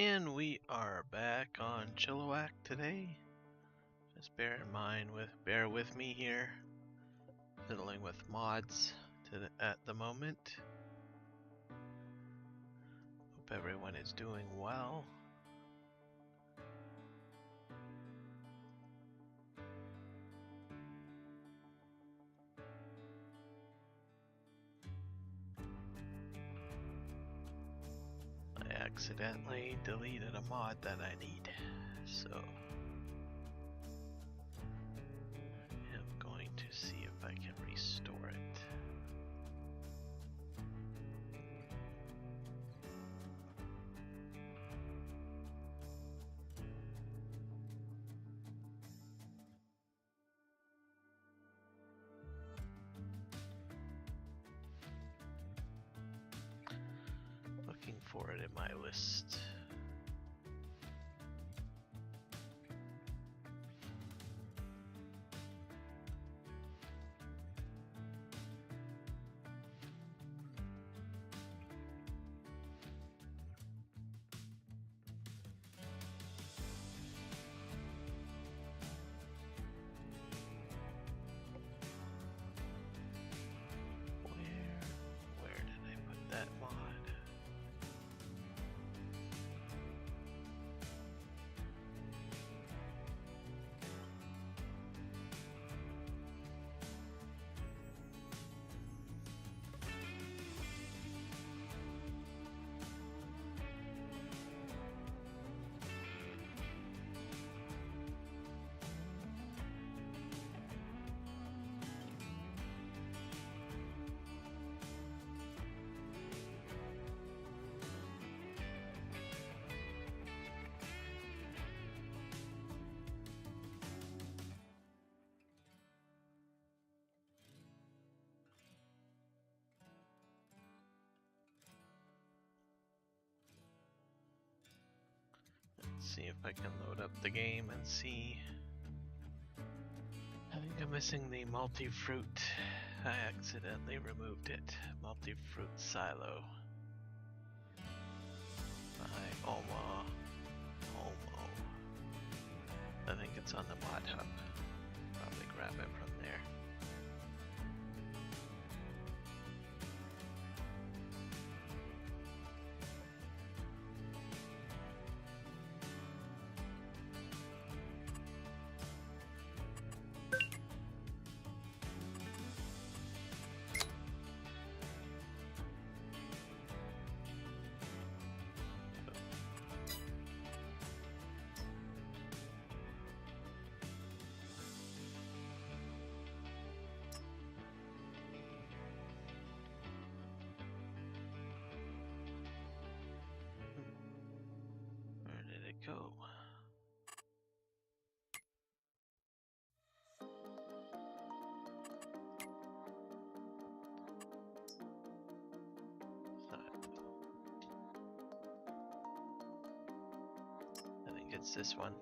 And we are back on Chilliwack today. Just bear with me here. Fiddling with mods at the moment. Hope everyone is doing well. I accidentally deleted a mod that I need, so I'm going to see if I can restore it. Looking for it in my list. Where did I put that mod? See if I can load up the game and see. I think I'm missing the multi-fruit. I accidentally removed it. Multi-fruit silo. By Omo. I think it's on the mod hub. Probably grab it from there. Where did it go? I think it's this one.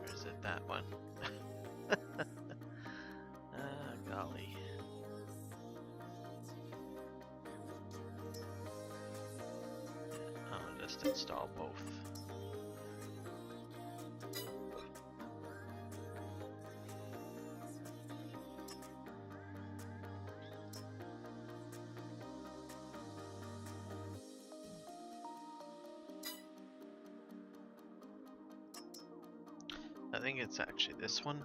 Or is it that one? Golly. I'll just install both. I think it's actually this one.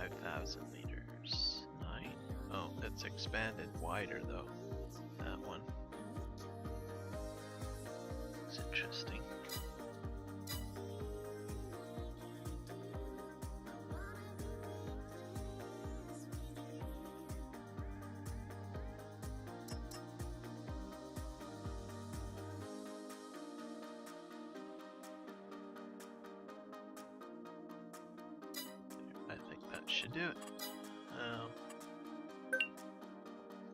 5,000 liters. 9. Oh, it's expanded wider though. That one. It's interesting. I think that should do it.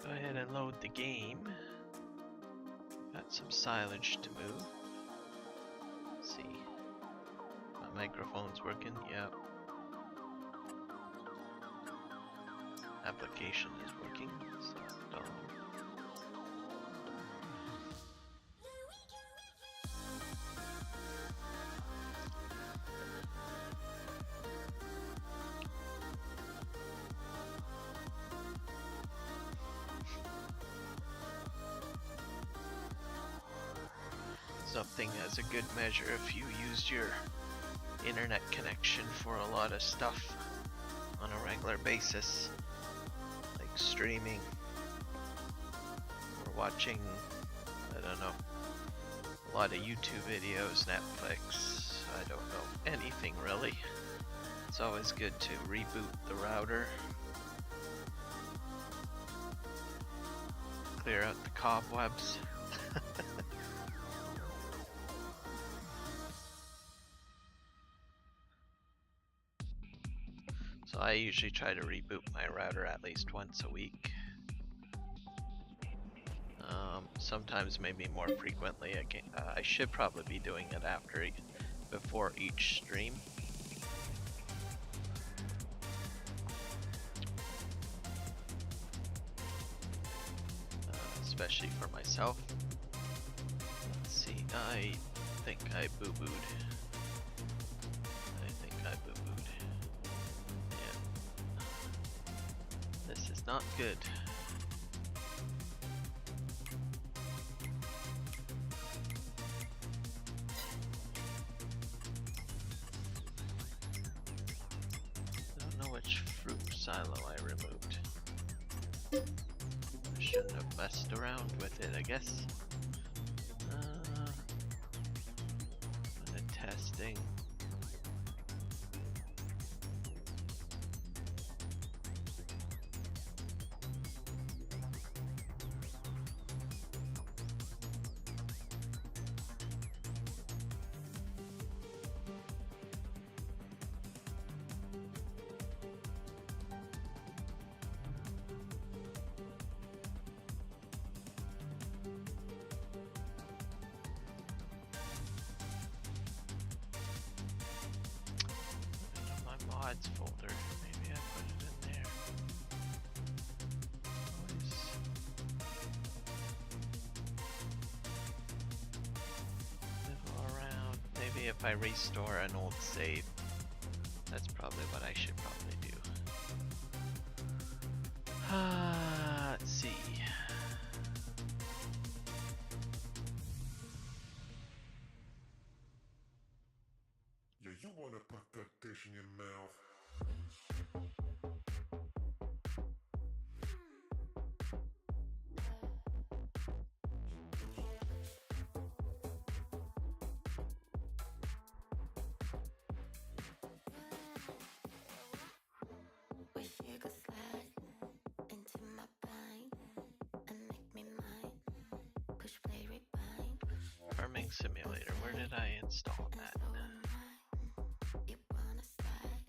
Go ahead and load the game. Got some silage to move. Let's see. My microphone's working. Yep. Application is working. So, something as a good measure if you used your internet connection for a lot of stuff on a regular basis, like streaming or watching, I don't know, a lot of YouTube videos, Netflix, I don't know, anything really. It's always good to reboot the router, clear out the cobwebs. So I usually try to reboot my router at least once a week. Sometimes maybe more frequently. I should probably be doing it before each stream. Especially for myself. Let's see, I think I boo-booed. This is not good. I don't know which fruit silo I removed. I shouldn't have messed around with it, I guess. The testing. Mods folder, maybe I put it in there. Always fiddle around. Maybe if I restore an old save, that's probably what I should probably do. Let's see. Yeah, you wanna put that dish in your mouth. Wish you could slide into my bind and make me mine. Push play rewind. Farming Simulator, where did I install that? You wanna slide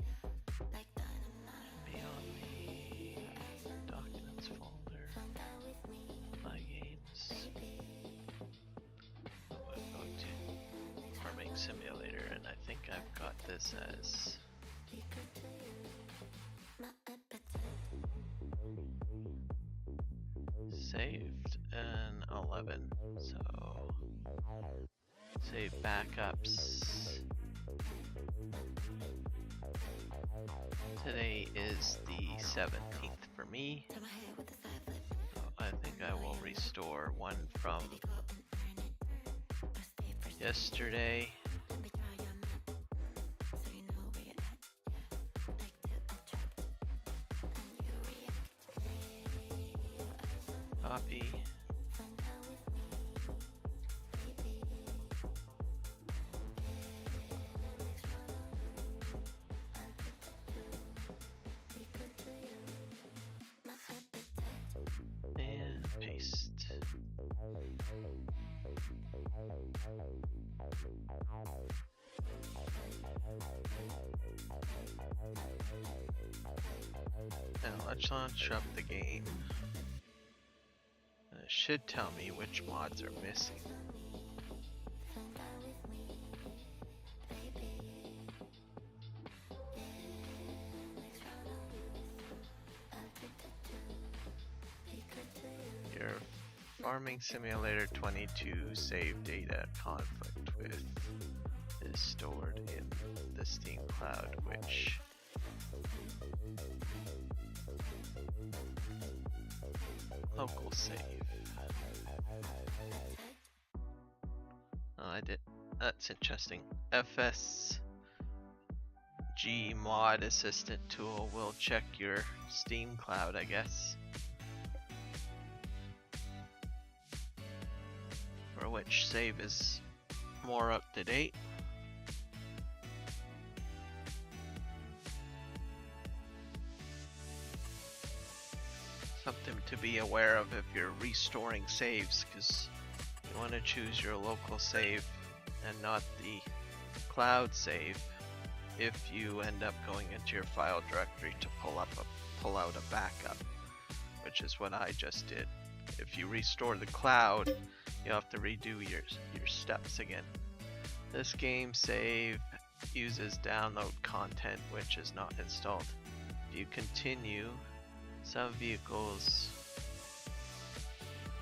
like dynamite. Be on me. Documents folder. Come down with me, My games. baby. I'll go to Farming Simulator, and I think I've got this as My appetite. saved in 11. So save backups. Today is the 17th for me. Turn my head with a side flip. So I think I will restore one from Baby, go up and turn it. Press stay for yesterday. Let me try your map, so you know where you're at. Yeah, like to attract. Copy. And paste. Now let's launch up the game. It should tell me which mods are missing. Your Farming Simulator 22 save data conflict with is stored in the Steam cloud, which local save. Oh, I did. That's interesting. FSG mod assistant tool will check your Steam cloud, I guess. For which save is more up to date. Something to be aware of if you're restoring saves, because you want to choose your local save and not the cloud save if you end up going into your file directory to pull out a backup, which is what I just did. If you restore the cloud, you have to redo your steps again. This game save uses download content which is not installed. If you continue, some vehicles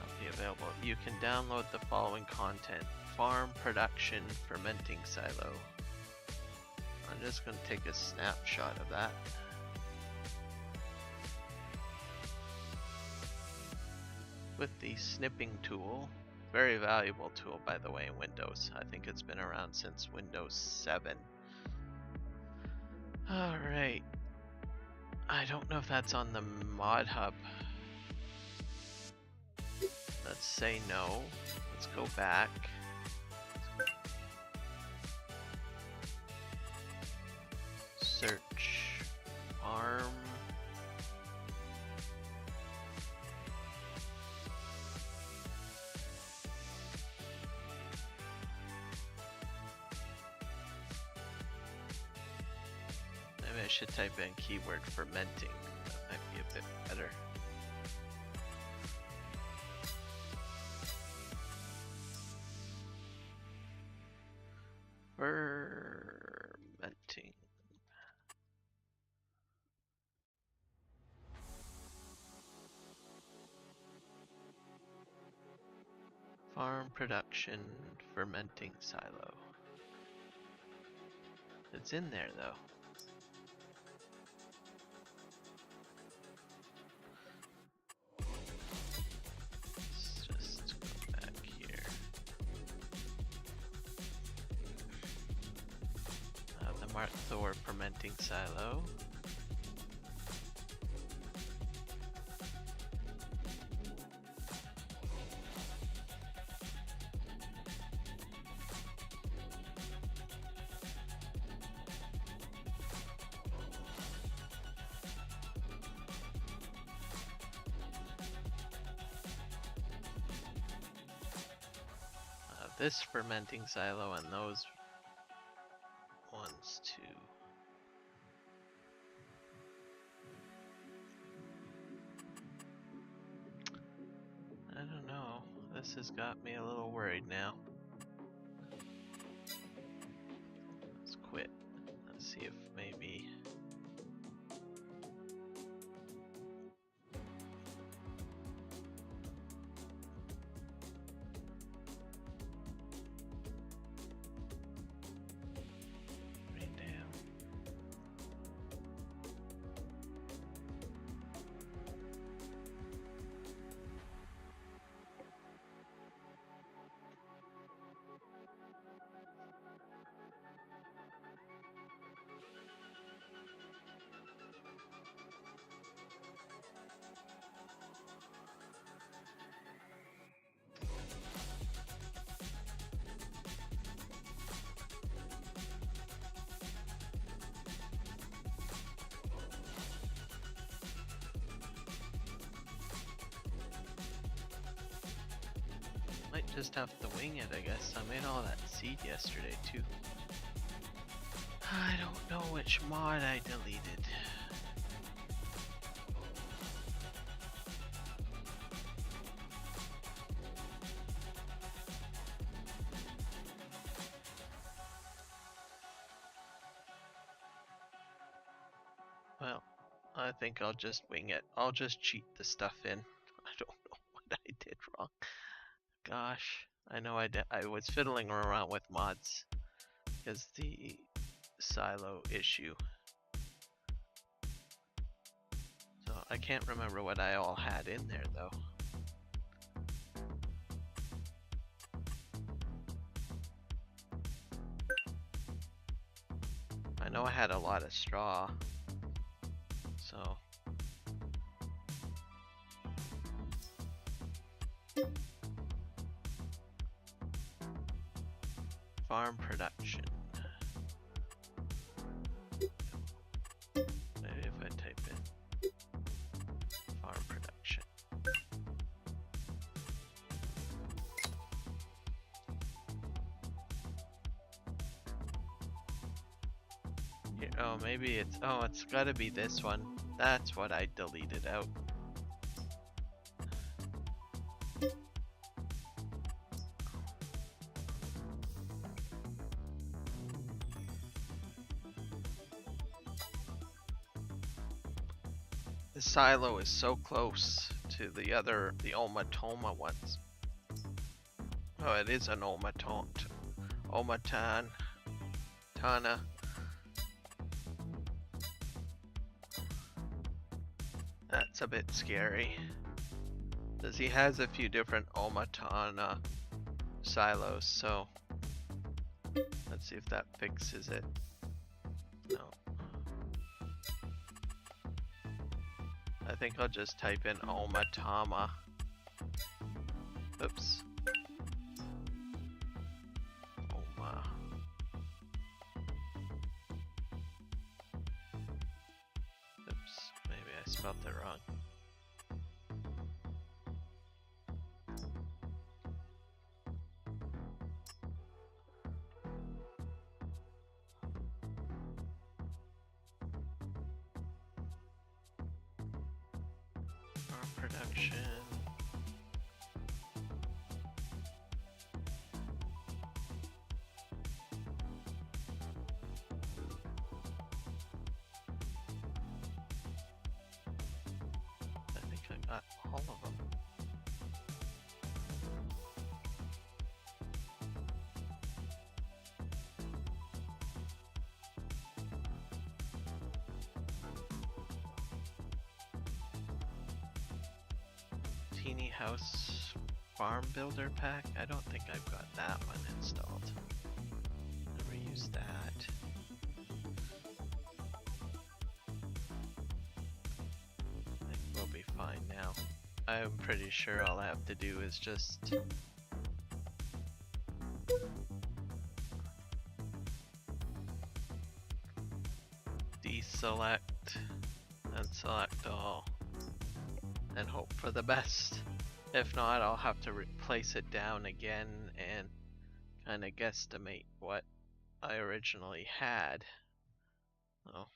not be available. You can download the following content: farm production fermenting silo. I'm just going to take a snapshot of that. With the snipping tool, very valuable tool by the way in Windows. I think it's been around since Windows 7. Alright. I don't know if that's on the mod hub. Let's say no. Let's go back. Search farm. Maybe I should type in keyword fermenting. That might be a bit better. Fermenting. Farm production fermenting silo. It's in there though. Let's just go back here. The Mark Thor fermenting silo. This fermenting silo and those ones too. I don't know. This has got me a little worried now. Let's quit. Let's see if maybe. just have to wing it, I guess. I made all that seed yesterday too. I don't know which mod I deleted. Well, I think I'll just wing it. I'll just cheat the stuff in. I don't know what I did wrong. Gosh, I know I was fiddling around with mods because the silo issue. So I can't remember what I all had in there though. I know I had a lot of straw. So farm production. Maybe if I type in farm production. Here, oh, maybe it's, oh, it's gotta be this one. That's what I deleted out. The silo is so close to the Omatoma ones. Oh, it is an Tana. That's a bit scary. Because he has a few different Omatana silos, so let's see if that fixes it. No. I think I'll just type in Omatama. Oops. Oma. Oops, maybe I spelled it wrong. Production. I think I got all of them. Teeny House Farm Builder Pack? I don't think I've got that one installed. Never used that. I think we'll be fine now. I'm pretty sure all I have to do is just deselect and select all and hope for the best. If not, I'll have to replace it down again and kind of guesstimate what I originally had. Oh.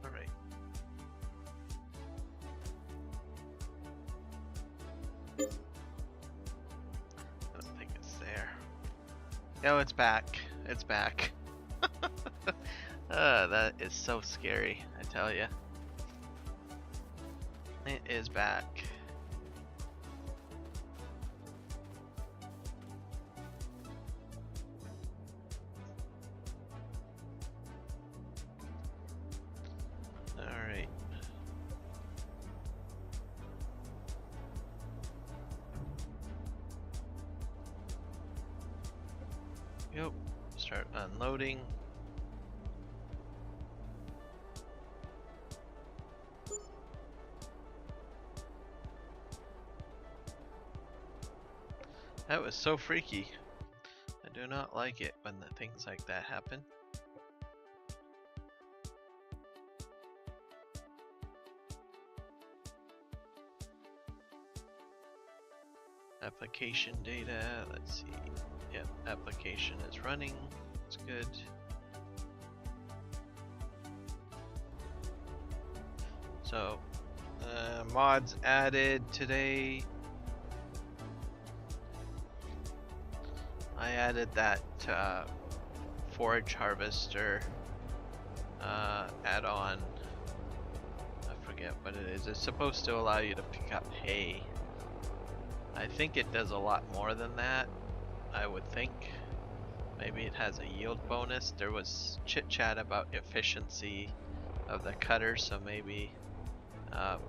Alright. I don't think it's there. No, it's back. It's back. That is so scary, I tell ya. It is back. Start unloading. That was so freaky. I do not like it when the things like that happen. Application data, let's see. Yep, application is running. It's good. So, mods added today. I added that forage harvester add-on. I forget what it is. It's supposed to allow you to pick up hay. I think it does a lot more than that. I would think. Maybe it has a yield bonus. There was chit chat about efficiency of the cutter, so maybe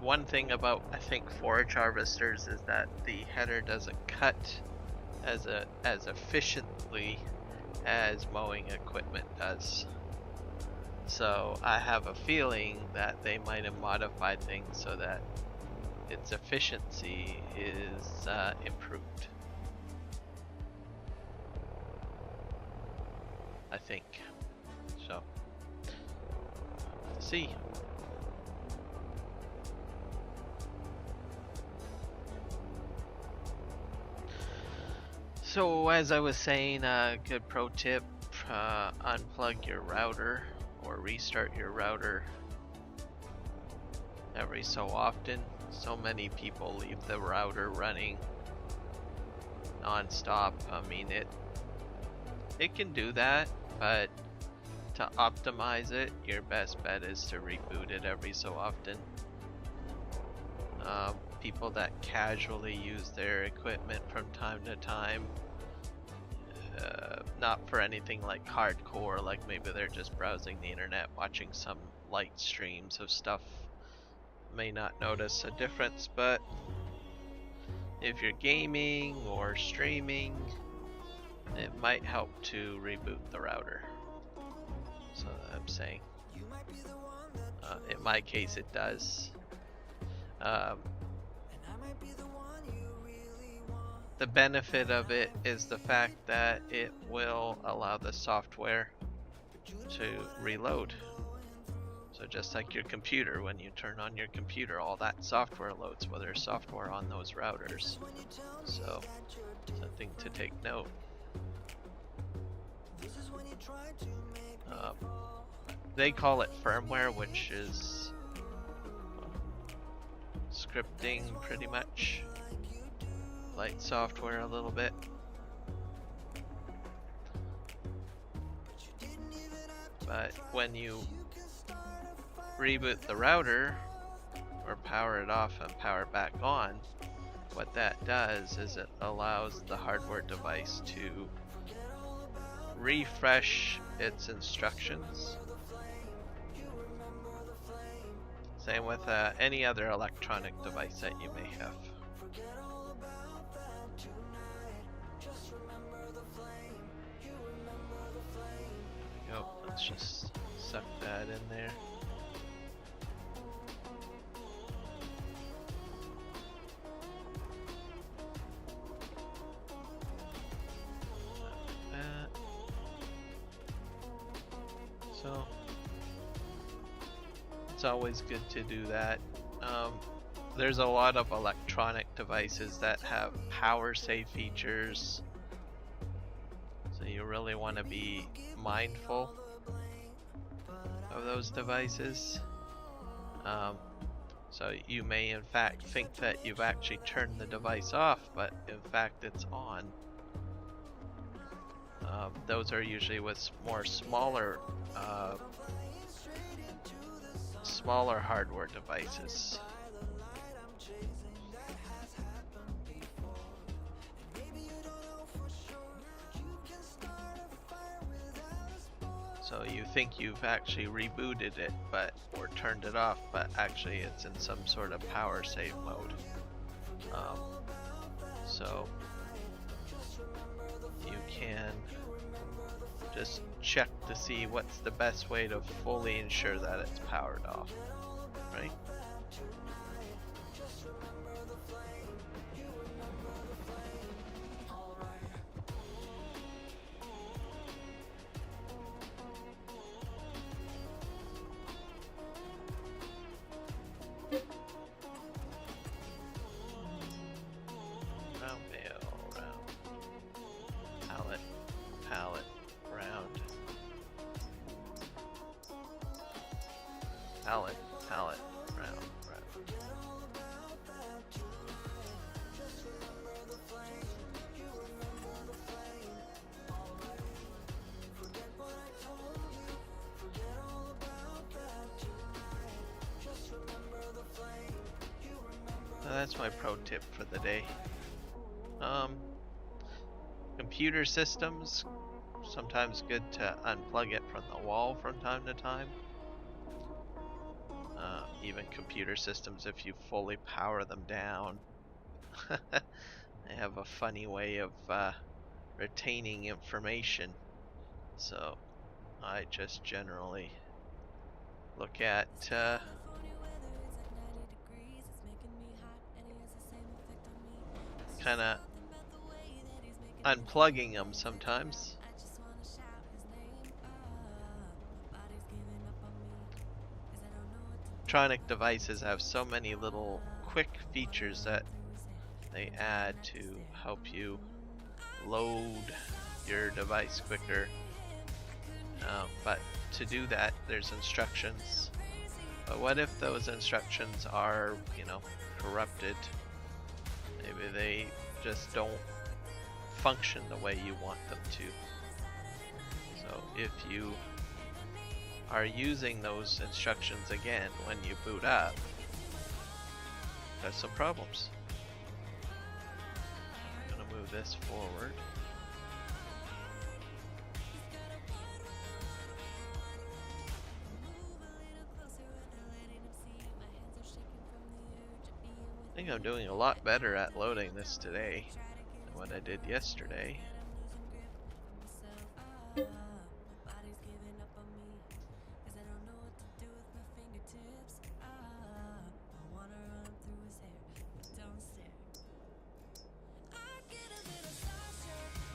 one thing about I think forage harvesters is that the header doesn't cut as efficiently as mowing equipment does. So I have a feeling that they might have modified things so that its efficiency is improved. I think. So, let's see. So as I was saying, a good pro tip, unplug your router or restart your router every so often. So many people leave the router running non-stop. I mean, it can do that, but to optimize it, your best bet is to reboot it every so often. People that casually use their equipment from time to time, not for anything like hardcore, like maybe they're just browsing the internet, watching some light streams of stuff, may not notice a difference. But if you're gaming or streaming, it might help to reboot the router. So I'm saying, in my case it does. The benefit of it is the fact that it will allow the software to reload. So just like your computer, when you turn on your computer, all that software loads, well, there's software on those routers. So something to take note. They call it firmware, which is scripting pretty much. Light software a little bit. But when you reboot the router or power it off and power it back on, what that does is it allows the hardware device to refresh its instructions. Same with any other electronic device that you may have. Yep, let's just suck that in there. So it's always good to do that. There's a lot of electronic devices that have power save features, so you really want to be mindful of those devices. So you may in fact think that you've actually turned the device off, but in fact it's on. Those are usually with more smaller hardware devices. So you think you've actually rebooted it, or turned it off, but actually it's in some sort of power save mode. So you can just check to see what's the best way to fully ensure that it's powered off, right? Round bale, round pallet, pallet, round pallet, pallet, round, round. So that's my pro tip for the day. Computer systems, sometimes good to unplug it from the wall from time to time. Even computer systems, if you fully power them down, they have a funny way of retaining information. So I just generally look at kind of unplugging them sometimes. Electronic devices have so many little quick features that they add to help you load your device quicker. But to do that, there's instructions. But what if those instructions are, corrupted? Maybe they just don't function the way you want them to. So if you are using those instructions again when you boot up, that's some problems. I'm gonna move this forward. I think I'm doing a lot better at loading this today than what I did yesterday.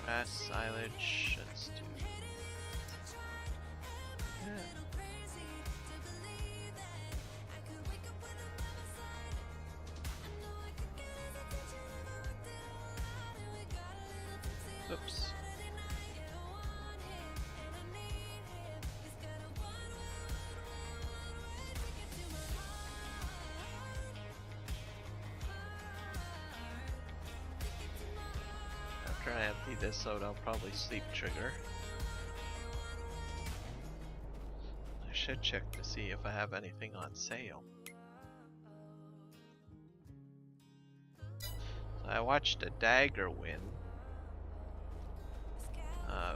Grass, silage, let's do. Yeah. Oops. After I empty this out, I'll probably sleep trigger. I should check to see if I have anything on sale. So I watched a dagger win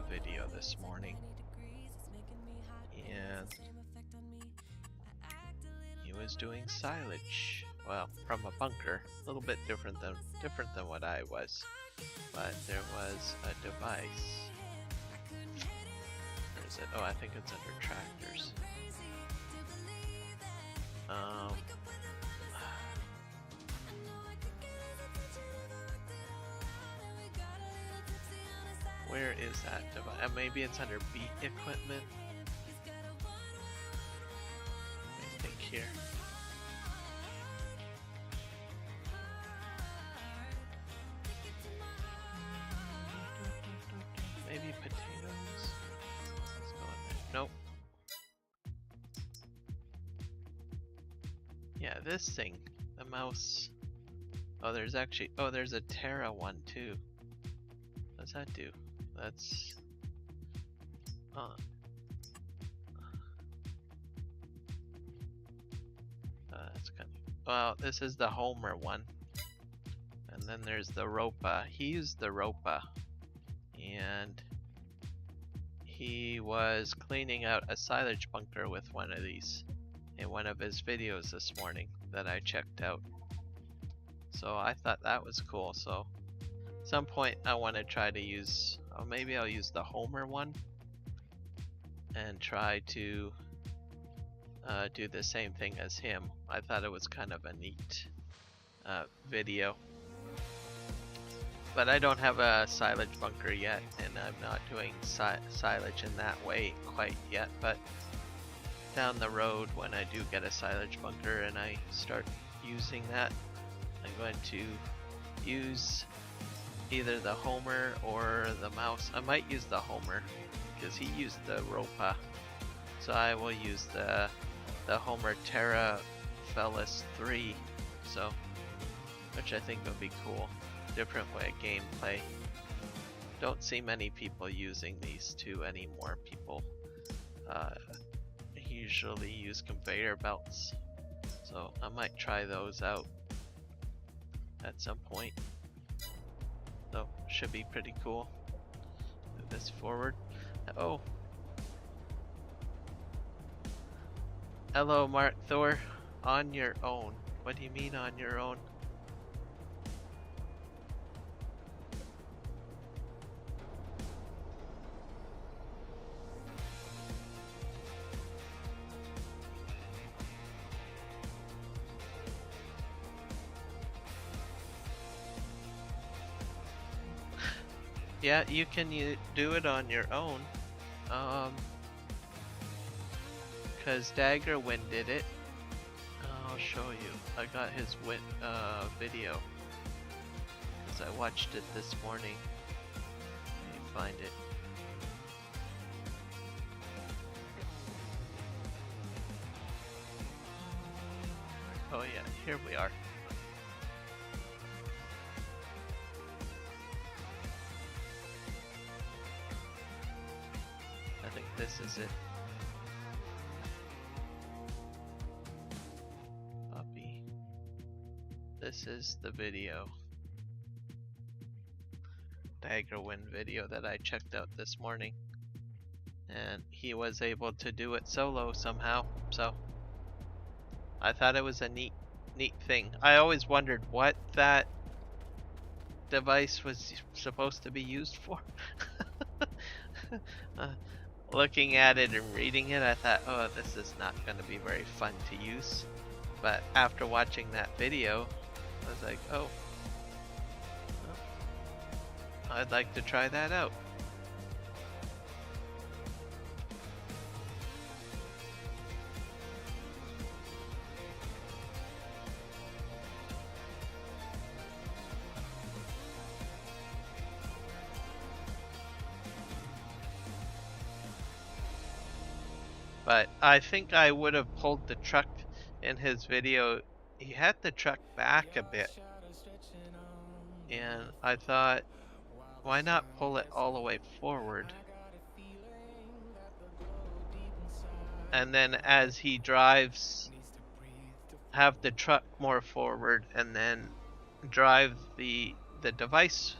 video this morning, and he was doing silage. Well, from a bunker, a little bit different than what I was, but there was a device. Where is it? Oh, I think it's under tractors. Where is that device? Maybe it's under beat equipment. Let me think here. Maybe potatoes. Let's go in there. Nope. Yeah, this thing, the mouse. Oh, there's a Terra one too. What does that do? That's that's kind of, well, this is the Homer one, and then there's the Ropa. He used the Ropa, and he was cleaning out a silage bunker with one of these in one of his videos this morning that I checked out. So I thought that was cool. So at some point I want to try to use, or maybe I'll use the Homer one and try to do the same thing as him. I thought it was kind of a neat video. But I don't have a silage bunker yet, and I'm not doing silage in that way quite yet. But down the road, when I do get a silage bunker and I start using that, I'm going to use either the Homer or the mouse. I might use the Homer because he used the Ropa, so I will use the Homer Terra Fellas 3, so which I think would be cool. Different way of gameplay. Don't see many people using these two anymore. People usually use conveyor belts, so I might try those out at some point. So should be pretty cool. Move this forward. Oh, hello, Mark Thor. On your own. What do you mean on your own? Yeah, you can do it on your own. Cause Daggerwind did it. I'll show you. I got his video. Cause I watched it this morning. Let me find it. Oh yeah, here we are. I think this is it. Copy. This is the video. Daggerwind video that I checked out this morning. And he was able to do it solo somehow, so I thought it was a neat thing. I always wondered what that device was supposed to be used for. Looking at it and reading it, I thought, oh, this is not going to be very fun to use. But after watching that video, I was like, oh, I'd like to try that out. But I think I would have pulled the truck in his video. He had the truck back a bit. And I thought, why not pull it all the way forward? And then as he drives, have the truck more forward and then drive the device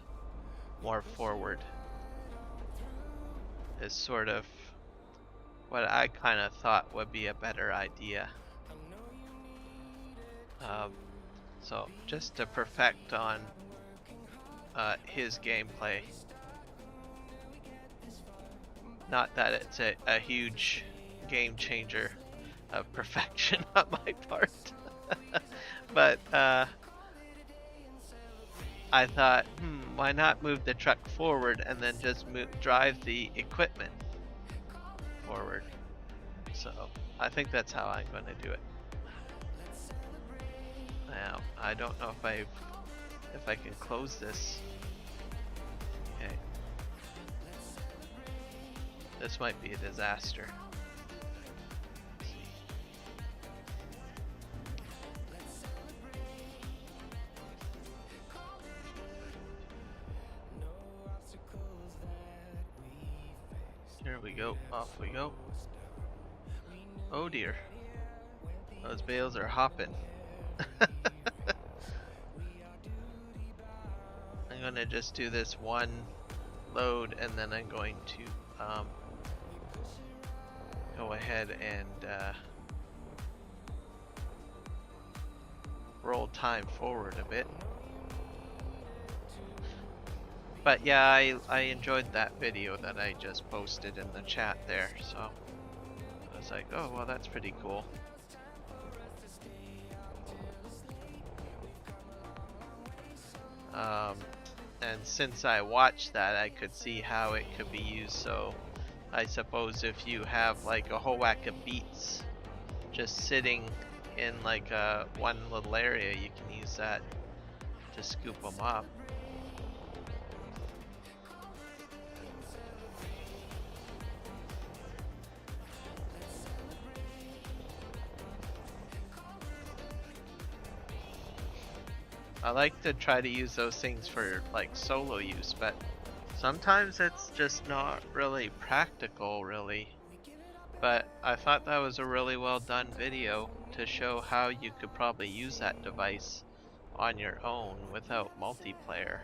more forward. Is sort of what I kind of thought would be a better idea. So just to perfect on his gameplay. Not that it's a huge game changer of perfection on my part. But I thought, why not move the truck forward and then just drive the equipment forward. So I think that's how I'm going to do it. Now I don't know if I can close this. Okay. This might be a disaster. Let's see. Here we go. Off we go. Oh dear. Those bales are hopping. I'm gonna just do this one load and then I'm going to go ahead and roll time forward a bit. But yeah, I enjoyed that video that I just posted in the chat there, so was like, oh well, that's pretty cool. And since I watched that, I could see how it could be used. So I suppose if you have like a whole whack of beets just sitting in like one little area, you can use that to scoop them up. I like to try to use those things for like solo use, but sometimes it's just not really practical, really. But I thought that was a really well done video to show how you could probably use that device on your own without multiplayer.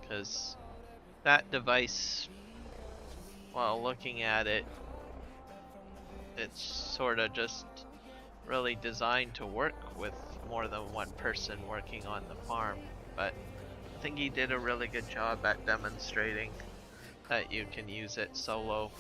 Because that device, while looking at it, it's sort of just really designed to work with more than one person working on the farm. But I think he did a really good job at demonstrating that you can use it solo.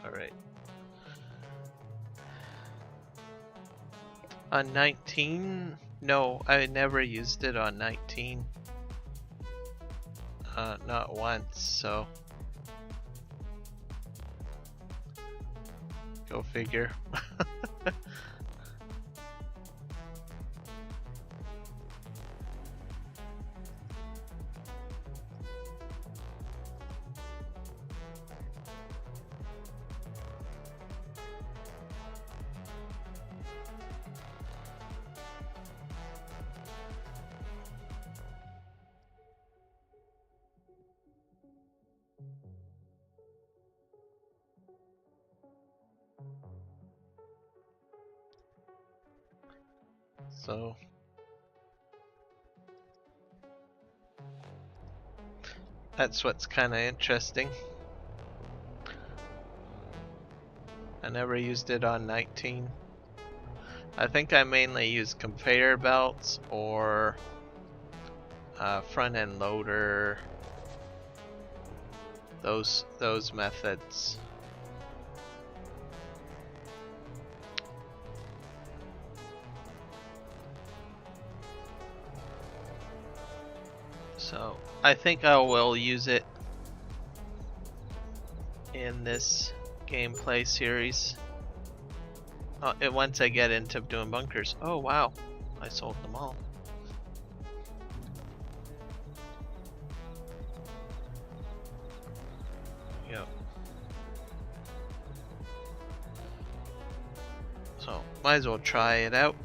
Alright. On 19? No, I never used it on 19. Not once, so. Go figure. So that's what's kind of interesting. I never used it on 19. I think I mainly use conveyor belts or front end loader. Those methods. So I think I will use it in this gameplay series. Once I get into doing bunkers. Oh wow, I sold them all. Yep. So might as well try it out.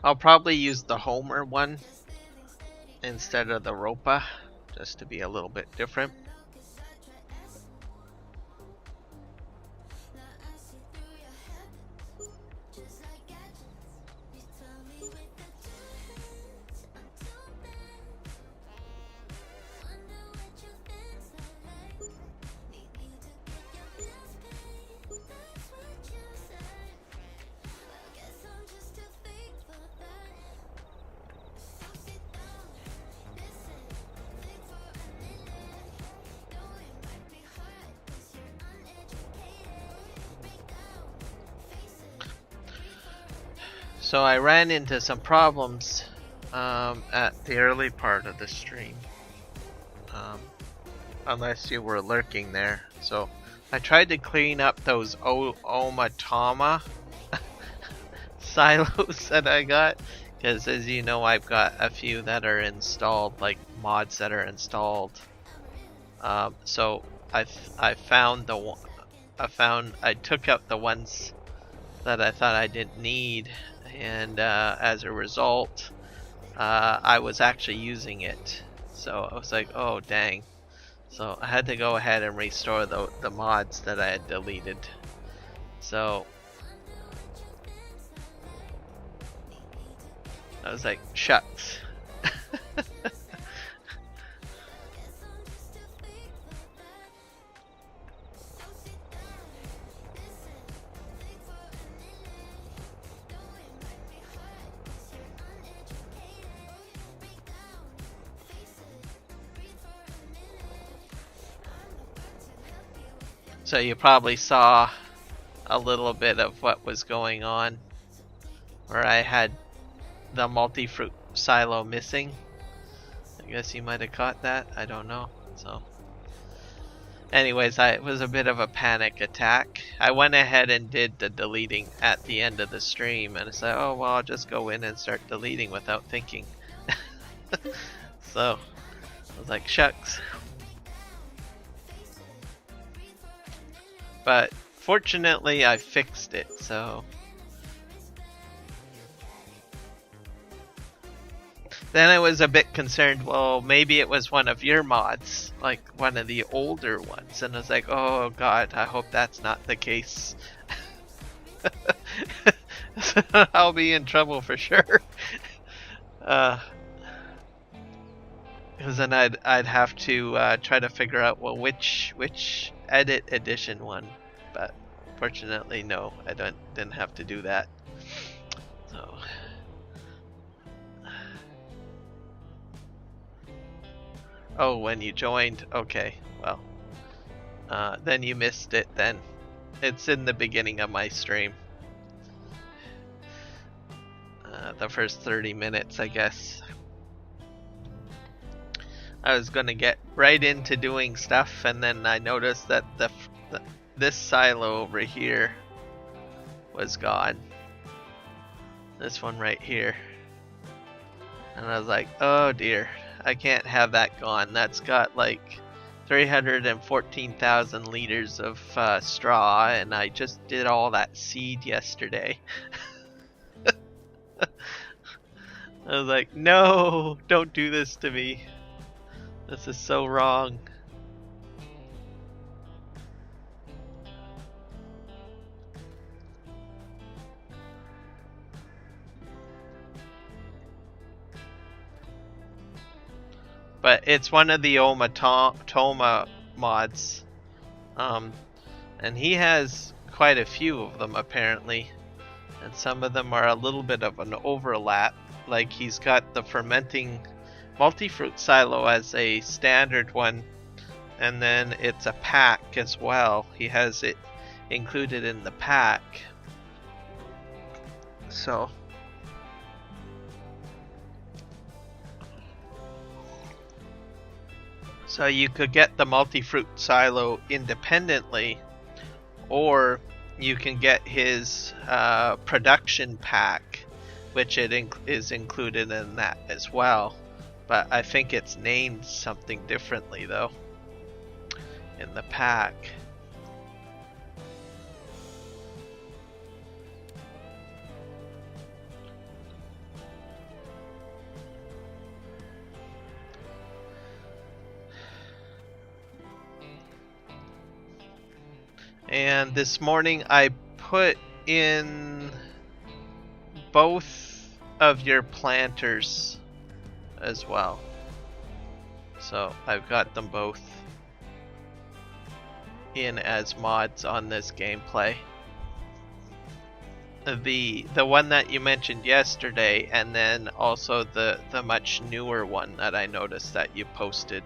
I'll probably use the Homer one instead of the Ropa, just to be a little bit different. So I ran into some problems at the early part of the stream, unless you were lurking there. So I tried to clean up those Omatama silos that I got, because as you know, I've got a few that are installed, like mods that are installed. So I took out the ones that I thought I didn't need, and as a result, I was actually using it. So I was like, oh dang. So I had to go ahead and restore the mods that I had deleted. So I was like, shucks. So you probably saw a little bit of what was going on, where I had the multi-fruit silo missing. I guess you might have caught that, I don't know. So anyways, it was a bit of a panic attack. I went ahead and did the deleting at the end of the stream, and I said, oh well, I'll just go in and start deleting without thinking. So I was like, shucks. But fortunately I fixed it, so then I was a bit concerned, well maybe it was one of your mods, like one of the older ones, and I was like, oh god, I hope that's not the case. I'll be in trouble for sure. Because then I'd have to try to figure out, well, which edit edition one, but fortunately no, I didn't have to do that. So oh, when you joined, okay, well then you missed it. Then it's in the beginning of my stream, the first 30 minutes I guess. I was gonna get right into doing stuff, and then I noticed that this silo over here was gone. This one right here. And I was like, oh dear, I can't have that gone. That's got like 314,000 liters of straw, and I just did all that seed yesterday. I was like, no, don't do this to me. This is so wrong. But it's one of the Toma mods. And he has quite a few of them apparently. And some of them are a little bit of an overlap. Like he's got the fermenting multi-fruit silo as a standard one, and then it's a pack as well. He has it included in the pack. So you could get the multi-fruit silo independently, or you can get his production pack, which is included in that as well. But I think it's named something differently though in the pack. And this morning I put in both of your planters as well. So I've got them both in as mods on this gameplay. The one that you mentioned yesterday, and then also the much newer one that I noticed that you posted,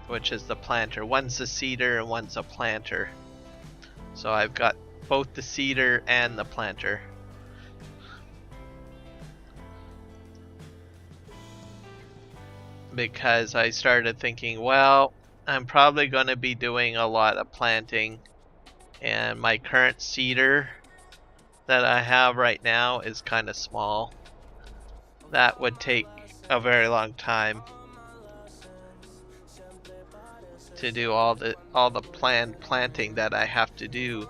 which is the planter. One's a seeder and one's a planter. So I've got both the seeder and the planter. Because I started thinking, well, I'm probably going to be doing a lot of planting, and my current seeder that I have right now is kind of small. That would take a very long time to do all the planned planting that I have to do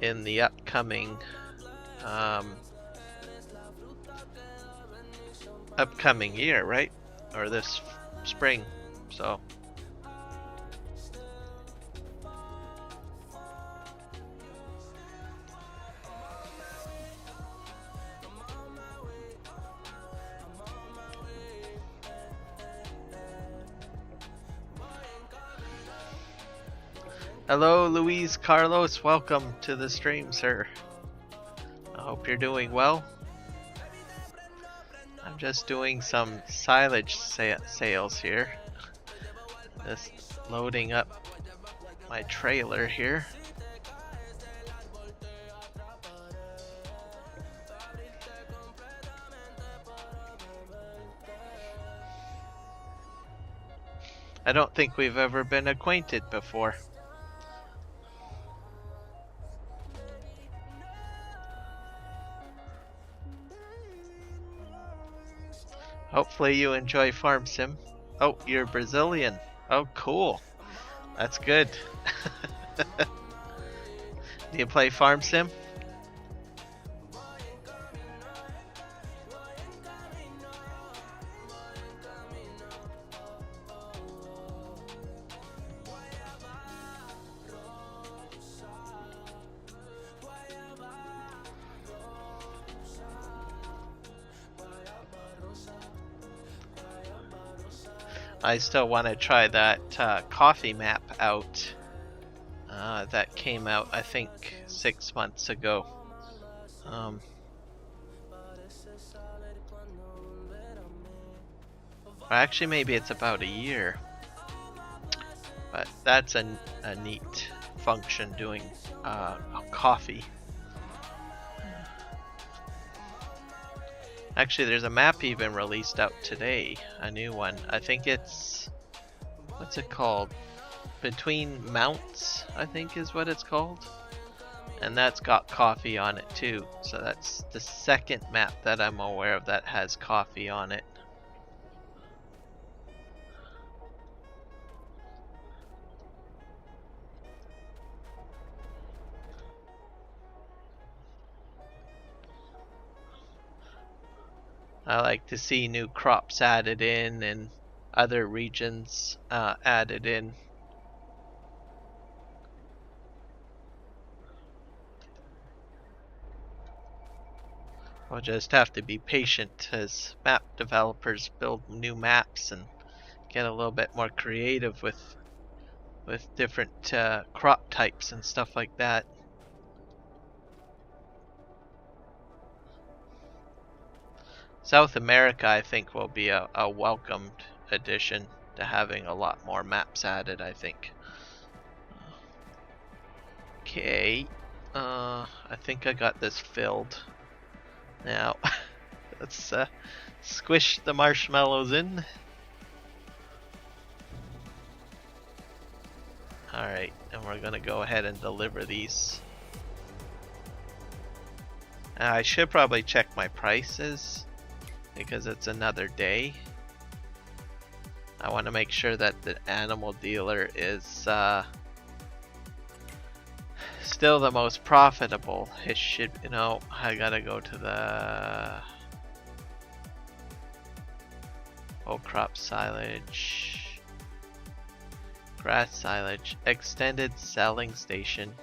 in the upcoming year, right? Or this spring. So hello, Luis Carlos. Welcome to the stream, sir. I hope you're doing well. I'm just doing some silage sales here. Just loading up my trailer here. I don't think we've ever been acquainted before. Hopefully you enjoy Farm Sim. Oh, you're Brazilian. Oh, cool. That's good. Do you play Farm Sim? I still want to try that coffee map out that came out, I think, 6 months ago. Or actually, maybe it's about a year. But that's a neat function, doing coffee. Actually, there's a map even released out today, a new one. I think it's, what's it called? Between Mounts, I think is what it's called. And that's got coffee on it too. So that's the second map that I'm aware of that has coffee on it. I like to see new crops added in and other regions added in. We'll just have to be patient as map developers build new maps and get a little bit more creative with different crop types and stuff like that. South America, I think, will be a welcomed addition to having a lot more maps added, I think. Okay, I think I got this filled. Now, let's squish the marshmallows in. Alright, and we're gonna go ahead and deliver these. I should probably check my prices, because it's another day. I want to make sure that the animal dealer is still the most profitable. It should, you know, I gotta go to the whole crop silage. Grass silage. Extended selling station.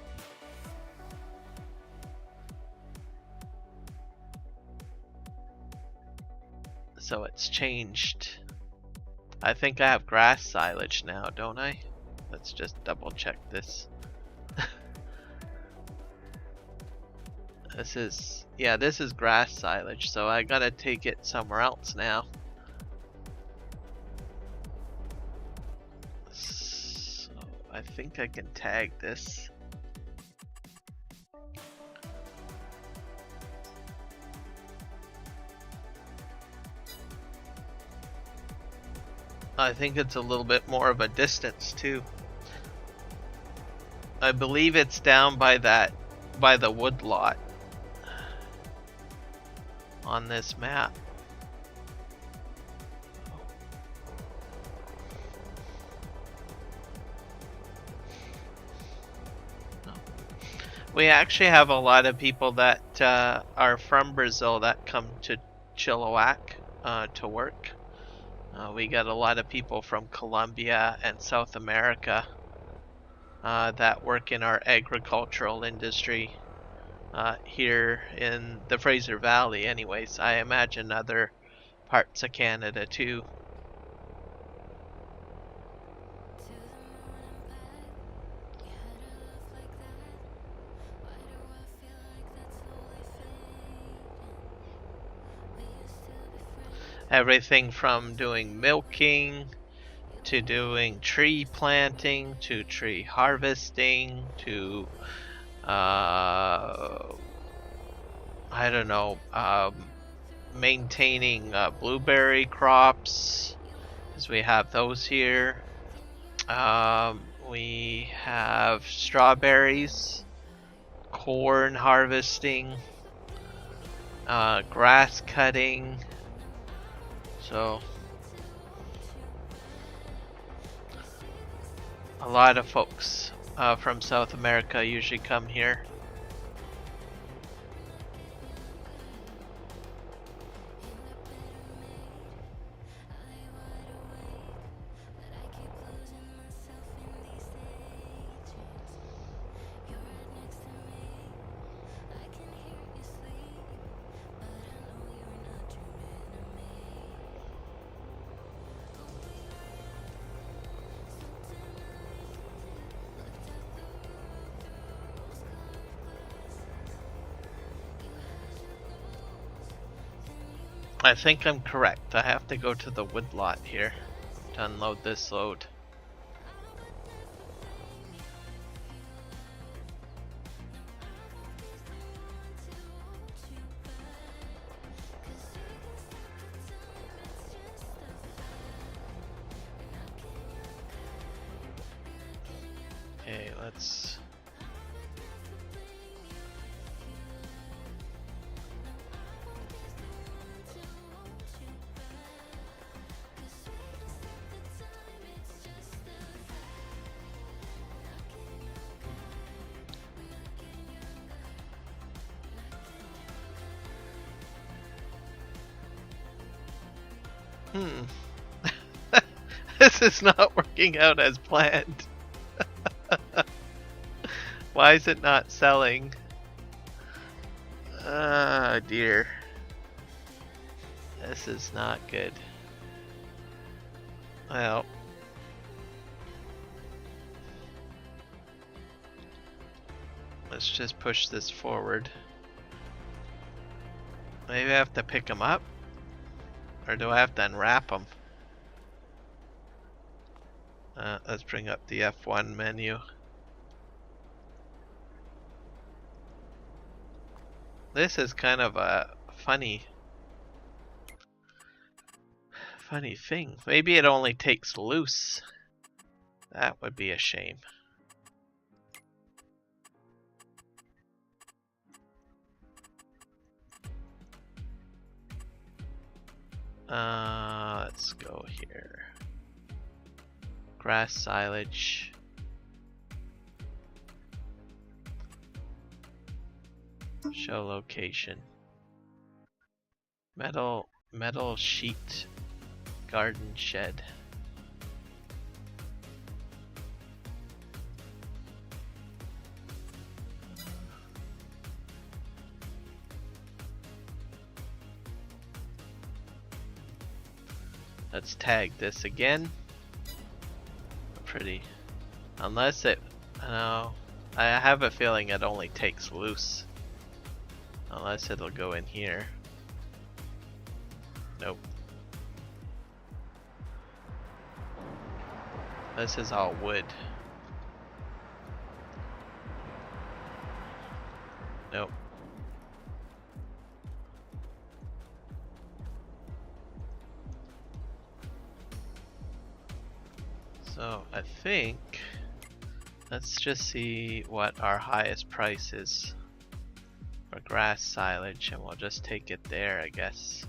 So it's changed. I think I have grass silage now, don't I? Let's just double check this. This is grass silage, so I gotta take it somewhere else now. So I think I can tag this. I think it's a little bit more of a distance too. I believe it's down by the wood lot on this map. We actually have a lot of people that are from Brazil that come to Chilliwack to work. We got a lot of people from Colombia and South America that work in our agricultural industry here in the Fraser Valley anyways. I imagine other parts of Canada too. Everything from doing milking to doing tree planting to tree harvesting to I don't know, maintaining blueberry crops, because we have those here. We have strawberries, corn harvesting, grass cutting. So a lot of folks from South America usually come here. I think I'm correct. I have to go to the woodlot here to unload this load. Okay, let's... This is not working out as planned. Why is it not selling? Ah, dear. This is not good. Well. Let's just push this forward. Maybe I have to pick them up? Or do I have to unwrap them? Let's bring up the F1 menu. This is kind of a funny thing. Maybe it only takes loose. That would be a shame. Let's go here. Grass silage. Show location. Metal sheet garden shed. Let's tag this again. Pretty. Unless it. No. I have a feeling it only takes loose. Unless it'll go in here. Nope. This is all wood. Nope. So I think let's just see what our highest price is for grass silage, and we'll just take it there, I guess.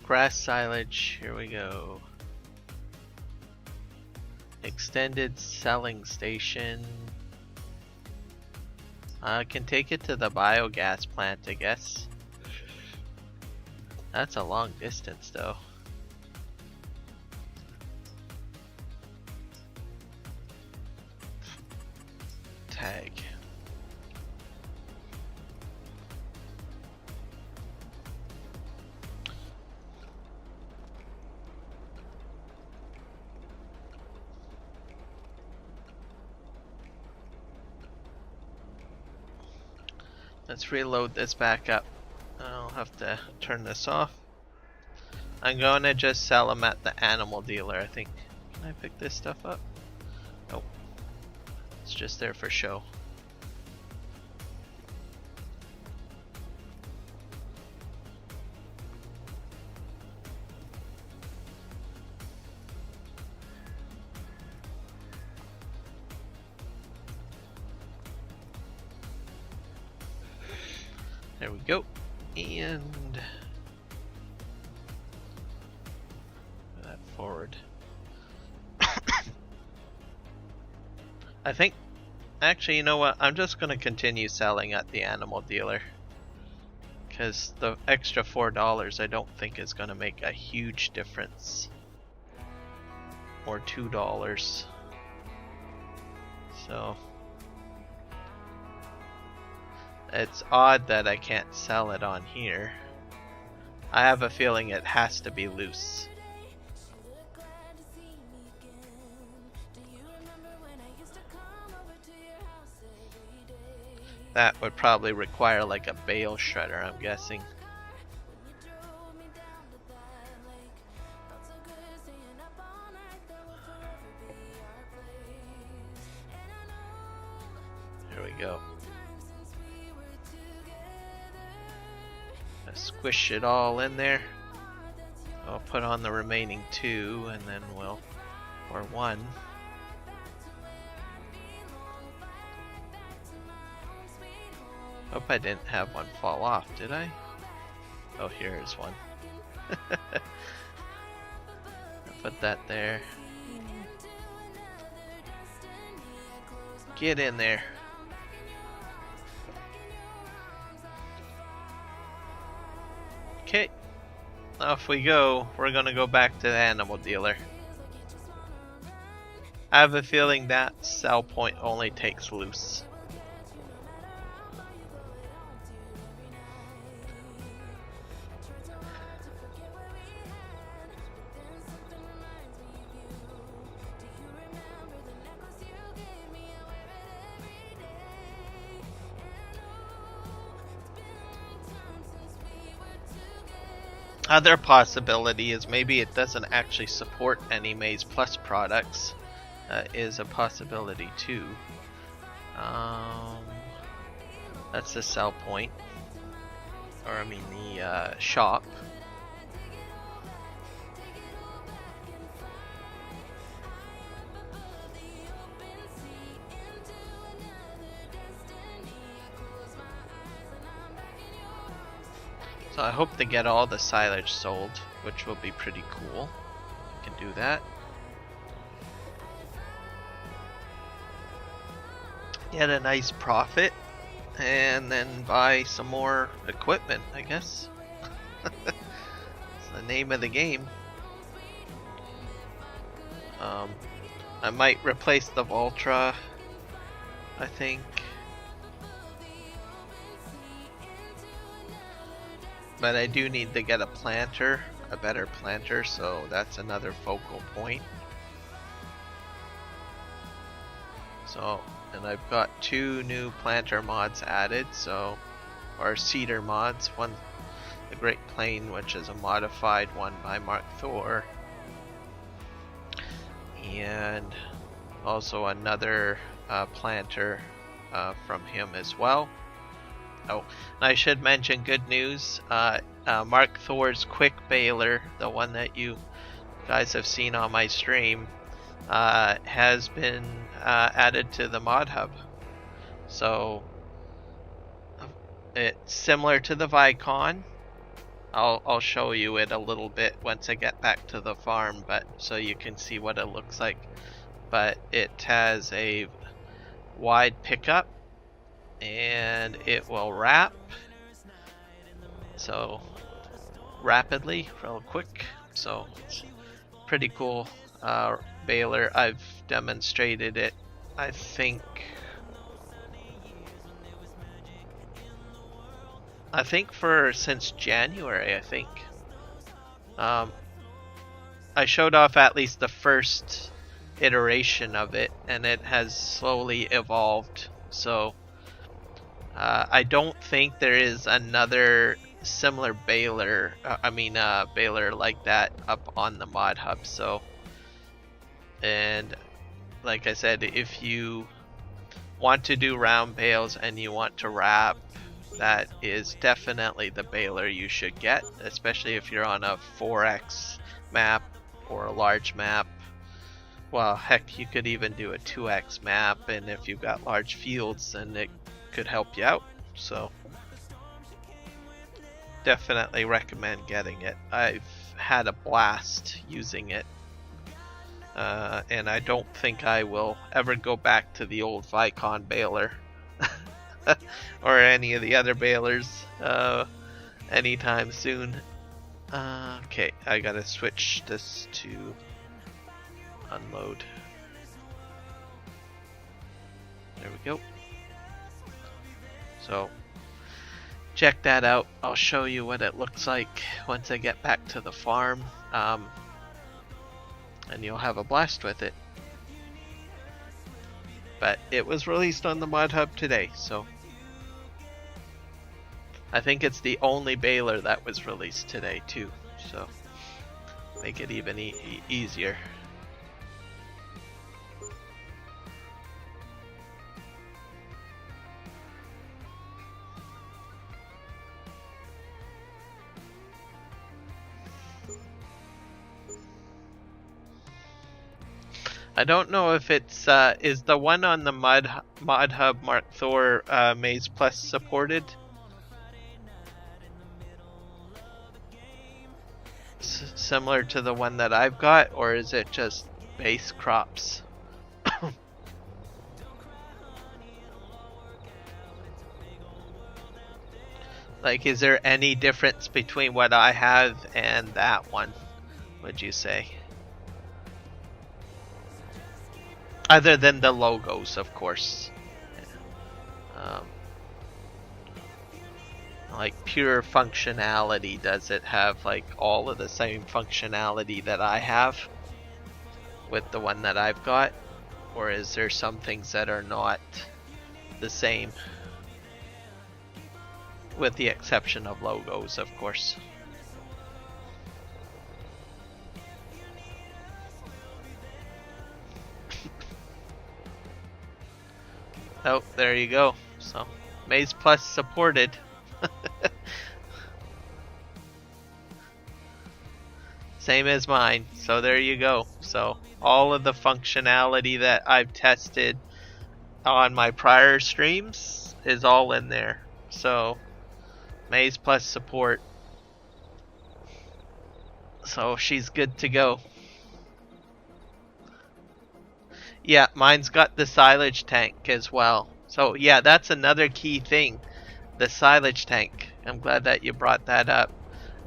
Grass silage, here we go. Extended selling station. I can take it to the biogas plant, I guess. That's a long distance though. Tag. Let's reload this back up. I'll have to turn this off. I'm going to just sell them at the animal dealer, I think. Can I pick this stuff up? Nope. It's just there for show. There we go. And that forward. I think actually, you know what, I'm just gonna continue selling at the animal dealer, because the extra $4 I don't think is gonna make a huge difference, or $2. So it's odd that I can't sell it on here. I have a feeling it has to be loose. That would probably require like a bale shredder, I'm guessing. Here we go. Squish it all in there. I'll put on the remaining 2 and then we'll, or 1. Hope I didn't have one fall off, did I? Oh, here's one. I'll put that there. Get in there. Okay, off we go. We're gonna go back to the animal dealer. I have a feeling that sell point only takes loose. Other possibility is maybe it doesn't actually support any Maize Plus products. Is a possibility too. That's the sell point, or I mean the shop. So I hope to get all the silage sold, which will be pretty cool. I can do that. Get a nice profit, and then buy some more equipment, I guess. It's the name of the game. I might replace the Voltra, I think. But I do need to get a planter, a better planter, so that's another focal point. So, and I've got 2 new planter mods added, so, or cedar mods. One, the Great Plain, which is a modified one by Mark Thor, and also another planter from him as well. Oh, and I should mention good news. Mark Thor's quick baler, the one that you guys have seen on my stream, has been added to the mod hub. So it's similar to the Vicon. I'll show you it a little bit once I get back to the farm, but so you can see what it looks like. But it has a wide pickup, and it will wrap, so rapidly, real quick. So it's pretty cool baler. I've demonstrated it, I think for since January. I think I showed off at least the first iteration of it, and it has slowly evolved. So I don't think there is another similar baler, baler like that up on the mod hub. So, and like I said, if you want to do round bales and you want to wrap, that is definitely the baler you should get, especially if you're on a 4x map or a large map. Well, heck, you could even do a 2x map, and if you've got large fields, then it could help you out. So definitely recommend getting it. I've had a blast using it, and I don't think I will ever go back to the old Vicon baler or any of the other balers anytime soon. Okay, I gotta switch this to unload. There we go. So check that out. I'll show you what it looks like once I get back to the farm, and you'll have a blast with it. But it was released on the mod hub today, so I think it's the only baler that was released today too, so make it even easier. I don't know if it's is the one on the mod hub Mark Thor Maize Plus supported. Similar to the one that I've got, or is it just base crops? Like, is there any difference between what I have and that one, would you say? Other than the logos, of course. Like pure functionality, does it have like all of the same functionality that I have with the one that I've got? Or is there some things that are not the same? With the exception of logos, of course. Oh, there you go. So, Maize Plus supported. Same as mine. So there you go. So all of the functionality that I've tested on my prior streams is all in there. So Maize Plus support. So she's good to go. Yeah, mine's got the silage tank as well. So yeah, that's another key thing. The silage tank. I'm glad that you brought that up.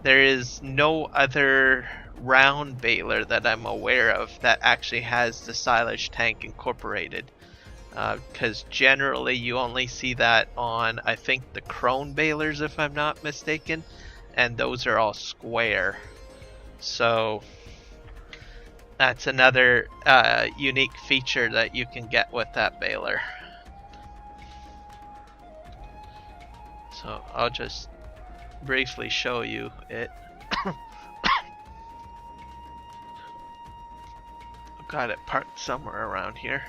There is no other round baler that I'm aware of that actually has the silage tank incorporated. Because generally you only see that on, I think, the crone balers, if I'm not mistaken. and those are all square. So that's another unique feature that you can get with that baler. So I'll just briefly show you it. Got it parked somewhere around here.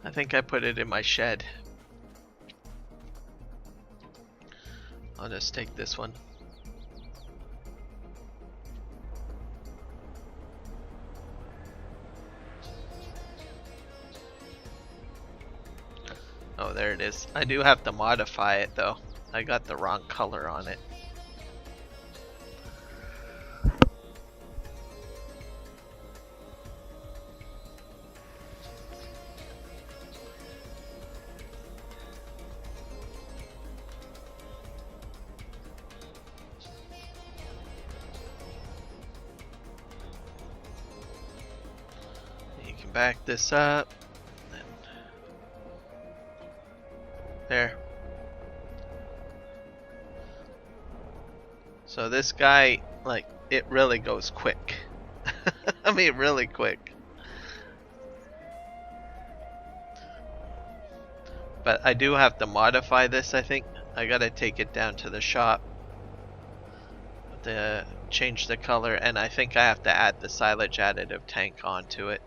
I think I put it in my shed. I'll just take this one. Oh, there it is. I do have to modify it though. I got the wrong color on it. You can back this up. There. So this guy, like, it really goes quick. I mean, really quick. But I do have to modify this, I think. I gotta take it down to the shop to change the color, and I think I have to add the silage additive tank onto it.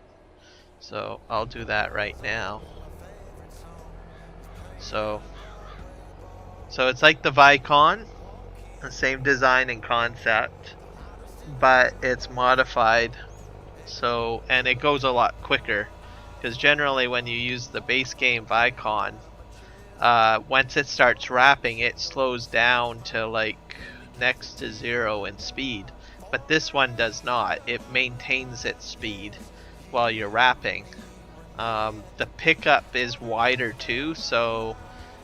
So I'll do that right now. So it's like the Vicon, the same design and concept, but it's modified. So, and it goes a lot quicker, because generally when you use the base game Vicon, once it starts wrapping, it slows down to like next to 0 in speed. But this one does not. It maintains its speed while you're wrapping. The pickup is wider too, so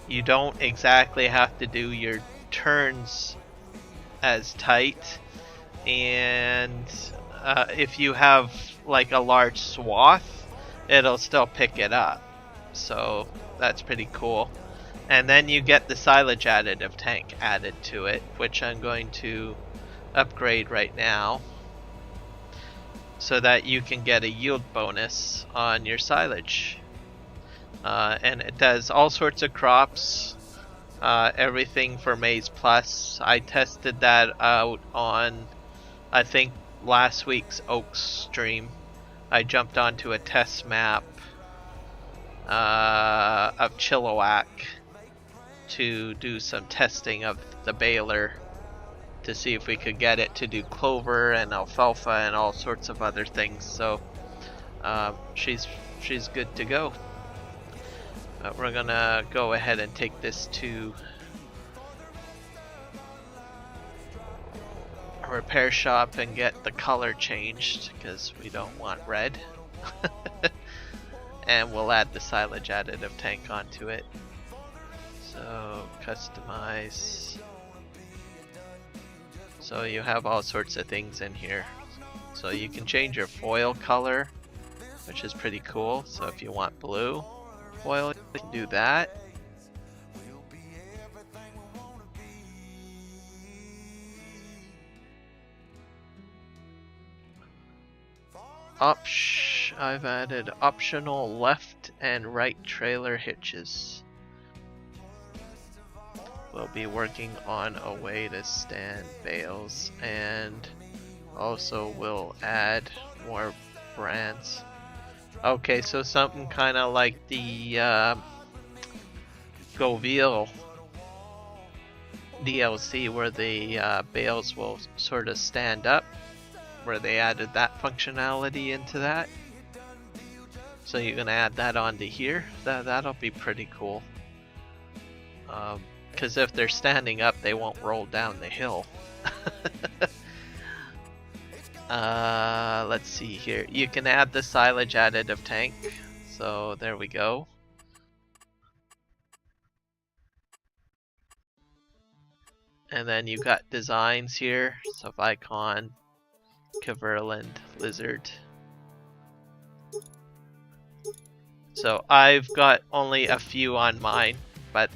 you don't exactly have to do your turns as tight. And if you have like a large swath, it'll still pick it up. So that's pretty cool. And then you get the silage additive tank added to it, which I'm going to upgrade right now, so that you can get a yield bonus on your silage. And it does all sorts of crops, everything for Maize Plus. I tested that out on, I think, last week's Oaks stream. I jumped onto a test map of Chilliwack to do some testing of the baler to see if we could get it to do clover and alfalfa and all sorts of other things. So she's good to go. We're gonna go ahead and take this to a repair shop and get the color changed, because we don't want red. And we'll add the silage additive tank onto it. So customize. So you have all sorts of things in here. So you can change your foil color, which is pretty cool. So if you want blue foil, you can do that. I've added optional left and right trailer hitches. We'll be working on a way to stand bales, and also we'll add more brands. Okay, so something kind of like the Goville DLC, where the bales will sort of stand up, where they added that functionality into that. So you're gonna add that onto here. That'll be pretty cool. Because if they're standing up, they won't roll down the hill. Let's see here. You can add the silage additive tank. So there we go. And then you got designs here. So Vicon, Caverland, Lizard. So I've got only a few on mine. but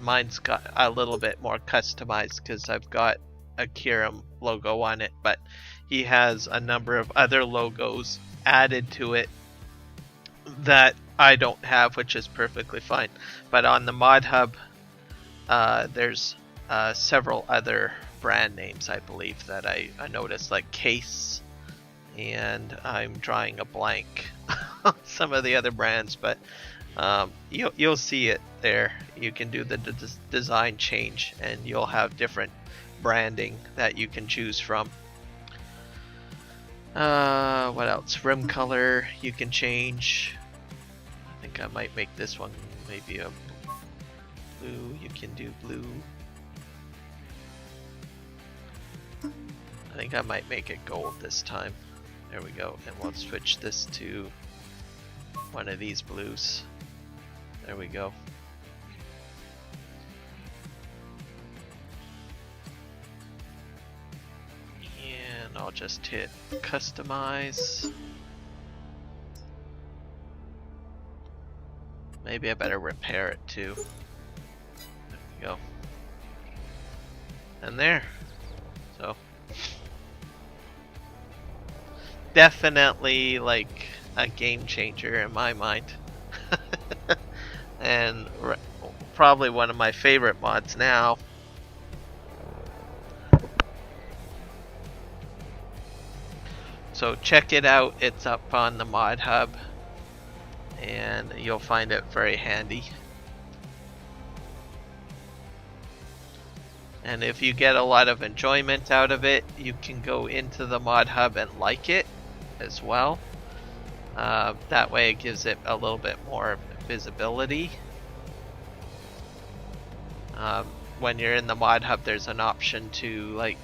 mine's got a little bit more customized because I've got a Kiram logo on it, but he has a number of other logos added to it that I don't have, which is perfectly fine. But on the mod hub, there's several other brand names, I believe, that I noticed, like Case, and I'm drawing a blank on some of the other brands, but you'll see it there. You can do the design change, and you'll have different branding that you can choose from. What else? Rim color you can change. I think I might make this one maybe a blue. You can do blue. I think I might make it gold this time. There we go. And we'll switch this to one of these blues. There we go. And I'll just hit customize. Maybe I better repair it too. There we go. And there. So definitely like a game changer in my mind. And probably one of my favorite mods now. So check it out, it's up on the mod hub, and you'll find it very handy. And if you get a lot of enjoyment out of it, you can go into the mod hub and like it as well. That way it gives it a little bit more visibility. When you're in the mod hub, there's an option to like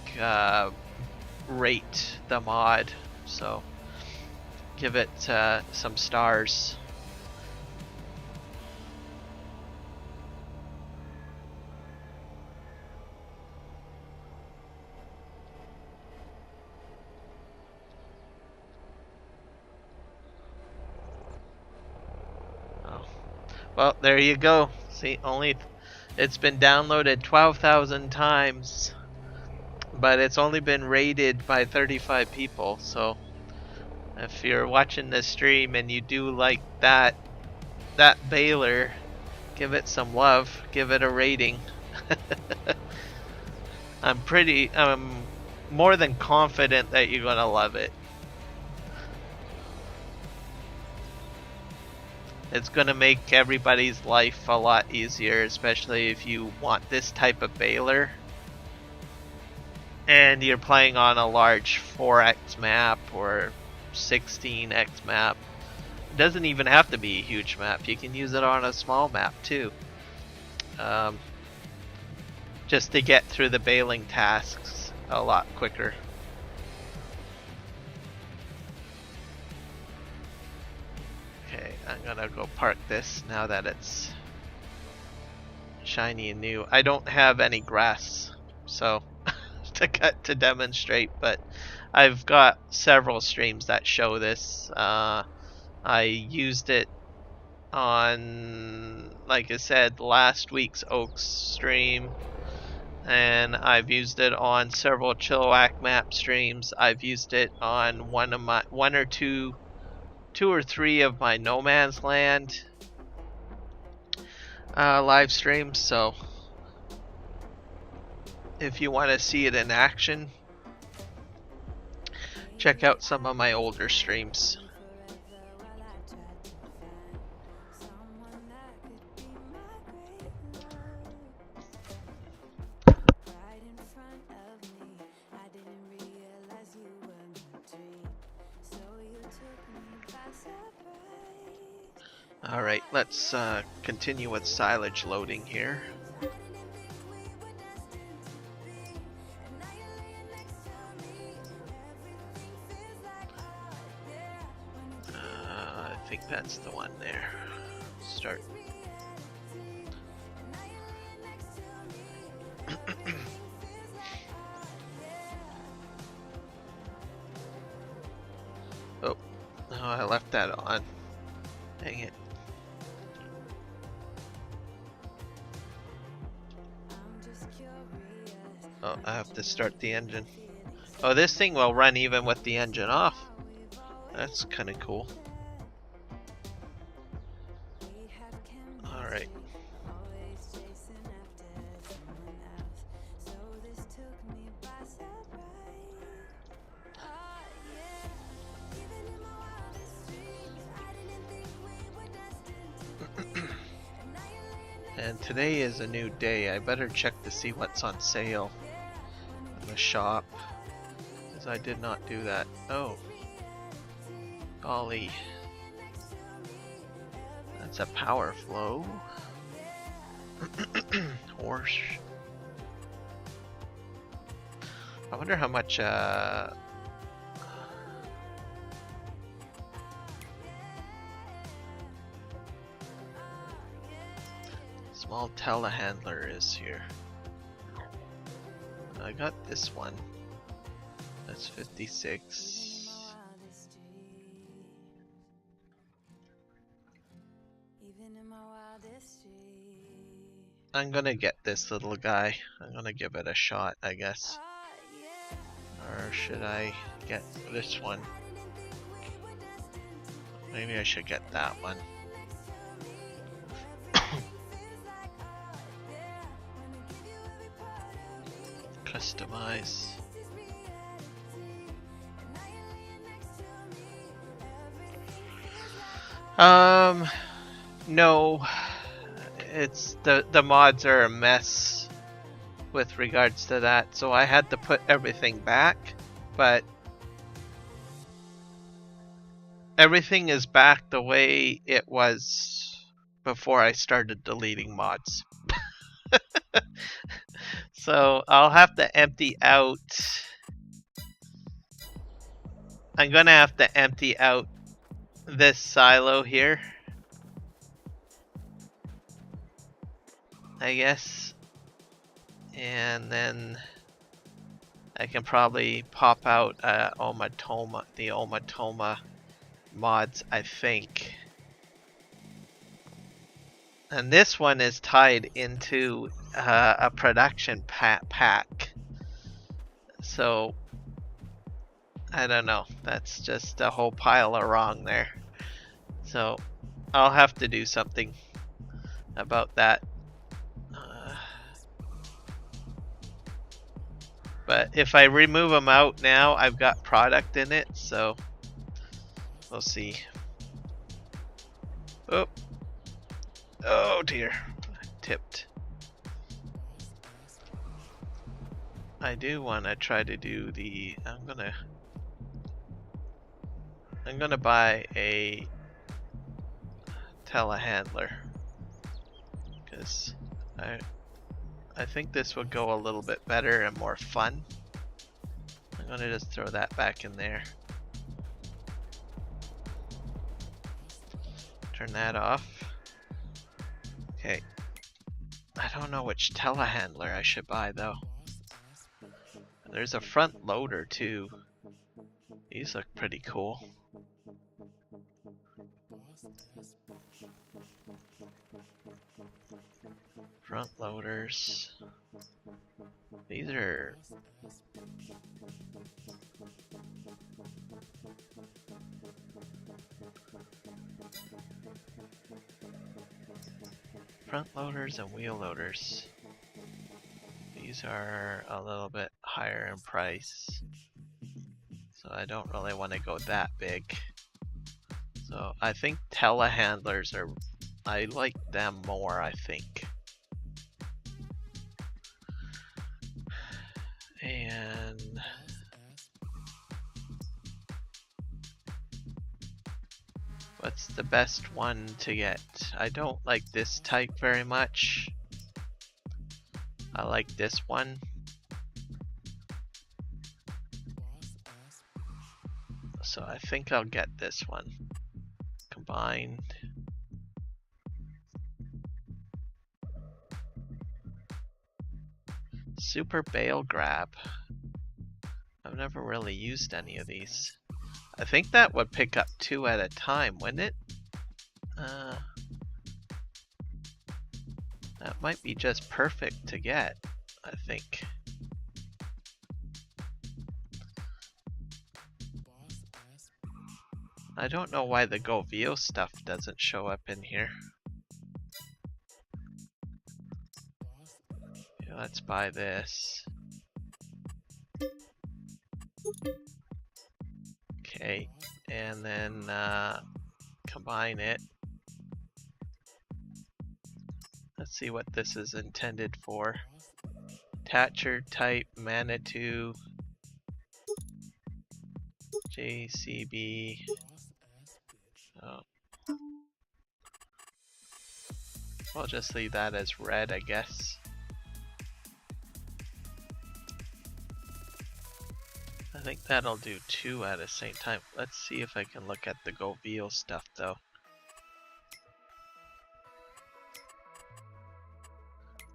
rate the mod, so give it some stars. Well, there you go. See, it's been downloaded 12,000 times, but it's only been rated by 35 people. So if you're watching this stream and you do like that baler, give it some love, give it a rating. I'm more than confident that you're gonna love it. It's going to make everybody's life a lot easier, especially if you want this type of baler and you're playing on a large 4x map or 16x map. It doesn't even have to be a huge map. You can use it on a small map too. Just to get through the baling tasks a lot quicker. Okay, I'm gonna go park this now that it's shiny and new. I don't have any grass, so to cut to demonstrate, but I've got several streams that show this. I used it on, like I said, last week's Oaks stream, and I've used it on several Chilliwack map streams. I've used it on two or three of my No Man's Land live streams. So if you want to see it in action, check out some of my older streams. Alright, let's continue with silage loading here. I think that's the one there. Start. Oh, no, I left that on. Dang it. Oh, I have to start the engine. Oh, this thing will run even with the engine off. That's kind of cool. Alright. And today is a new day. I better check to see what's on sale in the shop, because I did not do that. Oh. Golly. That's a power flow. Horse. I wonder how much small telehandler is here. I got this one. That's 56. I'm gonna get this little guy. I'm gonna give it a shot, I guess. Or should I get this one? Maybe I should get that one. Customize. No. It's the mods are a mess with regards to that, so I had to put everything back, but everything is back the way it was before I started deleting mods. So I'll have to empty out. I'm gonna have to empty out this silo here, I guess, and then I can probably pop out the Omatoma mods, I think. And this one is tied into a production pack, so I don't know. That's just a whole pile of wrong there. So I'll have to do something about that. But if I remove them out now, I've got product in it, so we'll see. Oh, oh dear, I tipped. I do want to try to do the. I'm gonna buy a telehandler because I think this would go a little bit better and more fun. I'm gonna just throw that back in there. Turn that off. Okay. I don't know which telehandler I should buy though. There's a front loader too. These look pretty cool. Front loaders. These are front loaders and wheel loaders. These are a little bit higher in price, so I don't really want to go that big. So I think telehandlers are, I like them more, I think. And what's the best one to get? I don't like this type very much. I like this one. So I think I'll get this one. Combined. Super bale grab. I've never really used any of these. I think that would pick up 2 at a time, wouldn't it? That might be just perfect to get, I think. I don't know why the GoVio stuff doesn't show up in here. Okay, let's buy this. Okay, and then combine it. Let's see what this is intended for. Thatcher type Manitou JCB. Oh. I'll just leave that as red, I guess. I think that'll do 2 at the same time. Let's see if I can look at the GoVio stuff though.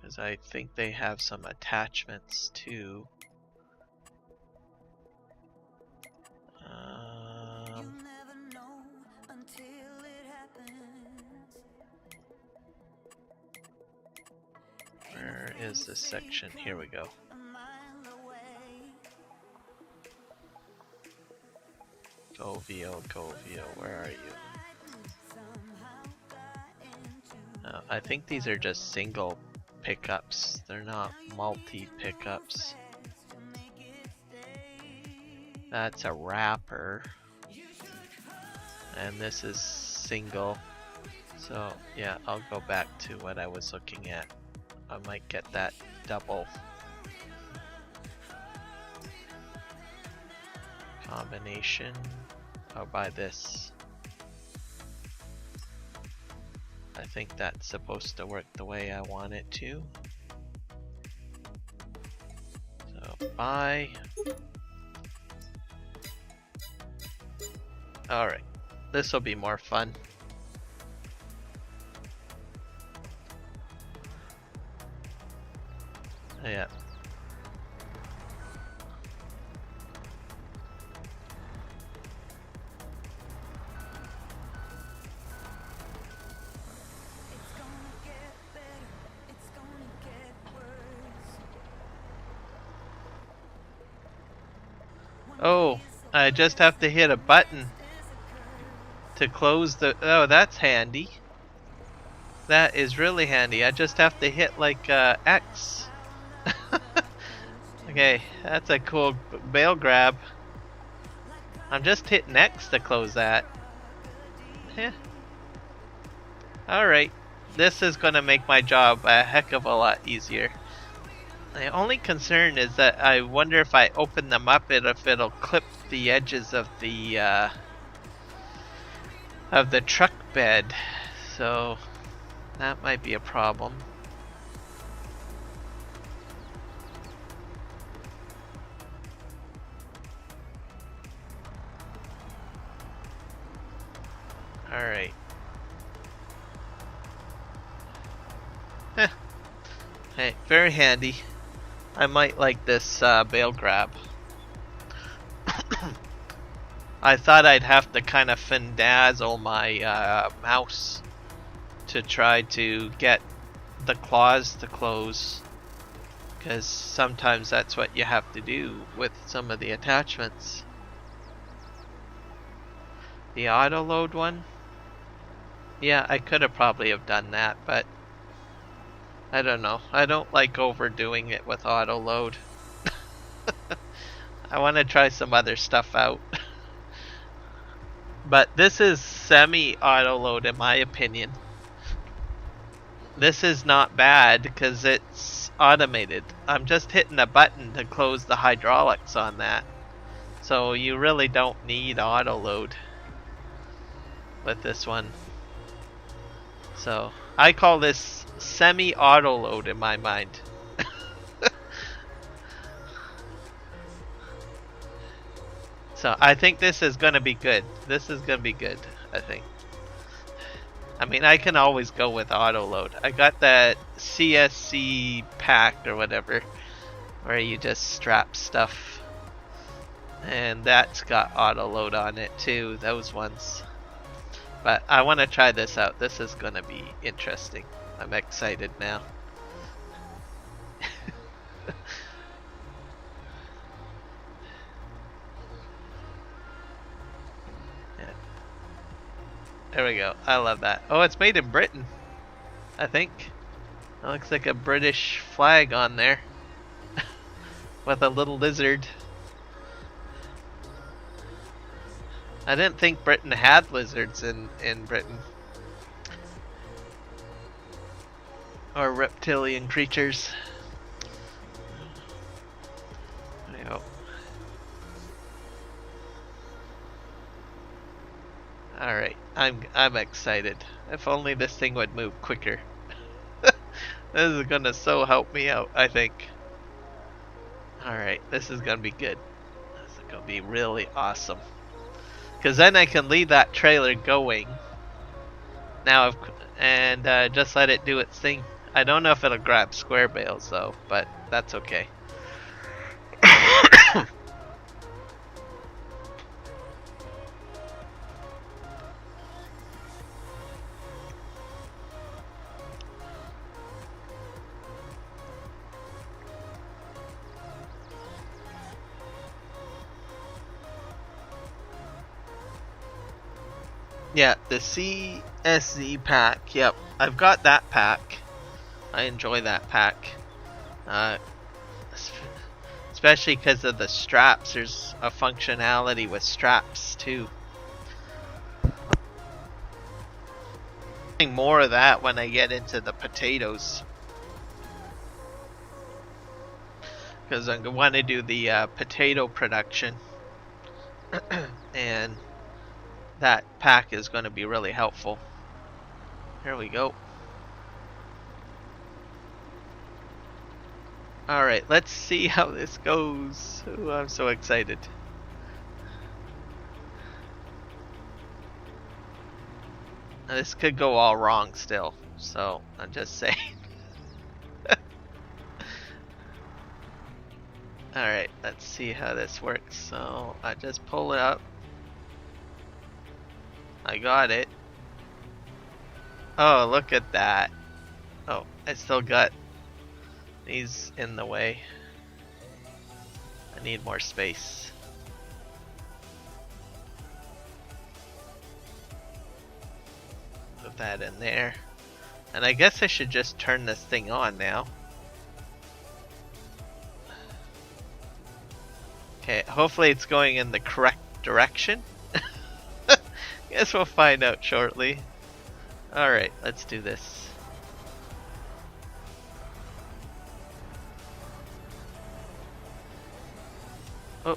Because I think they have some attachments too. Where is this section? Here we go. GoVio, where are you? I think these are just single pickups. They're not multi pickups. That's a wrapper. And this is single. So yeah, I'll go back to what I was looking at. I might get that double combination. I'll buy this. I think that's supposed to work the way I want it to. So buy. Alright, this will be more fun. Yeah. Oh, I just have to hit a button to close the... Oh, that's handy. That is really handy. I just have to hit like X. Okay, that's a cool bale grab. I'm just hitting X to close that. Yeah. Alright, this is gonna make my job a heck of a lot easier. The only concern is that I wonder if I open them up, if it'll clip the edges of the truck bed. So that might be a problem. Alright. Hey, very handy. I might like this bale grab. I thought I'd have to kind of finazzle my mouse to try to get the claws to close, because sometimes that's what you have to do with some of the attachments. The auto load one? Yeah, I could have probably have done that, but I don't know. I don't like overdoing it with auto load. I want to try some other stuff out. But this is semi-auto load in my opinion. This is not bad because it's automated. I'm just hitting a button to close the hydraulics on that. So you really don't need auto load with this one. So I call this semi-auto load in my mind. So I think this is gonna be good. This is gonna be good, I think. I mean, I can always go with auto load. I got that CSC pack or whatever, where you just strap stuff, and that's got auto load on it too, those ones. But I want to try this out. This is gonna be interesting. I'm excited now. There we go. I love that. Oh, it's made in Britain, I think. It looks like a British flag on there with a little lizard. I didn't think Britain had lizards in Britain. Or reptilian creatures. There you go. Alright, I'm excited. If only this thing would move quicker. This is gonna so help me out, I think. Alright, this is gonna be good. This is gonna be really awesome. Because then I can leave that trailer going. Now, and just let it do its thing. I don't know if it'll grab square bales though, but that's okay. Yeah, the CSZ pack. Yep, I've got that pack. I enjoy that pack. Especially because of the straps. There's a functionality with straps too. More of that when I get into the potatoes. Because I want to do the potato production. And that pack is going to be really helpful. Here we go. Alright, let's see how this goes. Ooh, I'm so excited. This could go all wrong still, so I'm just saying. Alright, let's see how this works. So I just pull it up. I got it. Oh, look at that. Oh, I still got these in the way. I need more space. Put that in there. And I guess I should just turn this thing on now. Okay, hopefully it's going in the correct direction. Guess we'll find out shortly. Alright, let's do this. Oh.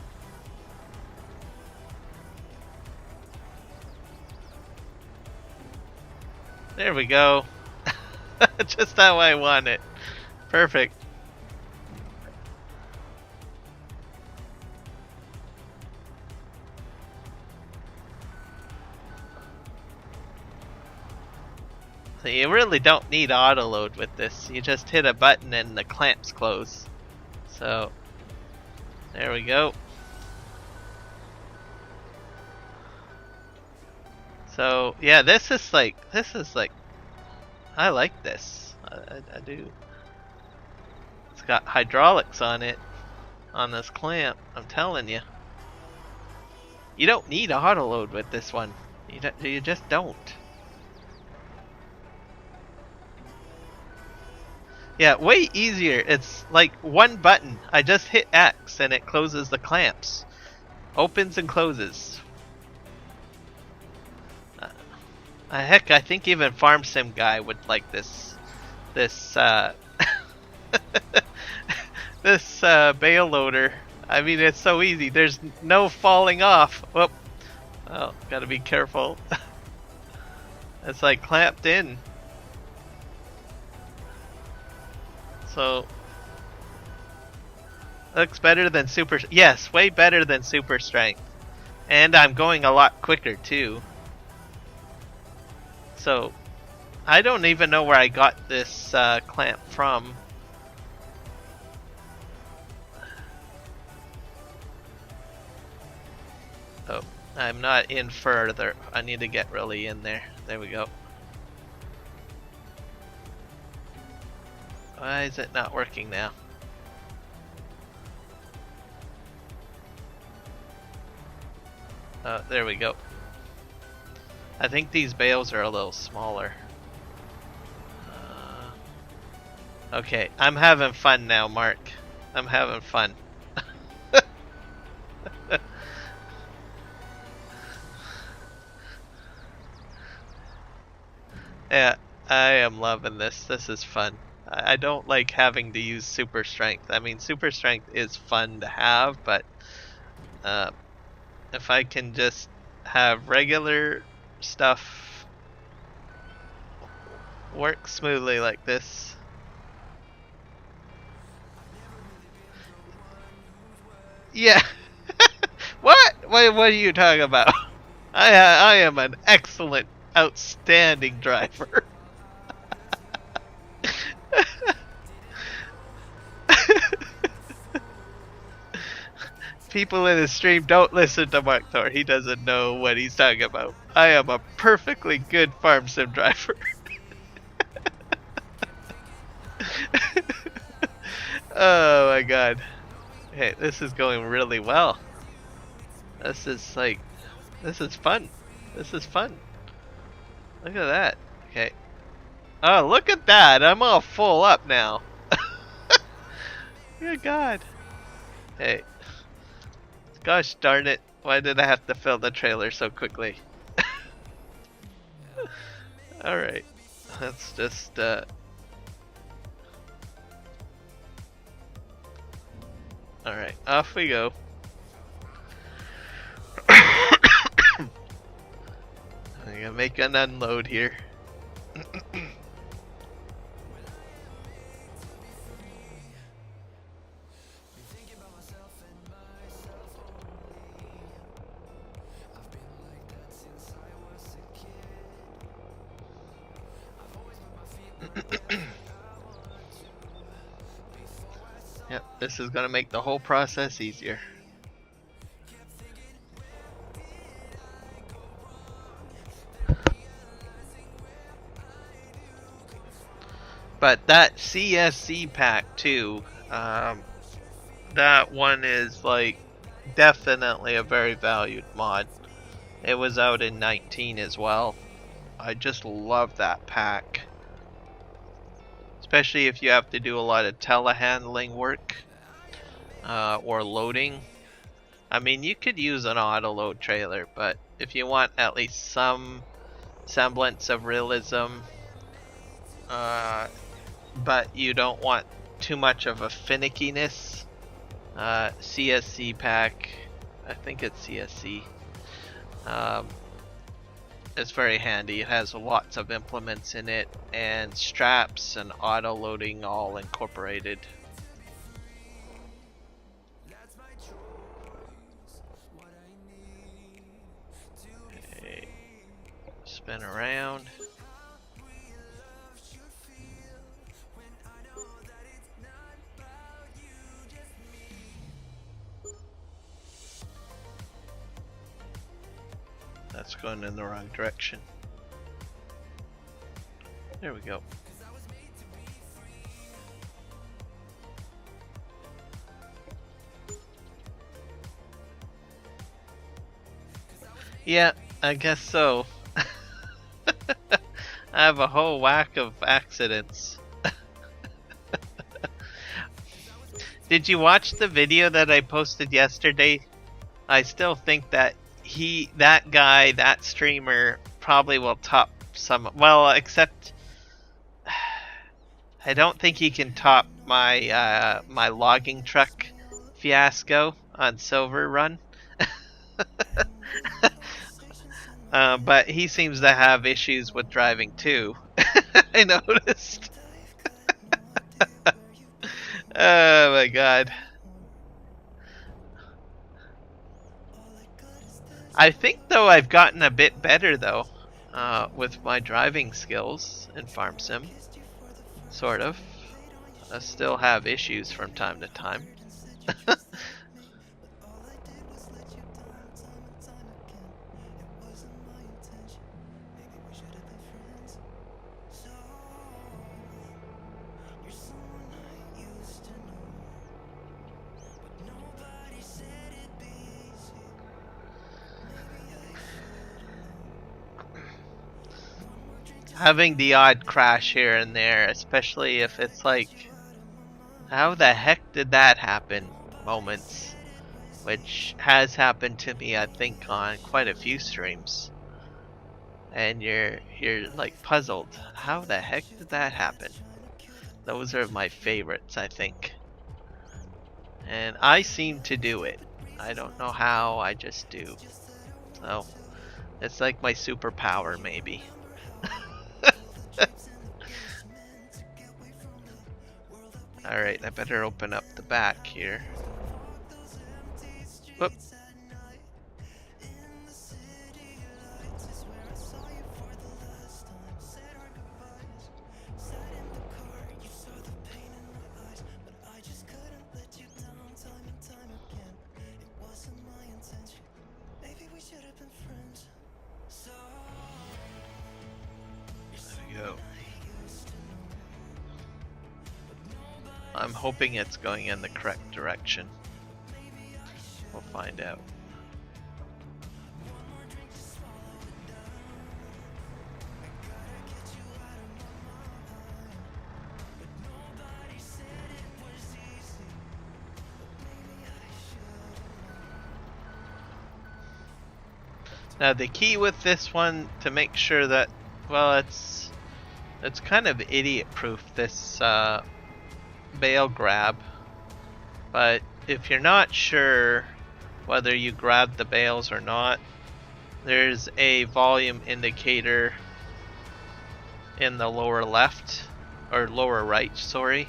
There we go. Just how I want it. Perfect. So you really don't need auto load with this. You just hit a button and the clamps close. So there we go. So yeah, this is like I like this. I do. It's got hydraulics on it, on this clamp. I'm telling you. You don't need auto load with this one. You just don't. Yeah, way easier. It's like one button. I just hit X and it closes the clamps. Opens and closes. Heck, I think even Farm Sim guy would like this this bale loader. I mean, it's so easy. There's no falling off. Whoop. Oh, gotta be careful. It's like clamped in. So looks better than super. Yes, way better than super strength, and I'm going a lot quicker too. So I don't even know where I got this clamp from. Oh, I'm not in further. I need to get really in there. There we go. Why is it not working now? Oh, there we go. I think these bales are a little smaller. Okay, I'm having fun now, Mark. I'm having fun. Yeah, I am loving this. This is fun. I don't like having to use super strength. I mean, super strength is fun to have, but if I can just have regular stuff work smoothly like this. Yeah. What are you talking about? I am an excellent, outstanding driver. People in the stream don't listen to Mark Thor. He doesn't know what he's talking about. I am a perfectly good farm sim driver. Oh my god. Hey, this is going really well. This is fun. This is fun. Look at that. Okay. Oh, look at that. I'm all full up now. Good god. Hey. Gosh darn it. Why did I have to fill the trailer so quickly? Alright. Let's just, Alright, off we go. I'm gonna make an unload here. Yep, this is gonna make the whole process easier. But that CSC pack too, that one is like definitely a very valued mod. It was out in 19 as well. I just love that pack. Especially if you have to do a lot of telehandling work or loading. I mean, you could use an auto load trailer, but if you want at least some semblance of realism, but you don't want too much of a finickiness, CSC pack, I think it's CSC, it's very handy. It has lots of implements in it and straps and auto loading all incorporated. Okay. Spin around. That's going in the wrong direction. There we go. Yeah, I guess so. I have a whole whack of accidents. Did you watch the video that I posted yesterday? I still think that that streamer probably will top some, well, except I don't think he can top my my logging truck fiasco on Silver Run. But he seems to have issues with driving too. I noticed. Oh my god. I think though I've gotten a bit better though with my driving skills in Farm Sim. Sort of. I still have issues from time to time. having the odd crash here and there, especially if it's like, how the heck did that happen moments, which has happened to me I think on quite a few streams, and you're like puzzled, how the heck did that happen? Those are my favorites, I think, and I seem to do it. I don't know how, I just do. So it's like my superpower maybe. Alright, I better open up the back here. Whoop. There we go. I'm hoping it's going in the correct direction. We'll find out. Now the key with this one to make sure that, well, it's kind of idiot proof, this bale grab, but if you're not sure whether you grabbed the bales or not, there's a volume indicator in the lower left, or lower right, sorry,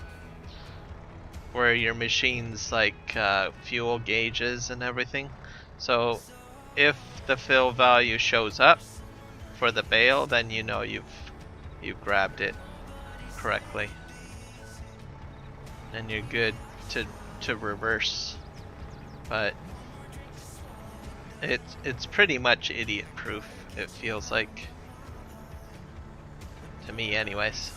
where your machine's like fuel gauges and everything. So if the fill value shows up for the bale, then you know you've grabbed it correctly, and you're good to reverse. But it's pretty much idiot proof, it feels like, to me anyways.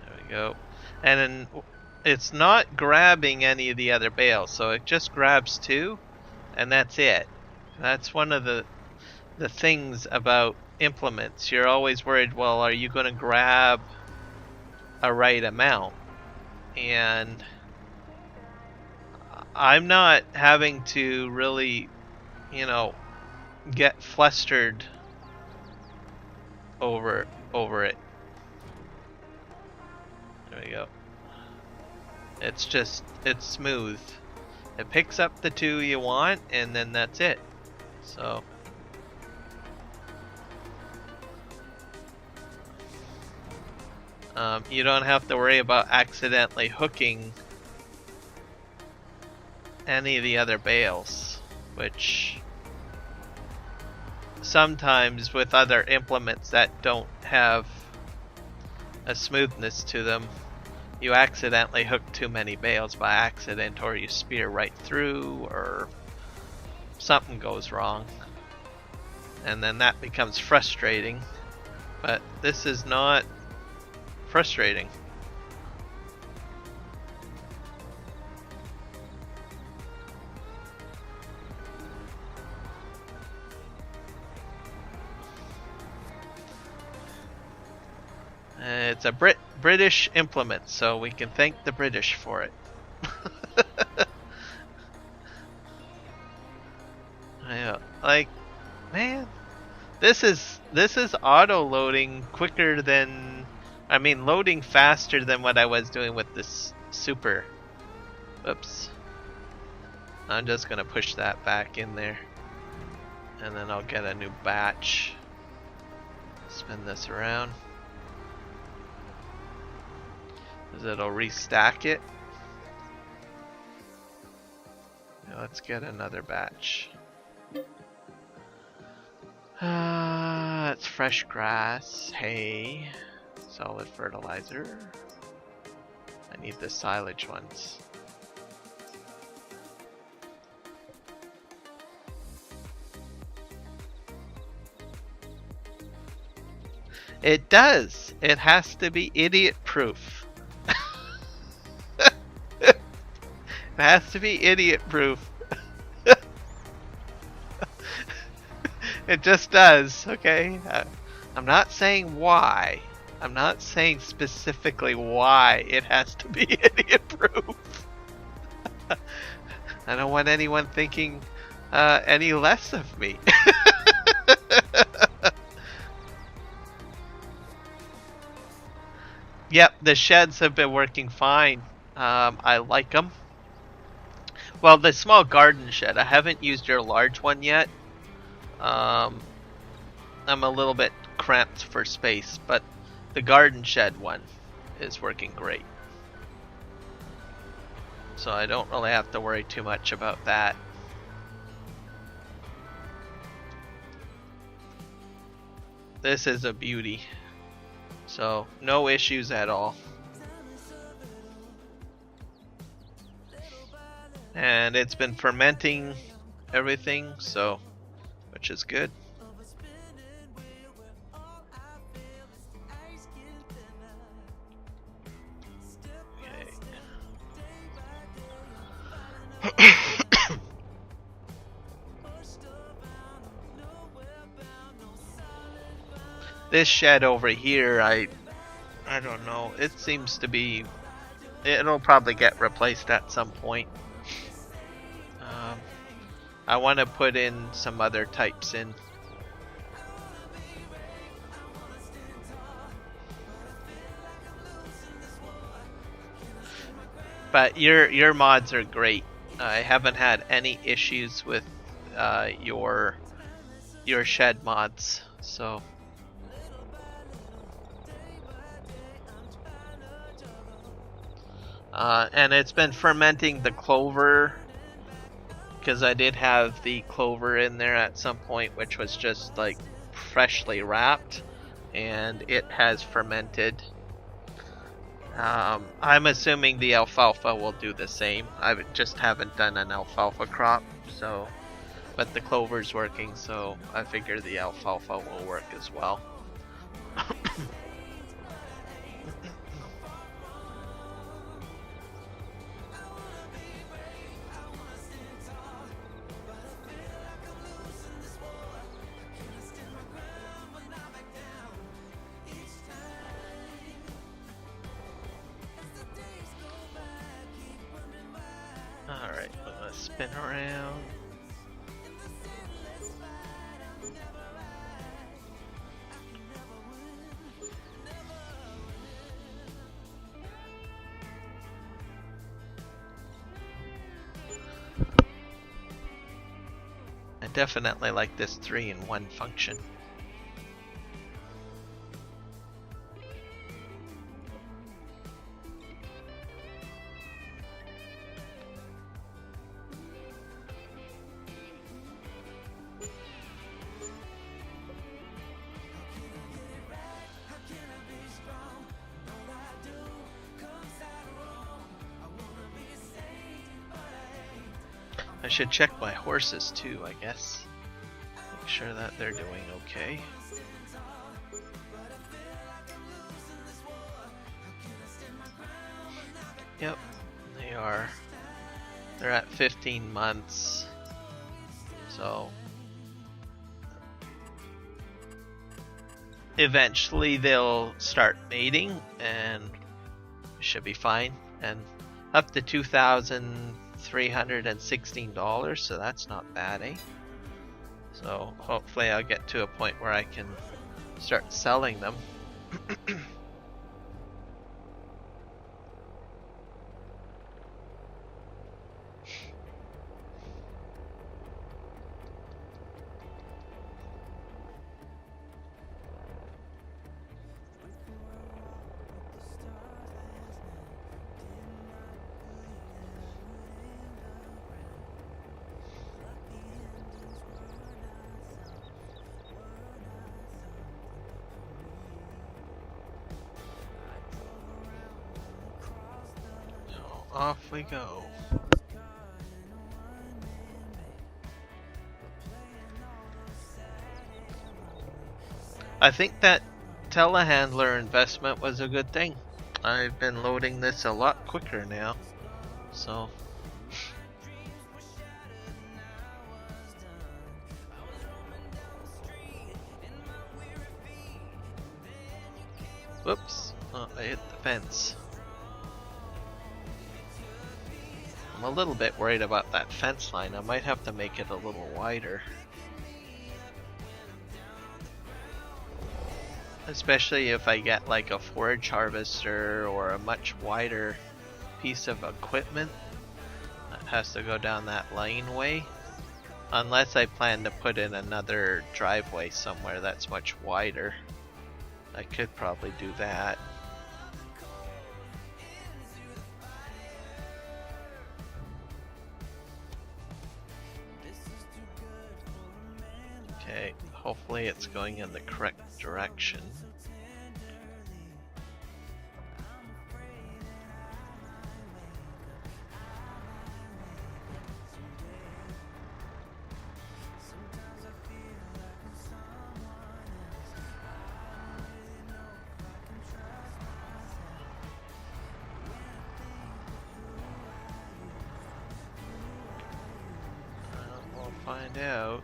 There we go. And then it's not grabbing any of the other bales, so it just grabs two, and that's it. That's one of the things about implements. You're always worried, well, are you going to grab a right amount? And I'm not having to really, get flustered over it. There we go. It's smooth. It picks up the two you want, and then that's it. So you don't have to worry about accidentally hooking any of the other bales, which sometimes with other implements that don't have a smoothness to them, you accidentally hook too many bales by accident, or you spear right through, or something goes wrong, and then that becomes frustrating. But this is not frustrating. It's a British implement, so we can thank the British for it. Yeah, like, man, this is auto loading quicker than, loading faster than what I was doing with this super. Oops. I'm just gonna push that back in there, and then I'll get a new batch. Spin this around, because it'll restack it. Now let's get another batch. It's fresh grass, hay, solid fertilizer. I need the silage ones. It does. It has to be idiot proof. has to be idiot proof. It just does, okay? I'm not saying why. I'm not saying specifically why it has to be idiot proof. I don't want anyone thinking any less of me. Yep, the sheds have been working fine. I like them. Well, the small garden shed, I haven't used your large one yet. I'm a little bit cramped for space, but the garden shed one is working great. So I don't really have to worry too much about that. This is a beauty. So no issues at all. And it's been fermenting everything, so which is good. Okay. This shed over here, I don't know. It seems to be. It'll probably get replaced at some point. I want to put in some other types in. But your mods are great. I haven't had any issues with your shed mods, so. And it's been fermenting the clover, because I did have the clover in there at some point, which was just like freshly wrapped, and it has fermented. I'm assuming the alfalfa will do the same. I just haven't done an alfalfa crop, so, but the clover's working, so I figure the alfalfa will work as well. Alright, I'm gonna spin around. I definitely like this 3-in-1 function. I should check my horses too, I guess. Make sure that they're doing okay. Yep, they are. They're at 15 months. So eventually they'll start mating and should be fine. And up to $2,316, so that's not bad, eh? So hopefully I'll get to a point where I can start selling them. Off we go. I think that telehandler investment was a good thing. I've been loading this a lot quicker now, so Whoops. Oh, I hit the fence. I'm a little bit worried about that fence line. I might have to make it a little wider. Especially if I get like a forage harvester or a much wider piece of equipment that has to go down that laneway. Unless I plan to put in another driveway somewhere that's much wider. I could probably do that. Okay, hopefully it's going in the correct direction. We'll find out.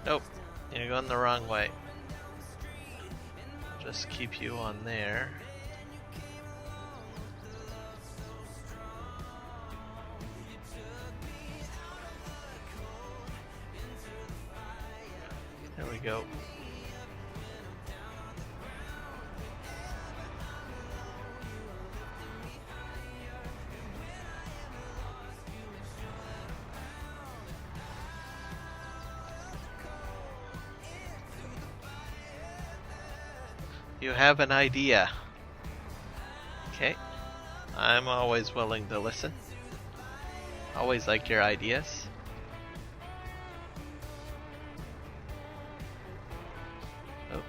Nope, you're going the wrong way. I'll just keep you on there. There we go. You have an idea. Okay. I'm always willing to listen. Always like your ideas. Oh.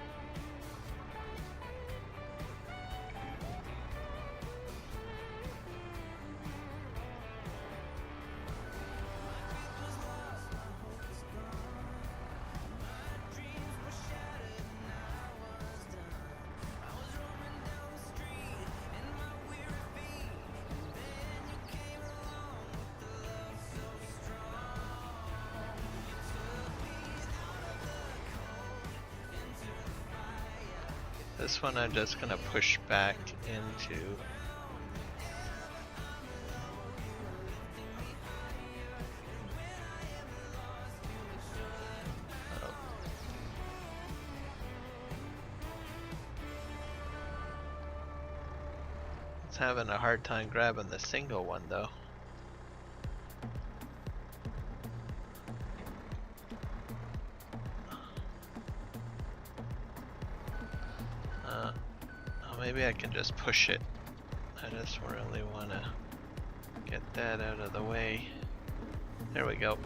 This one I'm just gonna push back into. Oh. It's having a hard time grabbing the single one though. Maybe I can just push it. I just really want to get that out of the way. There we go.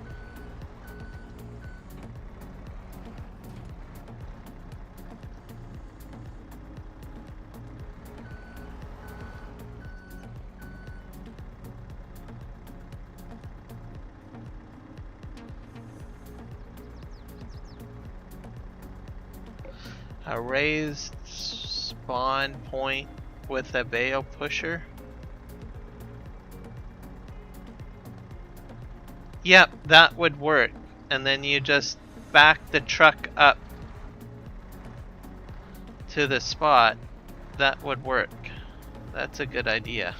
A raised spawn point with a bale pusher. Yep, that would work. And then you just back the truck up to the spot. That would work. That's a good idea.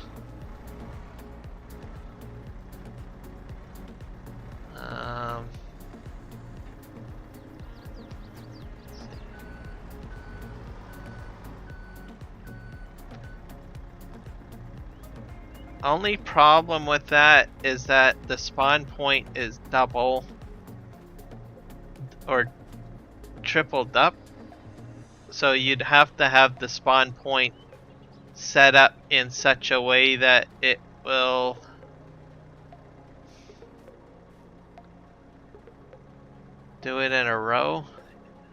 Only problem with that is that the spawn point is double or tripled up, so you'd have to have the spawn point set up in such a way that it will do it in a row,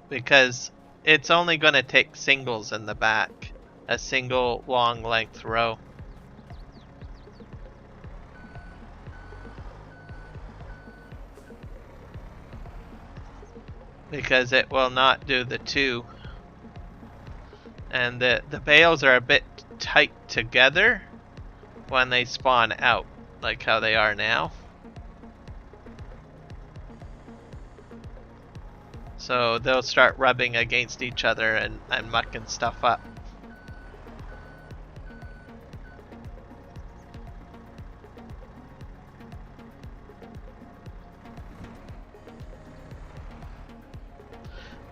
because it's only going to take singles in the back, a single long length row. Because it will not do the two. And the bales are a bit tight together when they spawn out, like how they are now. So they'll start rubbing against each other and mucking stuff up.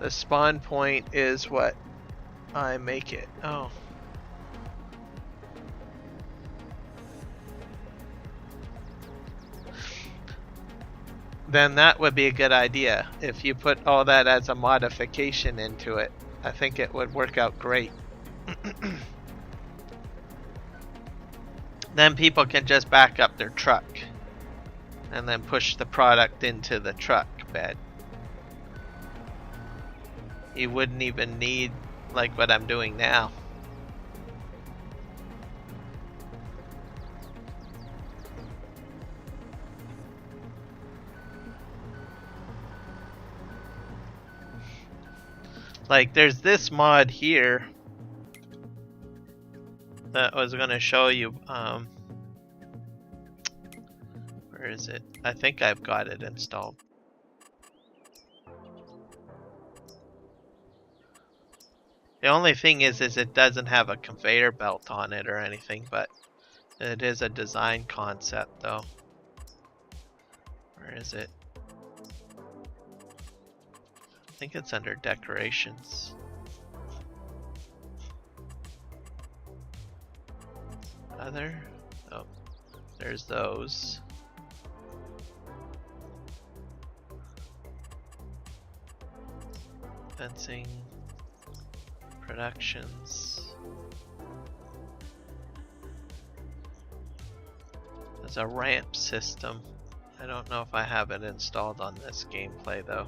The spawn point is what I make it. Oh. Then that would be a good idea. If you put all that as a modification into it, I think it would work out great. Then people can just back up their truck and then push the product into the truck bed. You wouldn't even need like what I'm doing now. Like there's this mod here that I was gonna show you. Where is it? I think I've got it installed. The only thing is it doesn't have a conveyor belt on it or anything, but it is a design concept though. Where is it? I think it's under decorations. Other? Oh, there's those. Fencing. Productions. There's a ramp system. I don't know if I have it installed on this gameplay though.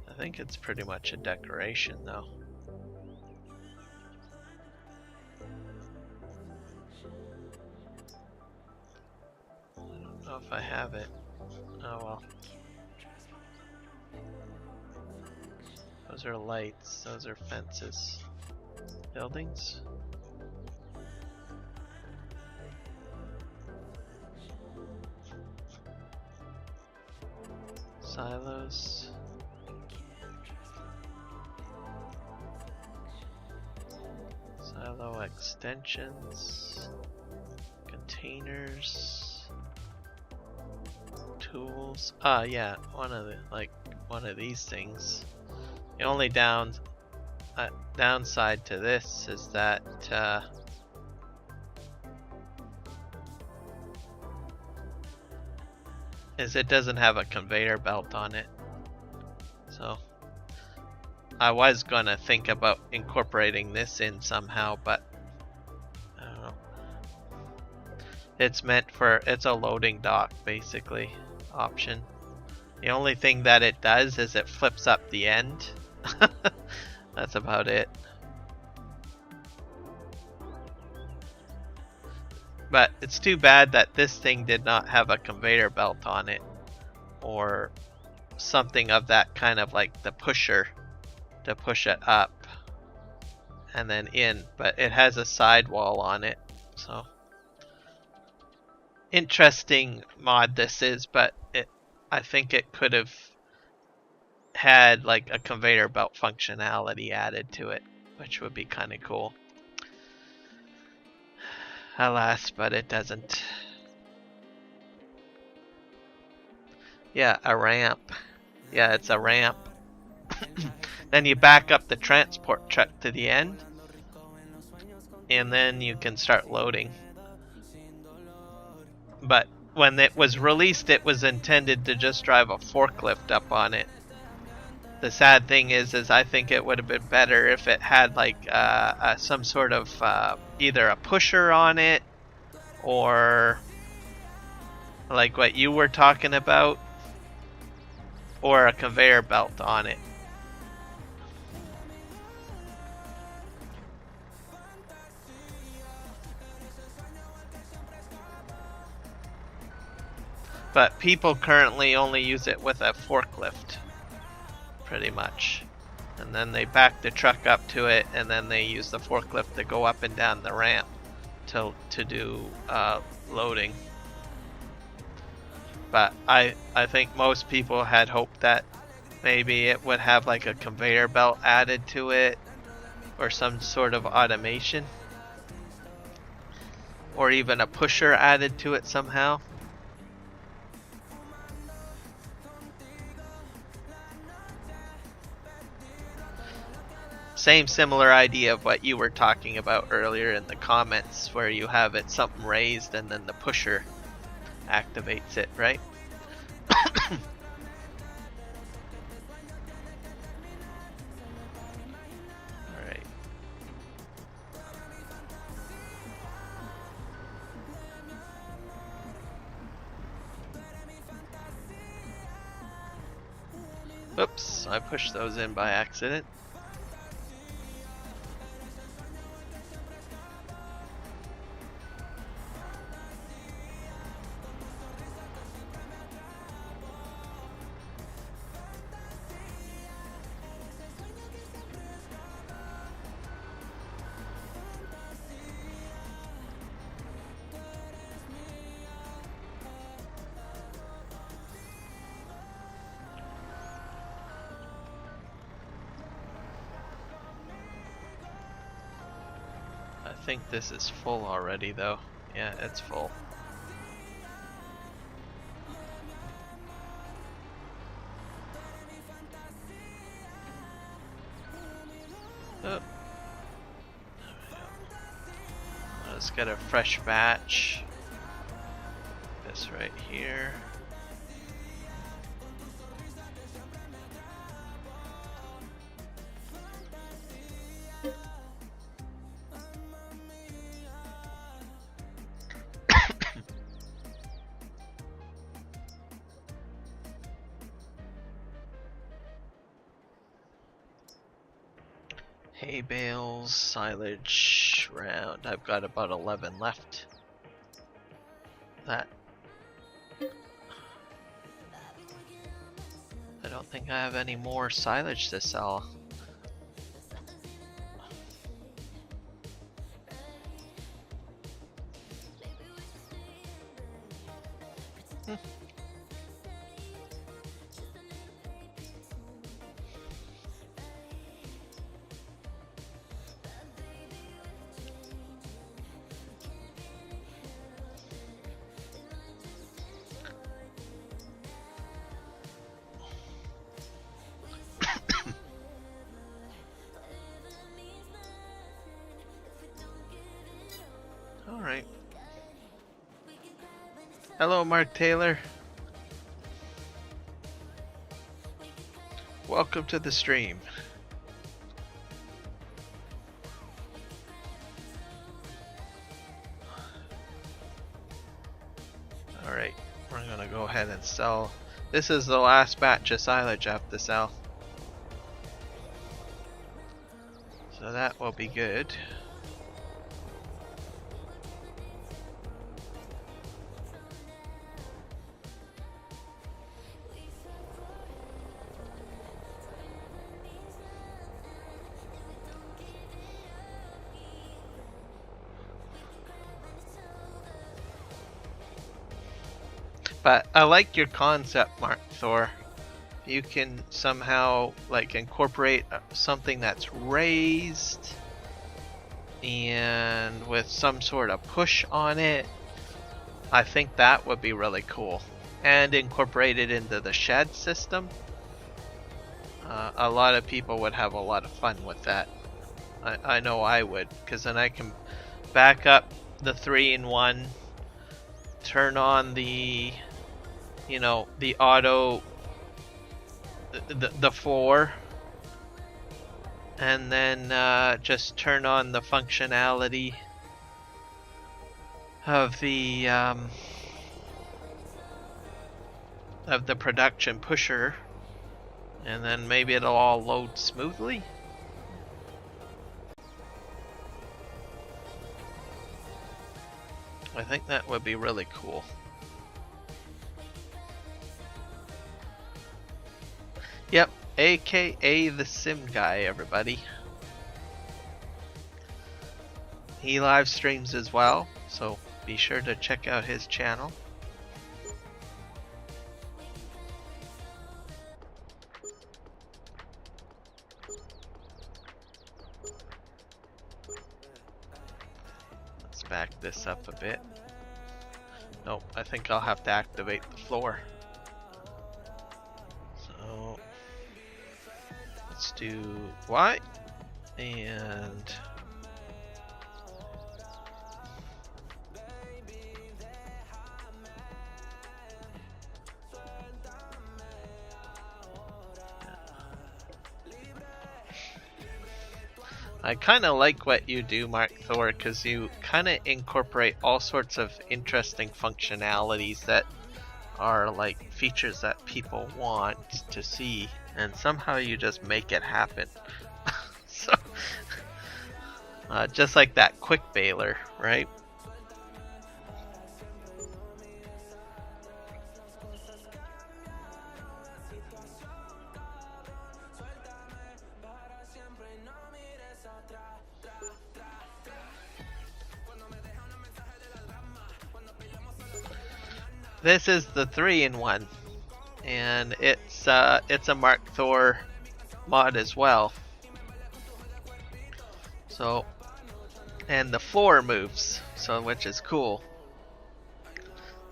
I think it's pretty much a decoration though. I don't know if I have it. Oh well. Those are lights, those are fences. Buildings? Silos. Silo extensions. Containers. Tools. Ah, yeah, one of these things. The only downside to this is that it doesn't have a conveyor belt on it. So I was gonna think about incorporating this in somehow, but I don't know. It's a loading dock basically option. The only thing that it does is it flips up the end. That's about it. But it's too bad that this thing did not have a conveyor belt on it, or something of that kind of like the pusher to push it up and then in, but it has a sidewall on it. So interesting mod this is, but I think it could have had like a conveyor belt functionality added to it, which would be kind of cool. Alas, but it doesn't. Yeah, a ramp. Yeah, it's a ramp. Then you back up the transport truck to the end, and then you can start loading. But when it was released, it was intended to just drive a forklift up on it. The sad thing is I think it would have been better if it had like some sort of either a pusher on it, or like what you were talking about, or a conveyor belt on it. But people currently only use it with a forklift, pretty much. And then they back the truck up to it, and then they use the forklift to go up and down the ramp to do loading. but I think most people had hoped that maybe it would have like a conveyor belt added to it or some sort of automation, or even a pusher added to it somehow. Same similar idea of what you were talking about earlier in the comments, where you have it something raised and then the pusher activates it, right? Alright. Oops, I pushed those in by accident. I think this is full already though. Yeah, it's full. Oh. Let's get a fresh batch. This right here. Hay bales, silage, round. I've got about 11 left. That. I don't think I have any more silage to sell. Alright. Hello, Mark Taylor. Welcome to the stream. Alright, we're gonna go ahead and sell. This is the last batch of silage I have to sell. So that will be good. But I like your concept, Mark Thor. You can somehow like incorporate something that's raised and with some sort of push on it. I think that would be really cool. And incorporate it into the shed system. A lot of people would have a lot of fun with that. I know I would, because then I can back up the 3-in-1, turn on the, you know, the auto, the 4, and then just turn on the functionality of the production pusher, and then maybe it'll all load smoothly. I think that would be really cool. Yep, aka the Sim Guy, everybody. He live streams as well, so be sure to check out his channel. back this up a bit. Nope, I think I'll have to activate the floor. So let's do Y and I kind of like what you do, Mark Thor, because you kind of incorporate all sorts of interesting functionalities that are like features that people want to see, and somehow you just make it happen. So, just like that quick baler, right? This is the 3-in-1, and it's a Mark Thor mod as well. So, and the floor moves, so which is cool.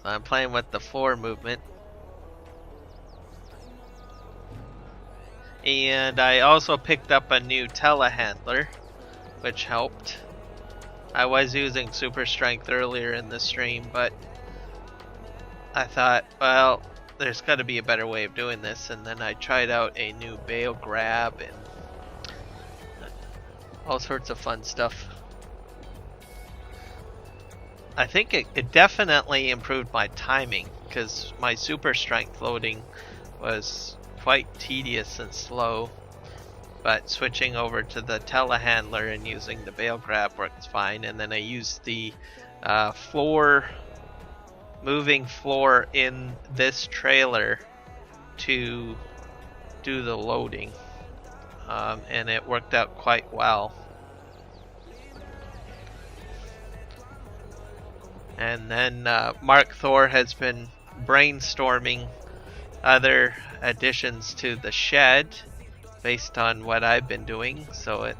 So I'm playing with the floor movement, and I also picked up a new telehandler, which helped. I was using super strength earlier in the stream, but I thought, well, there's got to be a better way of doing this, and then I tried out a new bale grab and all sorts of fun stuff. I think it definitely improved my timing, because my super strength loading was quite tedious and slow, but switching over to the telehandler and using the bale grab works fine. And then I used the moving floor in this trailer to do the loading, and it worked out quite well. And then Mark Thor has been brainstorming other additions to the shed based on what I've been doing, so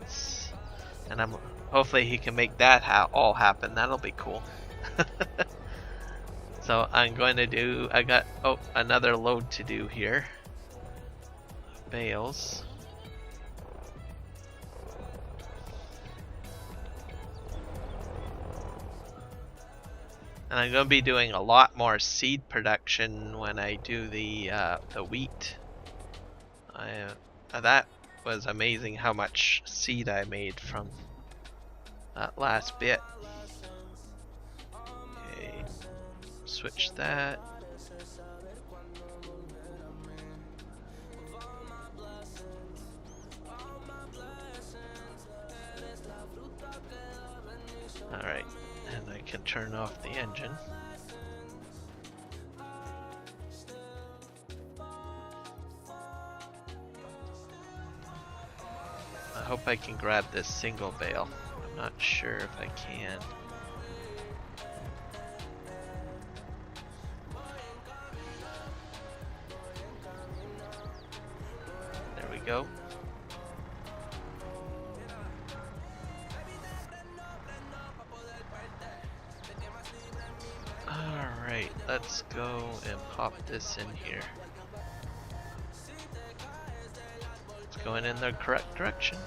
I'm hopefully he can make that all happen. That'll be cool. So I'm going to do, I got another load to do here. Bales. And I'm going to be doing a lot more seed production when I do the wheat. That was amazing how much seed I made from that last bit. Okay, switch that. Alright, and I can turn off the engine. I hope I can grab this single bale. I'm not sure if I can. There we go. Alright, let's go and pop this in here. It's going in the correct direction.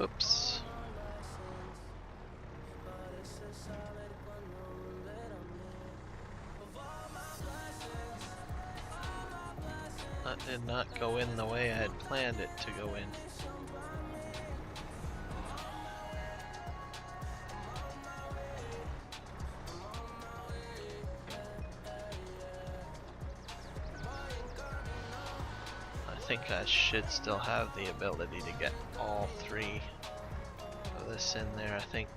Oops. That did not go in the way I had planned it to go in. I think I should still have the ability to get all three of this in there, I think.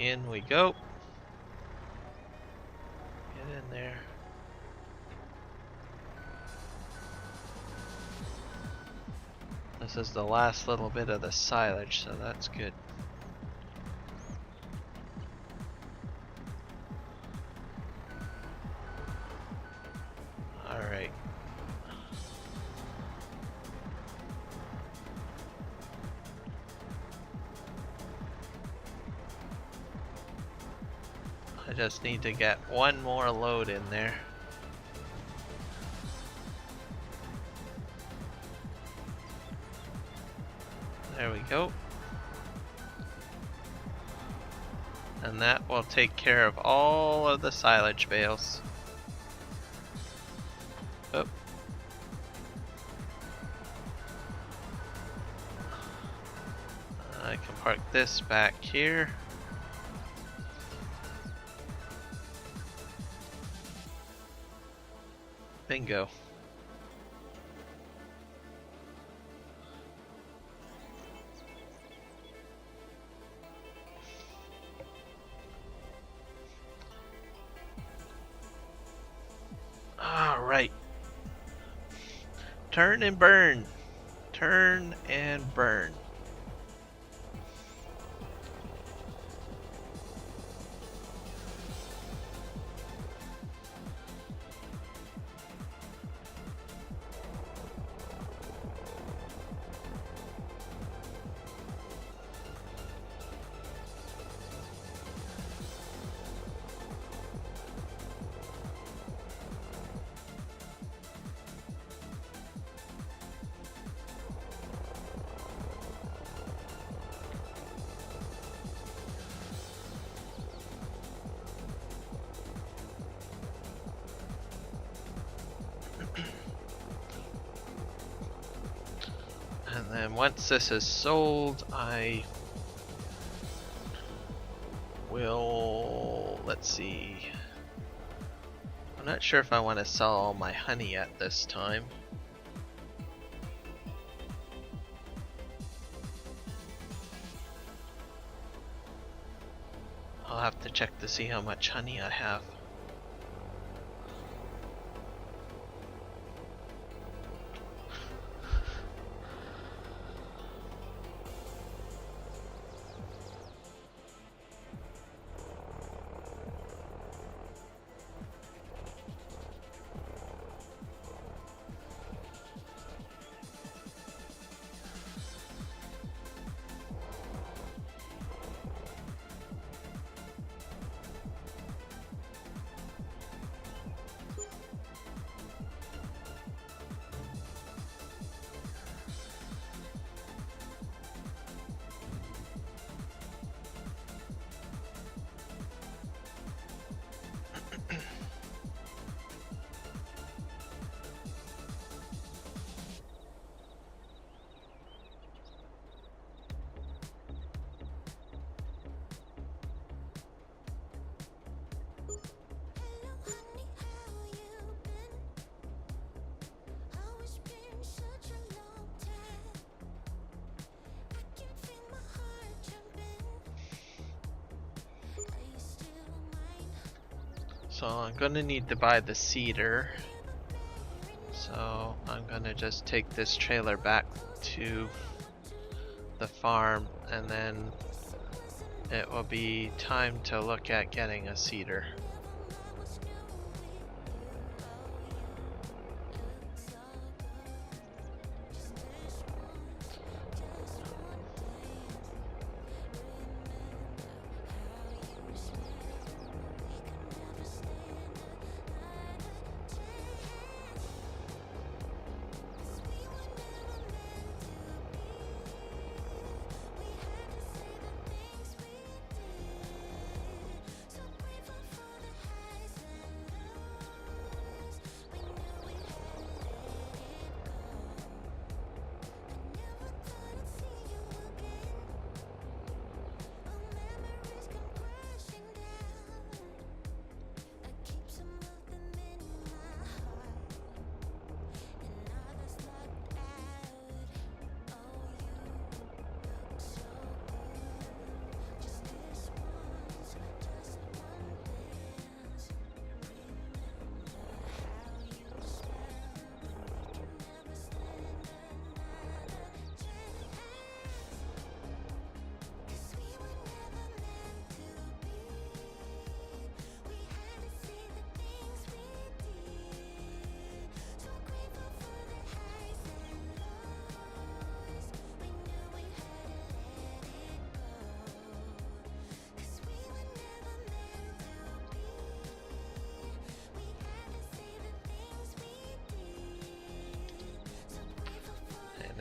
In we go. Get in there. This is the last little bit of the silage, so that's good. Alright. I just need to get one more load in there. There we go. And that will take care of all of the silage bales. Oh. I can park this back here. Bingo. All right. Turn and burn. Turn and burn. And then once this is sold, I will, let's see. I'm not sure if I want to sell all my honey at this time. I'll have to check to see how much honey I have. So I'm gonna need to buy the cedar. So I'm gonna just take this trailer back to the farm, and then it will be time to look at getting a cedar.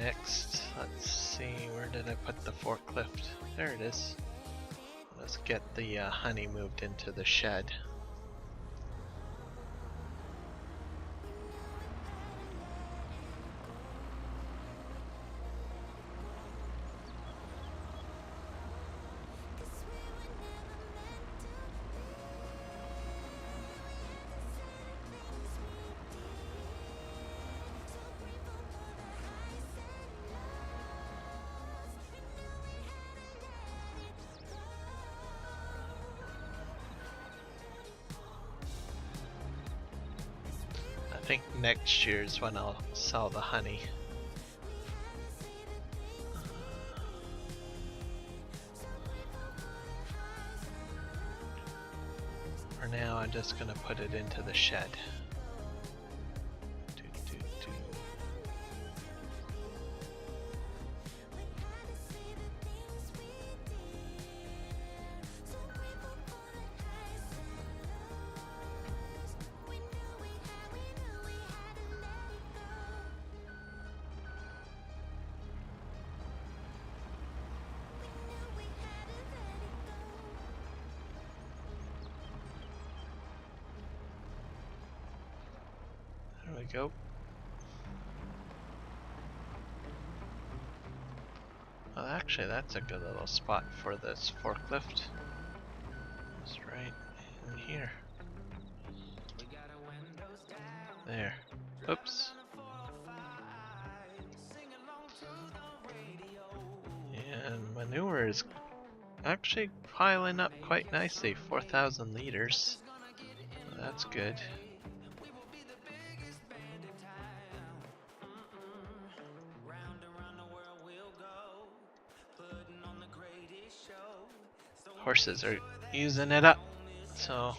next, let's see, where did I put the forklift? There it is. Let's get the honey moved into the shed. I think next year's when I'll sell the honey. For now, I'm just gonna put it into the shed. There we go. Well, actually, that's a good little spot for this forklift. It's right in here. There. Oops. And manure is actually piling up quite nicely, 4,000 liters. That's good. Horses are using it up, so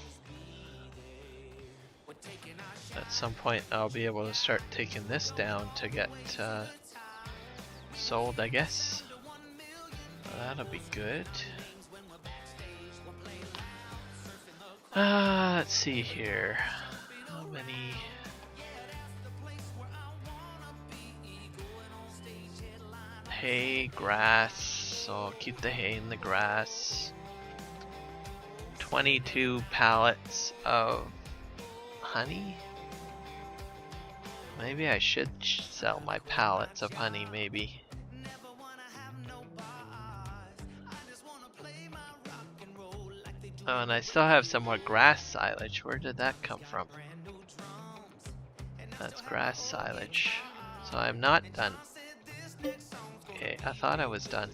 at some point I'll be able to start taking this down to get sold, I guess. That'll be good. Let's see here. How many? Hay, grass, so I'll keep the hay and the grass. 22 pallets of honey. Maybe I should sell my pallets of honey, maybe. Oh, and I still have some more grass silage. Where did that come from? That's grass silage. So I'm not done. Okay, I thought I was done.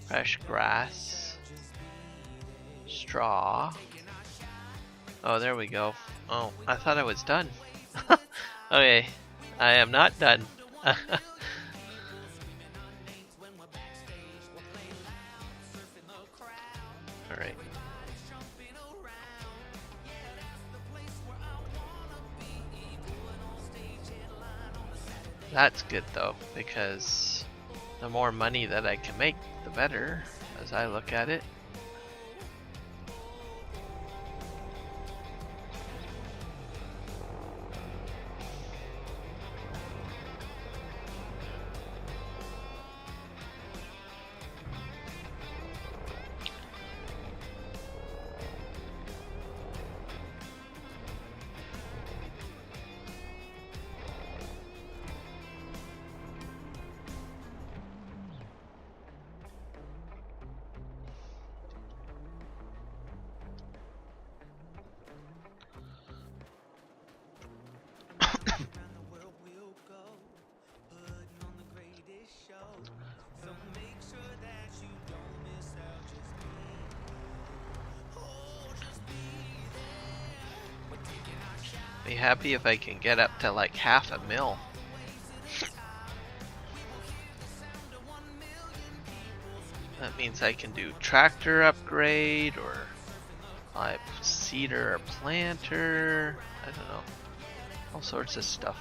Fresh grass. Straw. Oh, there we go. Oh, I thought I was done. Okay, I am not done. Alright. That's good though, because the more money that I can make, the better, as I look at it. Be happy if I can get up to like half a mil. That means I can do tractor upgrade or my seeder or planter. I don't know. All sorts of stuff.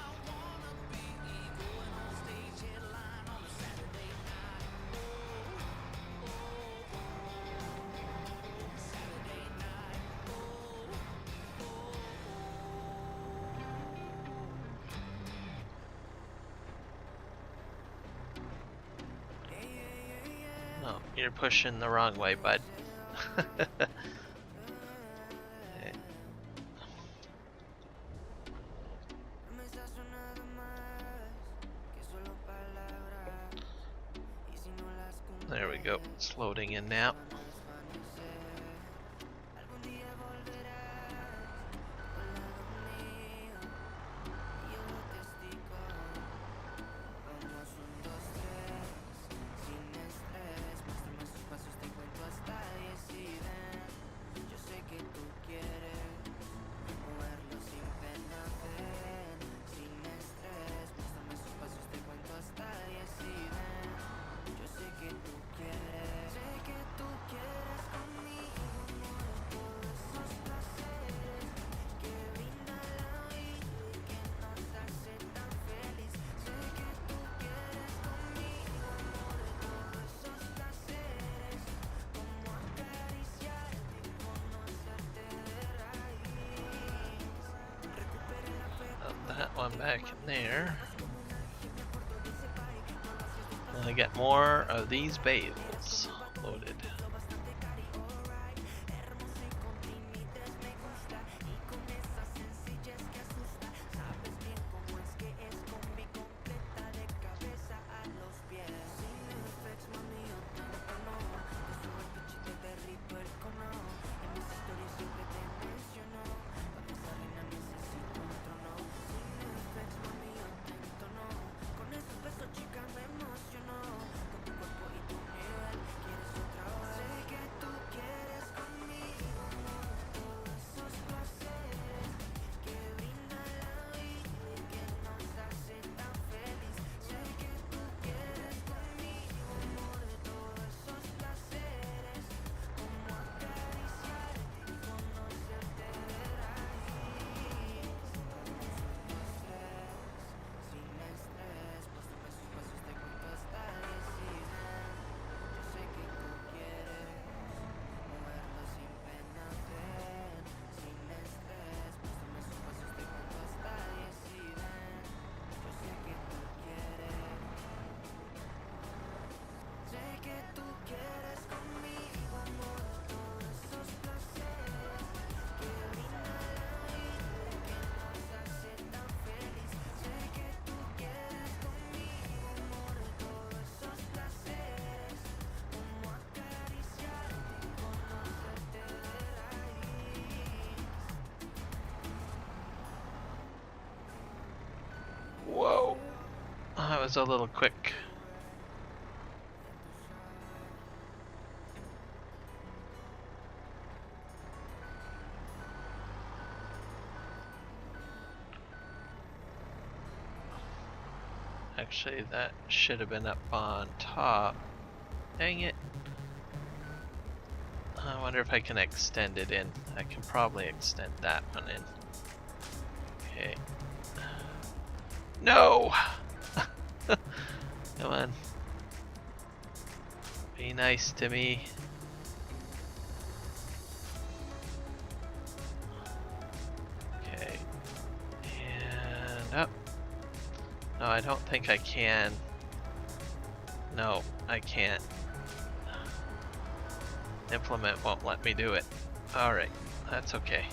Oh, you're pushing the wrong way, bud. Okay. There we go. It's loading in now. That one back in there. And I get more of these bales loaded. Whoa, that was a little quick. Actually, that should have been up on top. Dang it. I wonder if I can extend it in. I can probably extend that one in. Okay. No! Come on. Be nice to me. Okay. And up. No, I don't think I can. No, I can't. Implement won't let me do it. Alright, that's okay.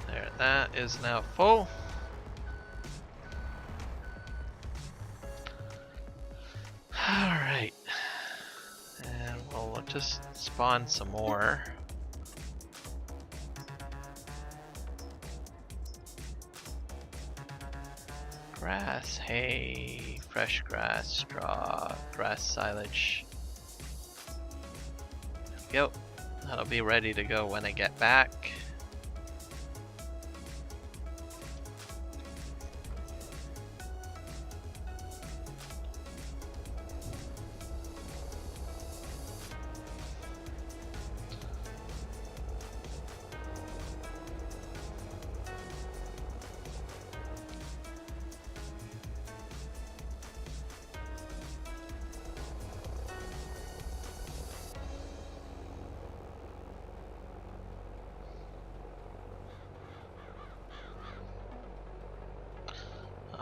There, that is now full. Alright. And we'll just spawn some more. Grass, hay, fresh grass, straw, grass silage. There we go. That'll be ready to go when I get back.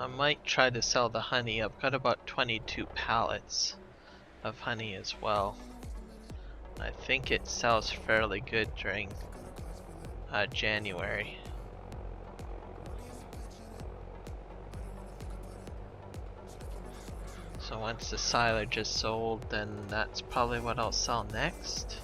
I might try to sell the honey. I've got about 22 pallets of honey as well. I think it sells fairly good during January. So once the silage is sold, then that's probably what I'll sell next.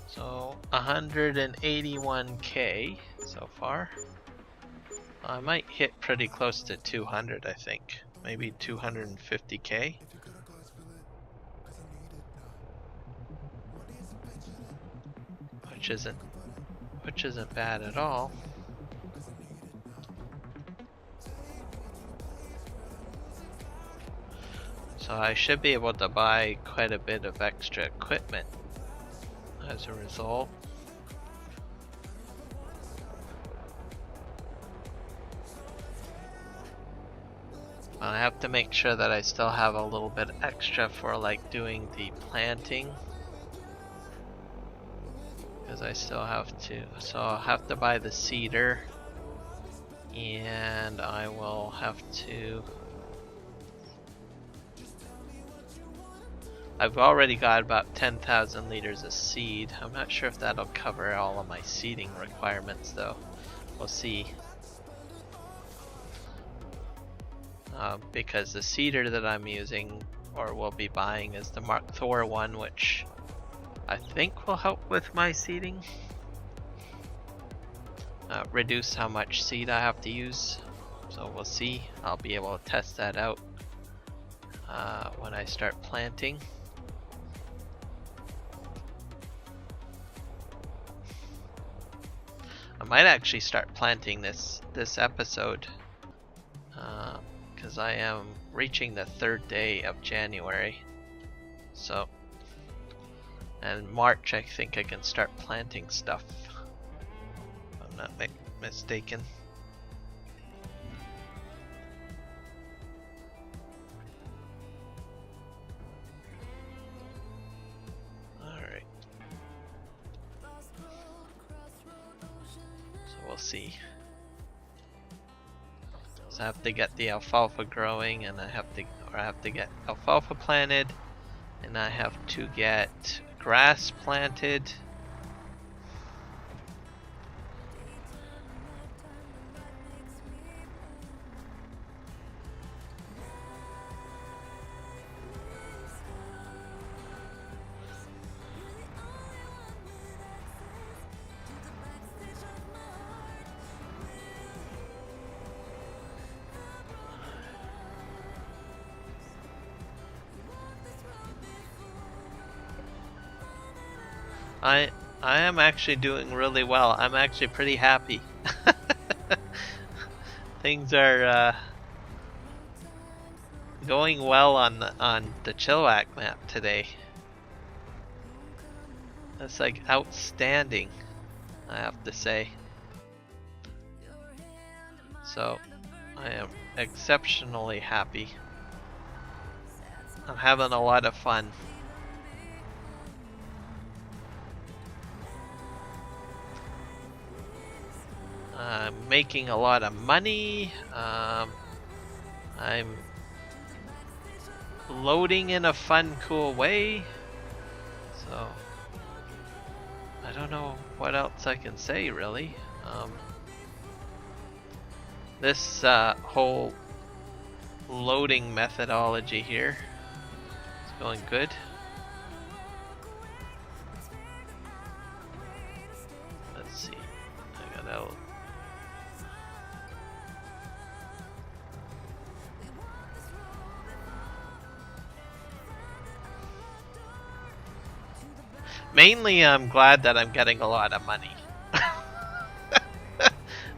So 181k so far. I might hit pretty close to 200, I think. Maybe 250k. Which isn't bad at all. So I should be able to buy quite a bit of extra equipment as a result. I have to make sure that I still have a little bit extra for like doing the planting, because I still have to, so I'll have to buy the seeder, and I will have to, I've already got about 10,000 liters of seed. I'm not sure if that'll cover all of my seeding requirements though. We'll see. Because the seeder that I'm using, or will be buying, is the Mark Thor one, which I think will help with my seeding. Reduce how much seed I have to use. So we'll see. I'll be able to test that out when I start planting. I might actually start planting this episode, because I am reaching the 3rd day of January. So, and March I think I can start planting stuff, if I'm not mistaken. Alright. So we'll see. So I have to get the alfalfa growing, and I have to get alfalfa planted, and I have to get grass planted. I am actually doing really well. I'm actually pretty happy. Things are going well on the Chilliwack map today. That's like outstanding, I have to say. So I am exceptionally happy. I'm having a lot of fun. I'm making a lot of money. I'm loading in a fun, cool way. So I I don't know what else I can say really. This whole loading methodology here is going good. Let's see. I got out. Mainly, I'm glad that I'm getting a lot of money.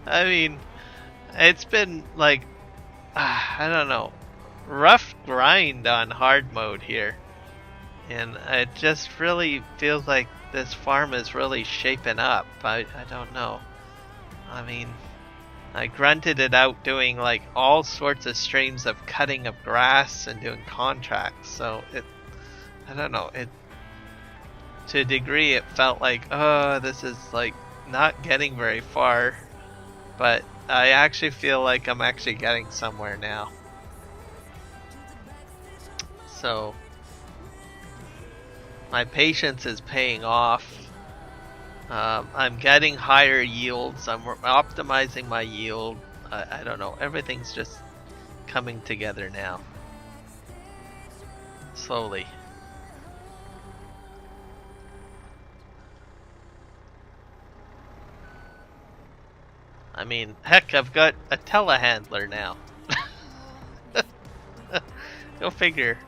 I mean, it's been like, I don't know, rough grind on hard mode here. And it just really feels like this farm is really shaping up. I don't know. I mean, I grunted it out doing like all sorts of streams of cutting of grass and doing contracts. So I don't know, to a degree it felt like, oh, this is like not getting very far, but I actually feel like I'm actually getting somewhere now. So my patience is paying off. I'm getting higher yields. I'm optimizing my yield. I don't know, everything's just coming together now, slowly. I mean, heck, I've got a telehandler now. Go figure.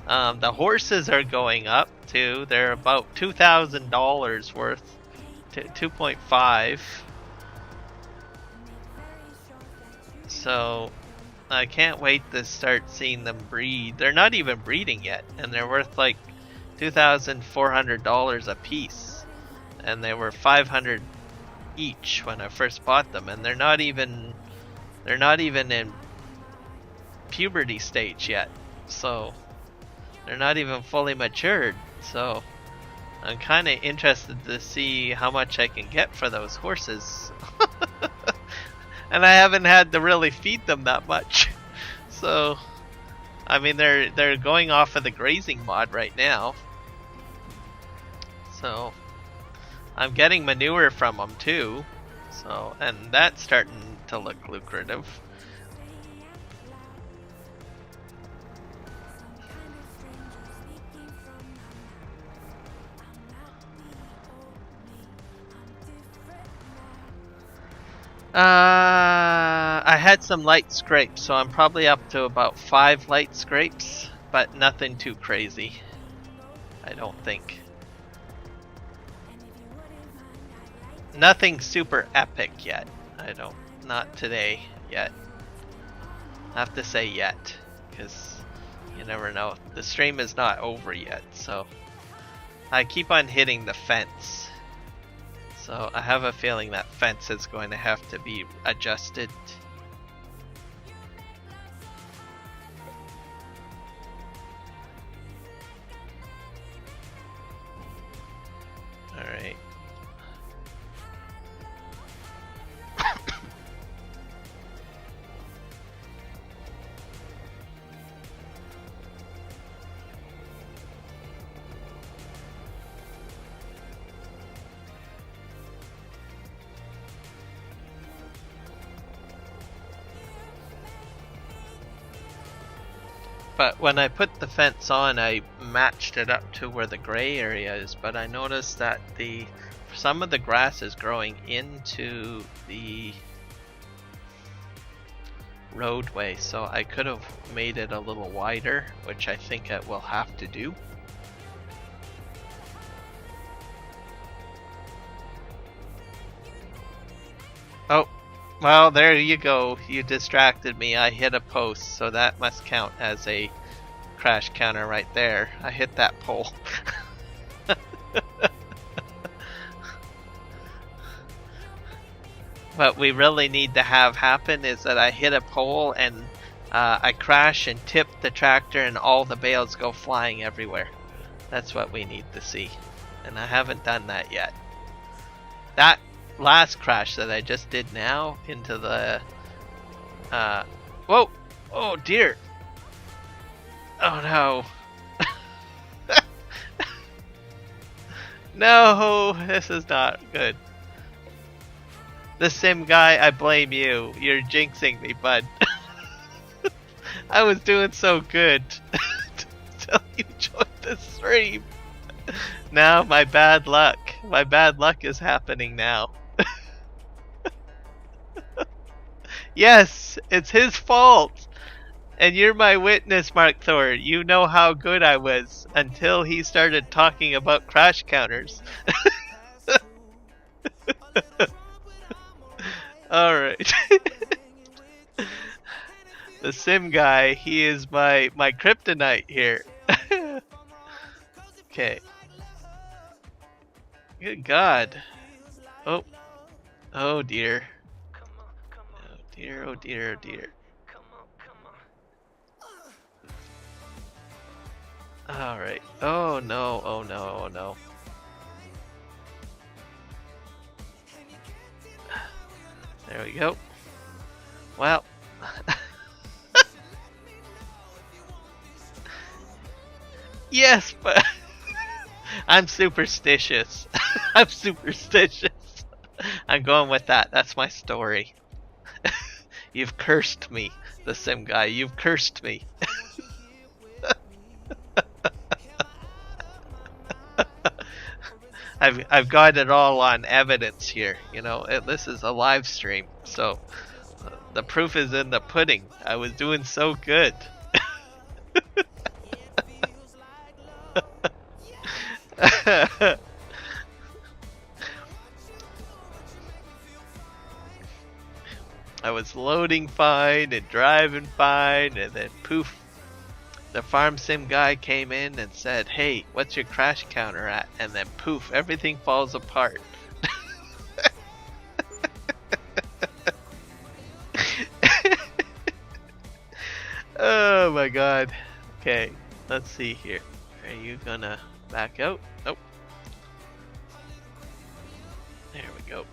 The horses are going up too. They're about $2,000 worth. 2.5. So I can't wait to start seeing them breed. They're not even breeding yet, and they're worth like $2,400 a piece. And they were $500 each when I first bought them, and they're not even in puberty stage yet, so they're not even fully matured. So I'm kind of interested to see how much I can get for those horses. And I haven't had to really feed them that much. So I mean, they're going off of the grazing mod right now, so I'm getting manure from them too, so, and that's starting to look lucrative. I had some light scrapes, so I'm probably up to about 5 light scrapes, but nothing too crazy, I don't think. Nothing super epic yet. Not today yet. I have to say yet, because you never know. The stream is not over yet, so I keep on hitting the fence. So I have a feeling that fence is going to have to be adjusted. Alright. But when I put the fence on, I matched it up to where the gray area is, but I noticed that some of the grass is growing into the roadway, so I could have made it a little wider, which I think I will have to do. Oh, well, there you go. You distracted me. I hit a post, so that must count as a crash counter right there. I hit that pole. What we really need to have happen is that I hit a pole and I crash and tip the tractor and all the bales go flying everywhere. That's what we need to see. And I haven't done that yet. That last crash that I just did now into the whoa, oh dear, oh no. No, this is not good. The sim guy, I blame you. You're jinxing me, bud. I was doing so good until you joined the stream. Now my bad luck. My bad luck is happening now. Yes, it's his fault. And you're my witness, Mark Thor. You know how good I was until he started talking about crash counters. Alright. The sim guy, he is my kryptonite here. Okay. Good God. Oh. Oh dear. Oh dear, oh dear, oh dear. Alright. Oh no, oh no, oh no. There we go. Well. Yes, but I'm superstitious. I'm superstitious. I'm going with that. That's my story. You've cursed me, the sim guy. You've cursed me. I've got it all on evidence here. You know, this is a live stream, so the proof is in the pudding. I was doing so good. I was loading fine and driving fine, and then poof, the farm sim guy came in and said, "Hey, what's your crash counter at?" And then poof, everything falls apart. Oh my god. Okay, let's see here. Are you gonna back out? Nope. There we go.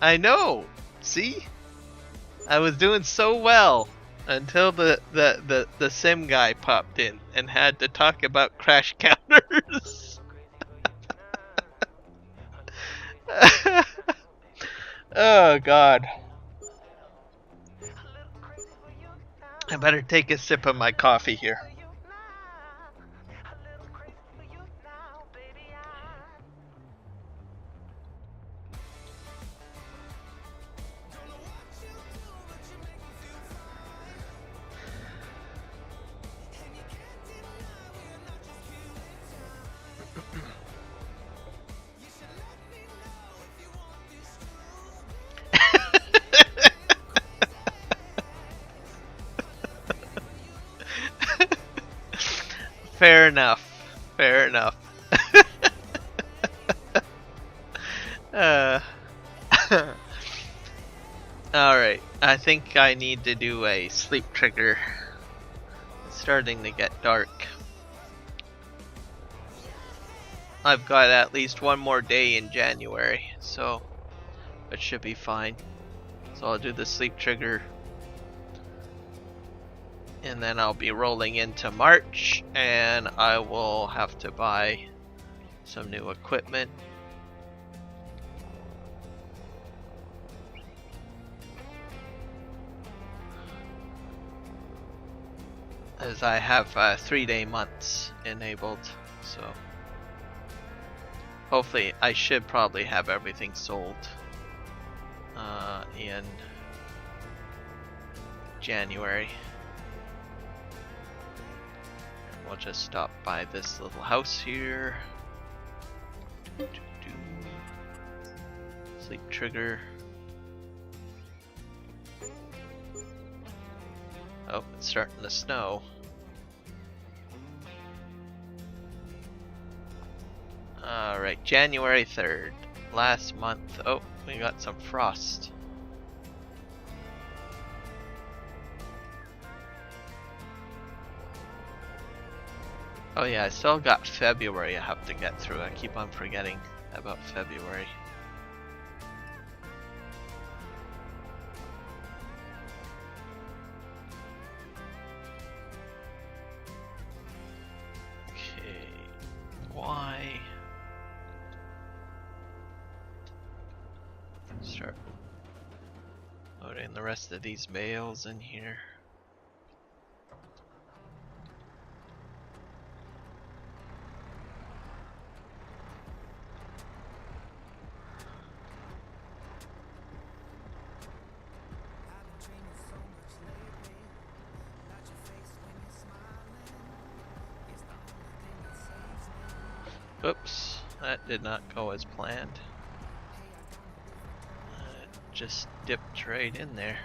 I know! See? I was doing so well until the sim guy popped in and had to talk about crash counters. Oh god. I better take a sip of my coffee here. Fair enough. Fair enough. Alright, I think I need to do a sleep trigger. It's starting to get dark. I've got at least one more day in January, so it should be fine. So I'll do the sleep trigger, and then I'll be rolling into March, and I will have to buy some new equipment. As I have 3-day months enabled, so hopefully I should probably have everything sold in January. We'll just stop by this little house here. Sleep trigger. Oh, it's starting to snow. Alright, January 3rd. Last month. Oh, we got some frost. Oh yeah, I still got February I have to get through. I keep on forgetting about February. Okay. Loading the rest of these bales in here. Oops, that did not go as planned. Just dipped right in there.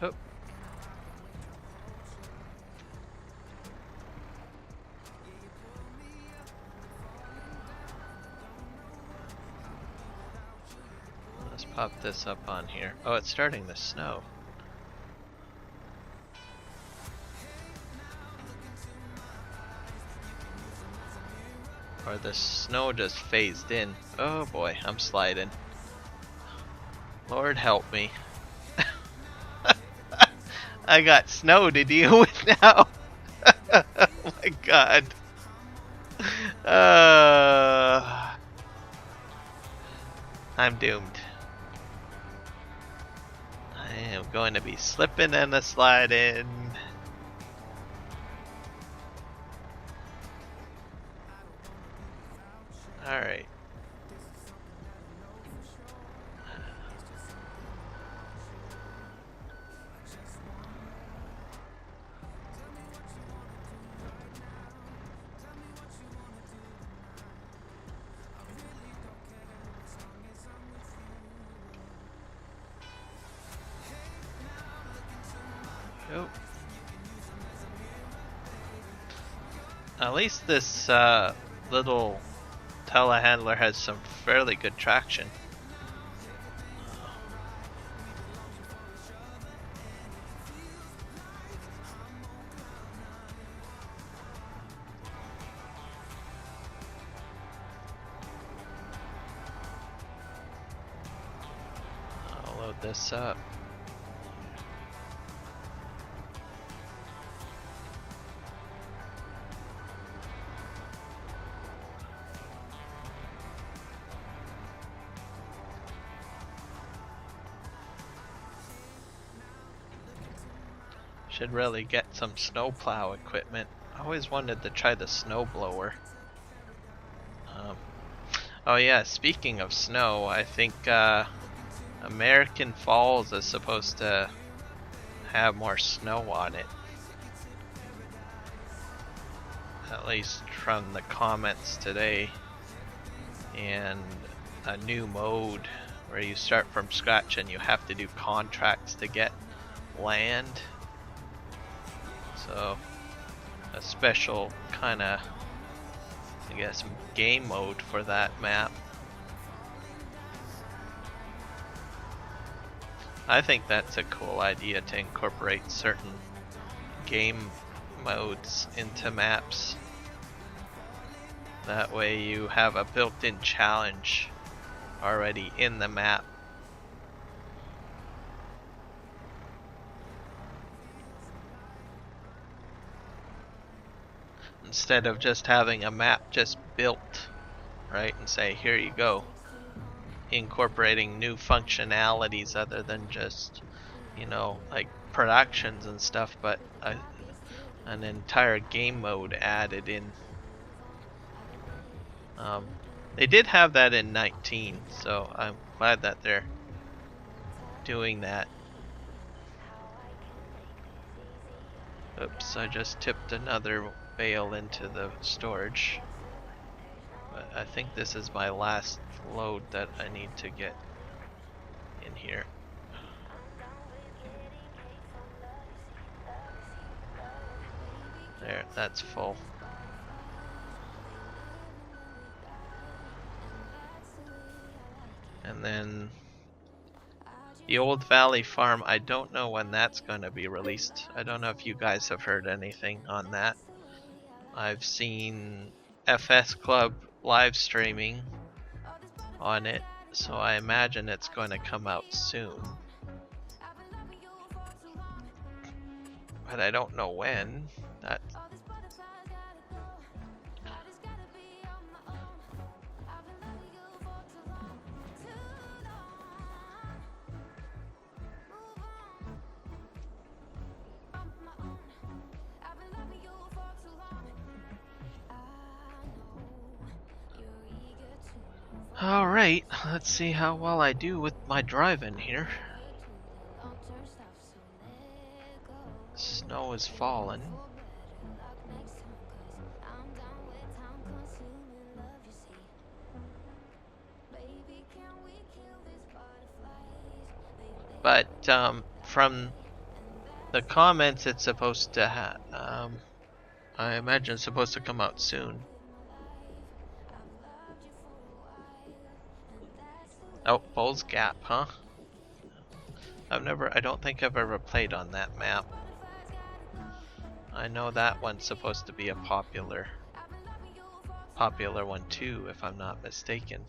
Oop. Let's pop this up on here. Oh, it's starting to snow. Or the snow just phased in. Oh boy, I'm sliding. Lord help me. I got snow to deal with now. Oh my god. I'm doomed. I am going to be slipping and a sliding. Alright. Nope. At least this little telehandler has some fairly good traction. I'll load this up. Should really get some snowplow equipment. I always wanted to try the snowblower. Oh yeah, speaking of snow, I think American Falls is supposed to have more snow on it. At least from the comments today. And a new mode where you start from scratch and you have to do contracts to get land. So a special kind of, I guess, game mode for that map. I think that's a cool idea to incorporate certain game modes into maps. That way you have a built-in challenge already in the map. Instead of just having a map just built, right, and say, here you go. Incorporating new functionalities other than just, you know, like productions and stuff, but an entire game mode added in. They did have that in 19, so I'm glad that they're doing that. Oops, I just tipped another bale into the storage. But I think this is my last load that I need to get in here. There, that's full. And then the Old Valley Farm, I don't know when that's going to be released. I don't know if you guys have heard anything on that. I've seen FS Club live streaming on it, so I imagine it's going to come out soon. But I don't know when. Alright, let's see how well I do with my driving here. Snow is falling. But from the comments, it's supposed to I imagine it's supposed to come out soon. Oh, Bull's Gap, huh? I don't think I've ever played on that map. I know that one's supposed to be a popular one too, if I'm not mistaken.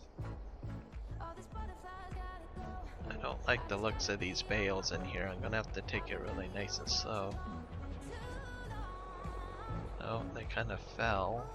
I don't like the looks of these bales in here. I'm gonna have to take it really nice and slow. Oh, they kind of fell.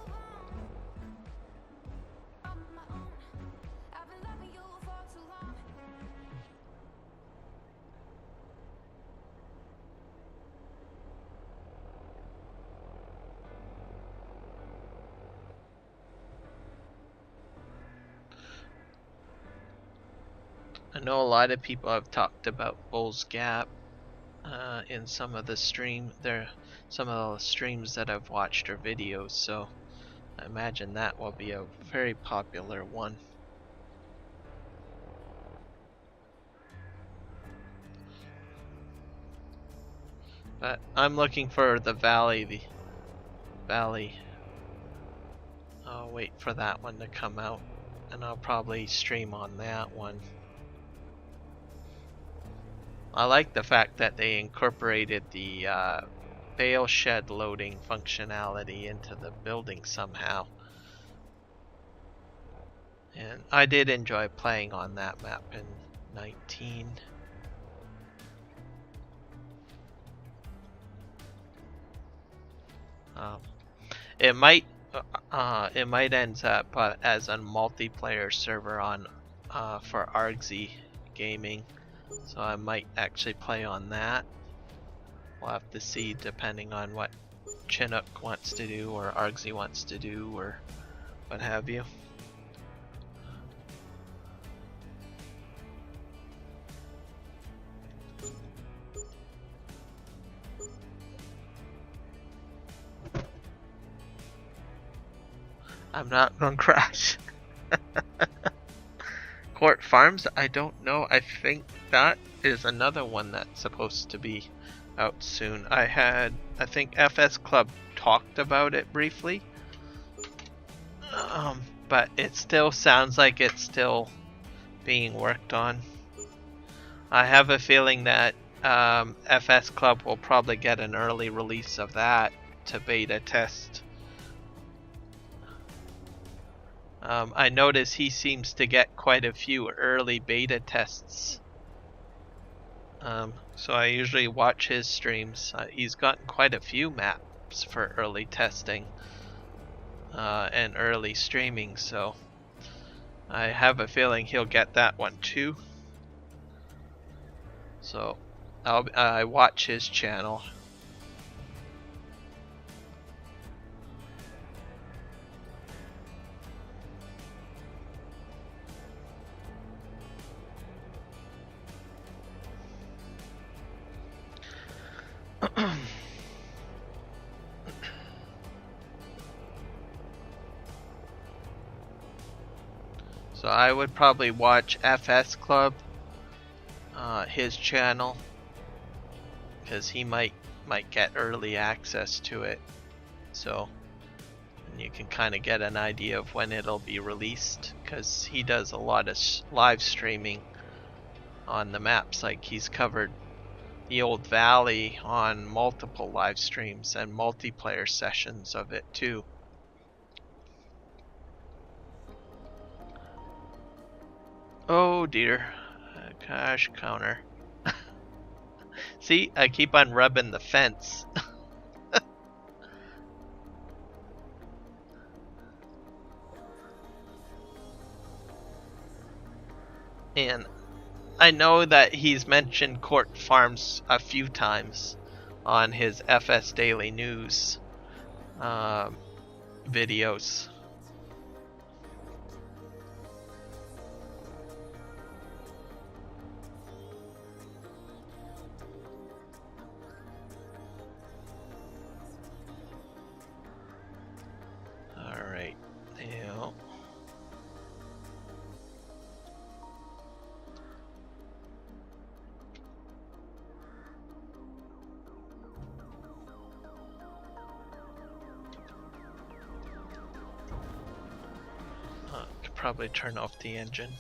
I know a lot of people have talked about Bull's Gap in some of the streams that I've watched or videos, so I imagine that will be a very popular one. But I'm looking for the valley. I'll wait for that one to come out, and I'll probably stream on that one. I like the fact that they incorporated the bale shed loading functionality into the building somehow. And I did enjoy playing on that map in 19. It might end up as a multiplayer server on for Argsy Gaming. So I might actually play on that. We'll have to see depending on what Chinook wants to do or Argsy wants to do or what have you. I'm not gonna crash. Court Farms, I don't know. I think that is another one that's supposed to be out soon. I think FS Club talked about it briefly. But it still sounds like it's still being worked on. I have a feeling that FS Club will probably get an early release of that to beta test. I notice he seems to get quite a few early beta tests. So I usually watch his streams. He's gotten quite a few maps for early testing and early streaming, so I have a feeling he'll get that one too. So I watch his channel. So I would probably watch FS Club, his channel, because he might get early access to it. So you can kind of get an idea of when it'll be released, because he does a lot of live streaming on the maps. Like he's covered the old valley on multiple live streams and multiplayer sessions of it too. Oh dear, cash counter. See, I keep on rubbing the fence. And I know that he's mentioned Court Farms a few times on his FS Daily News videos. probably turn off the engine.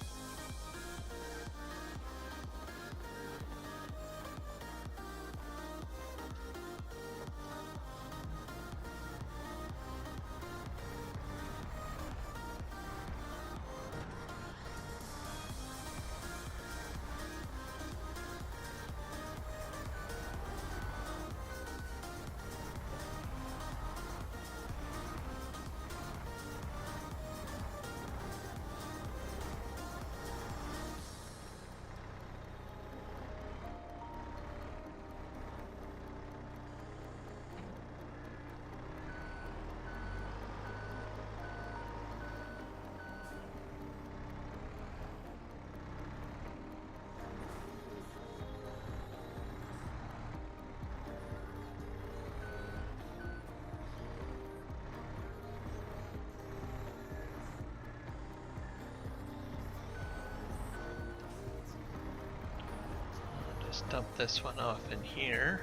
Just dump this one off in here.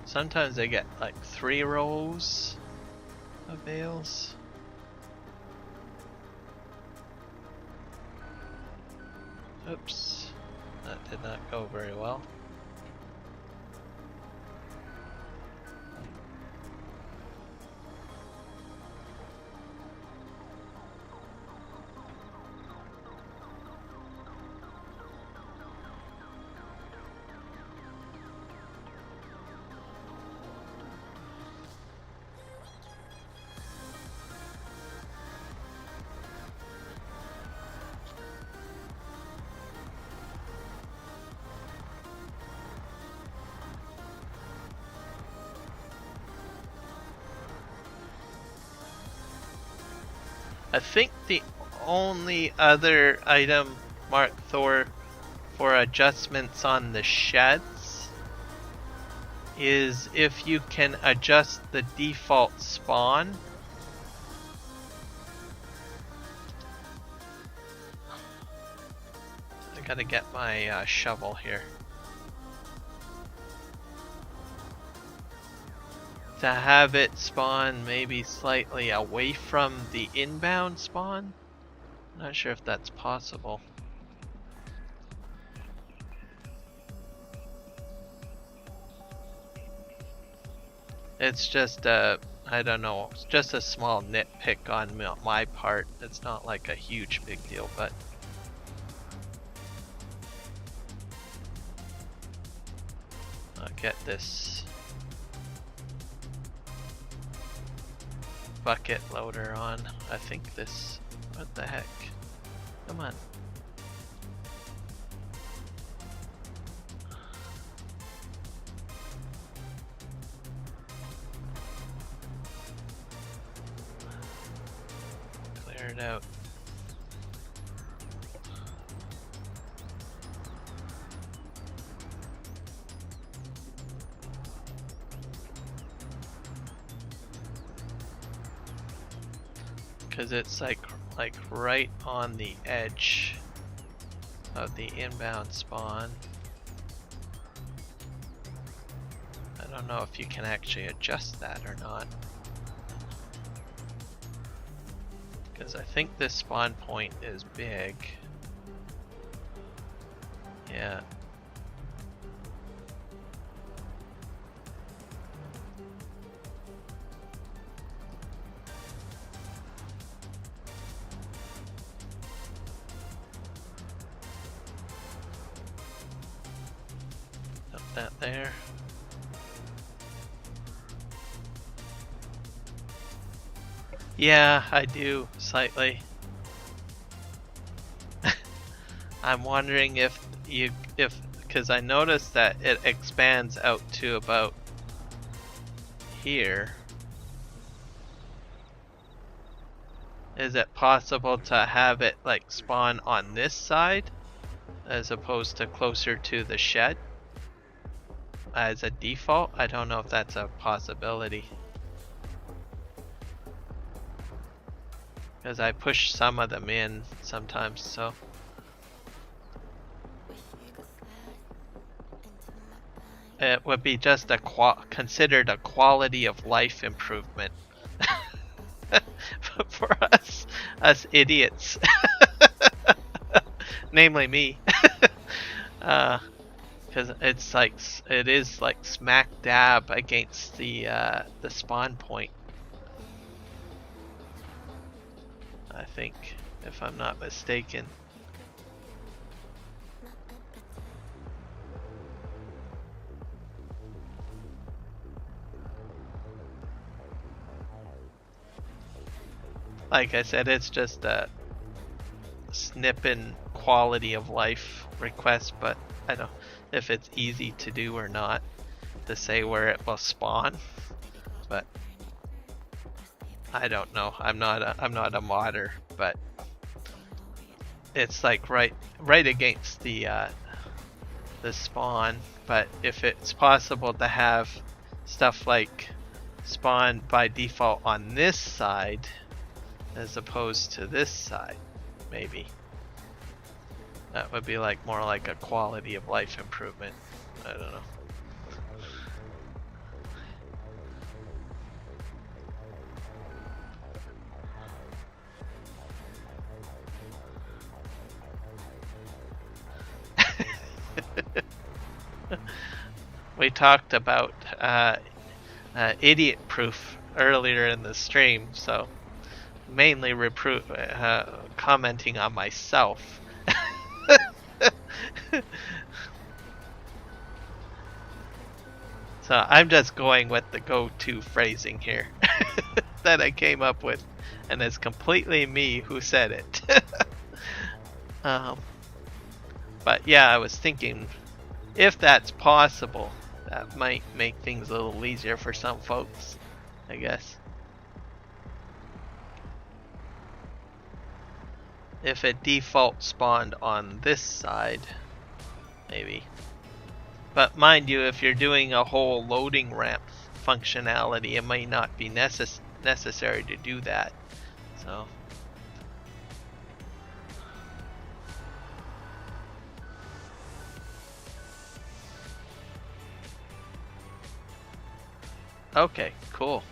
Sometimes they get like 3 rows of bales. Oops, that did not go very well. I think the only other item marked for adjustments on the sheds is if you can adjust the default spawn. I gotta get my shovel here. To have it spawn maybe slightly away from the inbound spawn. Not sure if that's possible. It's just I don't know, it's just a small nitpick on my part. It's not like a huge big deal, but I'll get this bucket loader on. I think this, what the heck? Come on. Clear it out. Because it's like right on the edge of the inbound spawn. I don't know if you can actually adjust that or not. Because I think this spawn point is big. Yeah. That there. Yeah, I do slightly. I'm wondering if because I noticed that it expands out to about here. Is it possible to have it like spawn on this side as opposed to closer to the shed? As a default? I don't know if that's a possibility. Because I push some of them in sometimes, so. Wish you could slide it would be just considered a quality of life improvement for us idiots, namely me, because it is like smack dab against the spawn point. I think, if I'm not mistaken. Like I said, it's just a snipping quality of life request, but I don't know if it's easy to do or not to say where it will spawn. But I don't know. I'm not a modder, but it's like right against the spawn. But if it's possible to have stuff like spawn by default on this side as opposed to this side, maybe that would be like more like a quality of life improvement. I don't know. We talked about idiot proof earlier in the stream, so mainly commenting on myself. So I'm just going with the go-to phrasing here that I came up with, and it's completely me who said it. But yeah, I was thinking if that's possible, that might make things a little easier for some folks, I guess. If it default spawned on this side, maybe. But mind you, if you're doing a whole loading ramp functionality, it might not be necessary to do that. So. Okay, cool.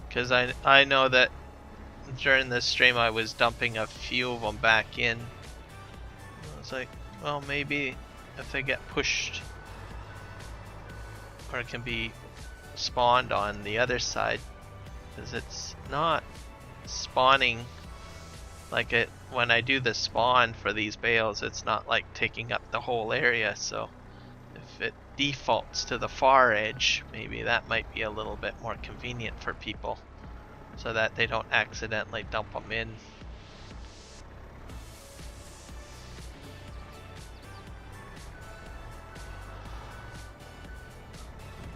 Because I know that during this stream I was dumping a few of them back in. I was like, well, maybe if they get pushed, or it can be spawned on the other side, because it's not spawning like it when I do the spawn for these bales. It's not like taking up the whole area, so if it defaults to the far edge, maybe that might be a little bit more convenient for people, so that they don't accidentally dump them in.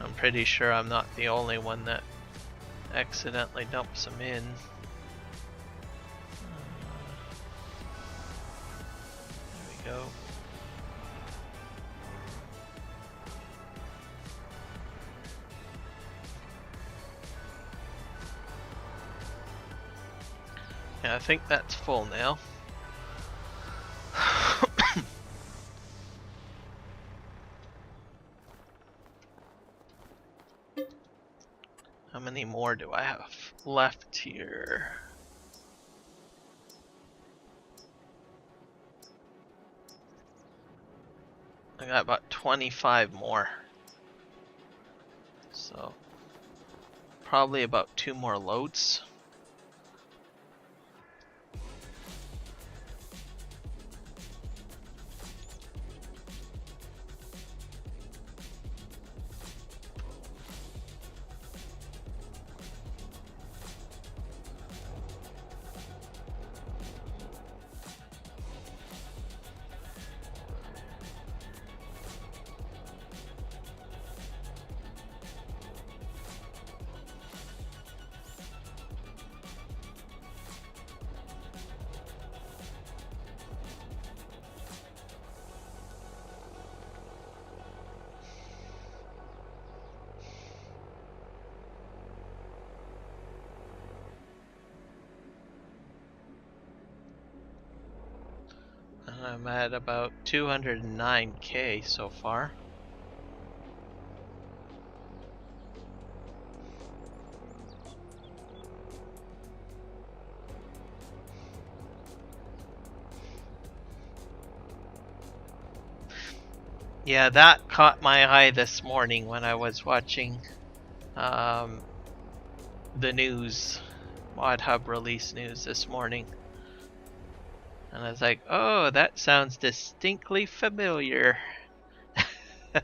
I'm pretty sure I'm not the only one that accidentally dumps them in. There we go. Yeah, I think that's full now. How many more do I have left here? I got about 25 more. So, probably about 2 more loads. I'm at about 209k so far. Yeah, that caught my eye this morning when I was watching the news, Mod Hub release news this morning. And I was like, oh, that sounds distinctly familiar. So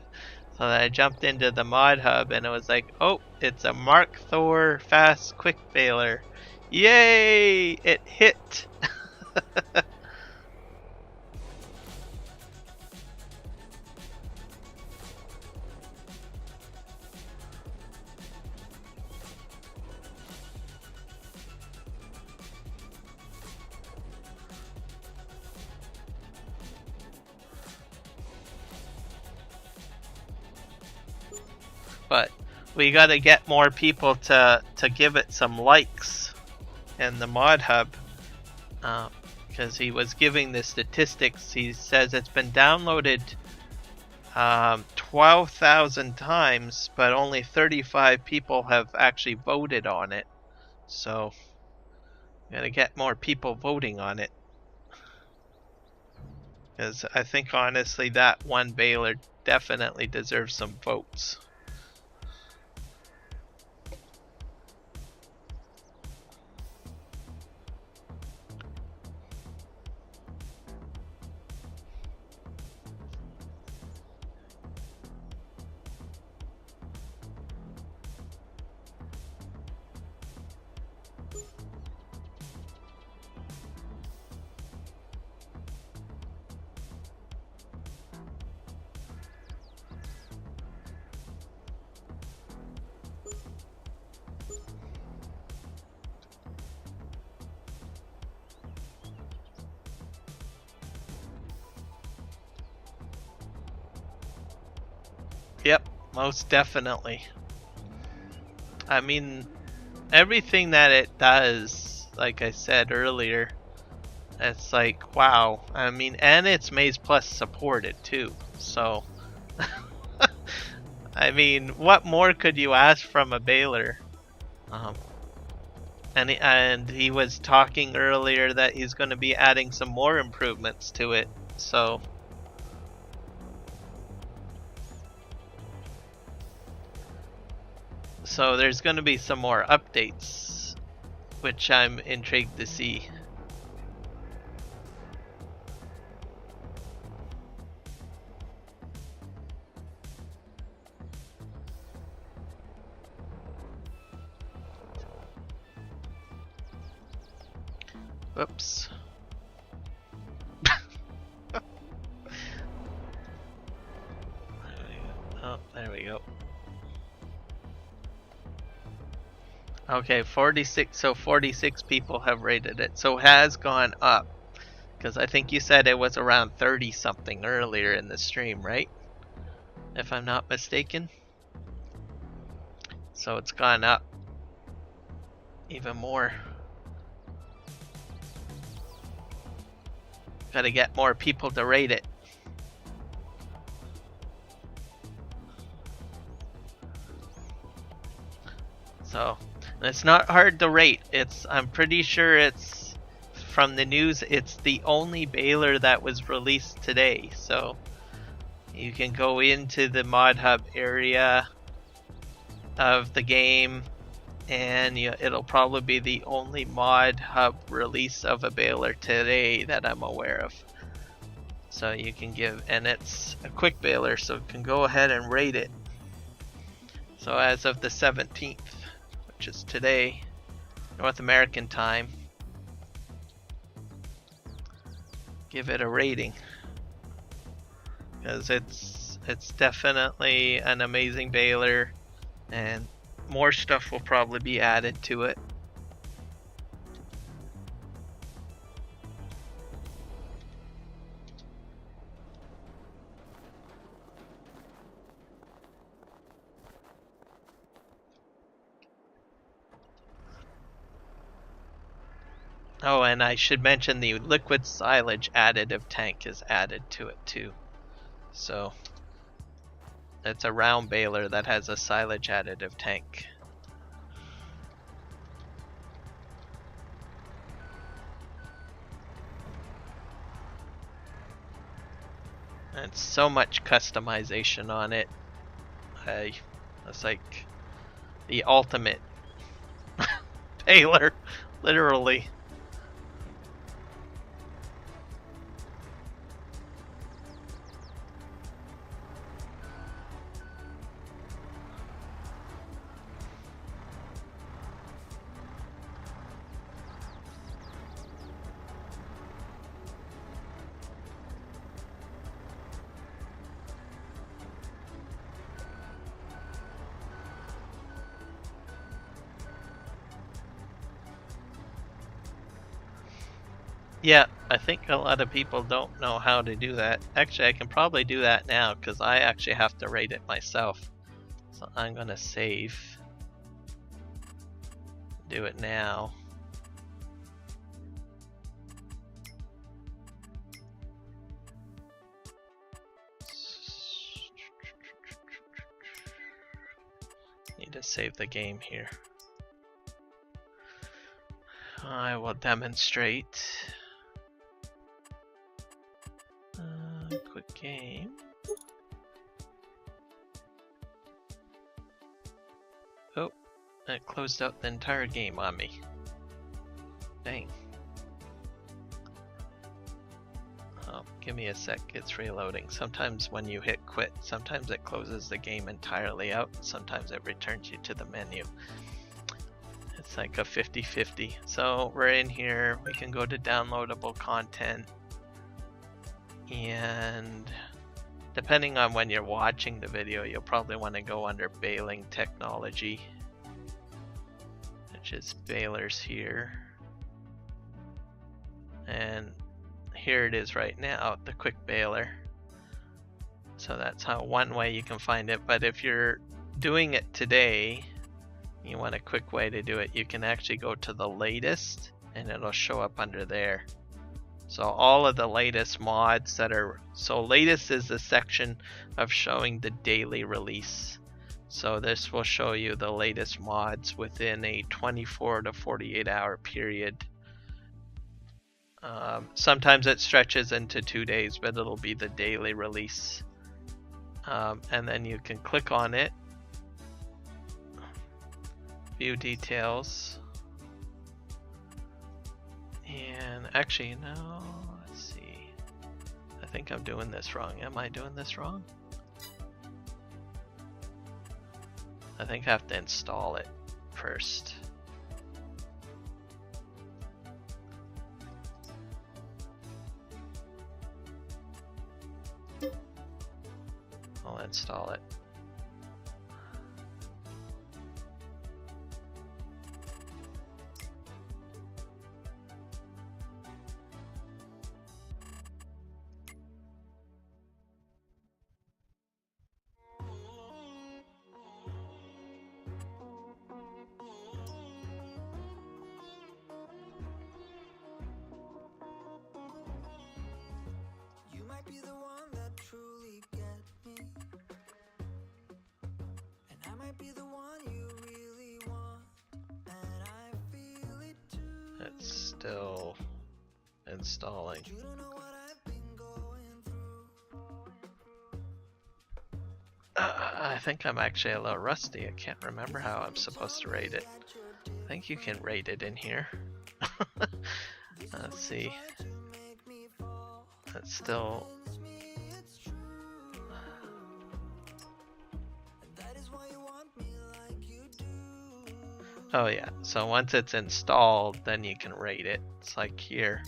then I jumped into the Mod Hub and it was like, oh, it's a Mark Thor fast quick baler. Yay! It hit! But we gotta get more people to give it some likes in the Mod Hub. Because he was giving the statistics. He says it's been downloaded 12,000 times, but only 35 people have actually voted on it. So, gotta get more people voting on it. Because I think honestly that one baler definitely deserves some votes. Yep, most definitely. I mean, everything that it does, like I said earlier, it's like, wow. I mean, and it's Maize Plus supported too. So, I mean, what more could you ask from a baler? And he was talking earlier that he's going to be adding some more improvements to it. So there's going to be some more updates, which I'm intrigued to see. Whoops. Oh, there we go. Okay, 46. So 46 people have rated it. So it has gone up. Because I think you said it was around 30 something earlier in the stream, right? If I'm not mistaken. So it's gone up even more. Gotta get more people to rate it. So it's not hard to rate. I'm pretty sure it's from the news. It's the only baler that was released today. So you can go into the Mod Hub area of the game, and it'll probably be the only Mod Hub release of a baler today that I'm aware of. So you can give, and it's a quick baler, so you can go ahead and rate it. So as of the 17th, which is today, North American time, give it a rating, because it's definitely an amazing baler, and more stuff will probably be added to it. Oh, and I should mention the liquid silage additive tank is added to it too. So it's a round baler that has a silage additive tank. And so much customization on it. It's like the ultimate baler, literally. Yeah, I think a lot of people don't know how to do that. Actually, I can probably do that now because I actually have to rate it myself. So I'm gonna save. Do it now. Need to save the game here. I will demonstrate. Quick game. Oh, it closed out the entire game on me. Dang. Oh, give me a sec, it's reloading. Sometimes when you hit quit, sometimes it closes the game entirely out, sometimes it returns you to the menu. It's like a 50-50. So we're in here, we can go to downloadable content. And depending on when you're watching the video, you'll probably want to go under baling technology, which is balers here. And here it is right now, the quick baler. So that's how one way you can find it. But if you're doing it today, you want a quick way to do it, you can actually go to the latest and it'll show up under there. So all of the latest mods that are, so latest is the section of showing the daily release. So this will show you the latest mods within a 24 to 48 hour period. Sometimes it stretches into 2 days, but it'll be the daily release. And then you can click on it, view details. And actually, no, let's see. I think I'm doing this wrong. Am I doing this wrong? I think I have to install it first. I'll install it. It's still installing. I think I'm actually a little rusty. I can't remember how I'm supposed to rate it. I think you can rate it in here. Let's see. It's still... Oh yeah, so once it's installed, then you can rate it. It's like here.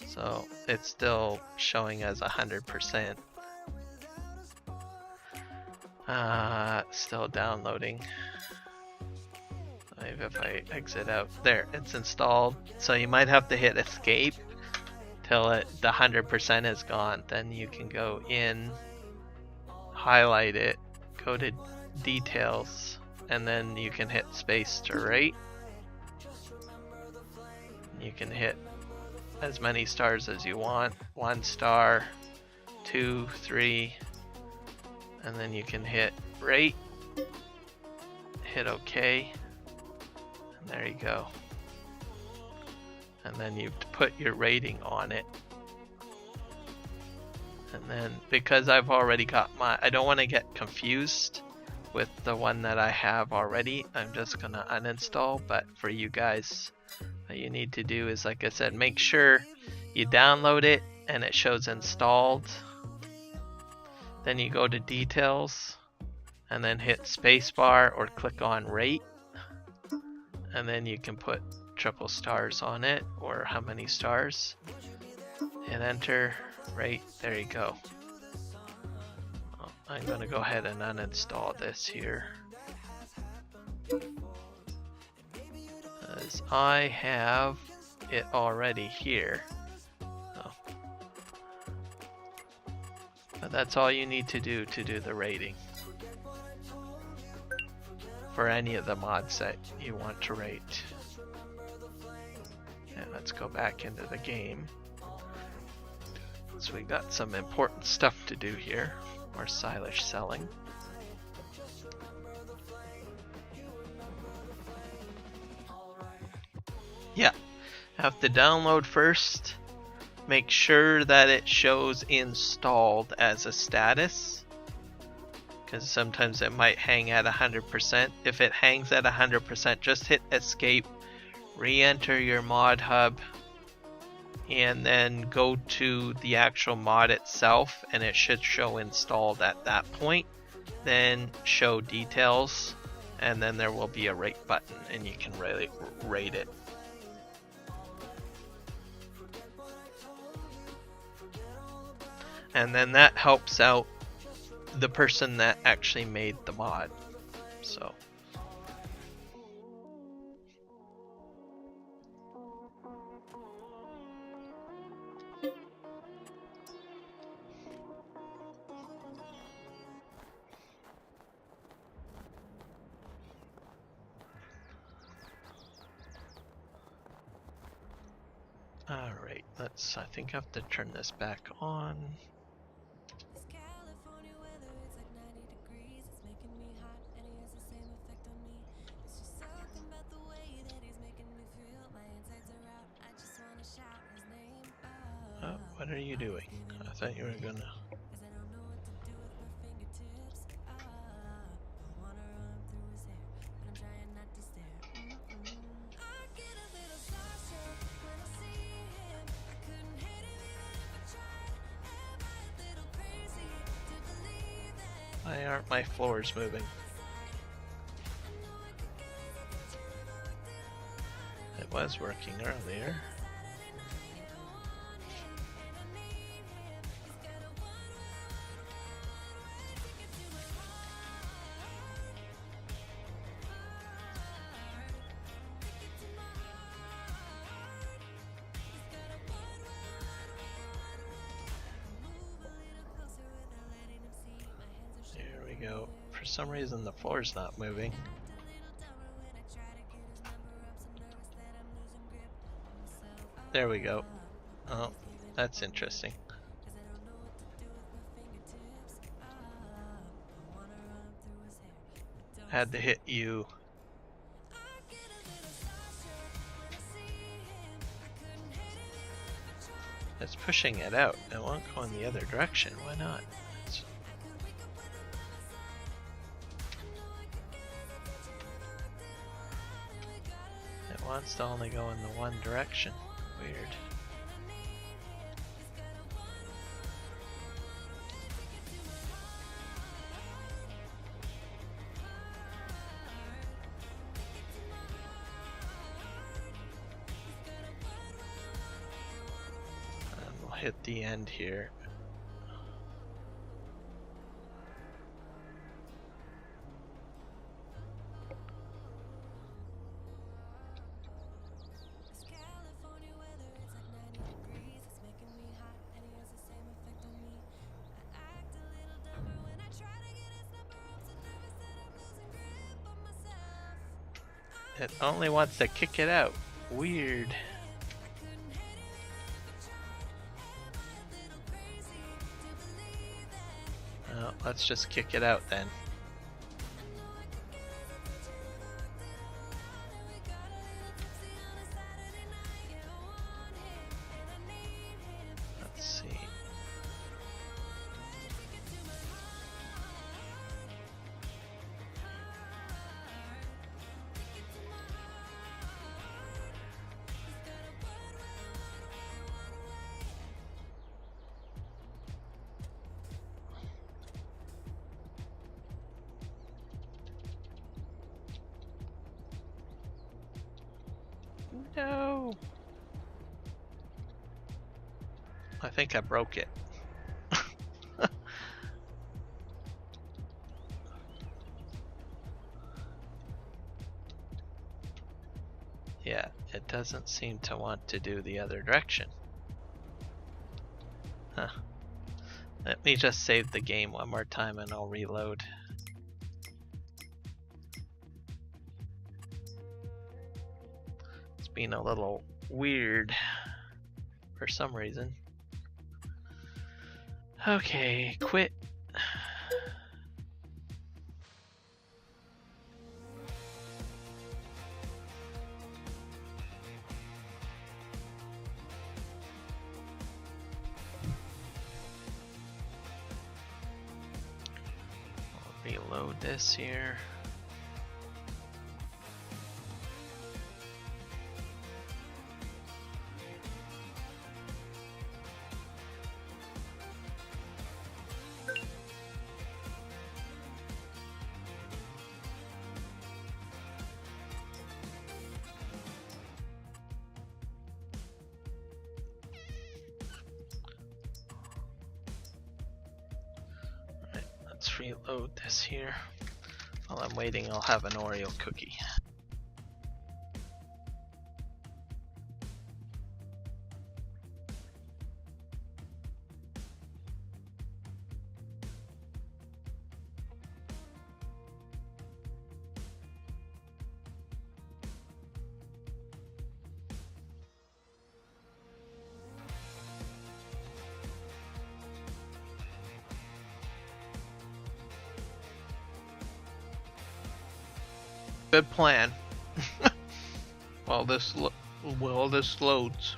So it's still showing as 100%. Still downloading. Maybe if I exit out, there, it's installed. So you might have to hit escape till the 100% is gone. Then you can go in, highlight it, go to details, and then you can hit space to rate. You can hit as many stars as you want. 1 star, 2, 3, and then you can hit rate, hit OK, and there you go. And then you put your rating on it. And then because I've already got my, I don't want to get confused with the one that I have already, I'm just gonna uninstall. But for you guys, what you need to do is, like I said, make sure you download it and it shows installed. Then you go to details and then hit spacebar or click on rate, and then you can put triple stars on it or how many stars. Hit enter, rate, there you go. I'm gonna go ahead and uninstall this here, as I have it already here. Oh. But that's all you need to do the rating for any of the mods that you want to rate. And let's go back into the game. So we got some important stuff to do here. More silage selling. Yeah, have to download first. Make sure that it shows installed as a status, because sometimes it might hang at 100%. If it hangs at 100%, just hit escape, re-enter your mod hub, and then go to the actual mod itself, and it should show installed at that point. Then show details, and then there will be a rate button, and you can really rate it. And then that helps out the person that actually made the mod. So alright, I think I have to turn this back on. Oh, what are you doing? I thought you were gonna... Why aren't my floors moving? It was working earlier. Go. For some reason the floor's not moving. There we go. Oh, that's interesting. Had to hit U. It's pushing it out. It won't go in the other direction. Why not? Wants to only go in the one direction. Weird. And we'll hit the end here. It only wants to kick it out. Weird. Well, let's just kick it out then. Let's see. No! I think I broke it. Yeah, it doesn't seem to want to do the other direction. Huh. Let me just save the game one more time and I'll reload. It's been a little weird for some reason. Okay, quit. I'll reload this here. Let's reload this here. While I'm waiting, I'll have an Oreo cookie. Good plan. While this loads.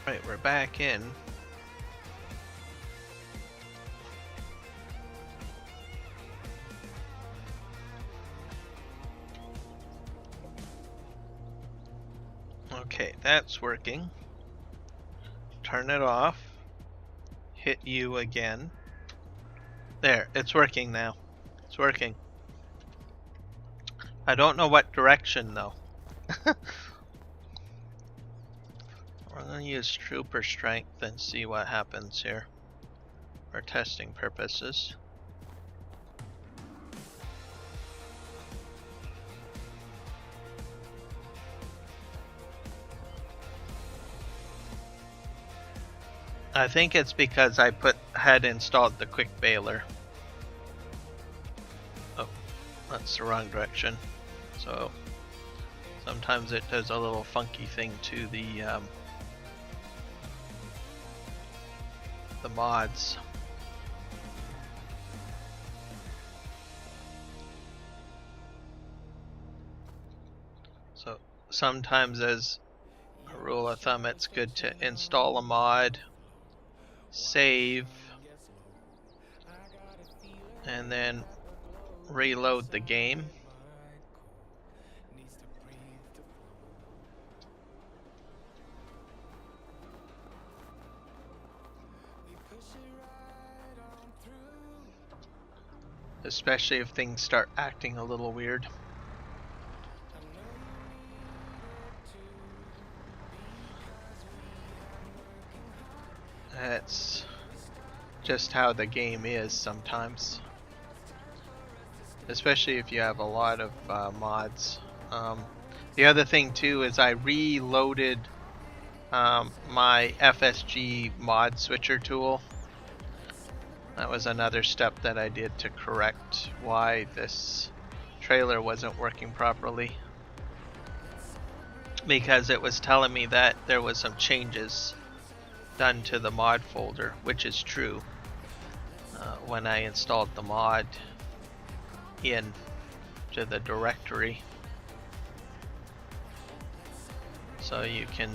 Right, we're back in. Okay, that's working. Turn it off. Hit U again. There, it's working now. It's working. I don't know what direction though. We're gonna use Trooper Strength and see what happens here for testing purposes. I think it's because I had installed the quick baler. Oh, that's the wrong direction. So sometimes it does a little funky thing to the mods. So sometimes, as a rule of thumb, it's good to install a mod, save, and then reload the game. Especially if things start acting a little weird. That's just how the game is sometimes. Especially if you have a lot of mods. The other thing too is I reloaded my FSG mod switcher tool. That was another step that I did to correct why this trailer wasn't working properly, because it was telling me that there was some changes done to the mod folder, which is true. When I installed the mod in to the directory, so you can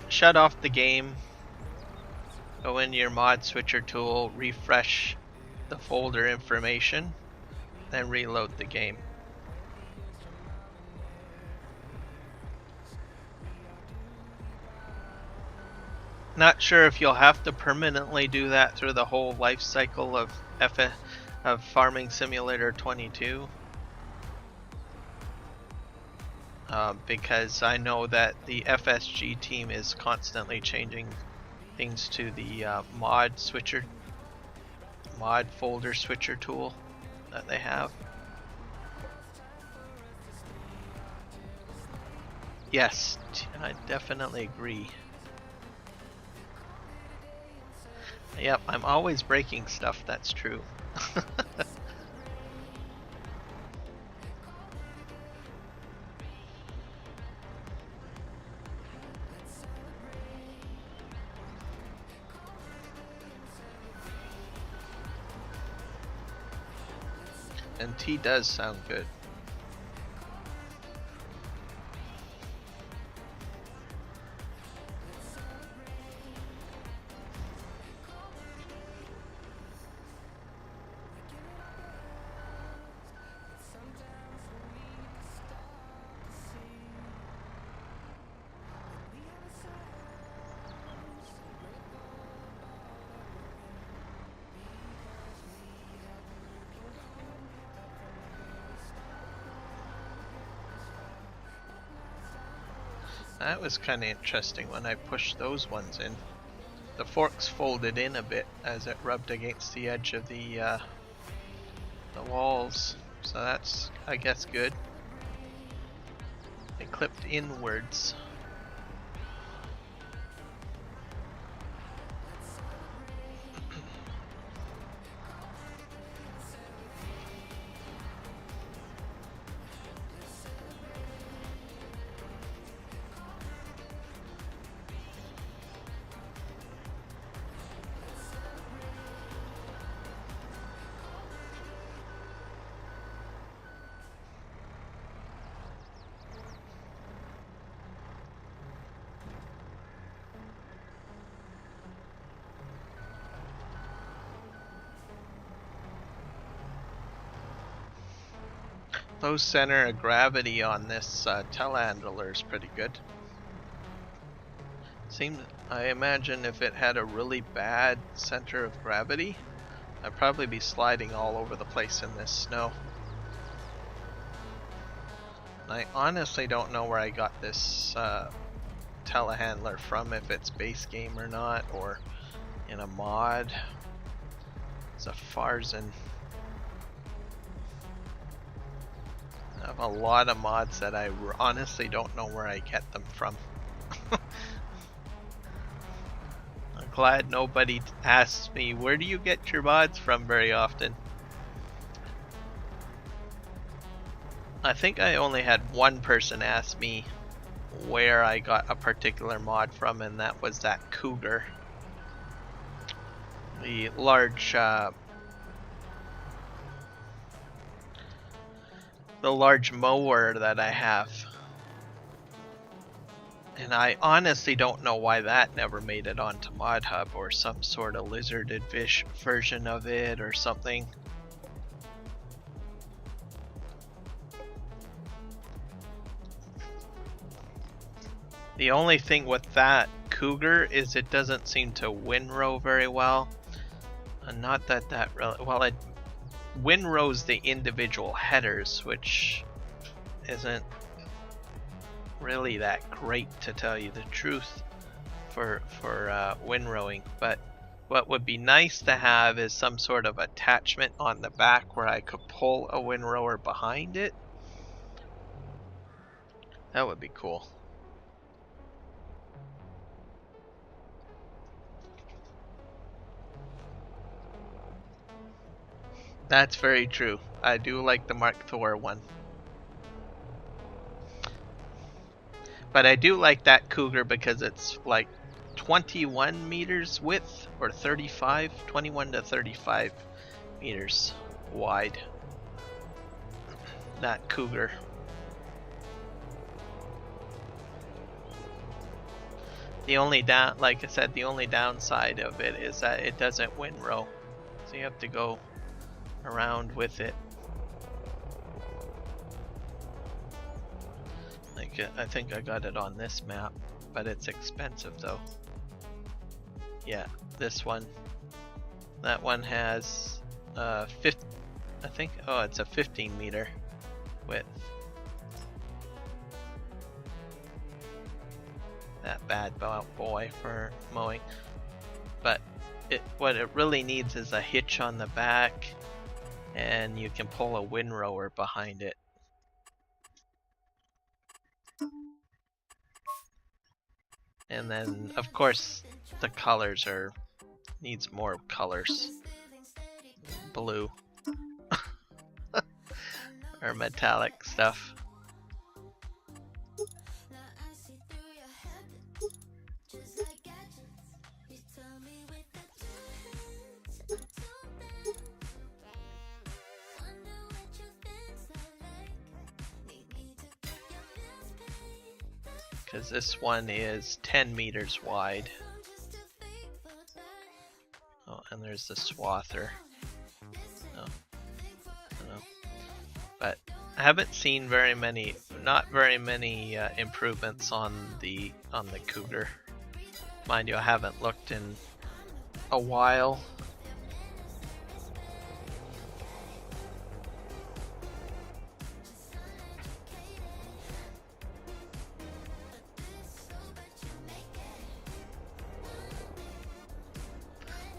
shut off the game, go into your mod switcher tool, refresh the folder information, then reload the game. Not sure if you'll have to permanently do that through the whole life cycle of Farming Simulator 22. Because I know that the FSG team is constantly changing things to the mod folder switcher tool that they have. Yes, I definitely agree. Yep, I'm always breaking stuff, that's true. And tea does sound good. That was kind of interesting when I pushed those ones in. The forks folded in a bit as it rubbed against the edge of the walls, so that's, I guess, good. They clipped inwards. Low center of gravity on this telehandler is pretty good. I imagine if it had a really bad center of gravity, I'd probably be sliding all over the place in this snow. I honestly don't know where I got this telehandler from, if it's base game or not, or in a mod. It's a Farzen. I have a lot of mods that I honestly don't know where I get them from. I'm glad nobody asks me, where do you get your mods from, very often. I think I only had one person ask me where I got a particular mod from, and that was that Cougar. The large mower that I have. And I honestly don't know why that never made it onto Mod Hub, or some sort of lizarded fish version of it or something. The only thing with that Cougar is it doesn't seem to windrow very well. And not that really, well, it windrows the individual headers, which isn't really that great, to tell you the truth, for windrowing. But what would be nice to have is some sort of attachment on the back where I could pull a windrower behind it, That would be cool. That's very true. I do like the Mark Thor one. But I do like that Cougar because it's like 21 meters width or 35, 21 to 35 meters wide. That Cougar. The only like I said, the only downside of it is that it doesn't windrow. So you have to go around with it. Like I think I got it on this map, but it's expensive though. Yeah, this one. That one has I think, oh, it's a 15 meter width. That bad boy for mowing. But what it really needs is a hitch on the back, and you can pull a windrower behind it. And then of course the colors needs more colors. Blue. Or metallic stuff. Because this one is 10 meters wide. Oh, and there's the swather. Oh, I don't know. But I haven't seen not very many improvements on the Cougar. Mind you, I haven't looked in a while.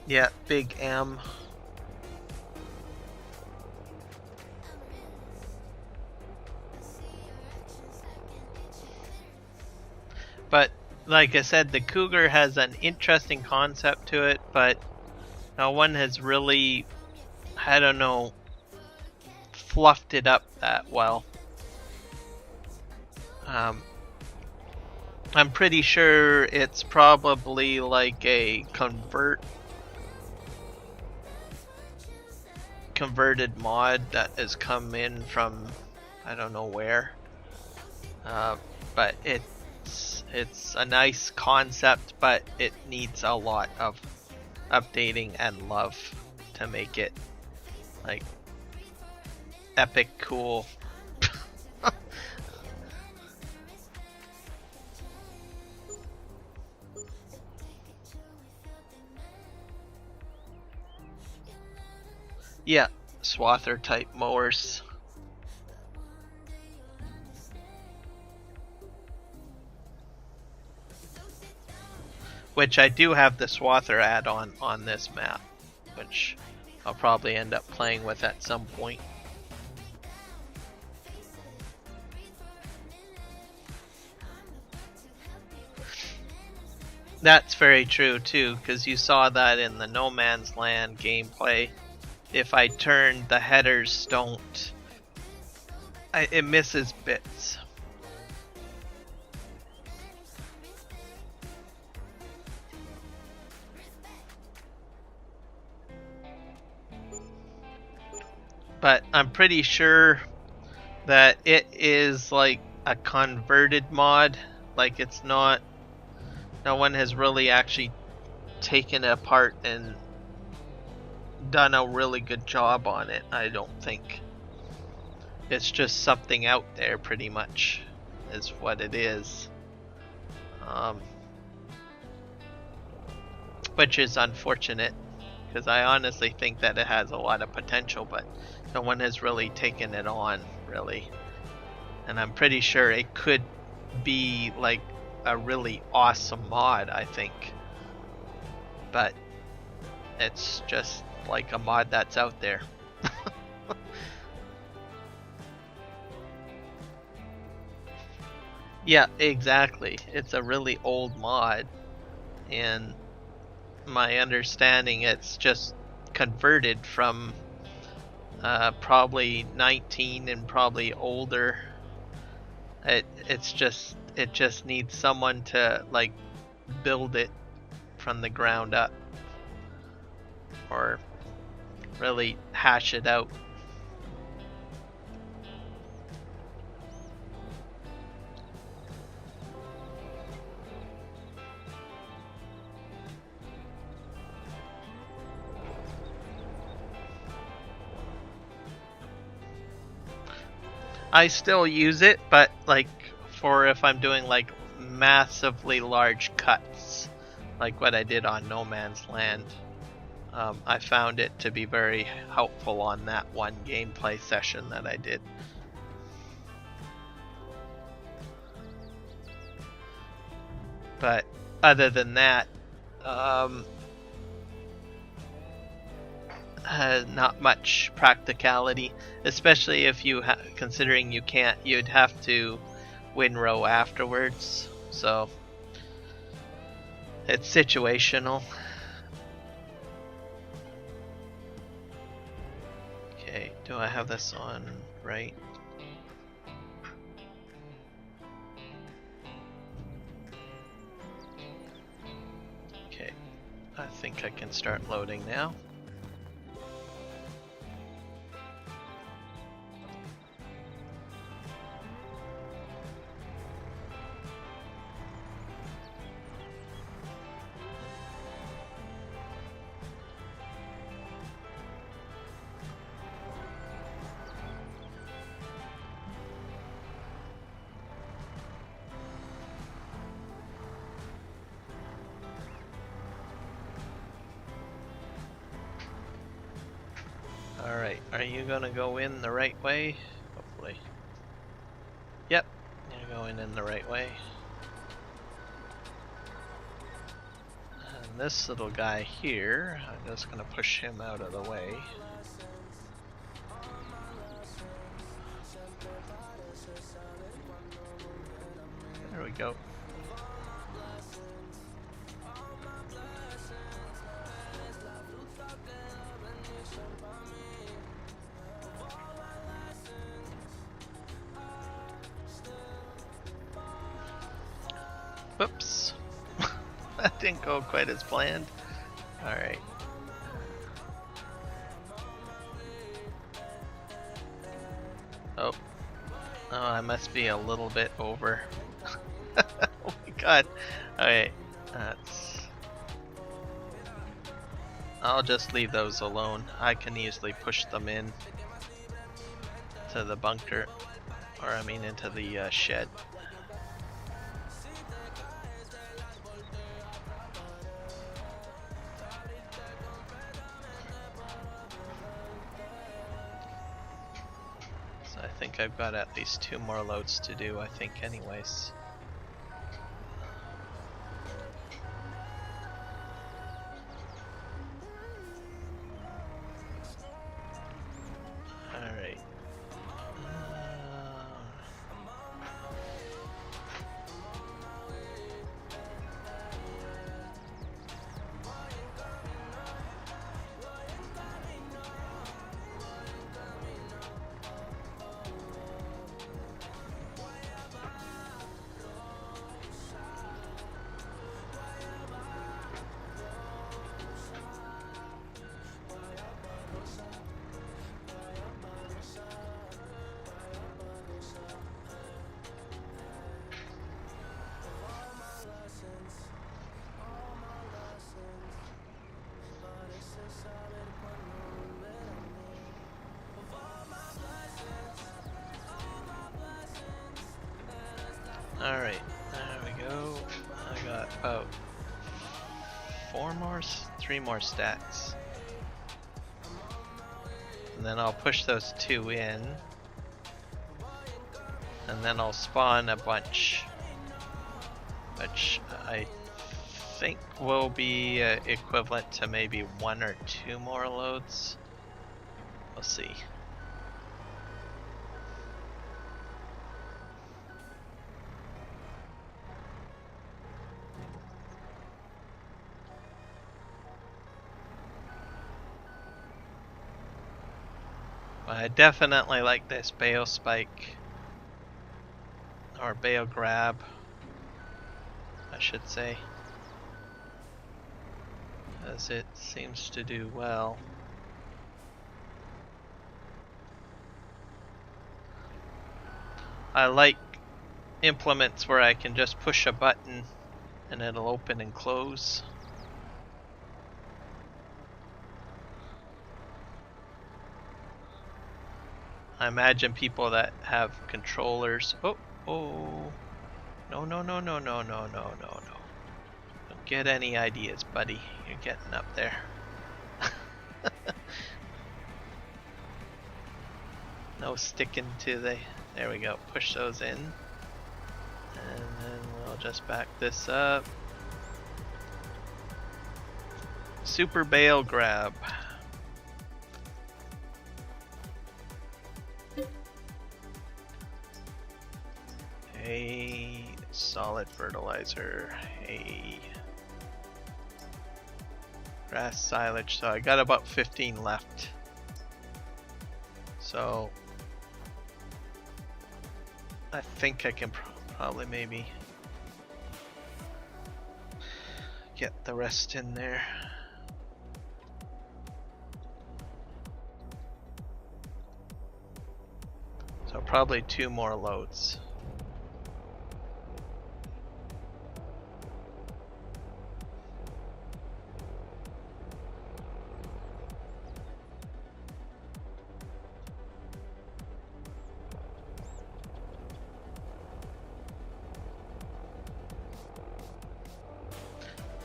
Yeah, big M. But like I said, the Cougar has an interesting concept to it, but no one has really, I don't know, fluffed it up that well. I'm pretty sure it's probably like a converted mod that has come in from I don't know where, but it's a nice concept, but it needs a lot of updating and love to make it like epic cool. Yeah, swather type mowers. Which I do have the swather add-on on this map, which I'll probably end up playing with at some point. That's very true too, because you saw that in the No Man's Land gameplay. If I turn, the headers don't... it misses bits. But I'm pretty sure that it is like a converted mod. Like it's not... No one has really actually taken it apart and done a really good job on it, I don't think. It's just something out there, pretty much, is what it is. Which is unfortunate, because I honestly think that it has a lot of potential, but no one has really taken it on, really. And I'm pretty sure it could be like a really awesome mod, I think. But it's just like a mod that's out there. Yeah, exactly. It's a really old mod, and my understanding it's just converted from probably 19 and probably older. It just needs someone to like build it from the ground up or really hash it out. I still use it, but like for if I'm doing like massively large cuts, like what I did on No Man's Land, I found it to be very helpful on that one gameplay session that I did. But other than that, not much practicality, especially if you considering you'd have to windrow afterwards, so it's situational. Okay, do I have this on right? Okay, I think I can start loading now. Alright, are you gonna go in the right way? Hopefully. Yep, you're going in the right way. And this little guy here, I'm just gonna push him out of the way. There we go. Whoops. That didn't go quite as planned. Alright. Oh. Oh, I must be a little bit over. Oh my god. Alright. That's... I'll just leave those alone. I can easily push them in to the bunker. Or I mean into the shed. I think I've got at least 2 more loads to do, I think, anyways. Alright. Alright, there we go. I got about 3 more stacks. And then I'll push those 2 in. And then I'll spawn a bunch. Which I think will be equivalent to maybe 1 or 2 more loads. We'll see. I definitely like this bale spike, or bale grab, I should say, as it seems to do well. I like implements where I can just push a button and it'll open and close. I imagine people that have controllers. Oh, no, no, no, no, no, no, no, no, no. Don't get any ideas, buddy. You're getting up there. No sticking to the. There we go. Push those in. And then we'll just back this up. Super bale grab. Hey, solid fertilizer. Hey. Grass silage. So I got about 15 left. So I think I can probably maybe get the rest in there. So probably 2 more loads.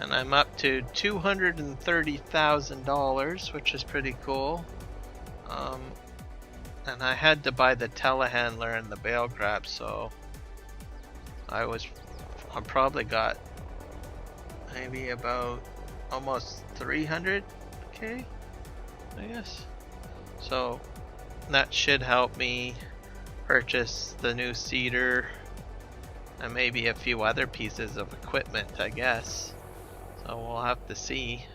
And I'm up to $230,000, which is pretty cool. And I had to buy the telehandler and the bale grab, so I probably got maybe about almost 300k, I guess. So that should help me purchase the new seeder and maybe a few other pieces of equipment, I guess. So we'll have to see.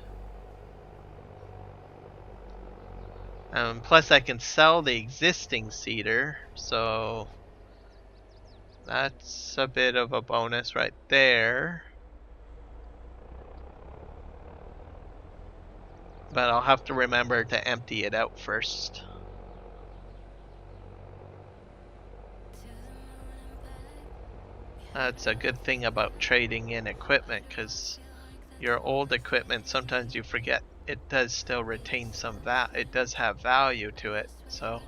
Plus I can sell the existing seeder, so that's a bit of a bonus right there. But I'll have to remember to empty it out first. That's a good thing about trading in equipment, because your old equipment, sometimes you forget it does still retain some it does have value to it. So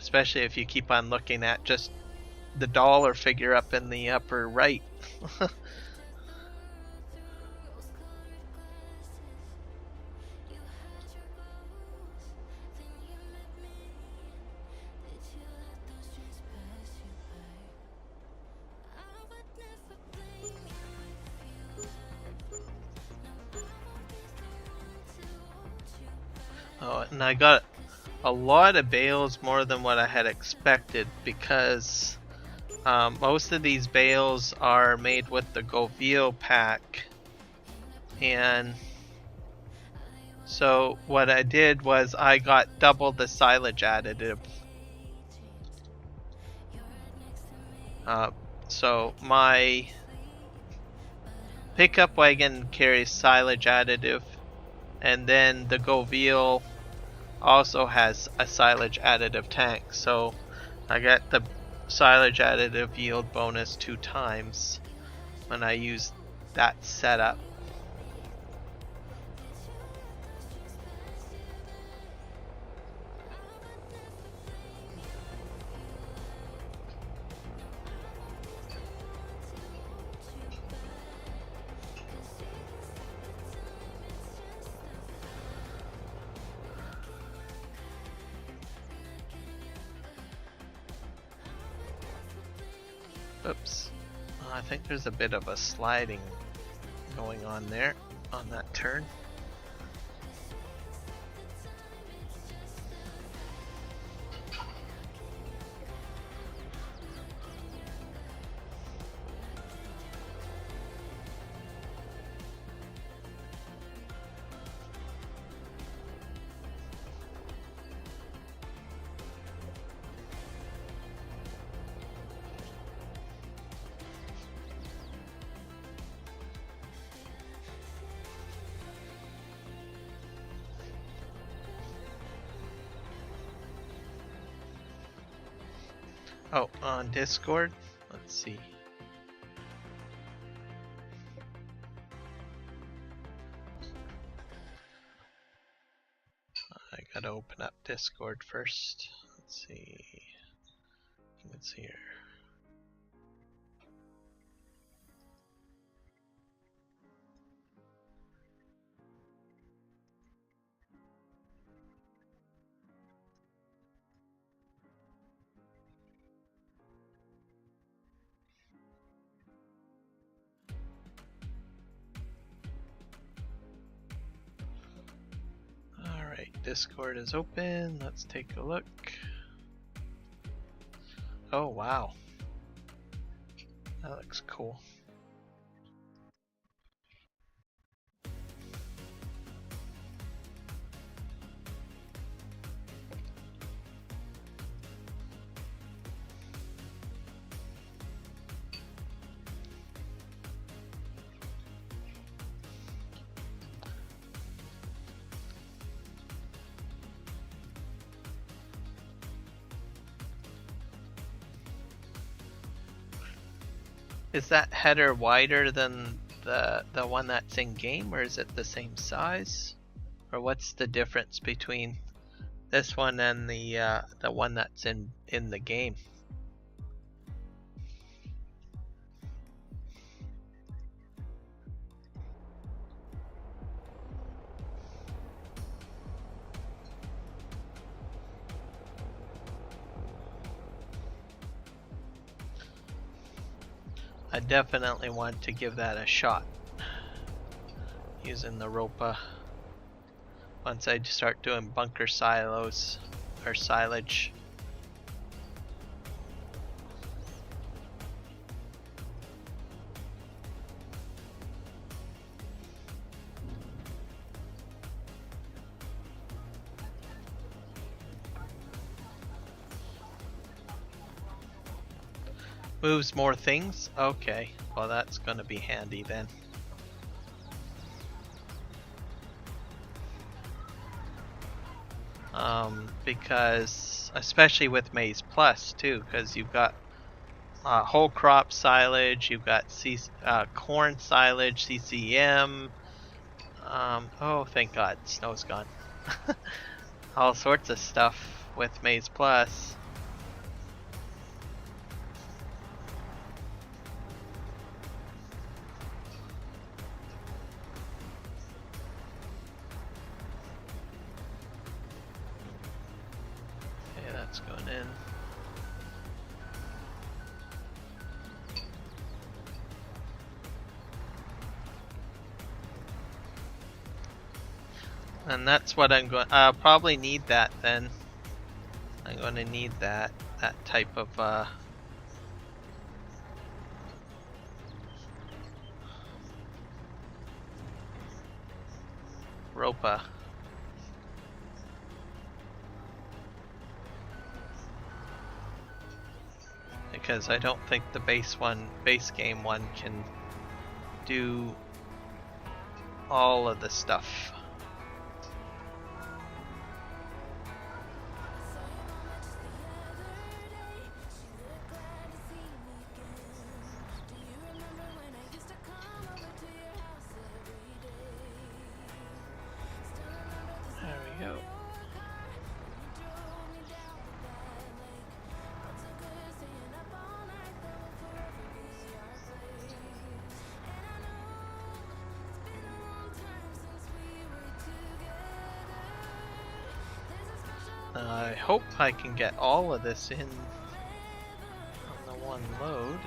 especially if you keep on looking at just the dollar figure up in the upper right. Oh, and I got a lot of bales, more than what I had expected, because most of these bales are made with the Govil pack. And so what I did was I got double the silage additive. So my pickup wagon carries silage additive, and then the Govil also has a silage additive tank, so I got the silage additive yield bonus 2 times when I use that setup. Oops. I think there's a bit of a sliding going on there on that turn. Oh, on Discord? Let's see. I gotta open up Discord first. Let's see. It's here. Alright, Discord is open. Let's take a look. Oh, wow. That looks cool. Is that header wider than the one that's in game, or is it the same size? Or what's the difference between this one and the one that's in the game? I definitely want to give that a shot using the Ropa once I start doing bunker silos or silage. Moves more things? Okay, well that's gonna be handy then. Because especially with Maize Plus too, because you've got whole crop silage, you've got corn silage, CCM. Oh, thank God, snow's gone. All sorts of stuff with Maize Plus. Going in. And that's what I'm going. I'll probably need that then. I'm going to need that type of Ropa. Because I don't think the base game one can do all of the stuff. There we go. I hope I can get all of this in on the one load.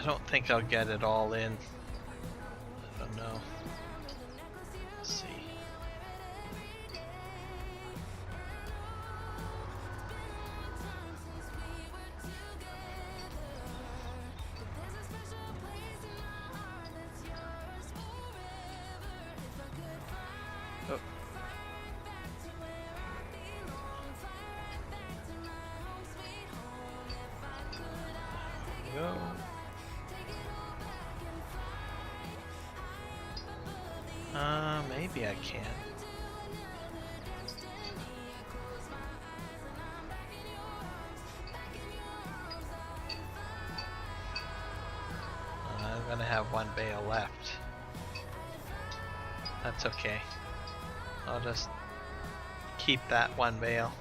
I don't think I'll get it all in. I don't know. Let's see. Oh. There we go. Maybe I can. I'm gonna have one bale left. That's okay. I'll just keep that one bale.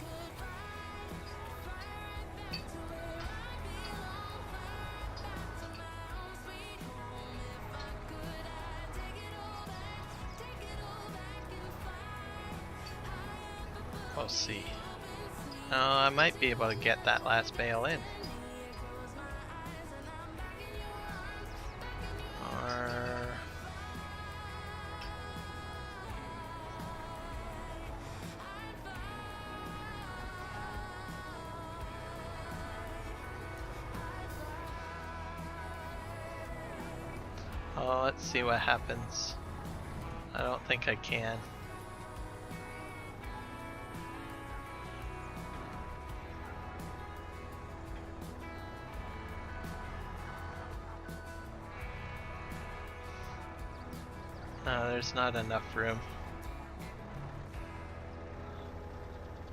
We'll see. Oh, I might be able to get that last bale in. Or... oh, let's see what happens. I don't think I can. No, there's not enough room.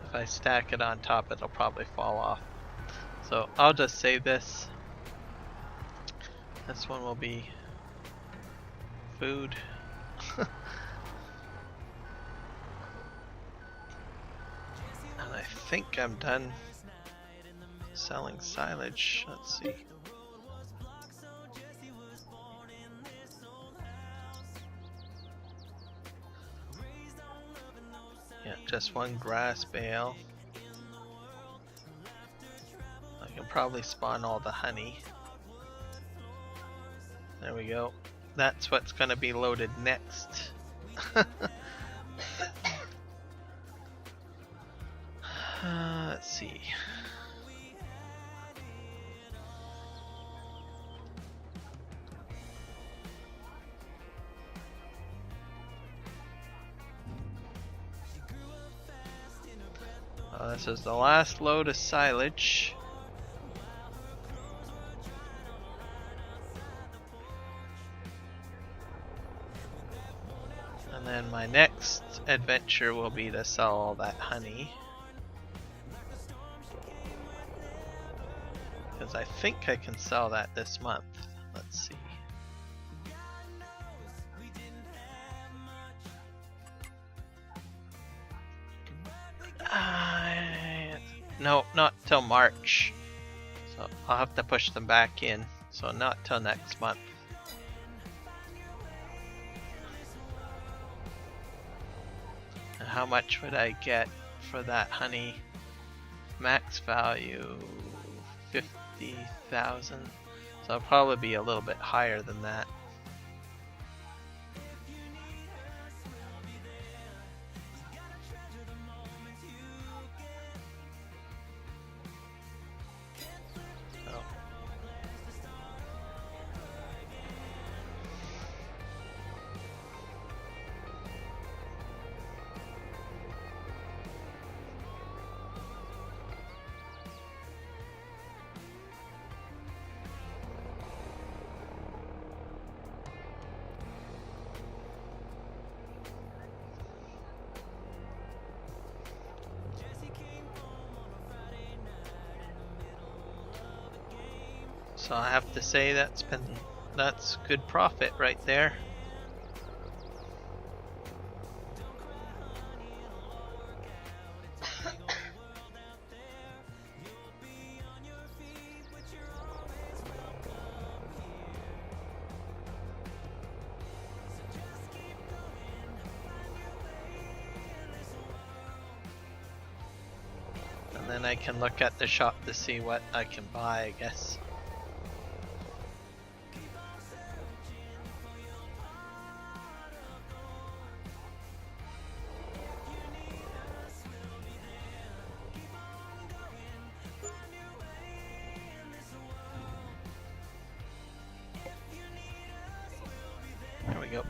If I stack it on top, it'll probably fall off. So I'll just save this. This one will be food. And I think I'm done selling silage. Let's see. Yeah, just one grass bale. I can probably spawn all the honey. There we go. That's what's gonna be loaded next. Let's see. This is the last load of silage. And then my next adventure will be to sell all that honey. Because I think I can sell that this month. Let's see. No, not till March. So I'll have to push them back in. So not till next month. And how much would I get for that honey? Max value 50,000. So I'll probably be a little bit higher than that. So I have to say that's good profit right there. And then I can look at the shop to see what I can buy, I guess. we go.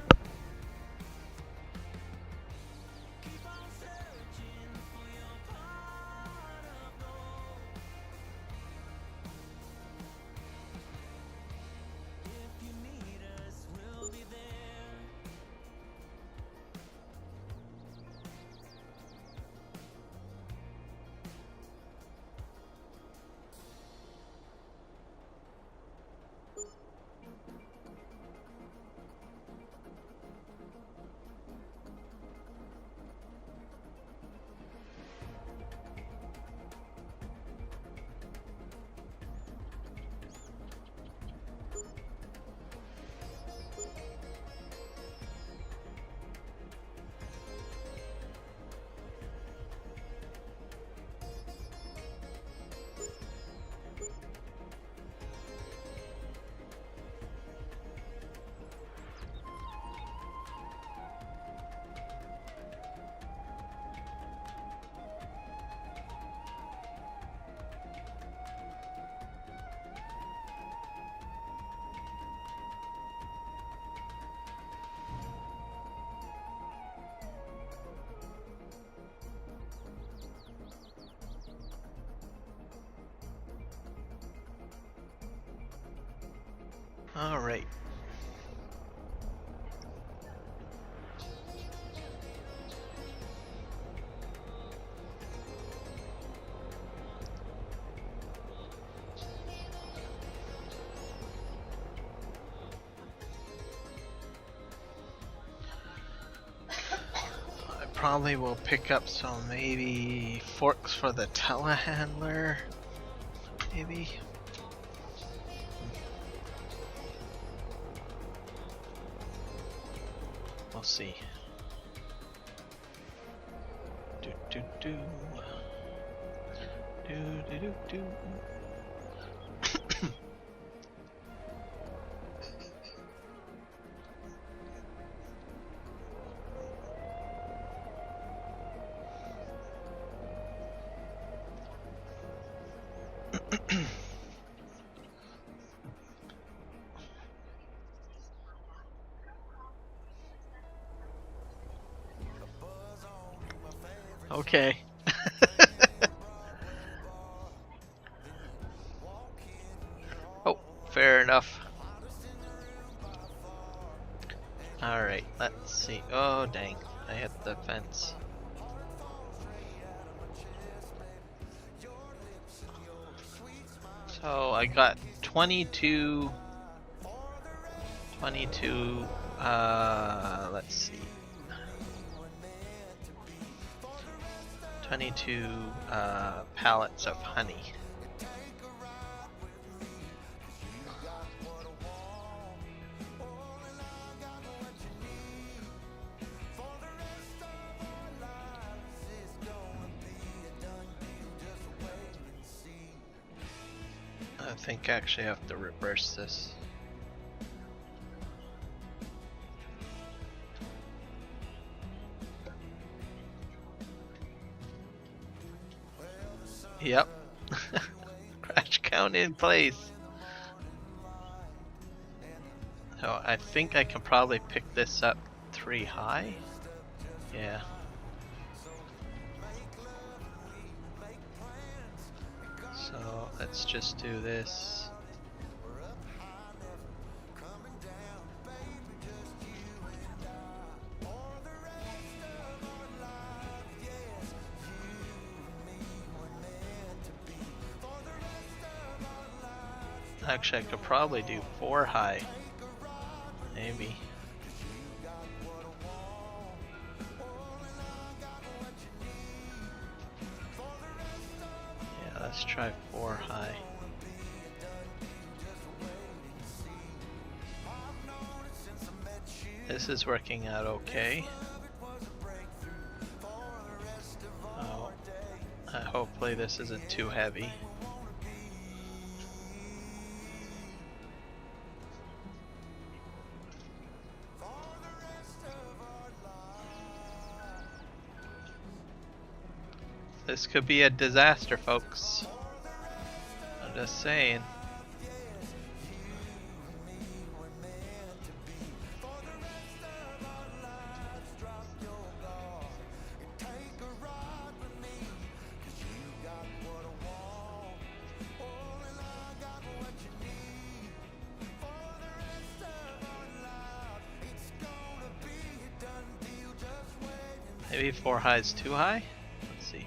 All right. I probably will pick up some maybe forks for the telehandler. Maybe. We'll see. Do do do. Do do do do. Okay. Oh, fair enough. Alright, let's see. Oh, dang. I hit the fence. So I got 22, let's see. 22 pallets of honey. I think I actually have to reverse this. Yep. Crash count in place. So I think I can probably pick this up 3 high. Yeah. So let's just do this. Actually, I could probably do 4 high. Maybe. Yeah, let's try 4 high. This is working out okay. Oh, hopefully this isn't too heavy. This could be a disaster, folks. I'm just saying. Maybe 4 high is too high? Let's see.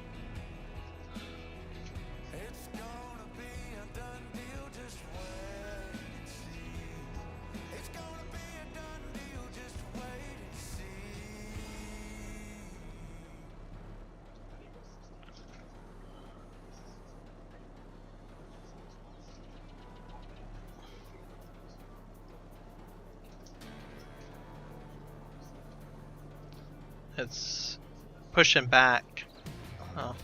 It's pushing back. Oh.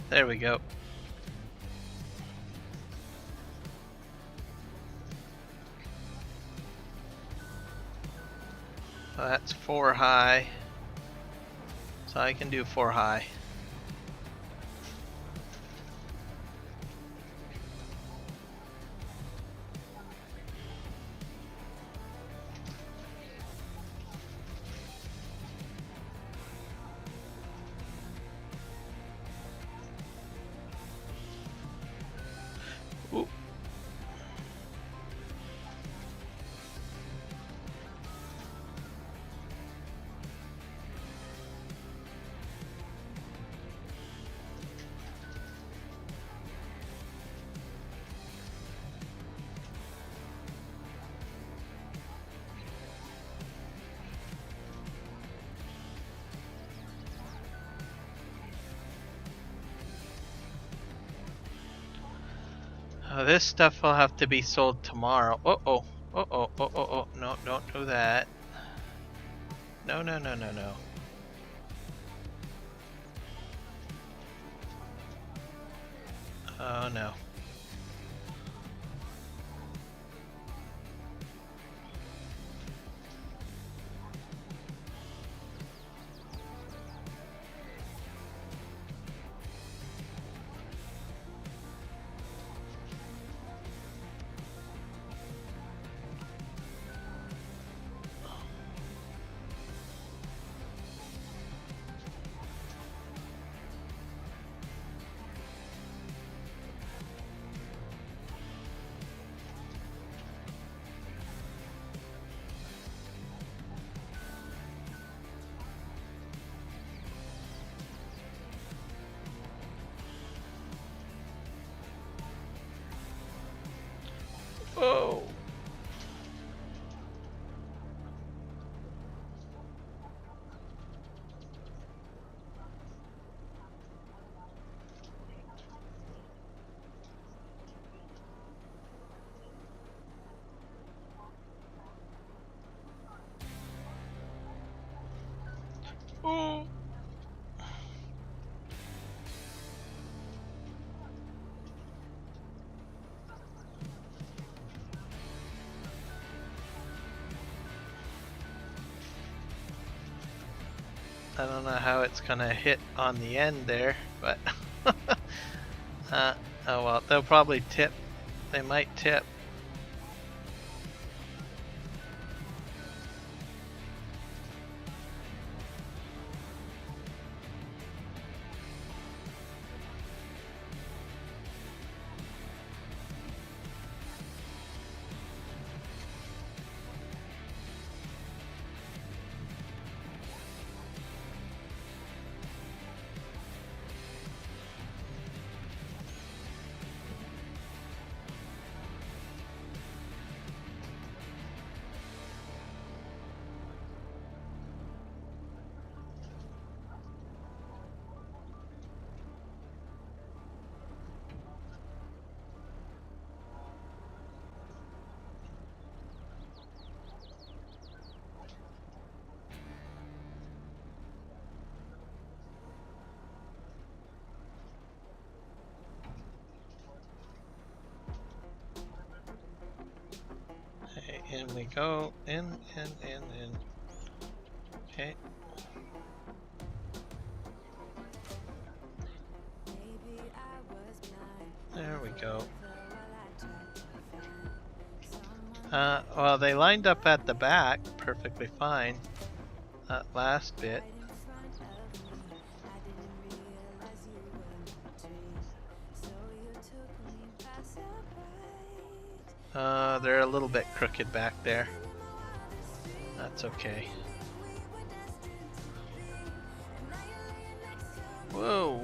There we go. So that's 4 high. So I can do 4 high. Ooh. This stuff will have to be sold tomorrow. Uh-oh. Uh-oh. Uh-oh. No, don't do that. No, no, no, no, no. Oh, no. Oh. Oh. I don't know how it's gonna hit on the end there, but oh well, they'll probably tip. They might tip. Okay, in we go. In. Okay. There we go. Well, they lined up at the back perfectly fine. That last bit. They're a little bit crooked back there. That's okay. Whoa.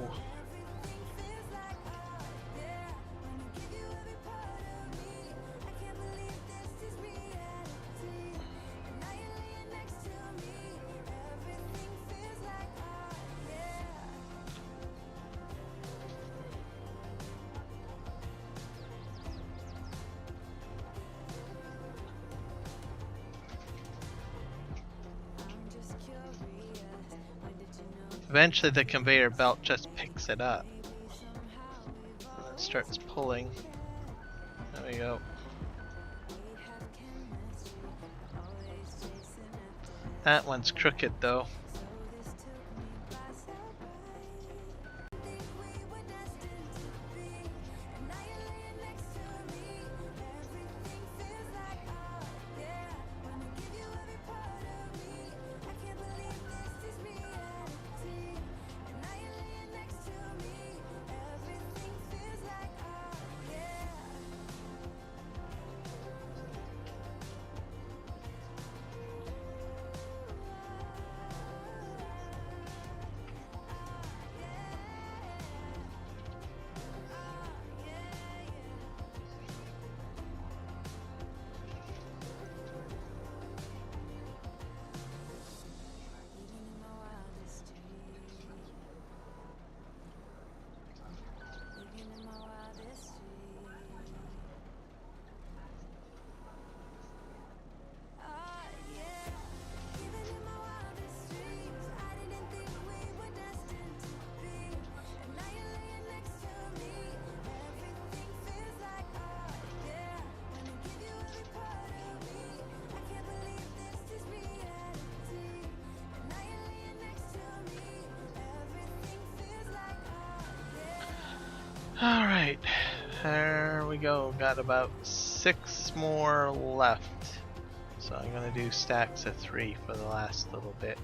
Eventually the conveyor belt just picks it up. And it starts pulling. There we go. That one's crooked though. Alright, there we go. Got about 6 more left. So I'm gonna do stacks of 3 for the last little bit.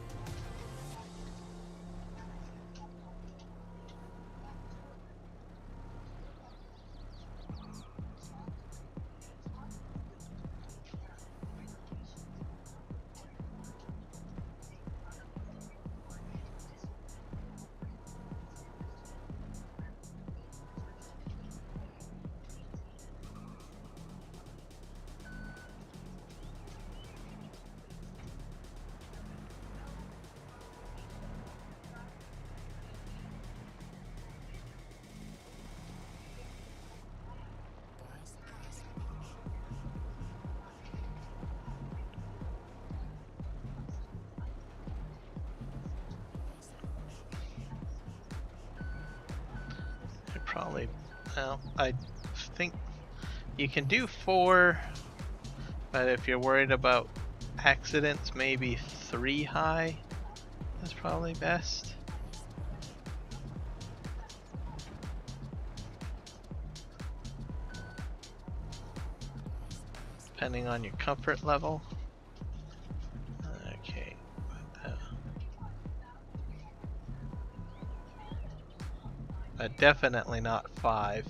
Probably, well, I think you can do 4, but if you're worried about accidents, maybe 3 high is probably best. Depending on your comfort level. Okay. Definitely not 5.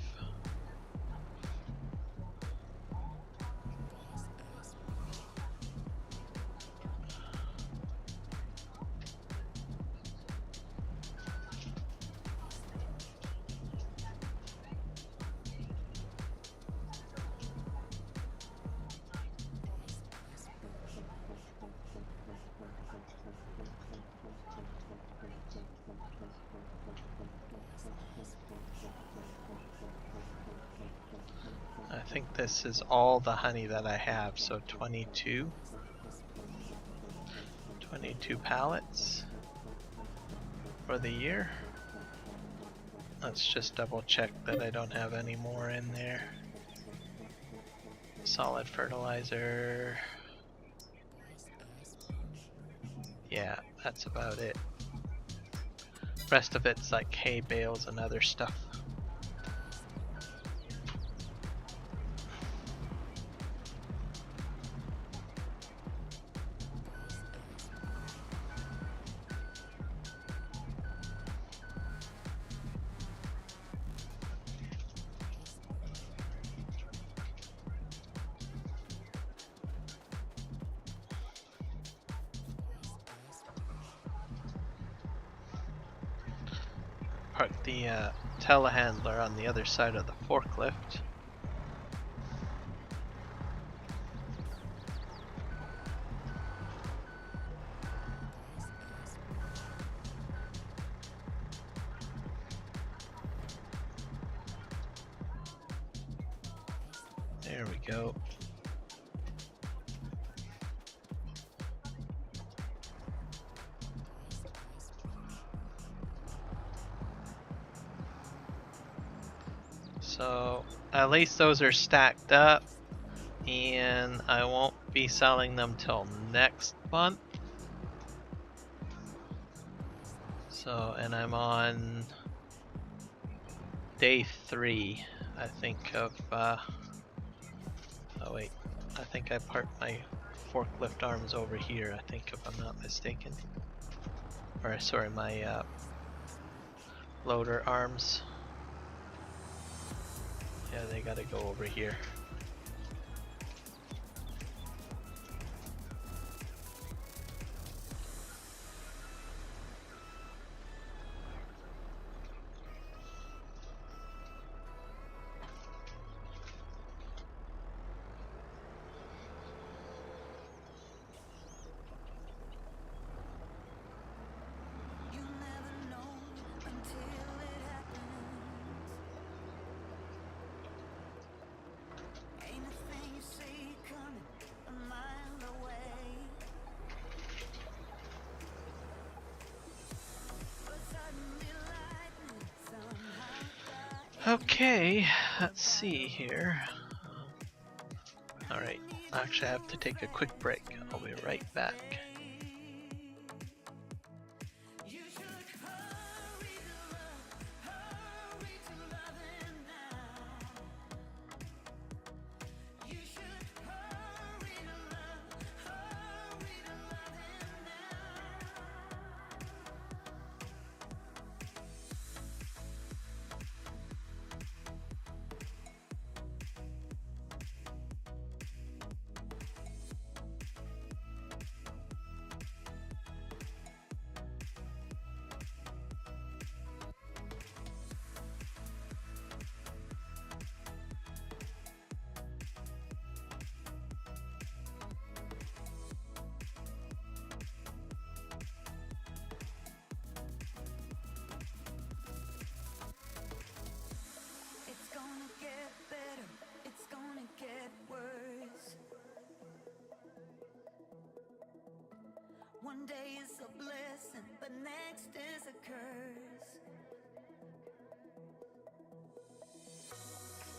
I think this is all the honey that I have, so 22 pallets for the year. Let's just double check that I don't have any more in there. Solid fertilizer. Yeah, that's about it. Rest of it's like hay bales and other stuff. park the telehandler on the other side of the forklift. There we go. So at least those are stacked up, and I won't be selling them till next month. So, and I'm on day 3, I think, of oh wait, I think I parked my forklift arms over here, I think, if I'm not mistaken. Or sorry, my loader arms. Yeah, they gotta go over here. You never know until it happens. Ain't a thing you see coming a mile away. But suddenly lightning somehow Okay, let's see here. Alright, actually I have to take a quick break. I'll be right back. you should hurry to loving now. You should hurry to loving It's gonna get better, it's gonna get worse. One day is a blessing, but next is a curse.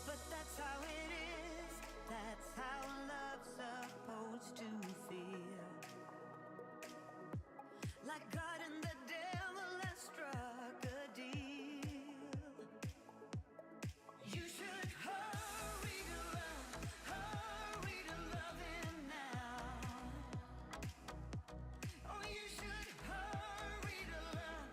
But that's how it is, that's how love's supposed to feel. Like God and the devil have struck a deal. You should hurry to loving now. Oh, you should hurry to love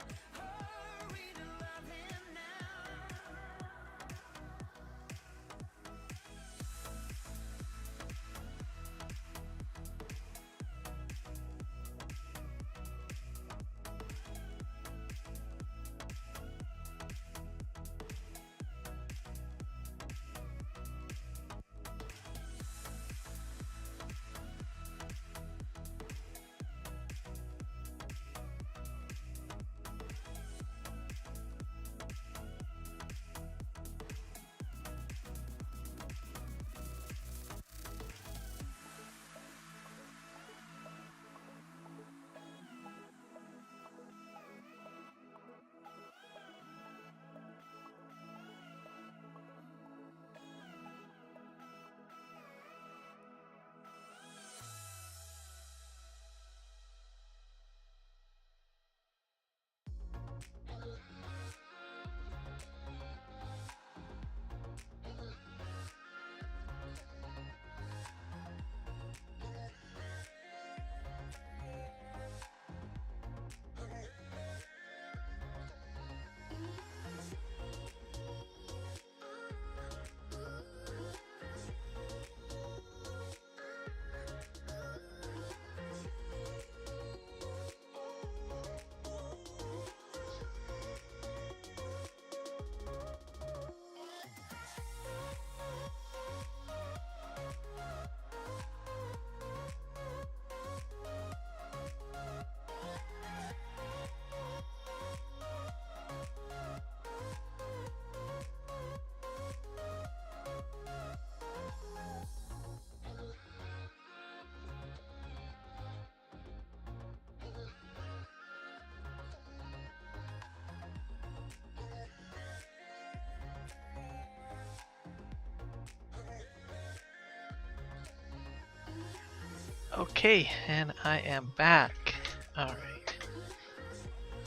Okay, and I am back. Alright.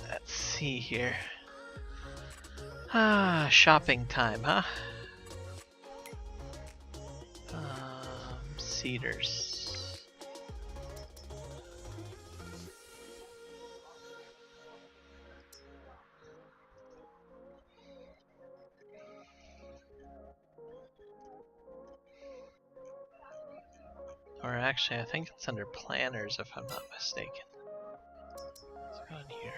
Let's see here. Shopping time, huh? Cedars. Or actually, I think it's under planners if I'm not mistaken. Let's go in here.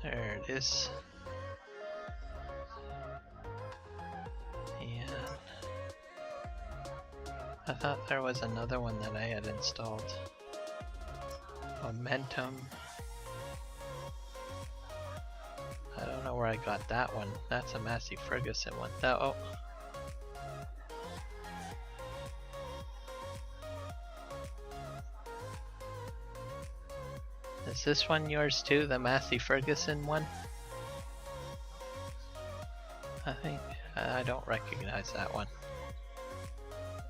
There it is. And I thought there was another one that I had installed. Momentum. I don't know where I got that one. That's a Massey Ferguson one. Oh. Is this one yours too, the Massey Ferguson one? I think I don't recognize that one.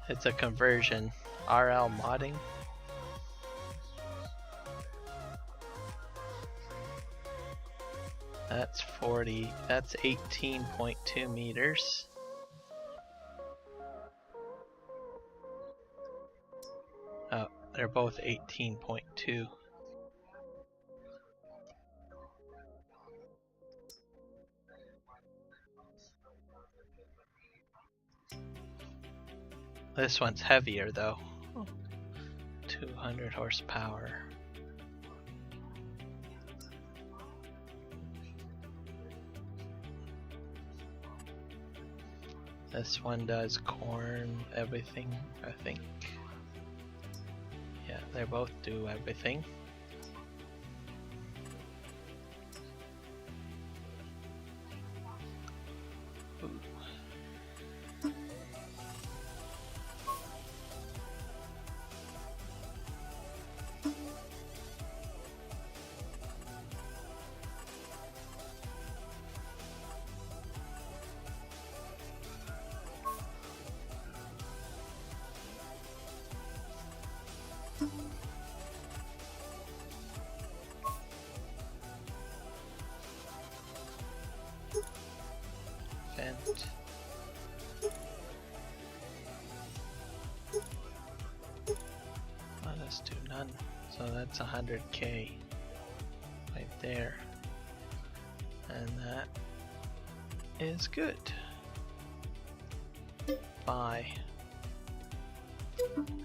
It's a conversion. RL modding. That's 40. That's 18.2 meters. Oh, they're both 18.2. This one's heavier though. 200 horsepower. This one does corn, everything, I think. Yeah, they both do everything. Ooh. Vent. Let us do none. So that's 100k right there. And that is good. Buy.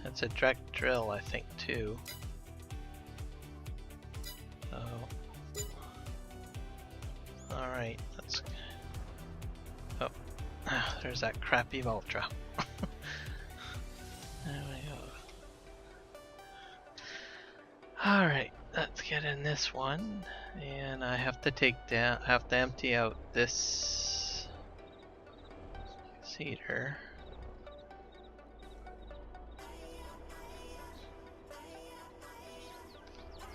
That's a direct drill, I think, too. So, alright, let's. Oh, there's that crappy Ultra. There we go. Alright, let's get in this one. And I have to empty out this cedar.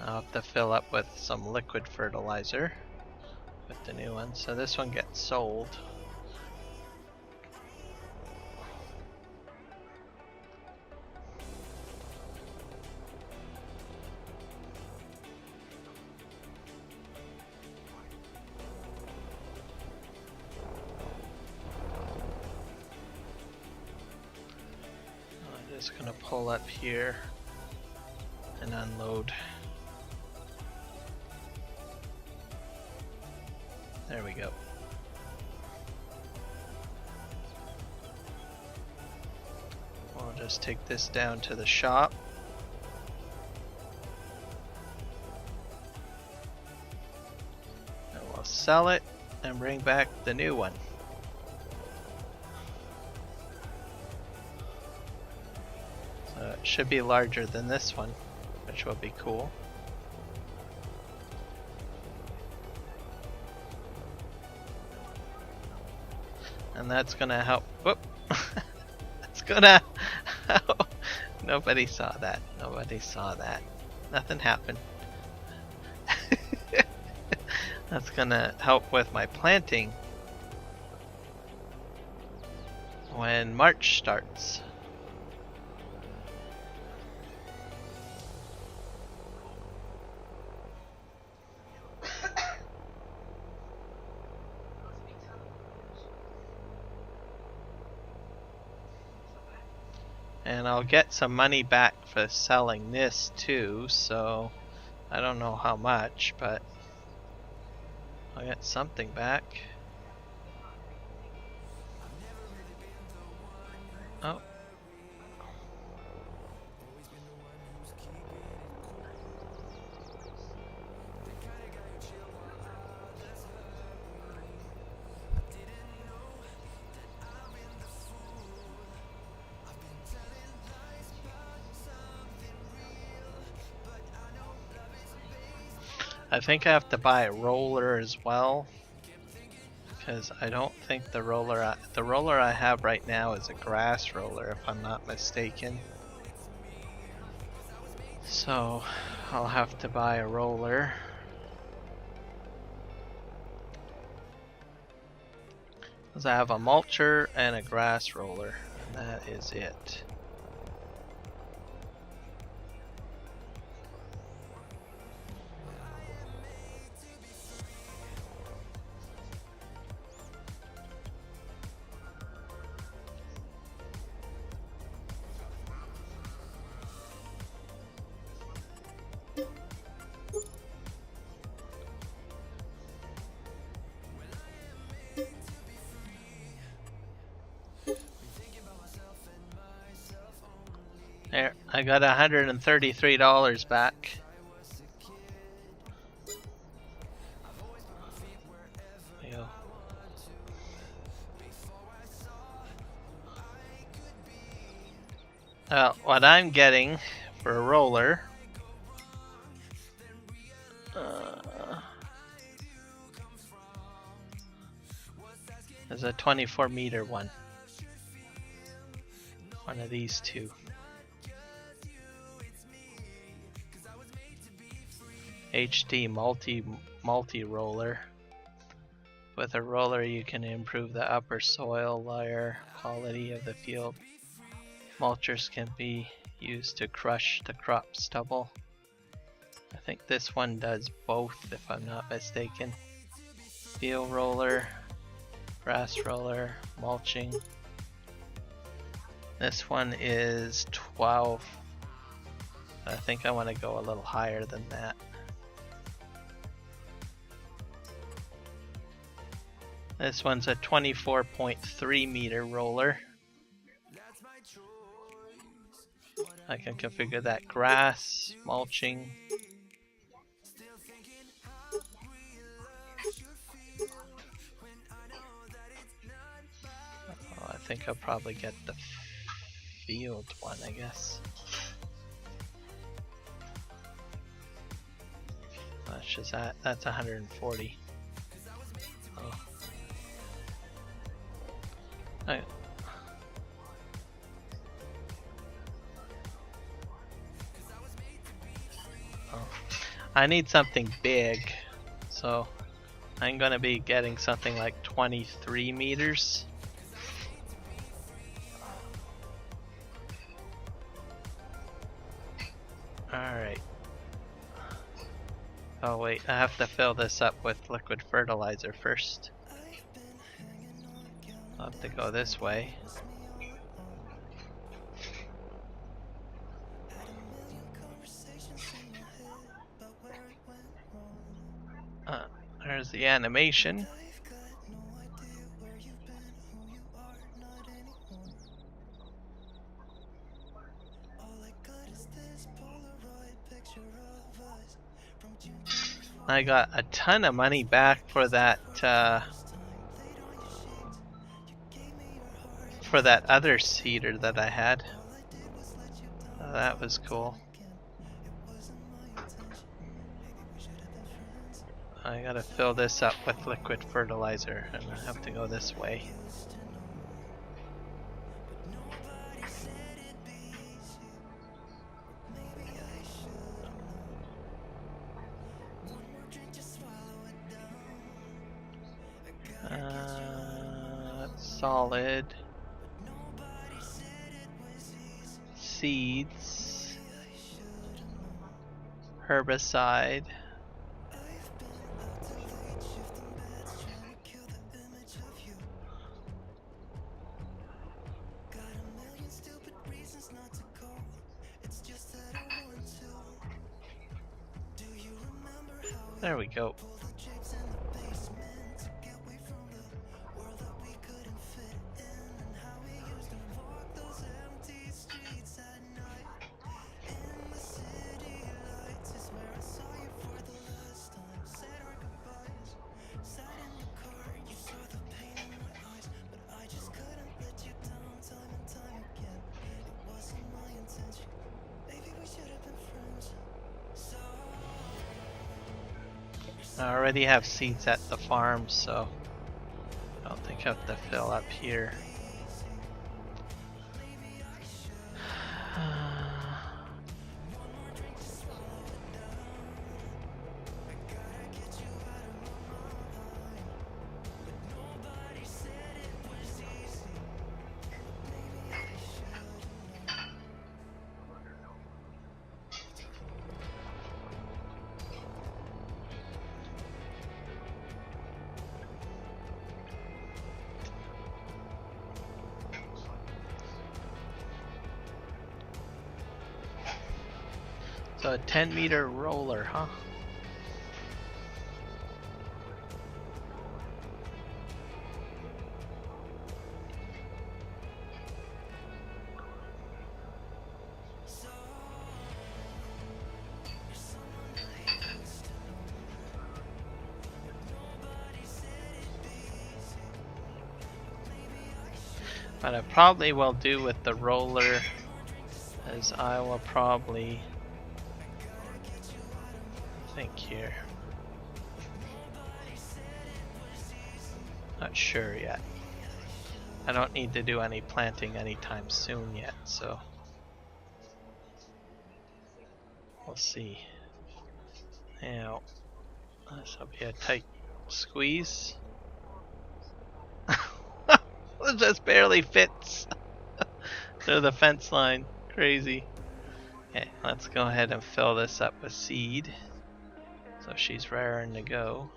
I'll have to fill up with some liquid fertilizer with the new one. So this one gets sold. I'm just gonna pull up here and unload. There we go. We'll just take this down to the shop. And we'll sell it and bring back the new one. So it should be larger than this one, which will be cool. And that's gonna help. Whoop! That's gonna help. Nobody saw that. Nobody saw that. Nothing happened. That's gonna help with my planting when March starts. And I'll get some money back for selling this too, so I don't know how much, but I'll get something back. Oh. I think I have to buy a roller as well, because I don't think the roller I have right now is a grass roller, if I'm not mistaken. So I'll have to buy a roller. Because I have a mulcher and a grass roller, and that is it. There, I got $133 back. There you go. What I'm getting for a roller is a 24-meter one. One of these two. HD multi roller. With a roller you can improve the upper soil layer quality of the field. Mulchers can be used to crush the crop stubble. I think this one does both, if I'm not mistaken. Field roller, grass roller, mulching. This one is 12. I think I want to go a little higher than that. This one's a 24.3 meter roller. I can configure that grass, mulching. Oh, I think I'll probably get the field one, I guess. How much is that? That's 140. Oh. Okay. Oh. I need something big, so I'm gonna be getting something like 23 meters. Alright. Oh wait, I have to fill this up with liquid fertilizer first. I'll have to go this way. There's the animation. I got a ton of money back for that other seeder that I had. That was cool. I gotta fill this up with liquid fertilizer, and I have to go this way. That's solid. seeds, herbicide. There we go. I already have seeds at the farm, so I don't think I have to fill up here. So a 10-meter roller, huh? What I probably will do with the roller is I will probably think here. Not sure yet. I don't need to do any planting anytime soon yet, so we'll see. Now, this will be a tight squeeze. It just barely fits through the fence line. Crazy. Okay, let's go ahead and fill this up with seed. So she's raring to go.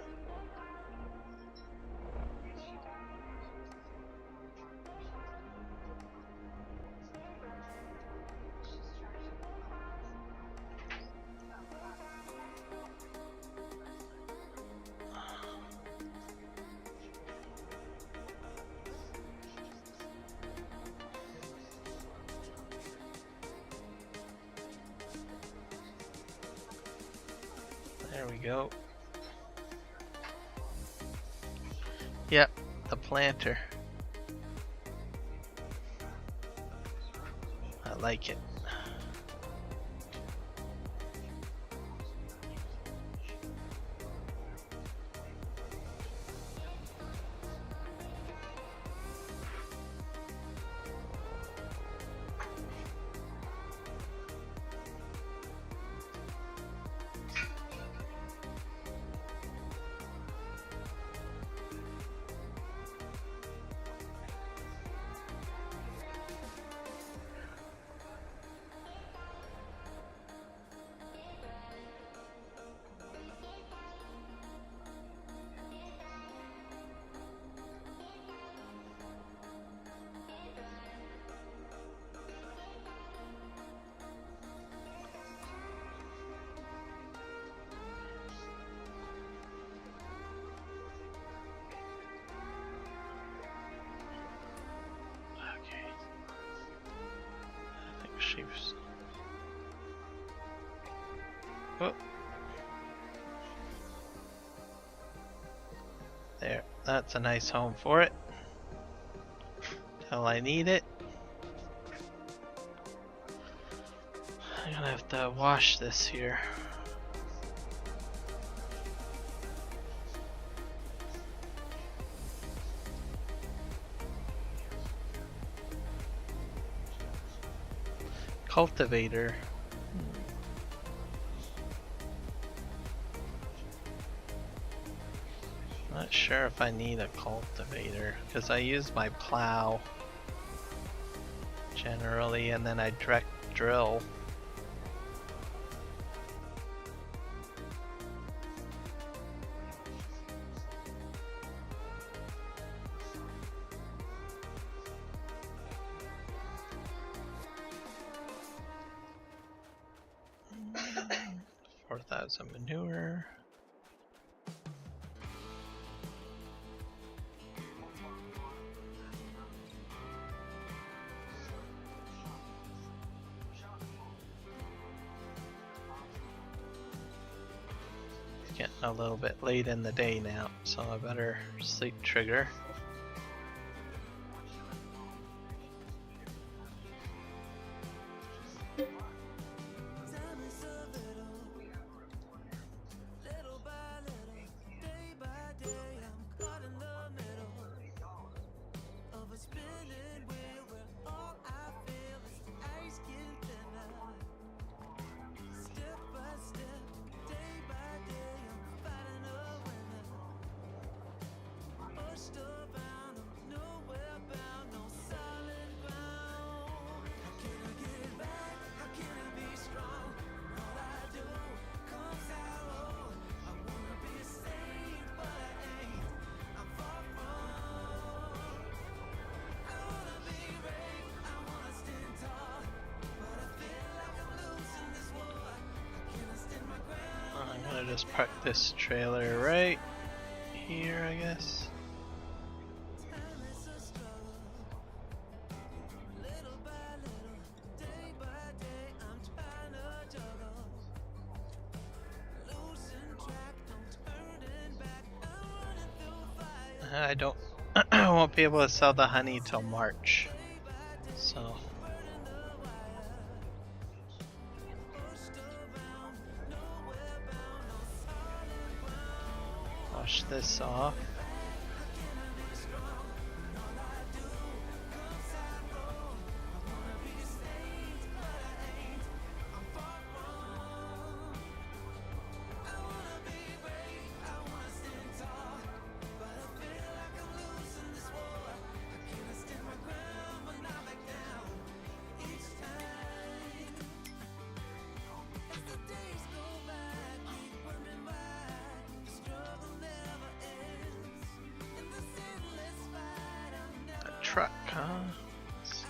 There we go. Yep, the planter. I like it. Sheeps. Oh. There, that's a nice home for it. Till I need it. I'm gonna have to wash this here. Cultivator. Not sure if I need a cultivator because I use my plow generally, and then I drill. $4,000 manure. Getting a little bit late in the day now, so I better sleep trigger. I'm gonna just park this trailer right here, I guess. I won't be able to sell the honey till March, so. Wash this off. Truck, huh? Let's see.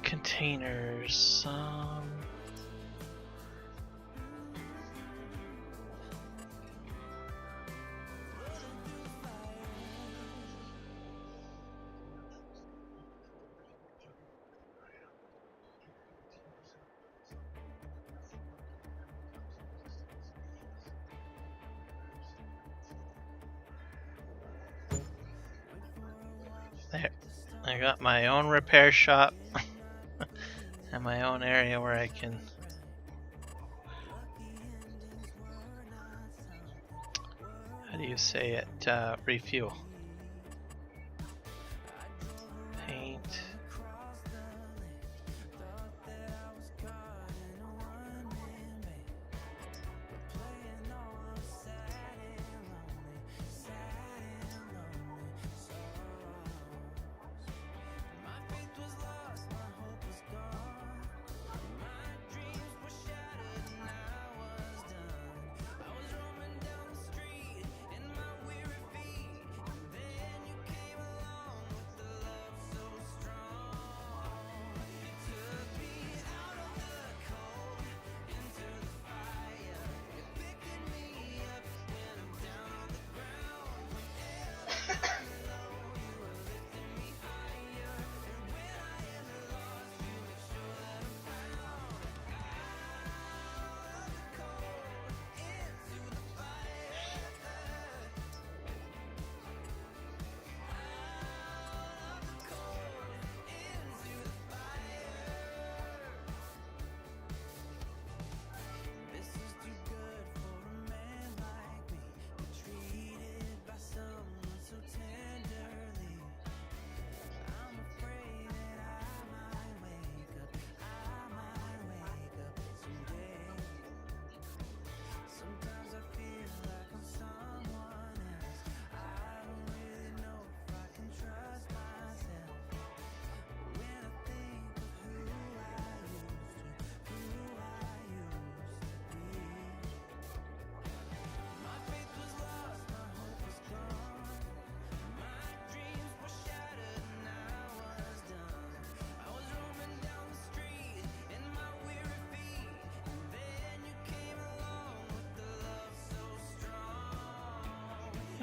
Containers. There. I got my own repair shop and my own area where I can how do you say it? Refuel. Paint.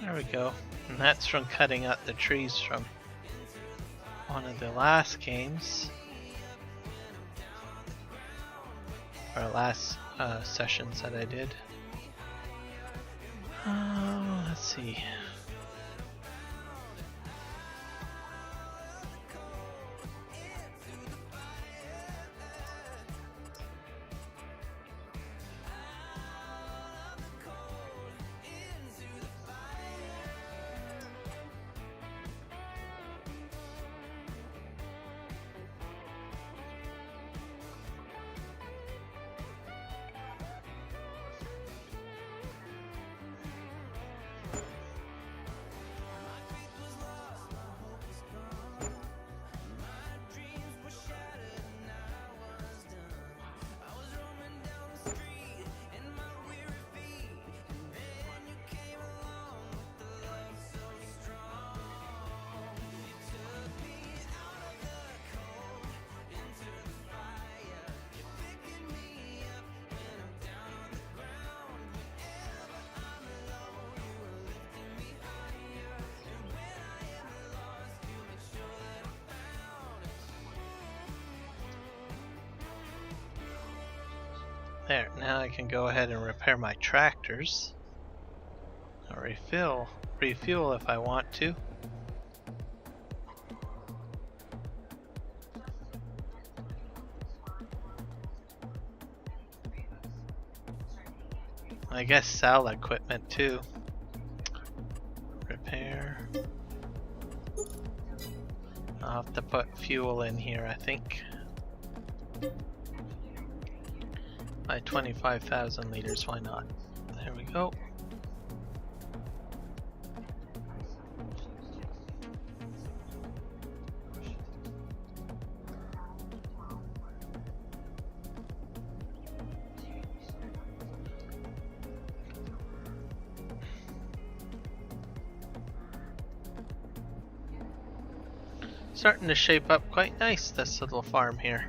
There we go. And that's from cutting out the trees from one of the last games. Or last sessions that I did. Let's see. There, now I can go ahead and repair my tractors. Or refuel if I want to. I guess sell equipment too. Repair. I'll have to put fuel in here, I think. By 25,000 liters, why not? There we go. Starting to shape up quite nice, this little farm here.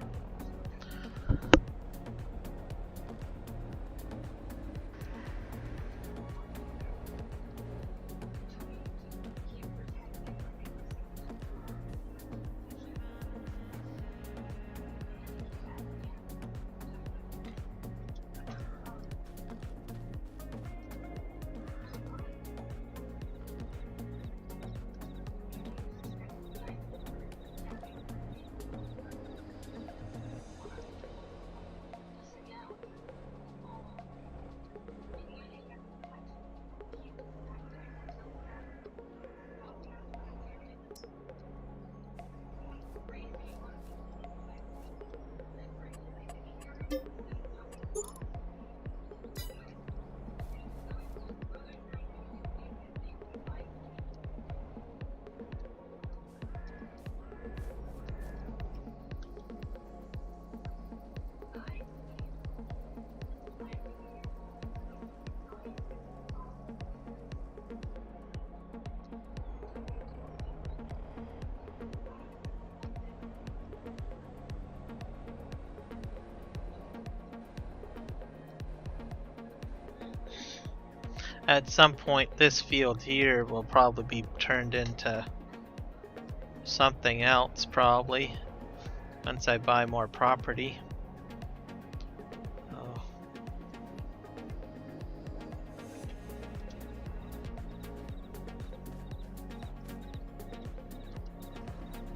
At some point, this field here will probably be turned into something else, probably, once I buy more property.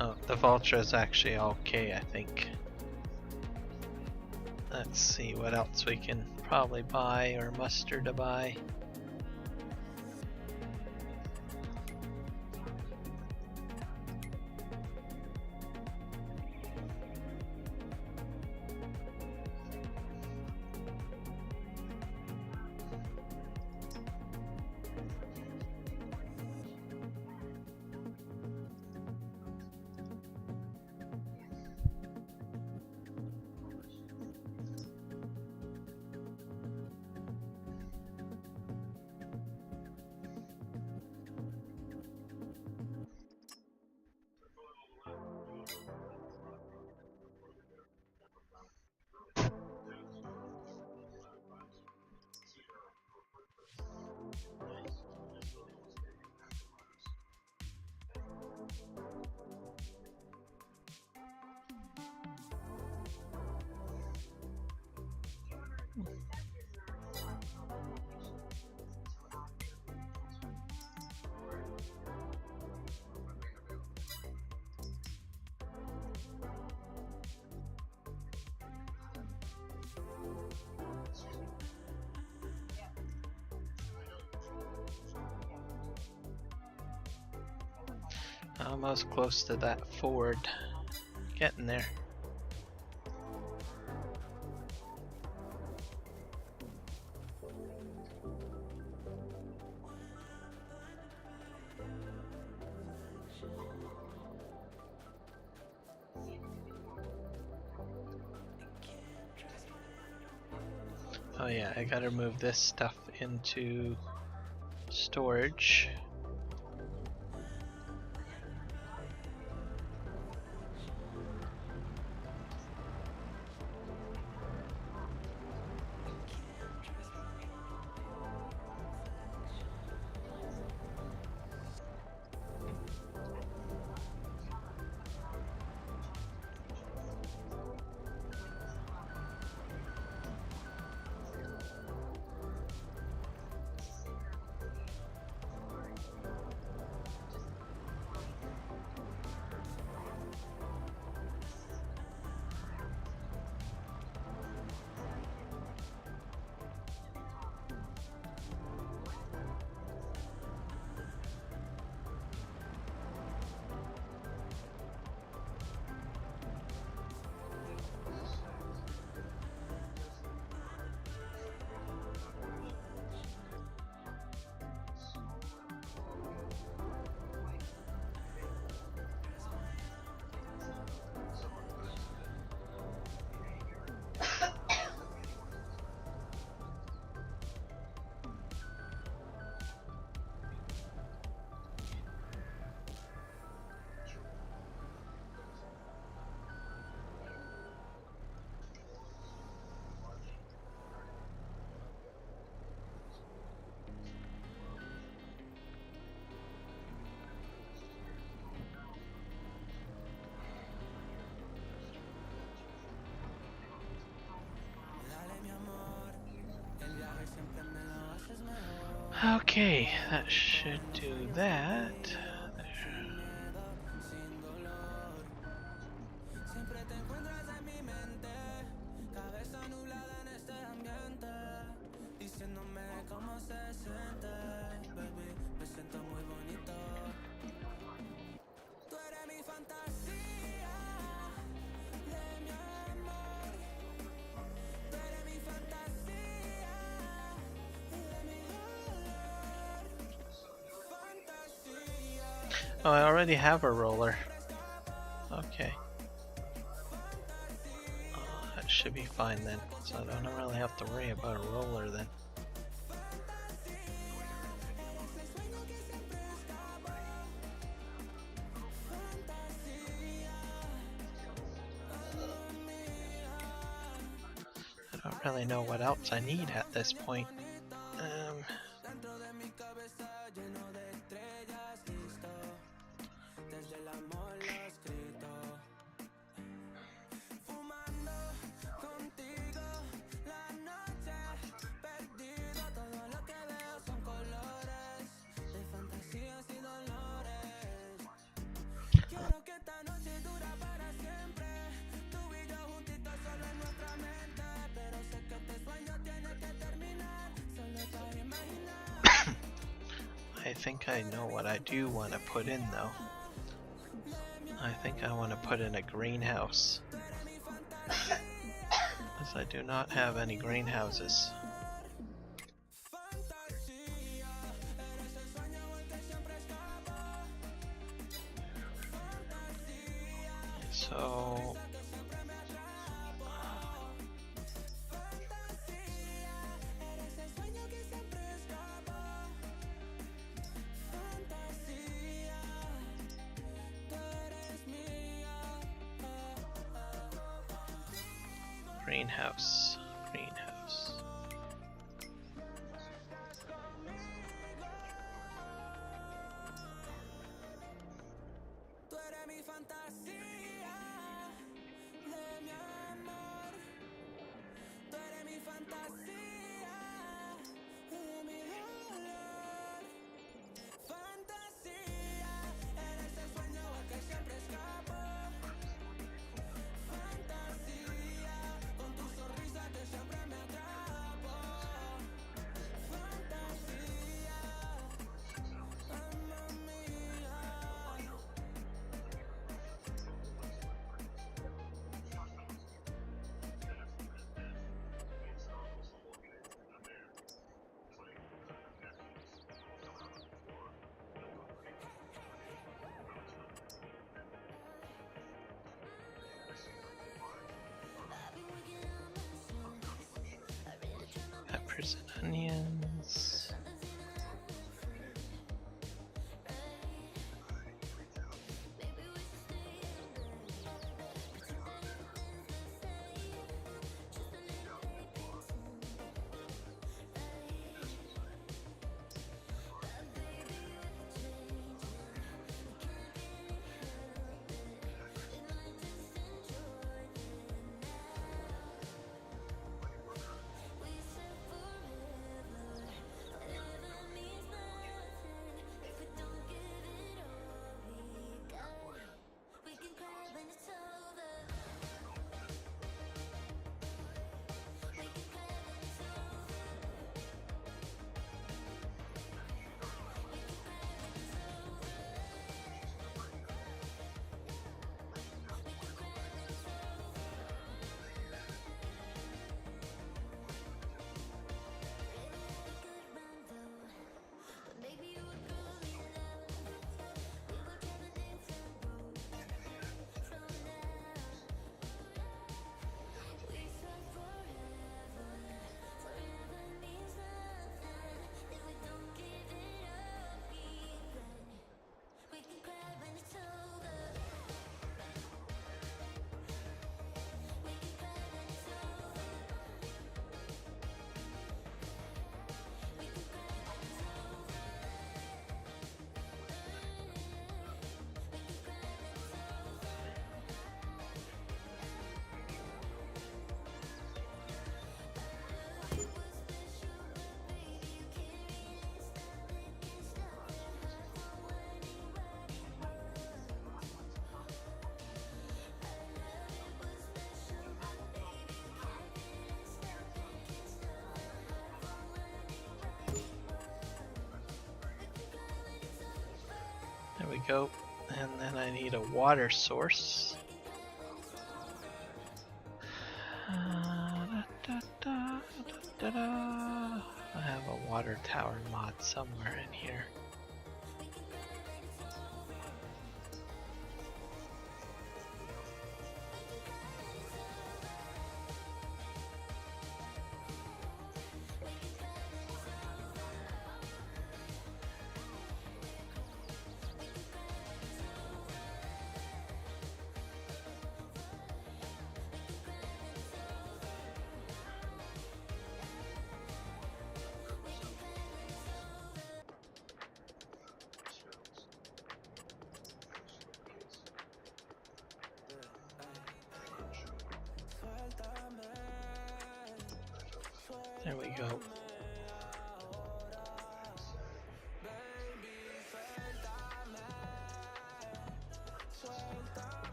Oh, the vulture is actually okay, I think. Let's see what else we can probably buy or muster to buy. Almost close to that ford. Getting there. Oh yeah, I gotta move this stuff into storage. Okay, that should do that. Oh, I already have a roller. Okay. Oh, that should be fine then. So I don't really have to worry about a roller then. I don't really know what else I need at this point. I think I know what I do want to put in though. I think I want to put in a greenhouse. Because I do not have any greenhouses. So greenhouse. peppers and onions. There we go. And then I need a water source. I have a water tower mod somewhere in here. There we go.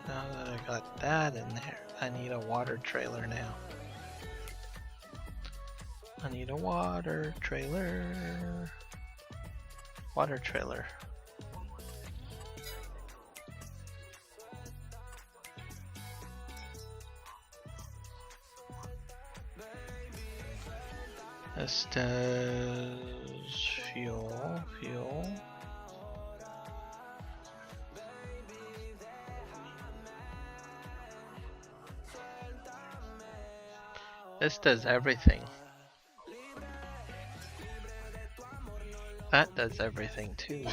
Now that I got that in there, I need a water trailer now. I need a water trailer. Water trailer. This does fuel. This does everything. That does everything too.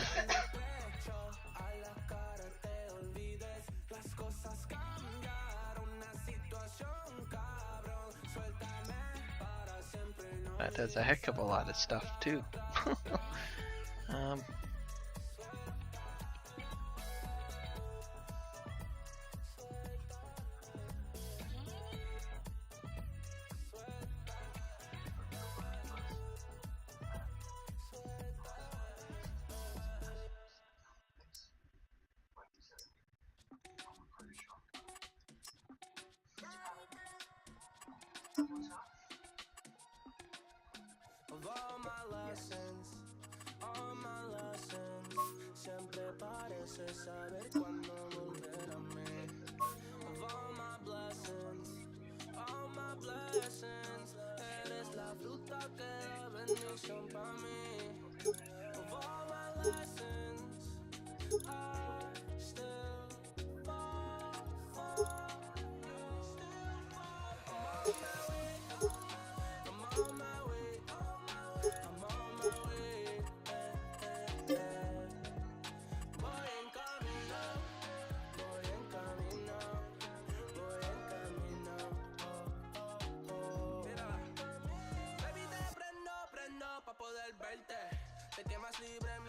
That does a heck of a lot of stuff too. um,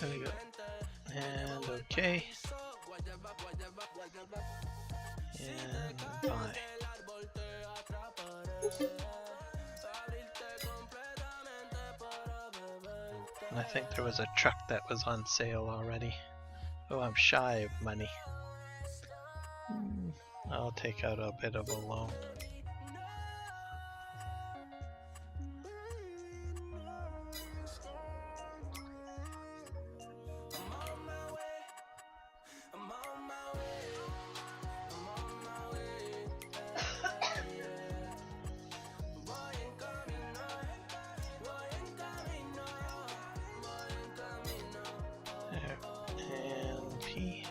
there we go. And okay. And buy. And I think there was a truck that was on sale already. Oh, I'm shy of money. I'll take out a bit of a loan. And P.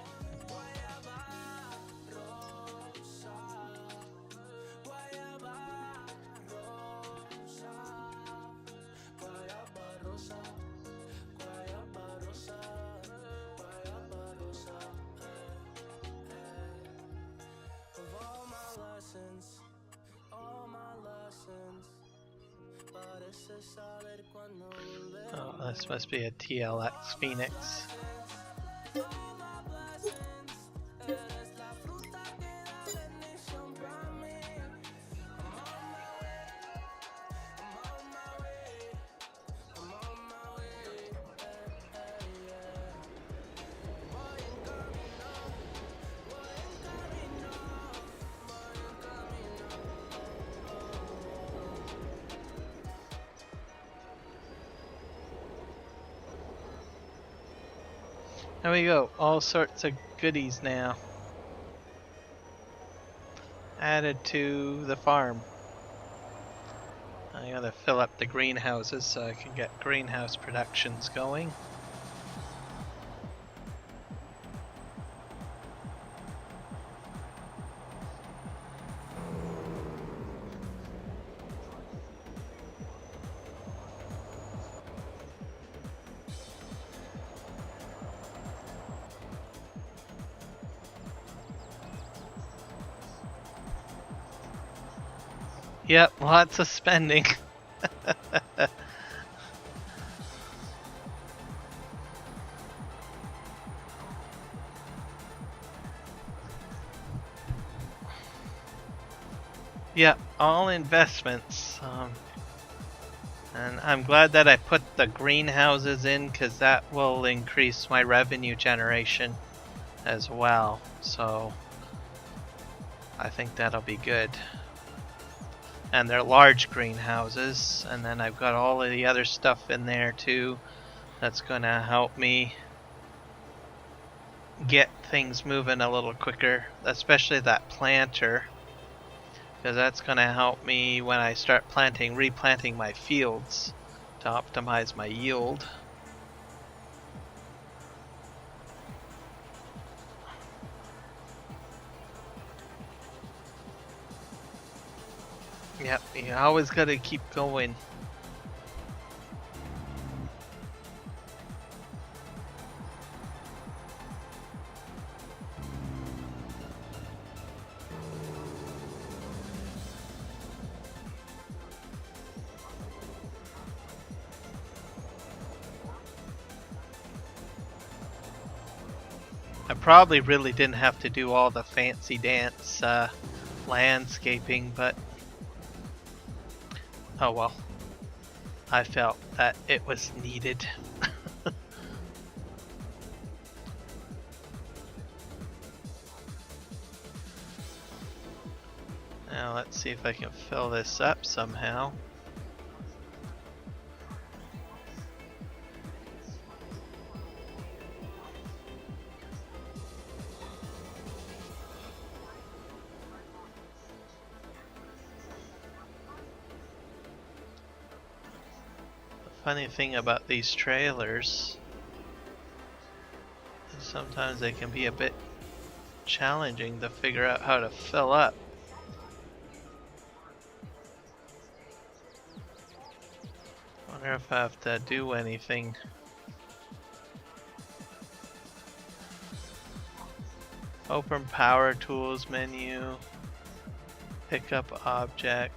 Oh, this must be a TLX Phoenix. There we go, all sorts of goodies now added to the farm. I gotta fill up the greenhouses so I can get greenhouse productions going. Yep, lots of spending. Yep, all investments. And I'm glad that I put the greenhouses in because that will increase my revenue generation as well. So I think that'll be good. And they're large greenhouses, and then I've got all of the other stuff in there too that's gonna help me get things moving a little quicker, especially that planter, because that's gonna help me when I start replanting my fields to optimize my yield. Yep, you always gotta keep going. I probably really didn't have to do all the fancy dance landscaping, but oh well. I felt that it was needed. Now let's see if I can fill this up somehow. Funny thing about these trailers is sometimes they can be a bit challenging to figure out how to fill up. Wonder if I have to do anything. Open power tools menu, pick up object.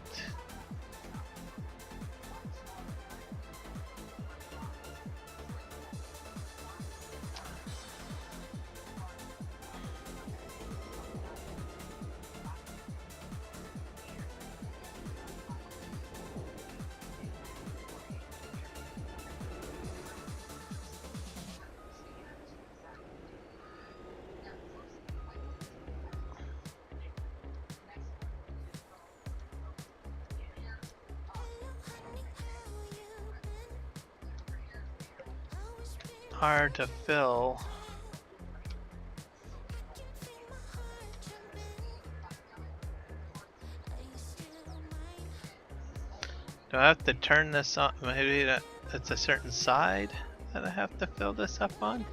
Hard to fill. Do I have to turn this on? Maybe that's a certain side that I have to fill this up on?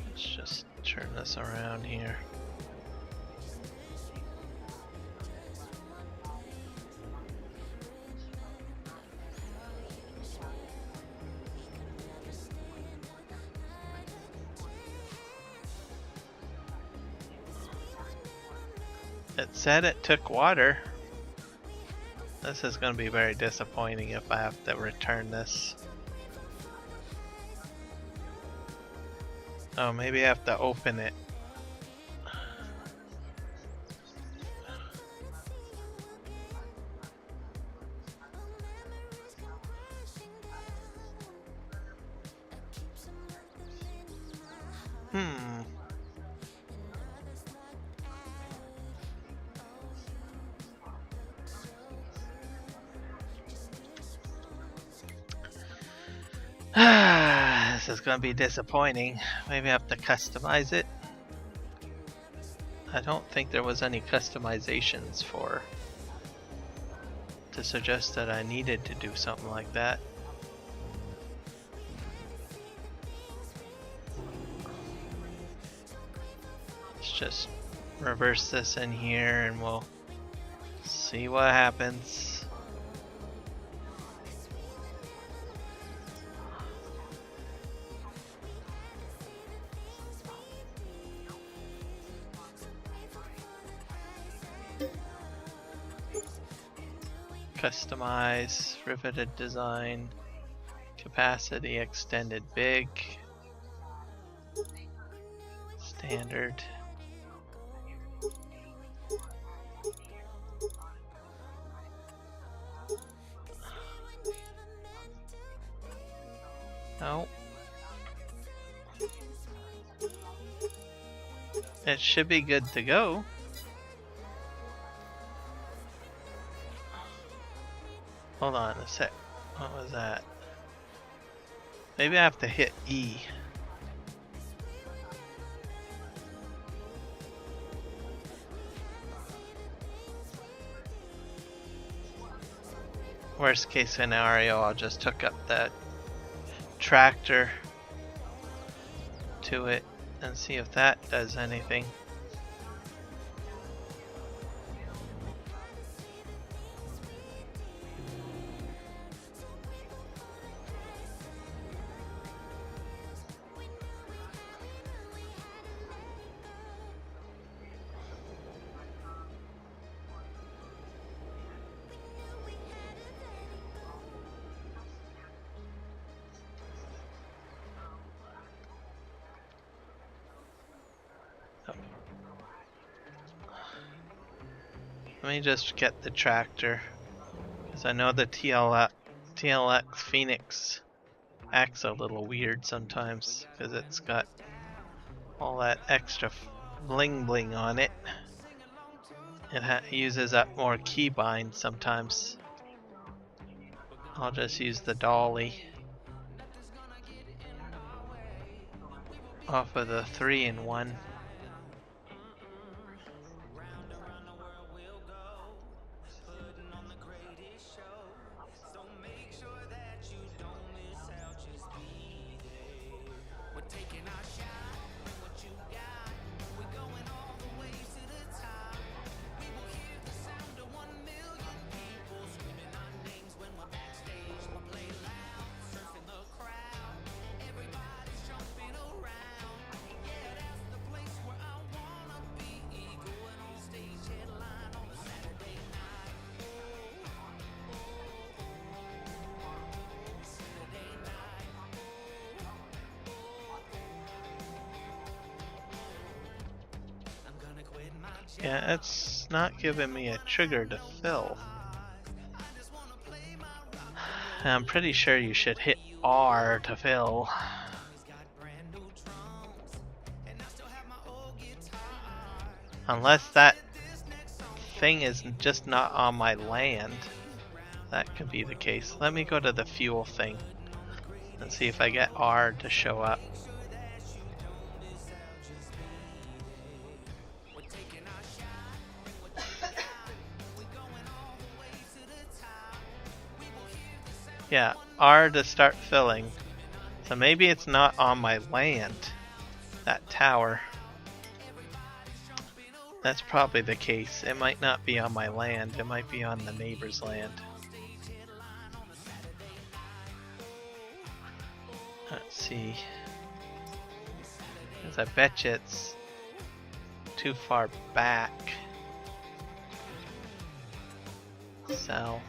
Let's just turn this around here. It said it took water. This is going to be very disappointing if I have to return this. Oh, maybe I have to open it. This is going to be disappointing. Maybe I have to customize it. I don't think there was any customizations to suggest that I needed to do something like that. Let's just reverse this in here and we'll see what happens. Customize, riveted design, capacity extended big, standard. No. It should be good to go. Hold on a sec. What was that? Maybe I have to hit E. Worst case scenario, I'll just hook up that tractor to it and see if that does anything. Let me just get the tractor, because I know the TLX Phoenix acts a little weird sometimes, because it's got all that extra bling bling on it. It uses up more keybind sometimes. I'll just use the dolly off of the 3-in-1. Yeah, it's not giving me a trigger to fill. I'm pretty sure you should hit R to fill. Unless that thing is just not on my land. That could be the case. Let me go to the fuel thing and see if I get R to show up. Yeah, R to start filling. So maybe it's not on my land, that tower. That's probably the case. It might not be on my land, it might be on the neighbor's land. Let's see. Because I bet you it's too far back. Sell.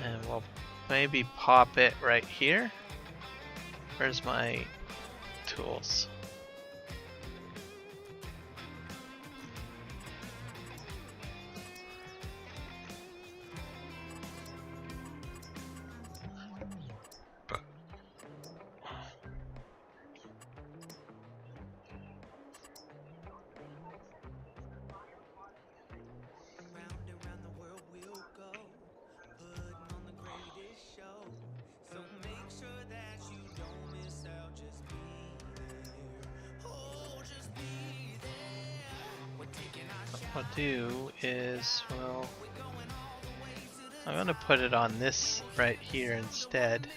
And we'll maybe pop it right here. Where's my tools? What I'll do is, well, I'm gonna put it on this right here instead.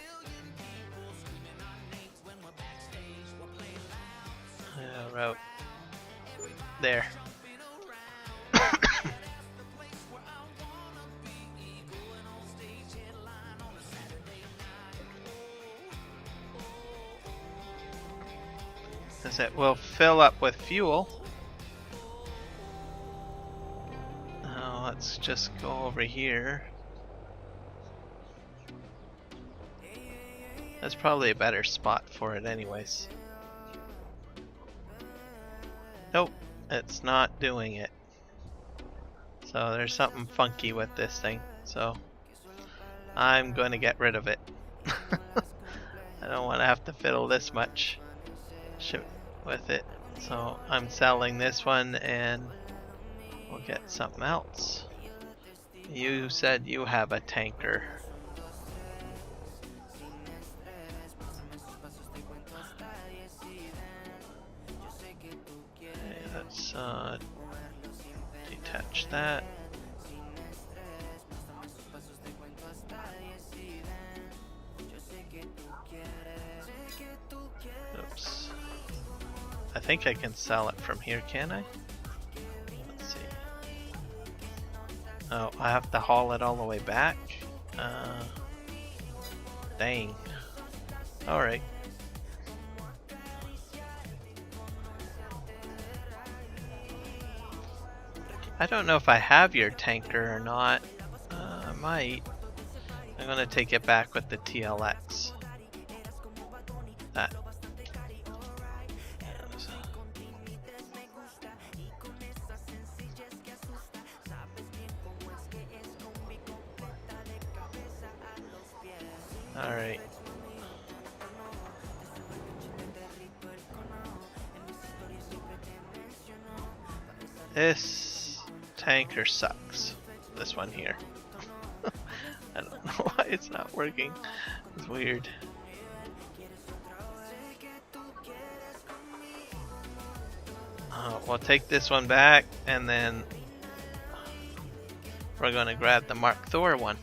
Route there. As it will fill up with fuel. Now let's just go over here. That's probably a better spot for it anyways. Nope, it's not doing it. So there's something funky with this thing. So I'm going to get rid of it. I don't want to have to fiddle this much with it. So I'm selling this one and we'll get something else. You said you have a tanker. Okay, let's detach that. think I can sell it from here, can I? Let's see. Oh, I have to haul it all the way back? Dang. Alright. I don't know if I have your tanker or not. I might. I'm gonna take it back with the TLX. That. Alright. This tanker sucks. This one here. I don't know why it's not working. It's weird. We'll take this one back and then we're gonna grab the Mark Thor one.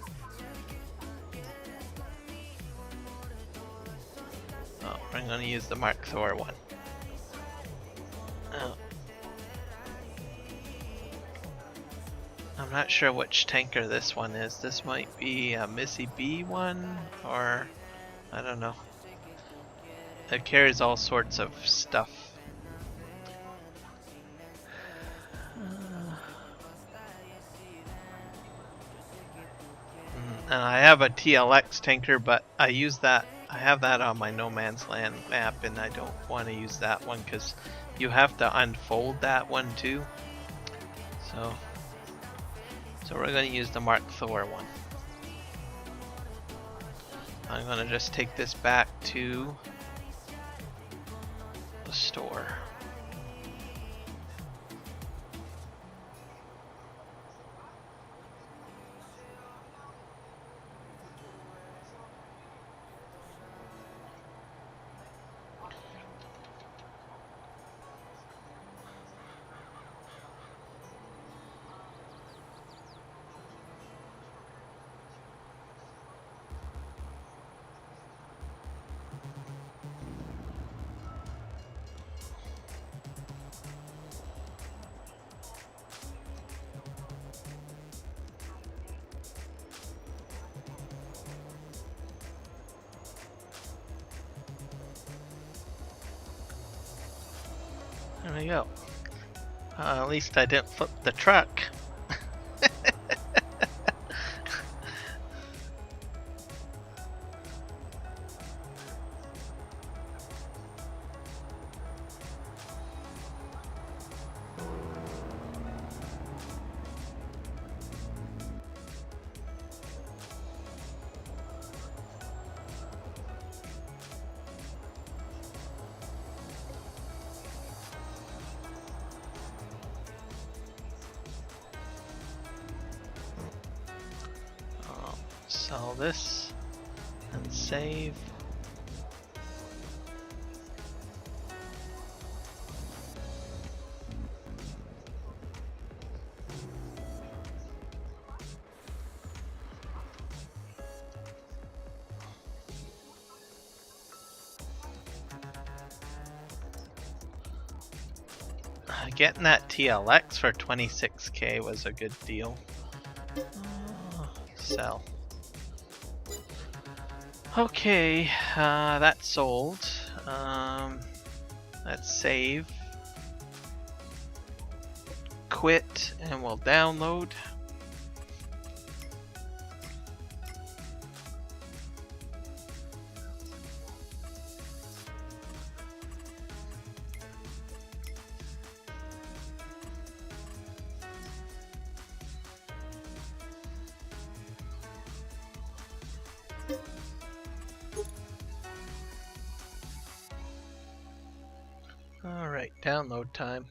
Oh, we're gonna use the Mark Thor one. Oh. I'm not sure which tanker this one is. This might be a Missy B one, or I don't know. It carries all sorts of stuff. And I have a TLX tanker, but I use that. I have that on my No Man's Land map, and I don't want to use that one because you have to unfold that one too. So we're going to use the Mark Thor one. I'm going to just take this back to the store. There we go. At least I didn't flip the truck. Sell this and save. Getting that TLX for 26k was a good deal. Sell. Okay, that's sold. Let's save. Quit, and we'll download. Alright, download time.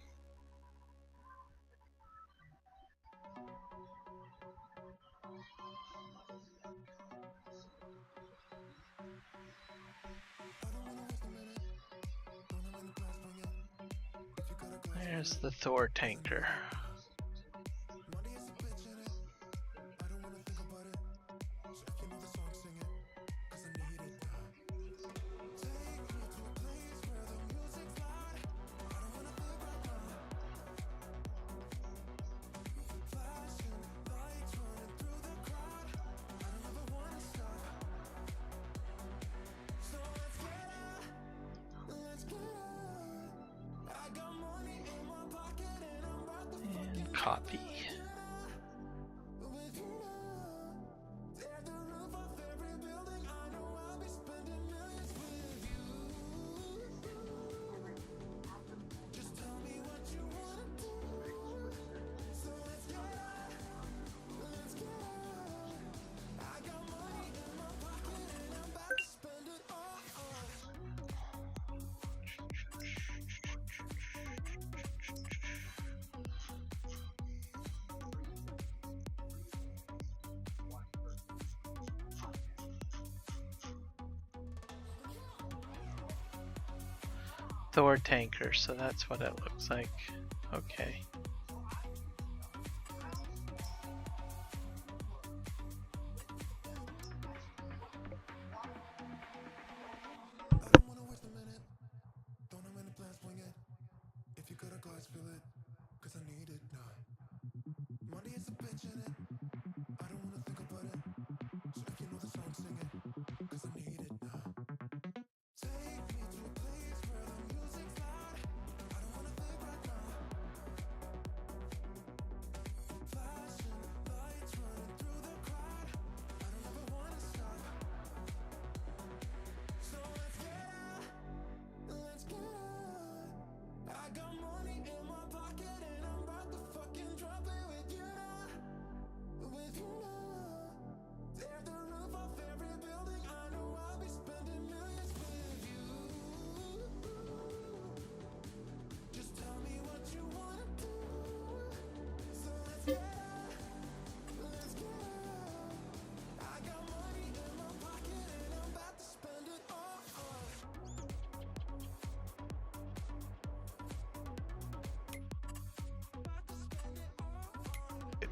There's the Thor tanker. Copy. Thor tanker, so that's what it looks like. Okay.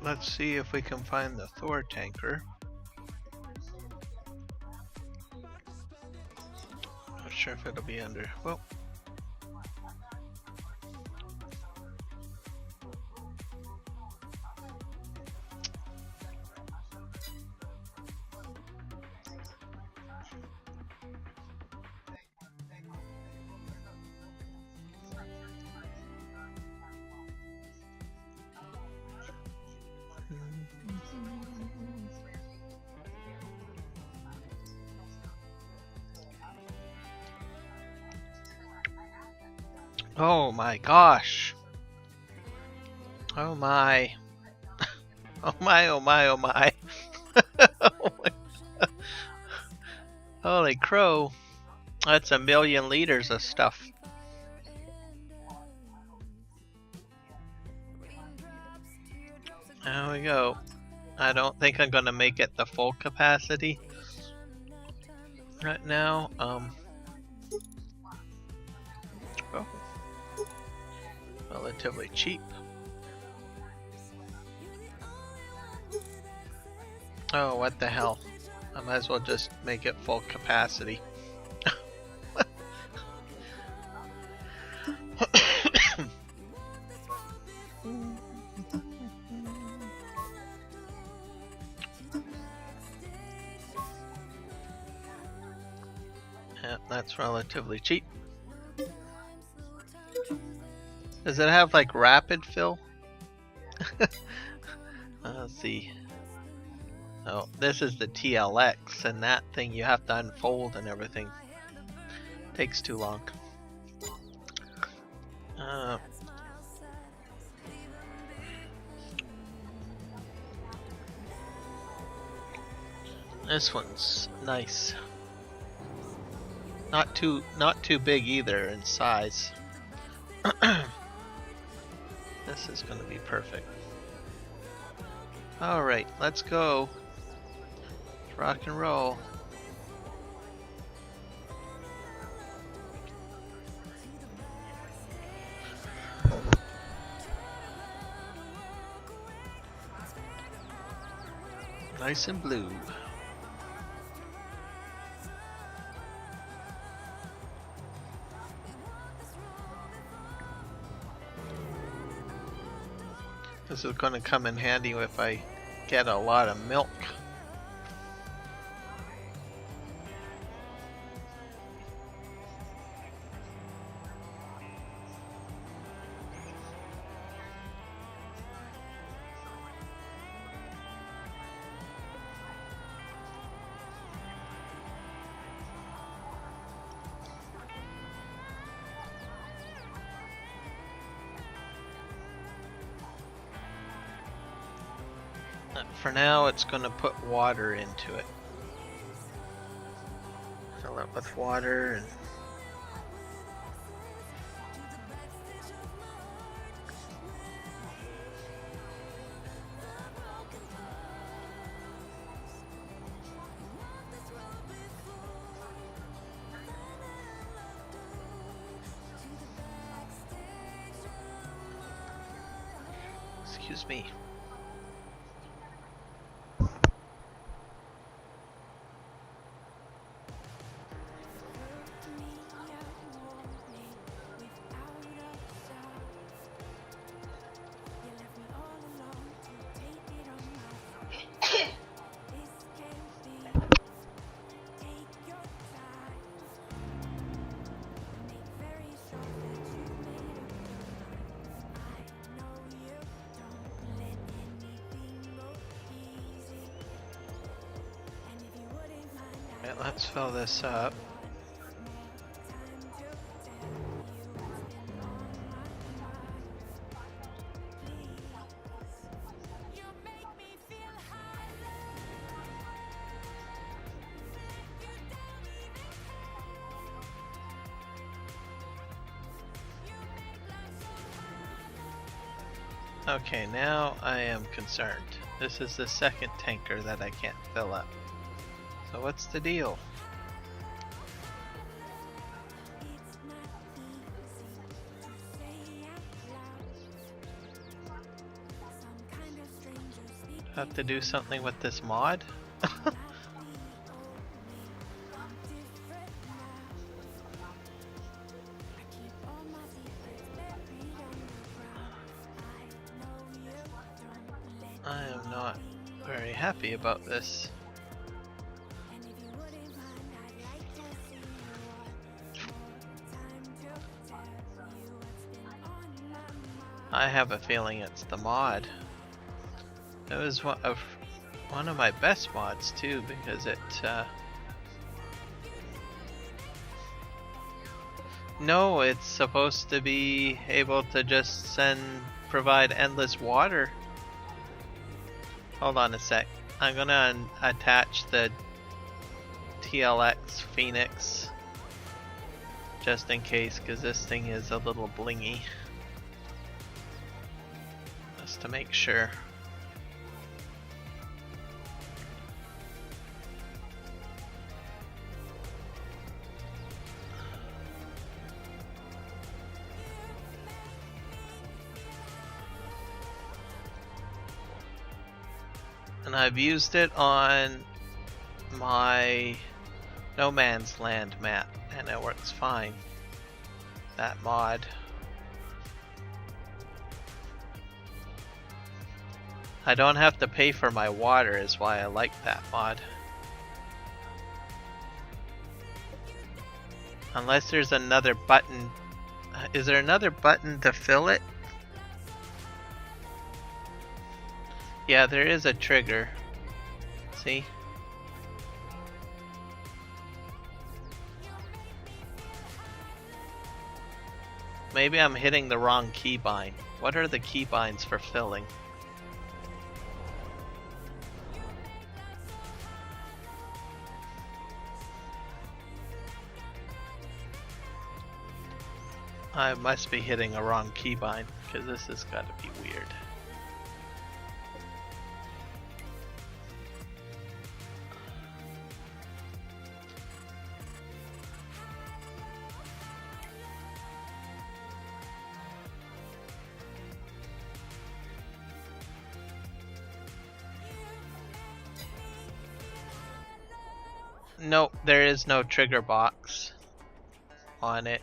Let's see if we can find the Thor tanker. Not sure if it'll be under. Well, oh my gosh. Oh my. Oh my, oh my, oh my. Oh my. Holy crow. That's 1,000,000 liters of stuff. There we go. I don't think I'm gonna make it the full capacity right now. Oh. Relatively cheap. Oh, what the hell. I might as well just make it full capacity. Yeah, that's relatively cheap. Does it have like rapid fill? Let's see. Oh, this is the TLX, and that thing you have to unfold and everything. Takes too long. This one's nice. Not too big either in size. This is going to be perfect. All right, let's go. Let's rock and roll. Nice and blue. This is going to come in handy if I get a lot of milk. For now, it's going to put water into it. Fill it with water and excuse me. Alright, let's fill this up. Okay, now I am concerned. This is the second tanker that I can't fill up. So what's the deal? Have to do something with this mod? I am not very happy about this. I have a feeling it's the mod. It was one of my best mods too, because it no, it's supposed to be able to just provide endless water. Hold on a sec. I'm gonna attach the TLX Phoenix just in case, because this thing is a little blingy. Just to make sure. And I've used it on my No Man's Land map and it works fine. That mod. I don't have to pay for my water is why I like that mod. Unless there's another button. Is there another button to fill it? Yeah, there is a trigger. See? Maybe I'm hitting the wrong keybind. What are the keybinds for filling? I must be hitting a wrong keybind, because this has got to be weird. Nope, there is no trigger box on it.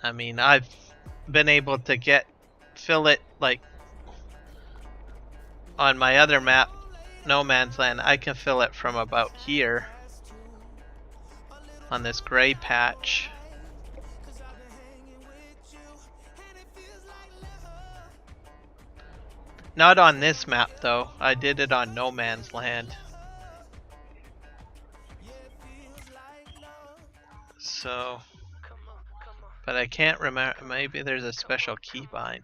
I mean, I've been able to fill it like on my other map, No Man's Land. I can fill it from about here on this gray patch. Not on this map though. I did it on No Man's Land. So, but I can't remember. Maybe there's a special keybind.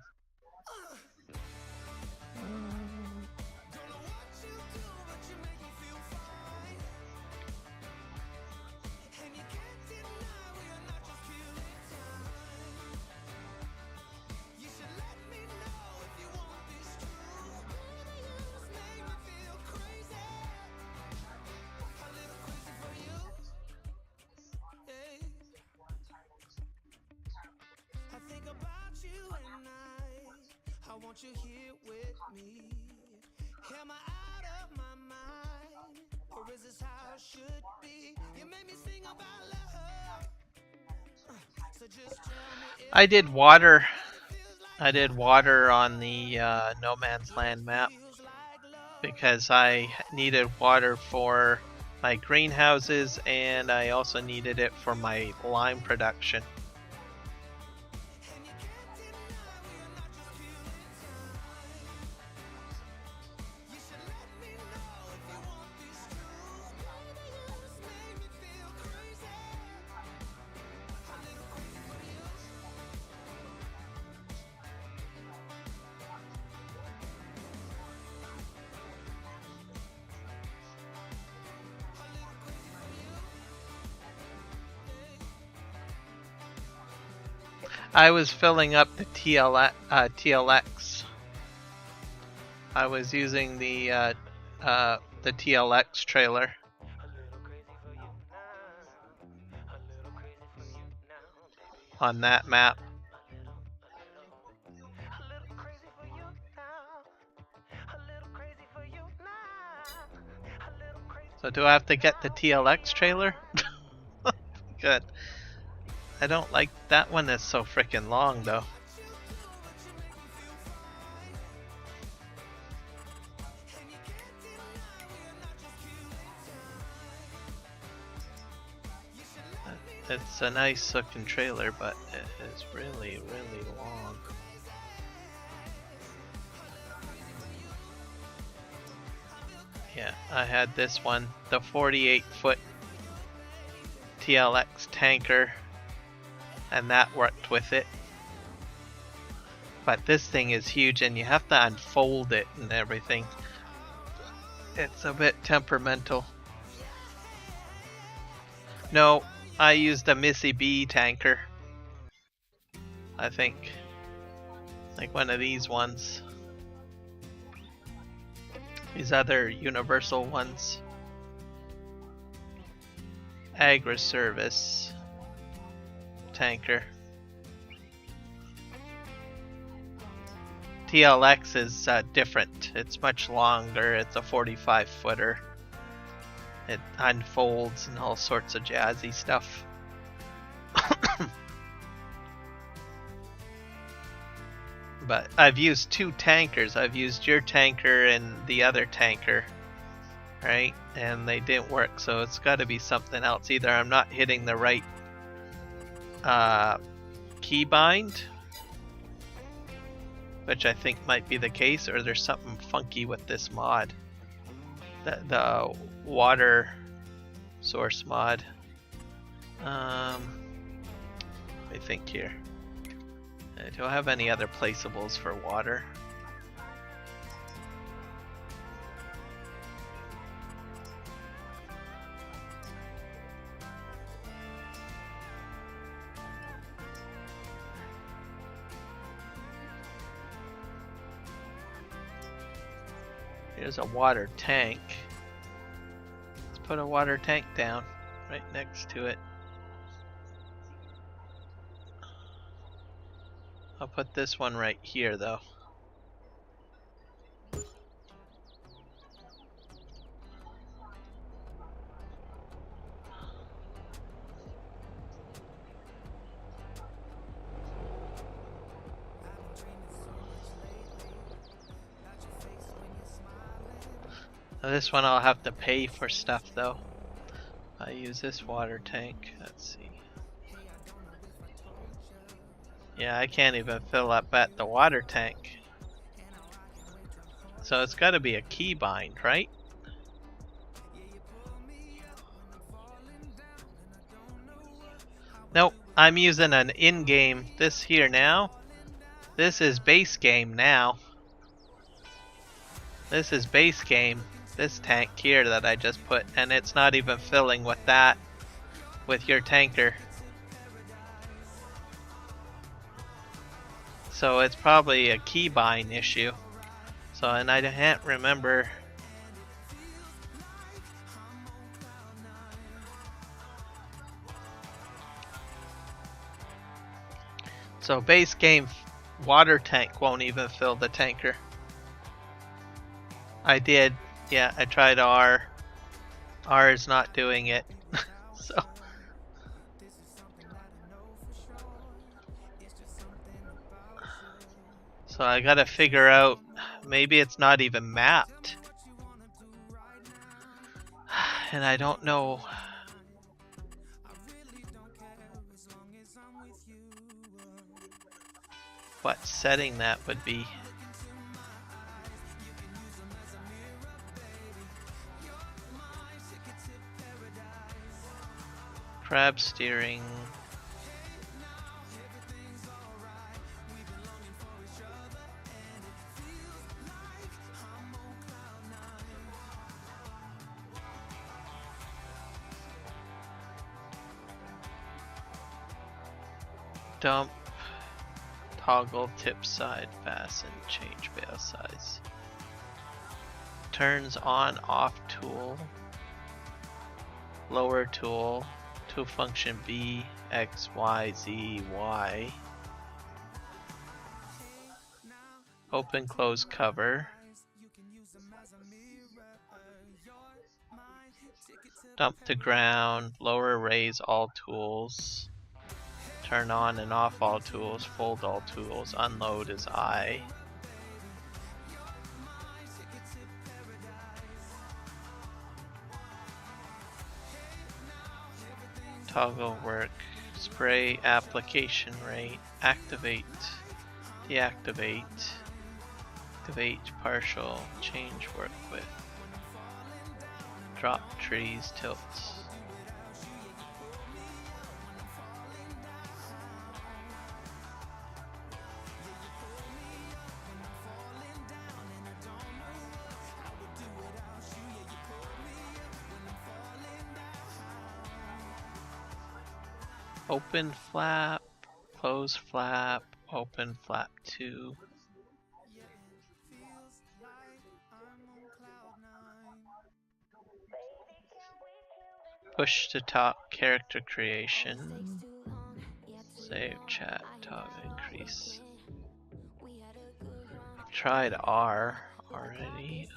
I did water. I did water on the No Man's Land map because I needed water for my greenhouses and I also needed it for my lime production. I was filling up the TLX. I was using the TLX trailer. On that map. So do I have to get the TLX trailer? Good. I don't like that one is so freaking long though. It's a nice looking trailer, but it is really, really long. Yeah, I had this one, the 48-foot TLX tanker, and that worked with it. But this thing is huge and you have to unfold it and everything. It's a bit temperamental. No, I used a Missy B tanker. I think. Like one of these ones. These other universal ones. Agri-service tanker. TLX is different. It's much longer. It's a 45-footer. It unfolds and all sorts of jazzy stuff. But I've used two tankers. I've used your tanker and the other tanker, right? And they didn't work, so it's got to be something else. Either I'm not hitting the right keybind, which I think might be the case, or there's something funky with this mod. The water source mod. Let me think here. Do I have any other placeables for water? Here's a water tank. Let's put a water tank down right next to it. I'll put this one right here though. Now this one I'll have to pay for stuff though. I use this water tank. Let's see. Yeah, I can't even fill up at the water tank. So it's got to be a keybind, right? Nope, I'm using an in-game. This here now. This is base game now. This is base game. This tank here that I just put, and it's not even filling with that, with your tanker. So it's probably a keybind issue. So, and I can't remember. So base game water tank won't even fill the tanker. I did. Yeah, I tried R. R is not doing it. So I gotta figure out, maybe it's not even mapped. And I don't know. What setting that would be. Crab steering. Dump. Toggle tip side fasten, change bale size. Turns on off tool. Lower tool. Tool function B, X, Y, Z, Y. Open close cover. Dump to ground, lower raise all tools. Turn on and off all tools, fold all tools, unload is I. Toggle work, spray application rate, activate, deactivate, activate partial, change work width, drop trees, tilts. Open flap, close flap, open flap 2. Push to top, character creation. Save chat, toggle increase. I've tried R already.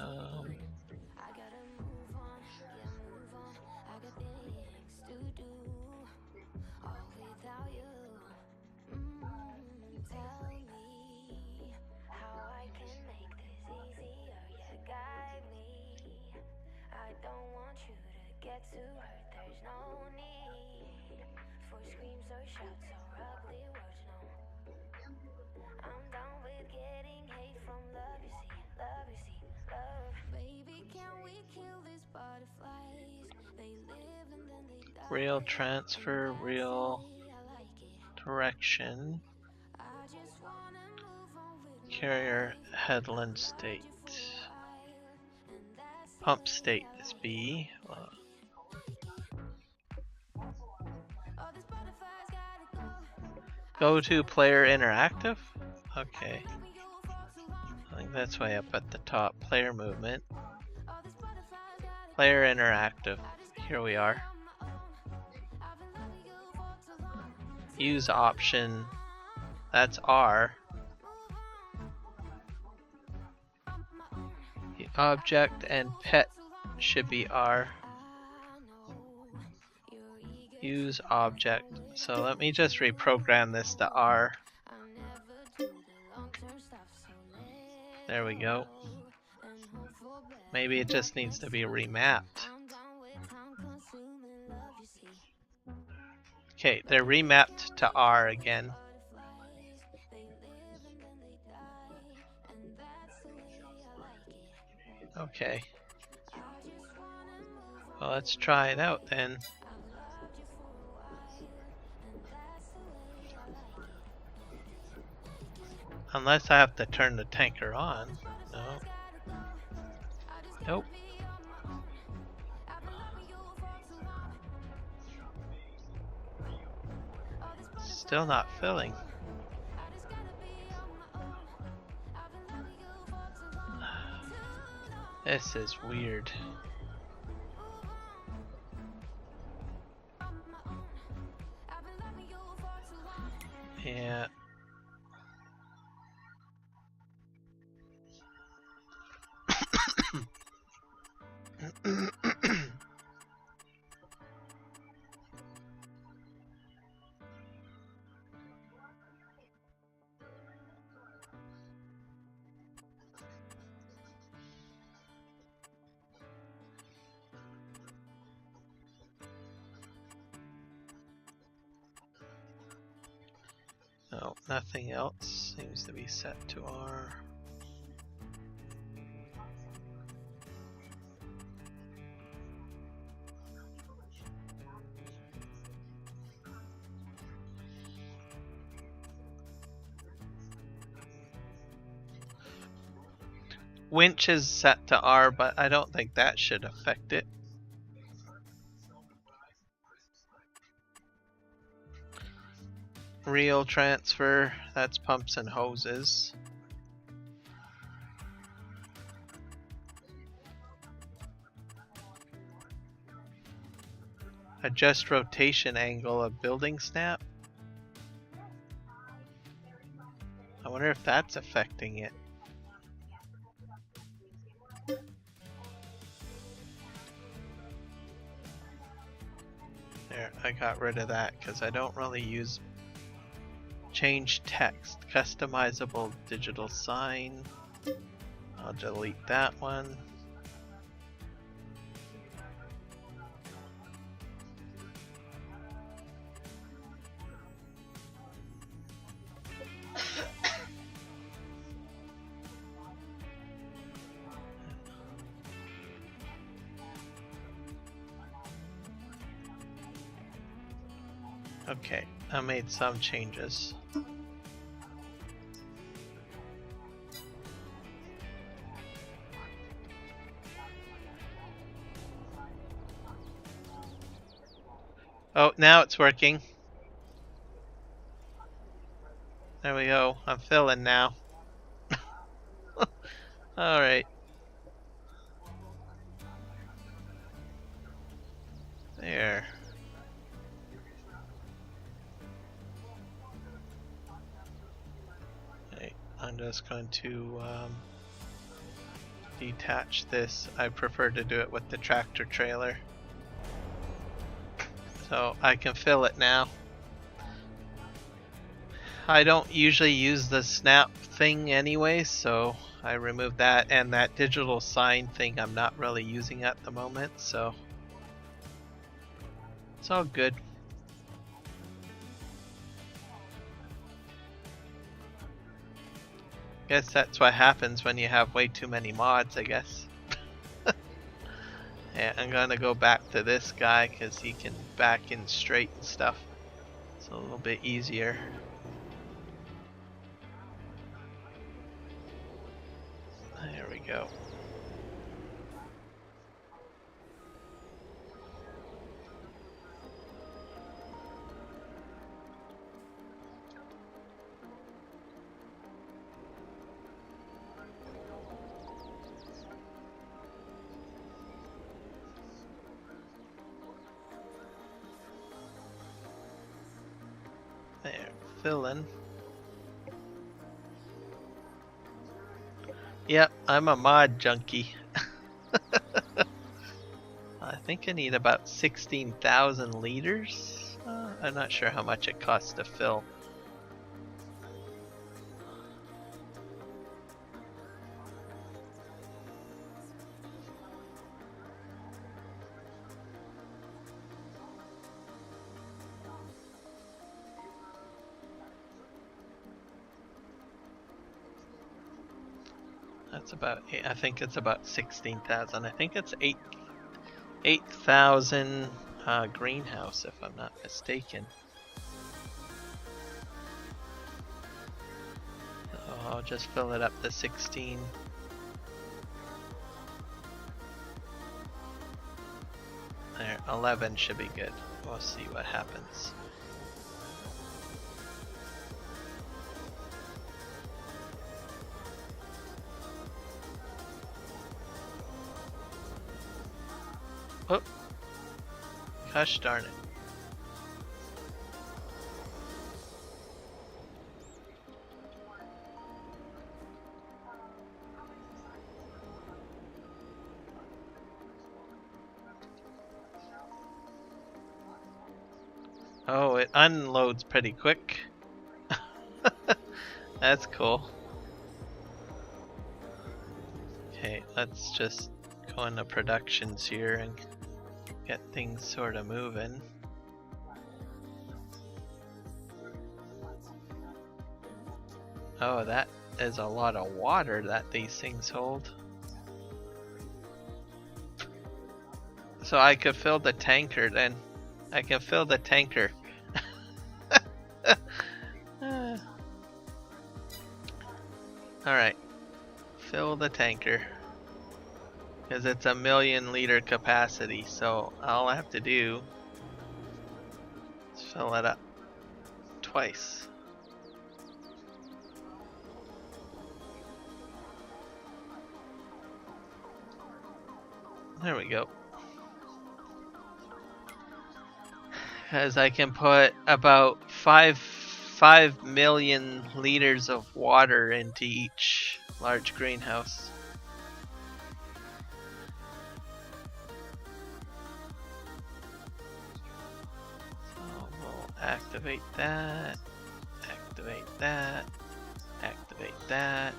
Rail transfer, rail direction, carrier headland state, pump state is B. Go to player interactive? Okay. I think that's way up at the top. Player movement. Player interactive. Here we are. Use option. That's R. The object and pet should be R. Use object. So let me just reprogram this to R. There we go. Maybe it just needs to be remapped. Okay, they're remapped to R again. Okay. Well, let's try it out then. Unless I have to turn the tanker on. No. Nope. Still not filling. This is weird. Yeah. No, nothing else seems to be set to R. Winch is set to R, but I don't think that should affect it. Reel transfer, that's pumps and hoses. Adjust rotation angle of building snap. I wonder if that's affecting it. There, I got rid of that because I don't really use change text, customizable digital sign. I'll delete that one. Okay, I made some changes. Oh, now it's working. There we go. I'm filling now. Alright. There. Okay, I'm just going to detach this. I prefer to do it with the tractor trailer. So I can fill it now. I don't usually use the snap thing anyway, so I removed that, and that digital sign thing I'm not really using at the moment, so it's all good. Guess that's what happens when you have way too many mods, I guess. Yeah, I'm gonna go back to this guy because he can back in straight and stuff. It's a little bit easier. There we go. There, fill in. Yep, I'm a mod junkie. I think I need about 16,000 liters. I'm not sure how much it costs to fill. That's about, I think it's about 16,000. I think it's 8,000 greenhouse, if I'm not mistaken. So I'll just fill it up to 16. There, 11 should be good. We'll see what happens. Oh, gosh darn it. Oh, it unloads pretty quick. That's cool. Okay, let's just go into productions here and get things sort of moving. Oh, that is a lot of water that these things hold. So I could fill the tanker then. I can fill the tanker. Alright. Fill the tanker. Because it's a 1,000,000 liter capacity, so all I have to do is fill it up twice. There we go. Because I can put about 5 million liters of water into each large greenhouse. So we'll activate that, activate that, activate that,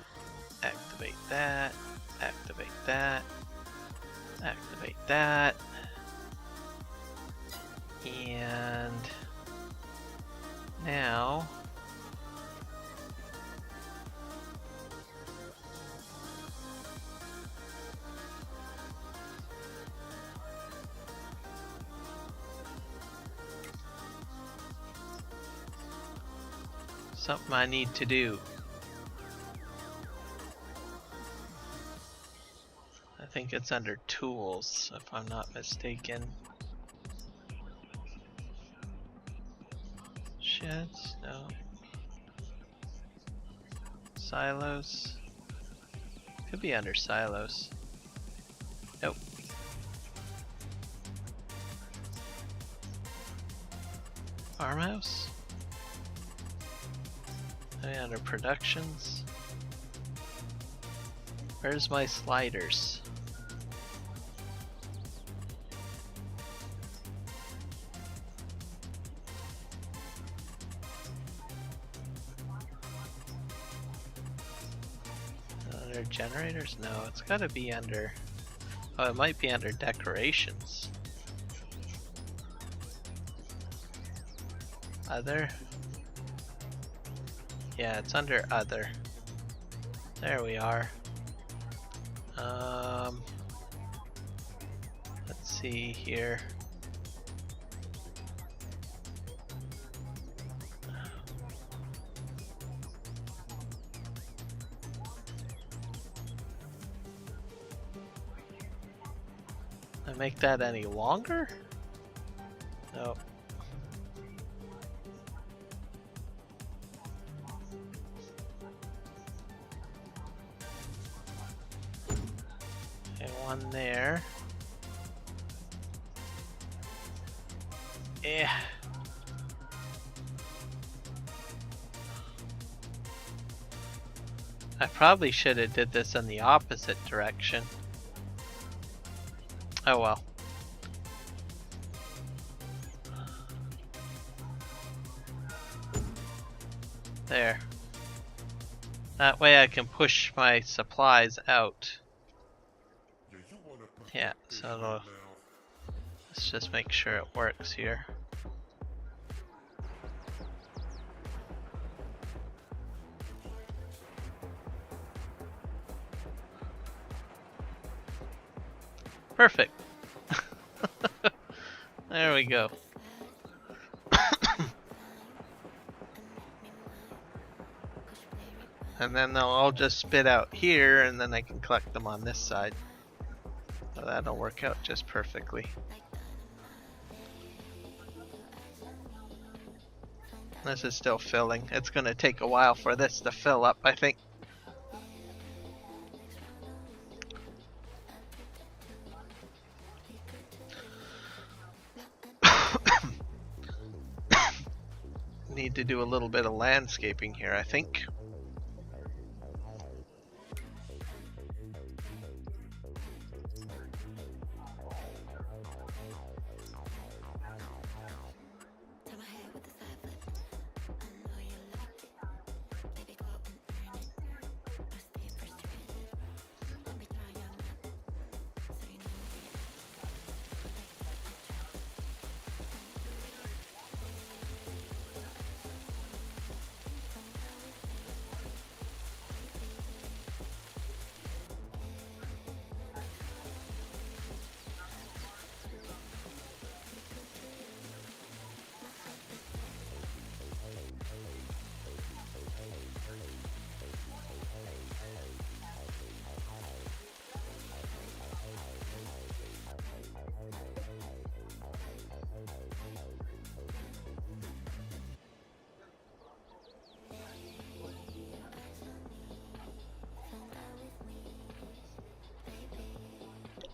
activate that, activate that, activate that. And now something I need to do. I think it's under tools, if I'm not mistaken. Sheds? No. Silos? Could be under silos. Nope. Farmhouse? Maybe under productions? Where's my sliders? Under generators? No, it's gotta be under... Oh, it might be under decorations. Other? Yeah, it's under other. There we are. Let's see here. I make that any longer? Nope. Okay, one there. Yeah. I probably should have did this in the opposite direction. Oh well. There. That way I can push my supplies out. Yeah, so let's just make sure it works here. Perfect. There we go. And then they'll all just spit out here, and then I can collect them on this side. So that'll work out just perfectly. This is still filling. It's going to take a while for this to fill up, I think. Need to do a little bit of landscaping here, I think.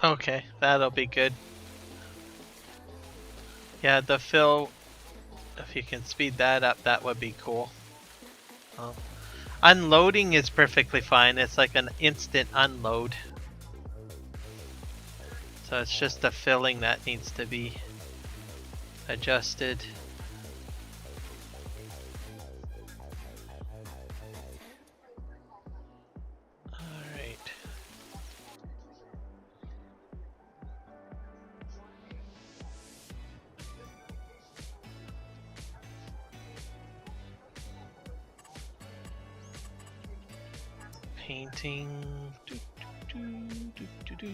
Okay, that'll be good. Yeah, the fill, if you can speed that up, that would be cool. Unloading is perfectly fine. It's like an instant unload. So it's just the filling that needs to be adjusted. Alright. Painting. Do, do, do, do, do.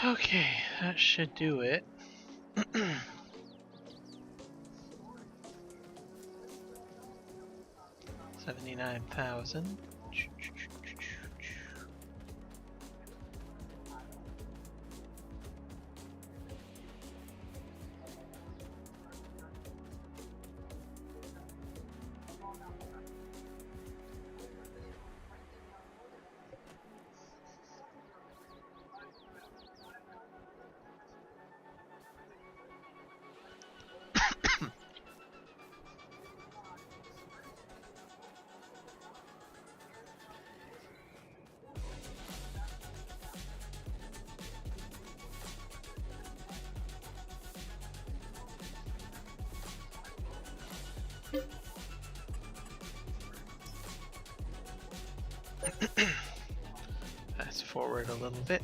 Okay, that should do it. 79,000. Fast forward a little bit.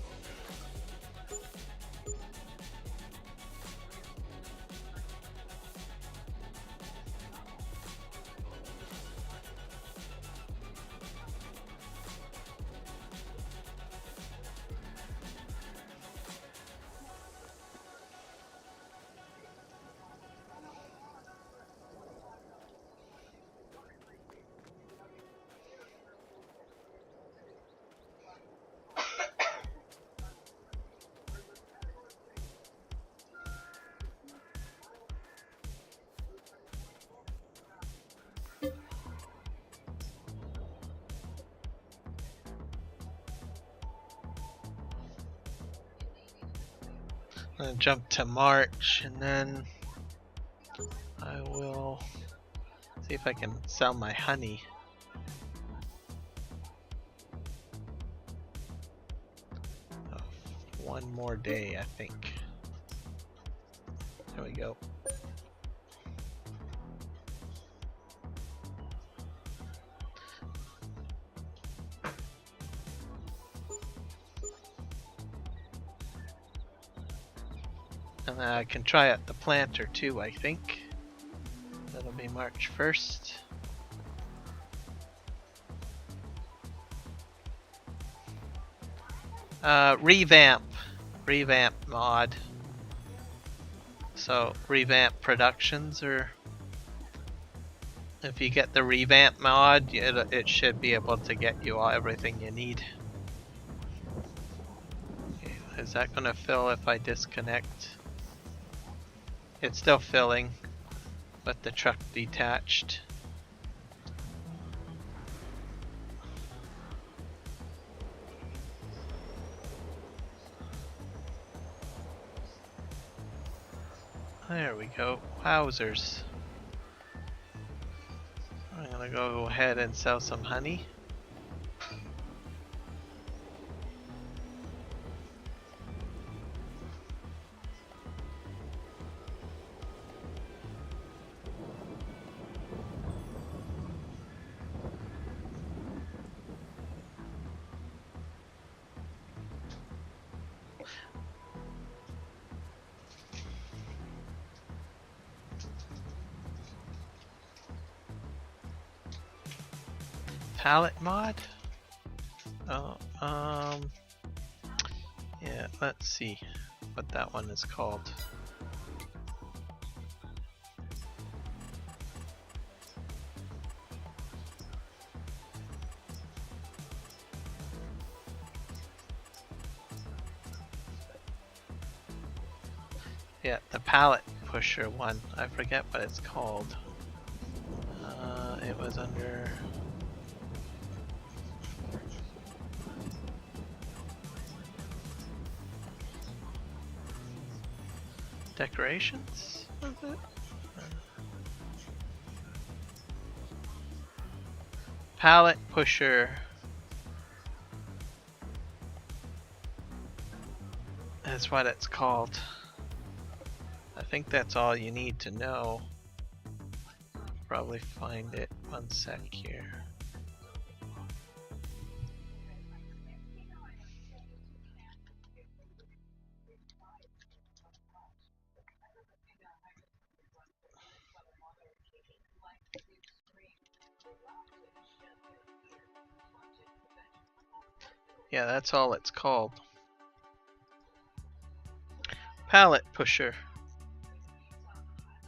I'm gonna jump to March, and then I will see if I can sell my honey. Oh, one more day, I think. There we go. And I can try out the planter too, I think. That'll be March 1st. Revamp mod. So revamp productions, or if you get the revamp mod, it should be able to get you everything you need. Okay, is that gonna fill if I disconnect? It's still filling, but the truck detached. There we go. Wowzers. I'm gonna go ahead and sell some honey. Pallet mod? Oh, yeah, let's see what that one is called. Yeah, the pallet pusher one. I forget what it's called. It was under... decorations? Was it? Pallet pusher. That's what it's called. I think that's all you need to know. Probably find it. One sec here. Yeah, that's all it's called. Pallet pusher.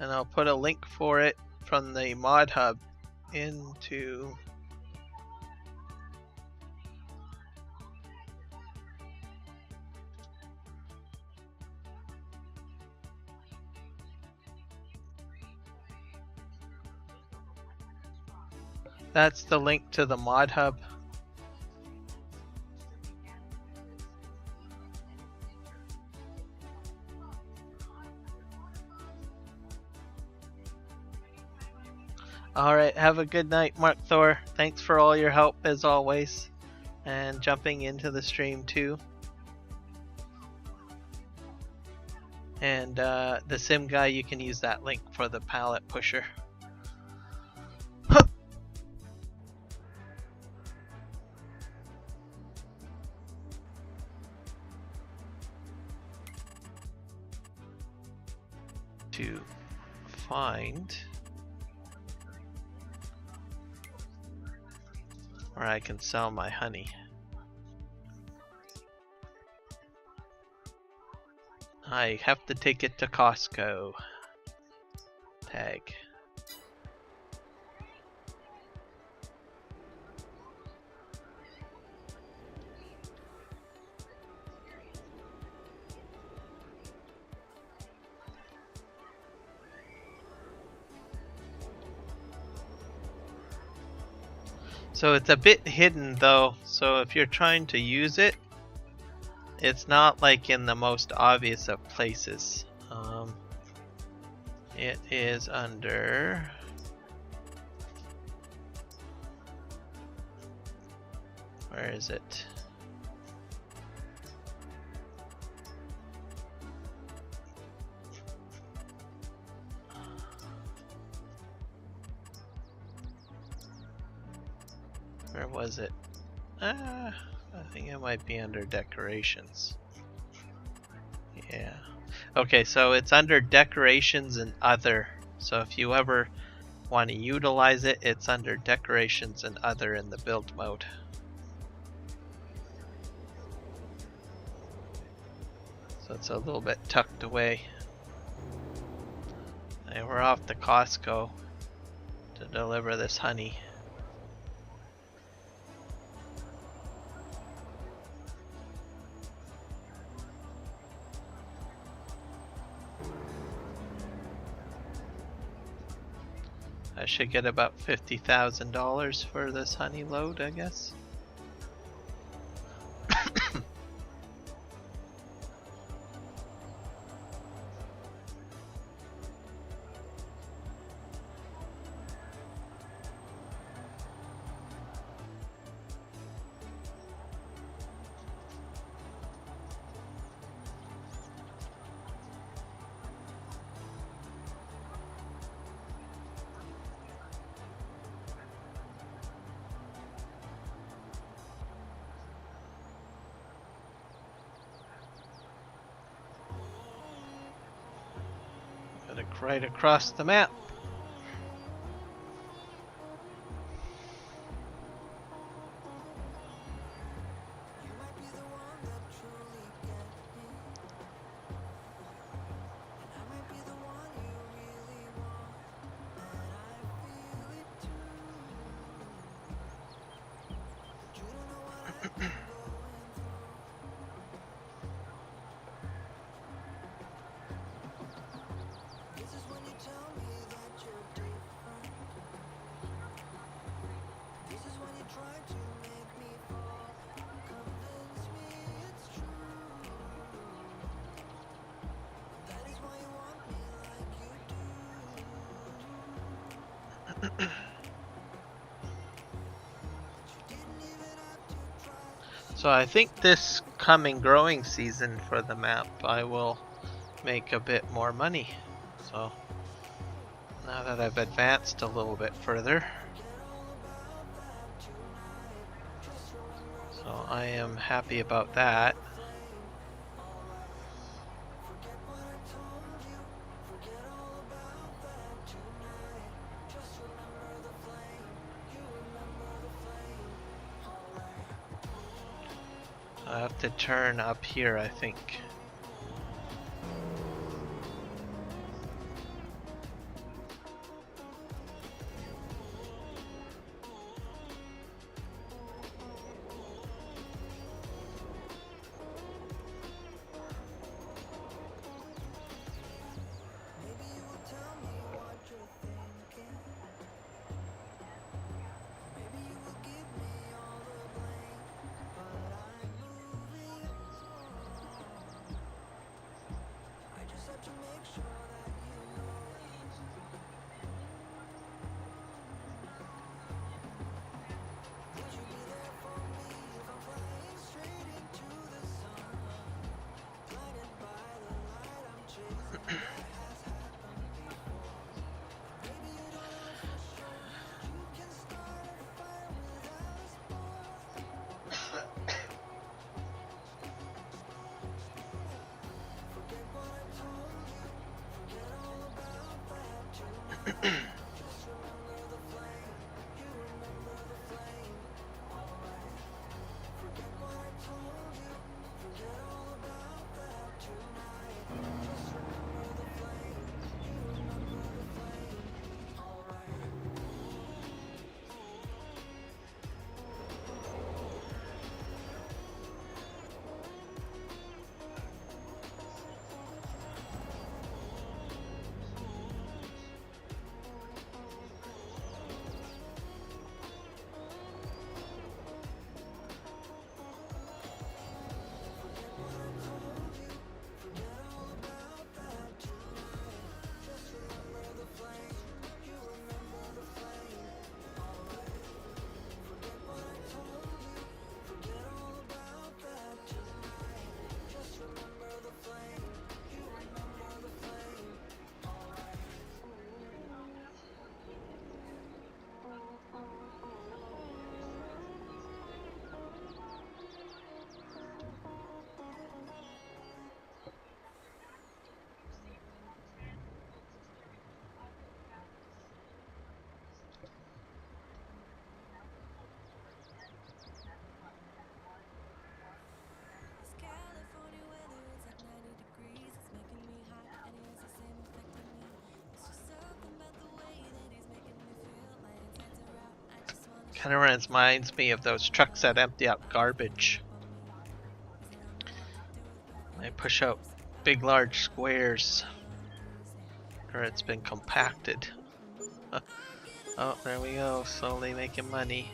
And I'll put a link for it from the mod hub into... That's the link to the mod hub. Alright, have a good night, Mark Thor. Thanks for all your help as always. And jumping into the stream too. And the sim guy, you can use that link for the pallet pusher. To find where I can sell my honey. I have to take it to Costco. Tag. So it's a bit hidden though, so if you're trying to use it, it's not like in the most obvious of places. It is under. Where is it? Where was it? I think it might be under decorations. Yeah. Okay, so it's under decorations and other. So if you ever want to utilize it, it's under decorations and other in the build mode. So it's a little bit tucked away. And we're off to Costco to deliver this honey. I should get about $50,000 for this honey load, I guess. Right across the map. So I think this coming growing season for the map I will make a bit more money. So now that I've advanced a little bit further. So I am happy about that. I have to turn up here, I think. Kind of reminds me of those trucks that empty out garbage. They push out big, large squares, or it's been compacted. Oh, there we go, slowly making money.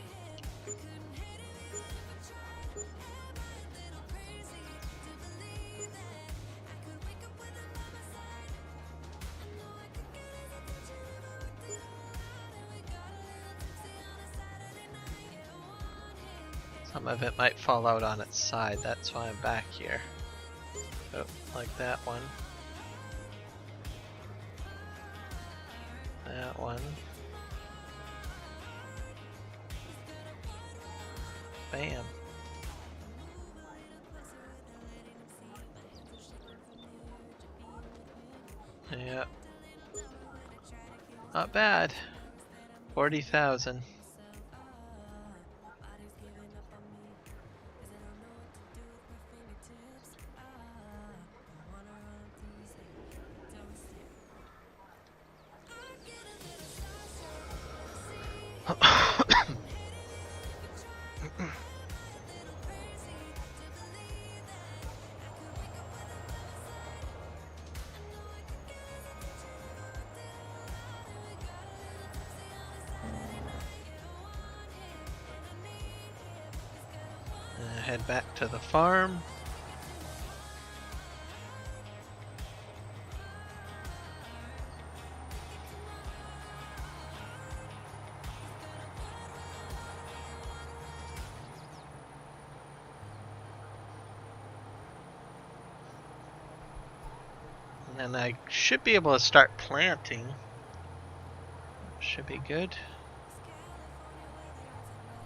Some of it might fall out on its side, that's why I'm back here. Oh, like that one. That one. Bam. Yeah. Not bad. 40,000. Head back to the farm. And then I should be able to start planting. Should be good.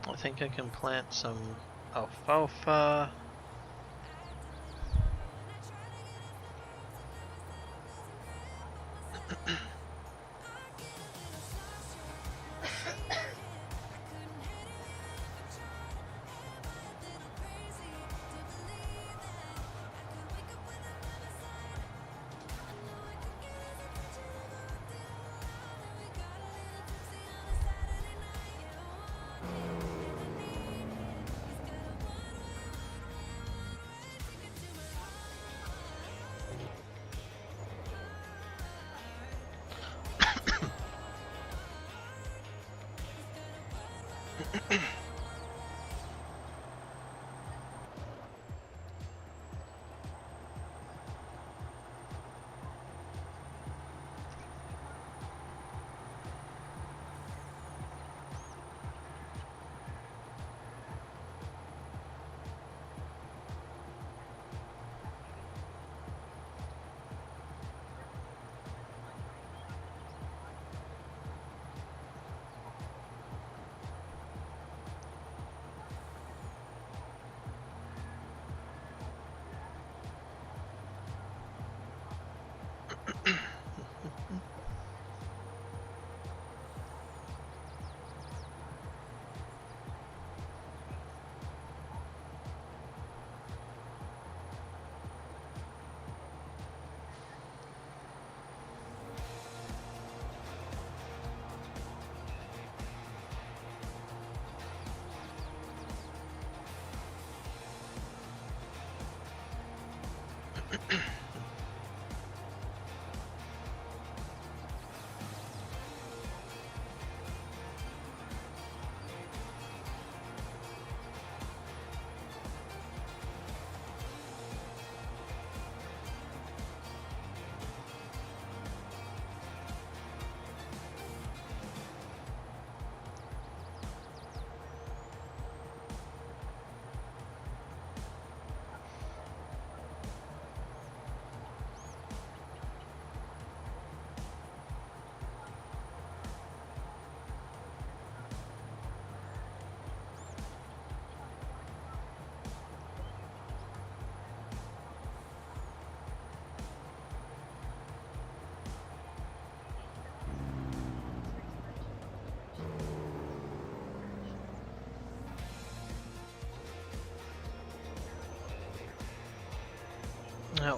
I think I can plant some alfalfa.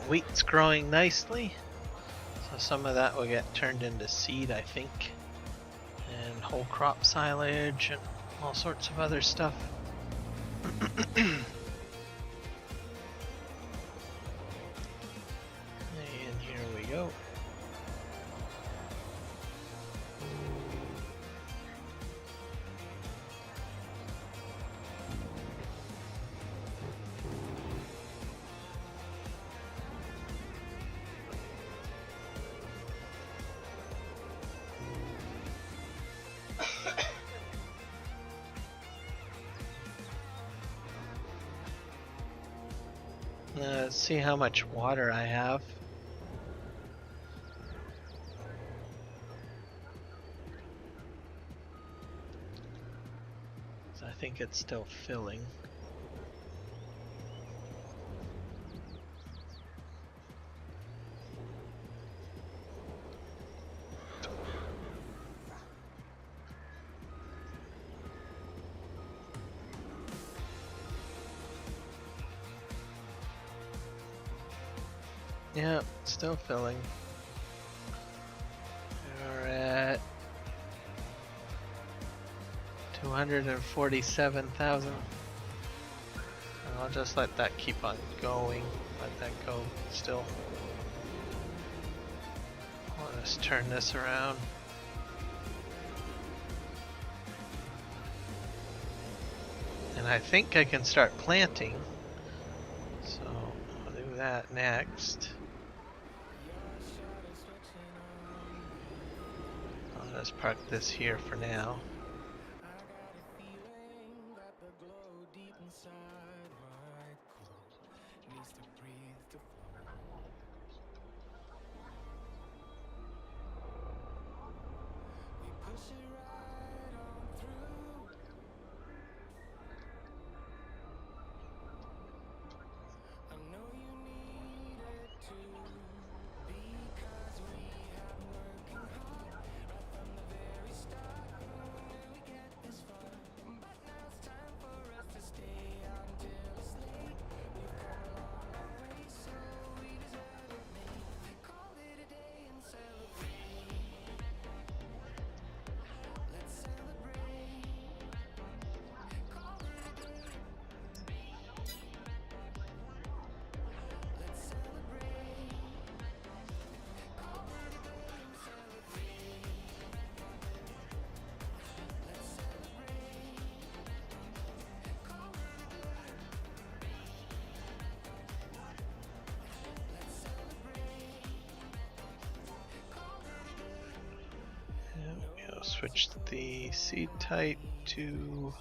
Wheat's growing nicely, so some of that will get turned into seed, I think, and whole crop silage. And all sorts of other stuff. And here we go. Let's see how much water I have. So I think it's still filling. Yeah, still filling. We're at 247,000. I'll just let that keep on going. Let that go still. Let's turn this around. And I think I can start planting. So I'll do that next. I'll just park this here for now. Switch the seed type to,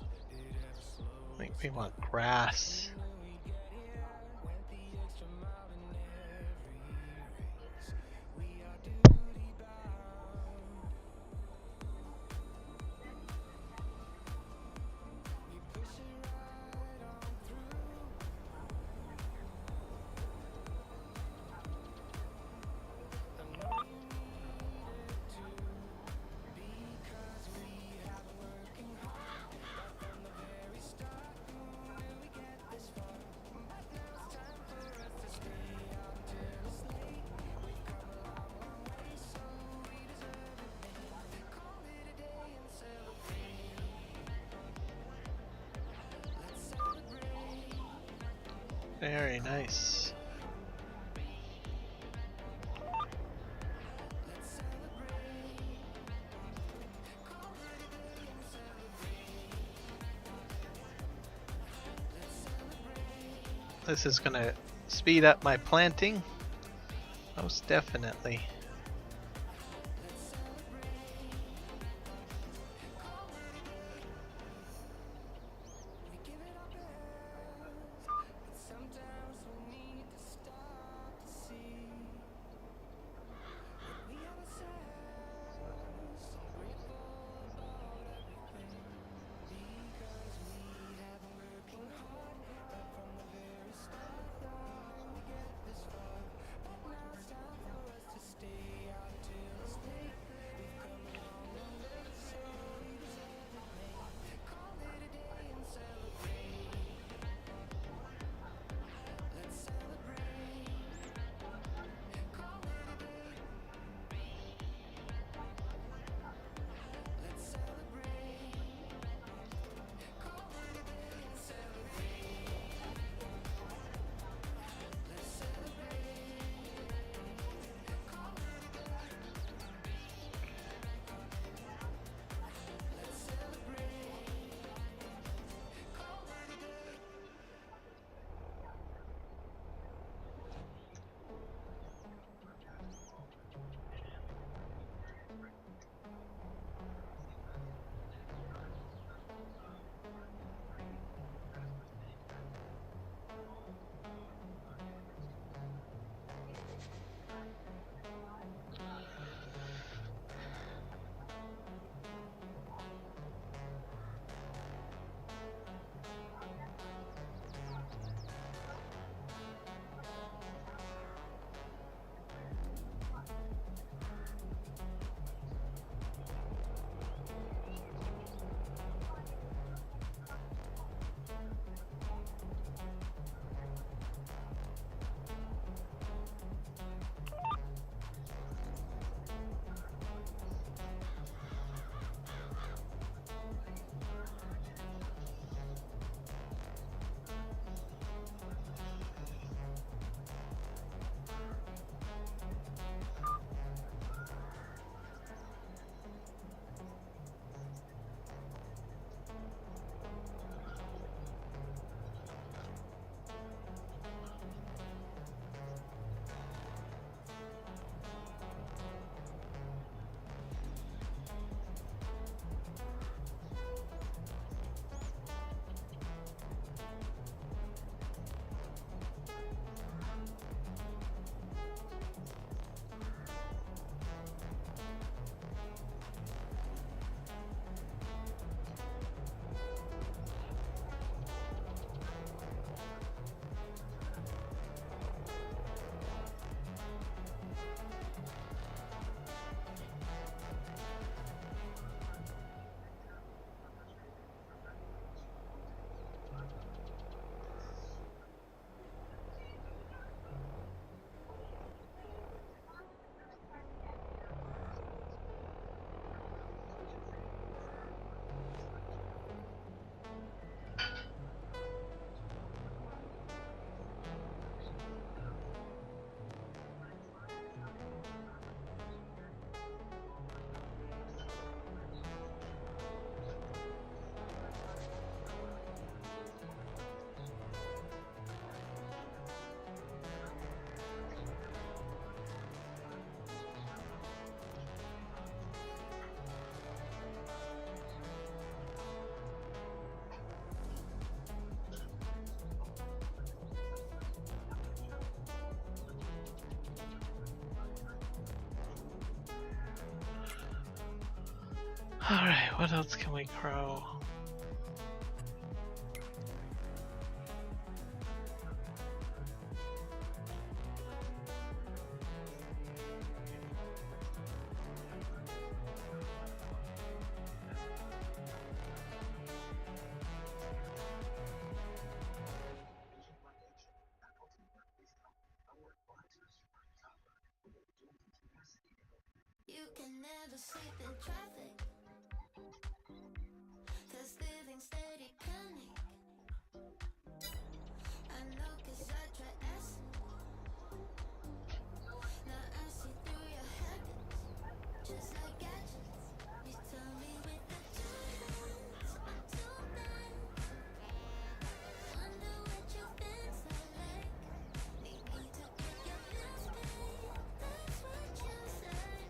I think we want grass. Very nice. This is gonna speed up my planting, most definitely. What else can we grow? You can never sleep in traffic, 'cause living steady panic. I know 'cause I try acid. Now I see through your habits, just like gadgets. You tell me with the chance, I'm too bad. Wonder what you think's I like. Need me to get your bills paid, that's what you said.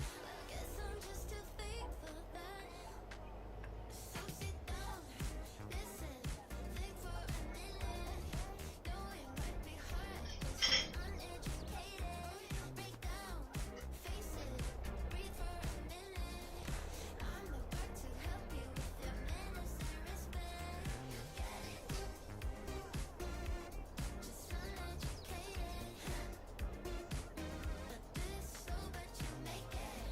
I guess I'm just too fake for that. So sit down, listen, think for a minute. Knowing might be hard, 'cause you're uneducated. Break down, face it, breathe for a minute. I'm about to help you with your manners and respect. You get it? Just uneducated. But this so but you make it.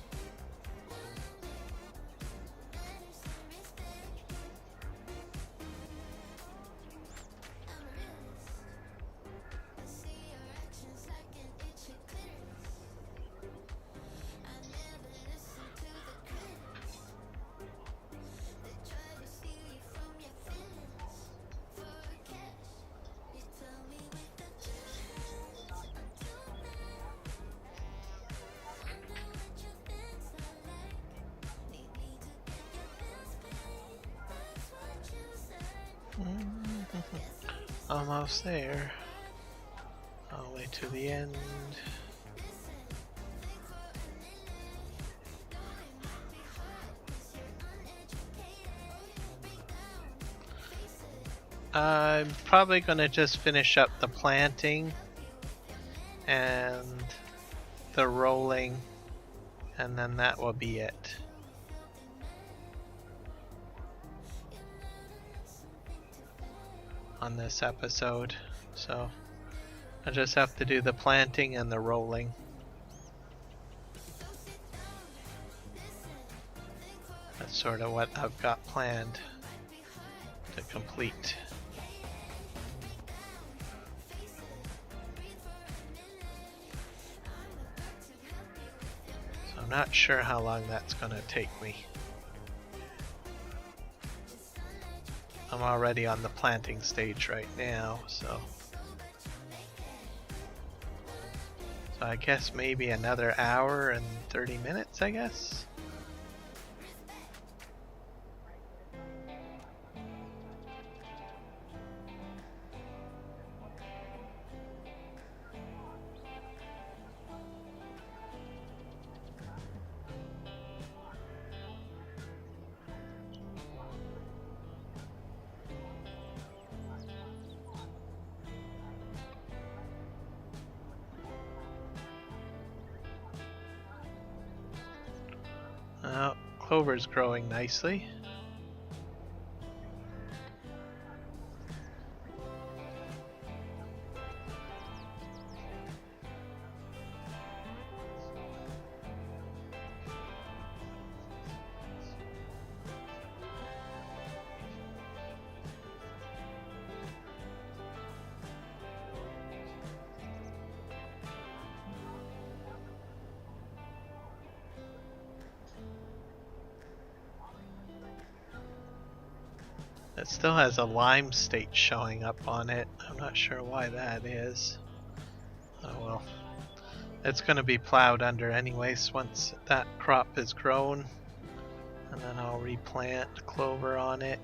Manners and respect. I'm a realist. I see your actions like an itchy clitoris. I never listen to the critics. They try to steal you from your feelings for cash. You tell me with the chance, I'm too bad. Wonder what you think's I like. Need me to get your bills paid, that's what you said. Guess I'm just Almost there. All the way to the end. listen, think for a minute. Knowing might be hard, 'cause you're uneducated. Break down, face it. I'm probably gonna just finish up the planting and the rolling, and then that will be it on this episode. So I just have to do the planting and the rolling. That's sort of what I've got planned to complete. So I'm not sure how long that's going to take me. I'm already on the planting stage right now, so I guess maybe another hour and 30 minutes, I guess. Clover's growing nicely. It still has a lime state showing up on it. I'm not sure why that is. Oh well. It's going to be plowed under anyways once that crop is grown. And then I'll replant clover on it.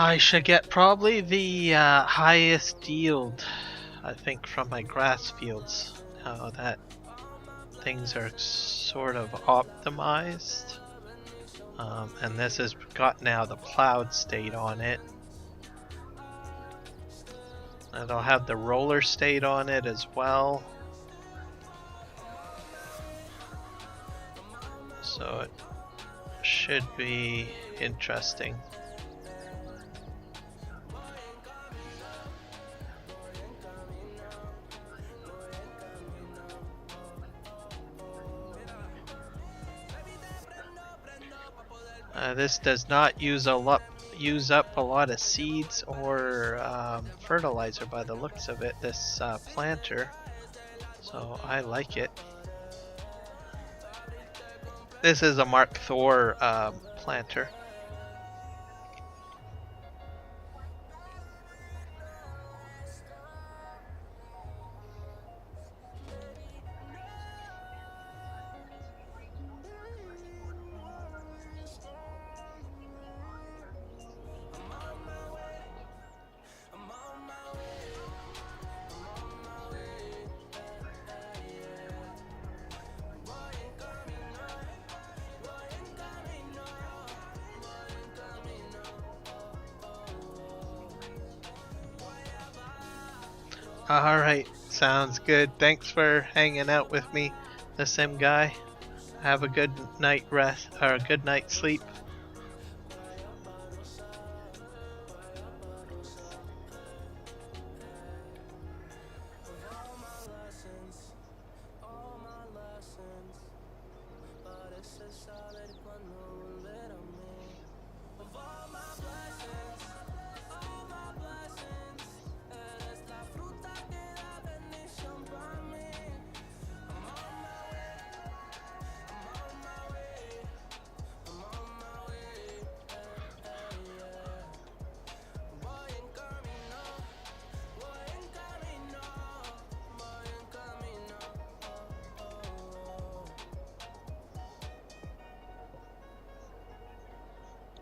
I should get probably the highest yield, I think, from my grass fields. Now that things are sort of optimized. And this has got now the plowed state on it. And I'll have the roller state on it as well. So it should be interesting. This does not use up a lot of seeds or fertilizer by the looks of it, this planter. So I like it. This is a Mark Thor planter. Alright, sounds good. Thanks for hanging out with me, the Sim guy. Have a good night rest, or a good night's sleep.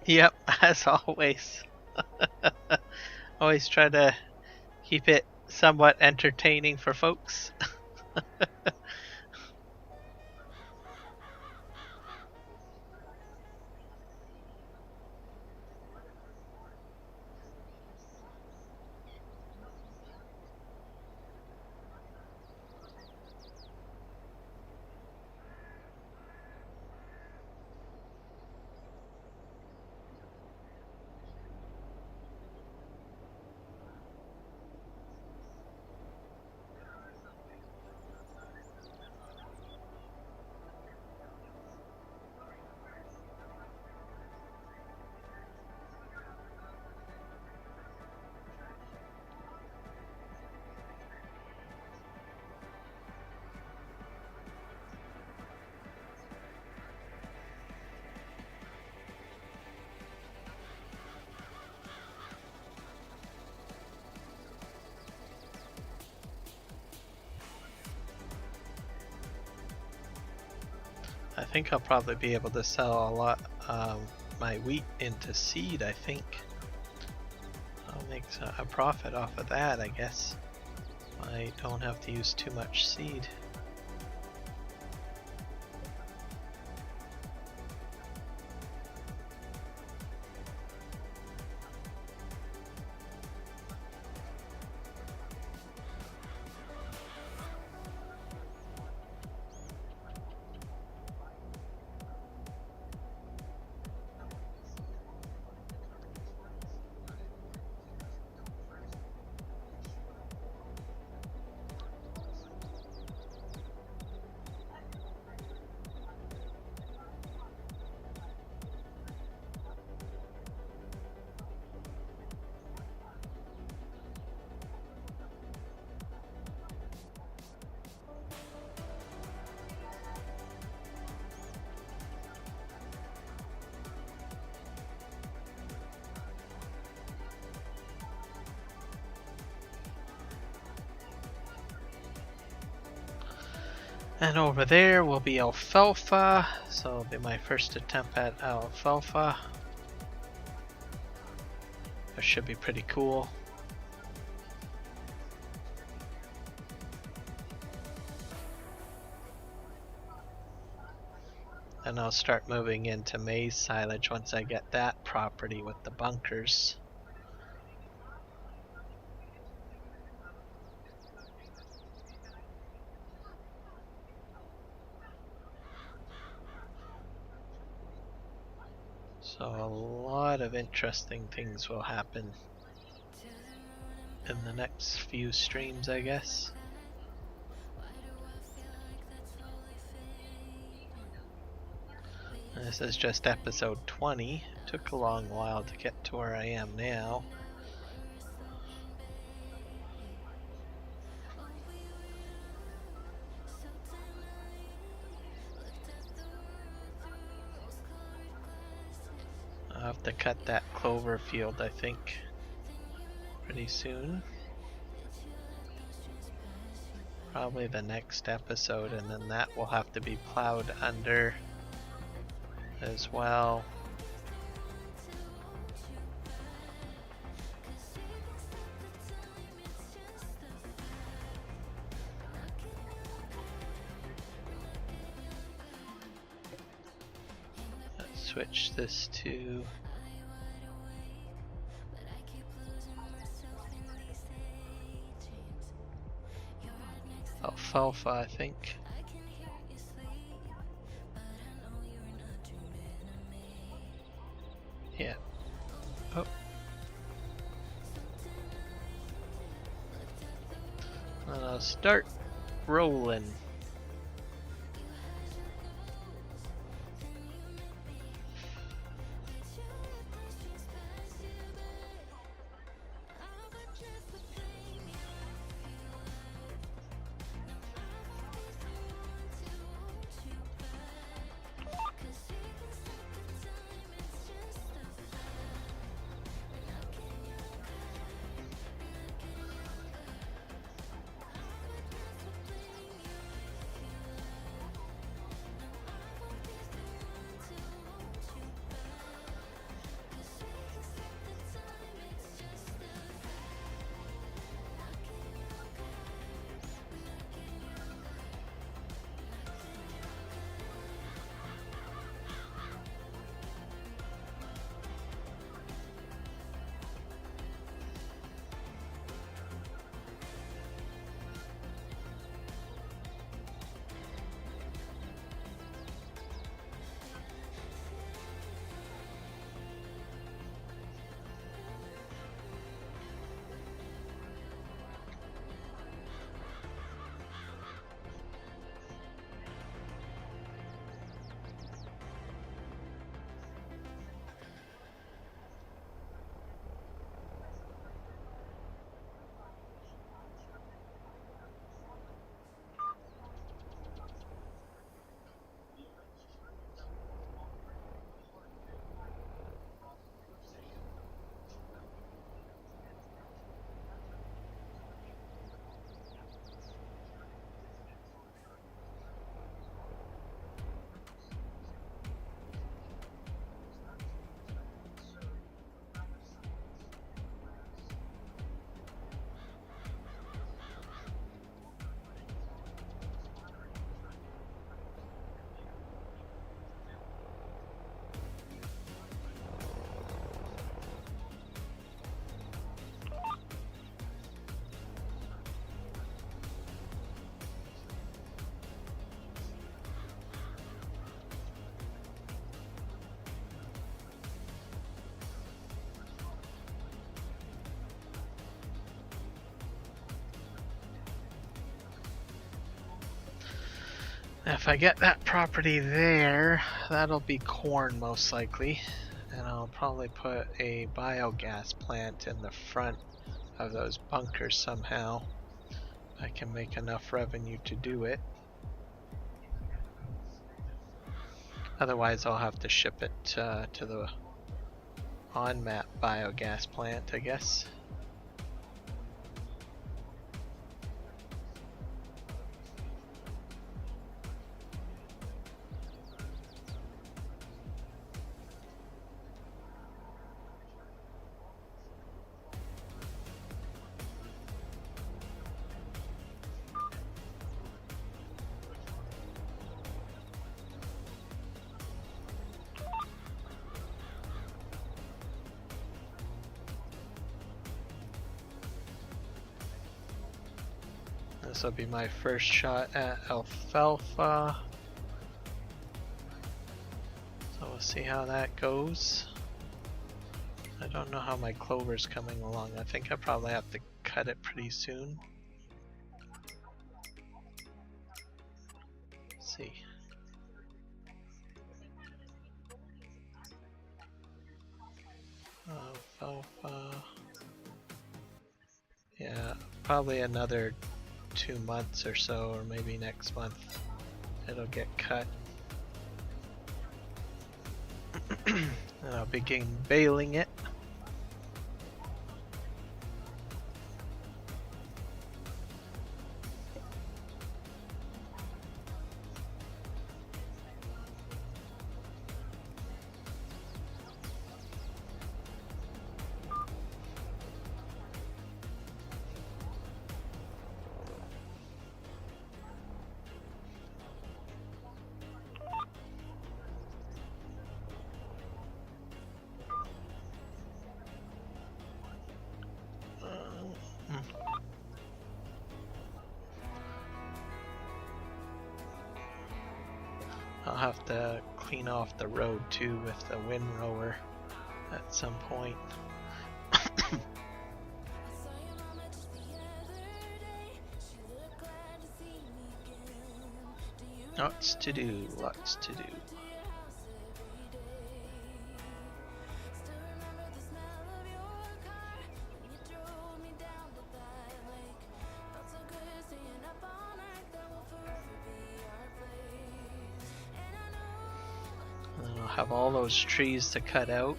Yep, as always. Always try to keep it somewhat entertaining for folks. I think I'll probably be able to sell a lot my wheat into seed, I think. I'll make a profit off of that, I guess. I don't have to use too much seed. And over there will be alfalfa, so it'll be my first attempt at alfalfa. That should be pretty cool. And I'll start moving into maize silage once I get that property with the bunkers. So a lot of interesting things will happen in the next few streams, I guess. This is just episode 20. Took a long while to get to where I am now. I'll have to cut that clover field, I think, pretty soon. Probably the next episode, and then that will have to be plowed under as well. Let's switch this to alfalfa, I think. Yeah. Oh. And I'll start rolling. If I get that property there, that'll be corn most likely. And I'll probably put a biogas plant in the front of those bunkers somehow. I can make enough revenue to do it. Otherwise I'll have to ship it to the on-map biogas plant, I guess. This will be my first shot at alfalfa. So we'll see how that goes. I don't know how my clover's coming along. I think I probably have to cut it pretty soon. Let's see. Alfalfa. Yeah, probably another 2 months or so, or maybe next month it'll get cut. And I'll begin baling it. I'll have to clean off the road too with the windrower at some point. Lots to do, lots to do. And I'll have all those trees to cut out.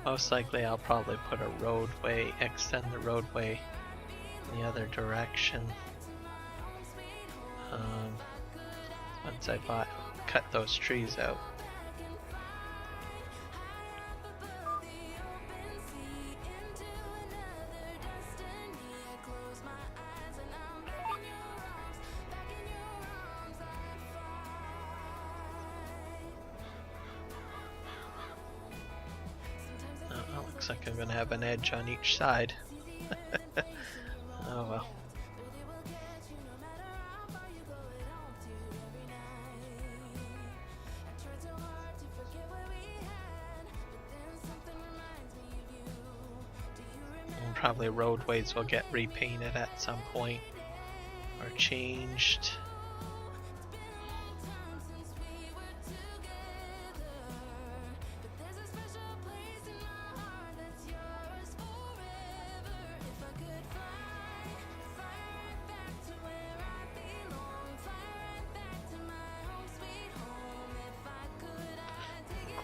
Most likely I'll probably put a roadway, extend the roadway in the other direction. Once I cut those trees out. Looks like I'm gonna have an edge on each side. Oh well. And probably roadways will get repainted at some point or changed.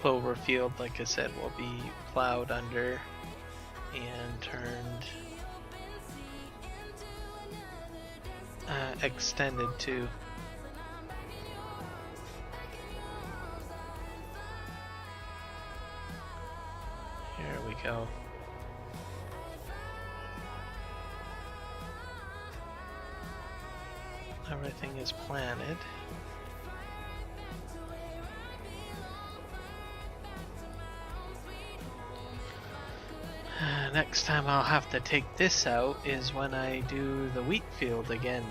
Clover field, like I said, will be plowed under and turned extended too. Here we go. Everything is planted. Next time I'll have to take this out is when I do the wheat field again,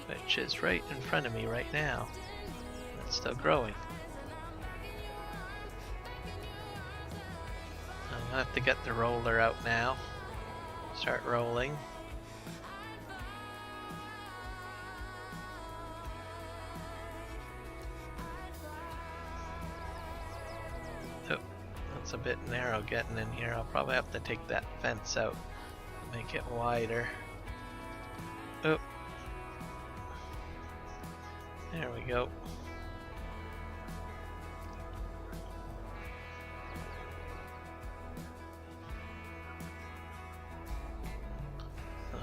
which is right in front of me right now. It's still growing. I'm gonna have to get the roller out now. Start rolling. It's a bit narrow getting in here. I'll probably have to take that fence out, make it wider. Oh, there we go.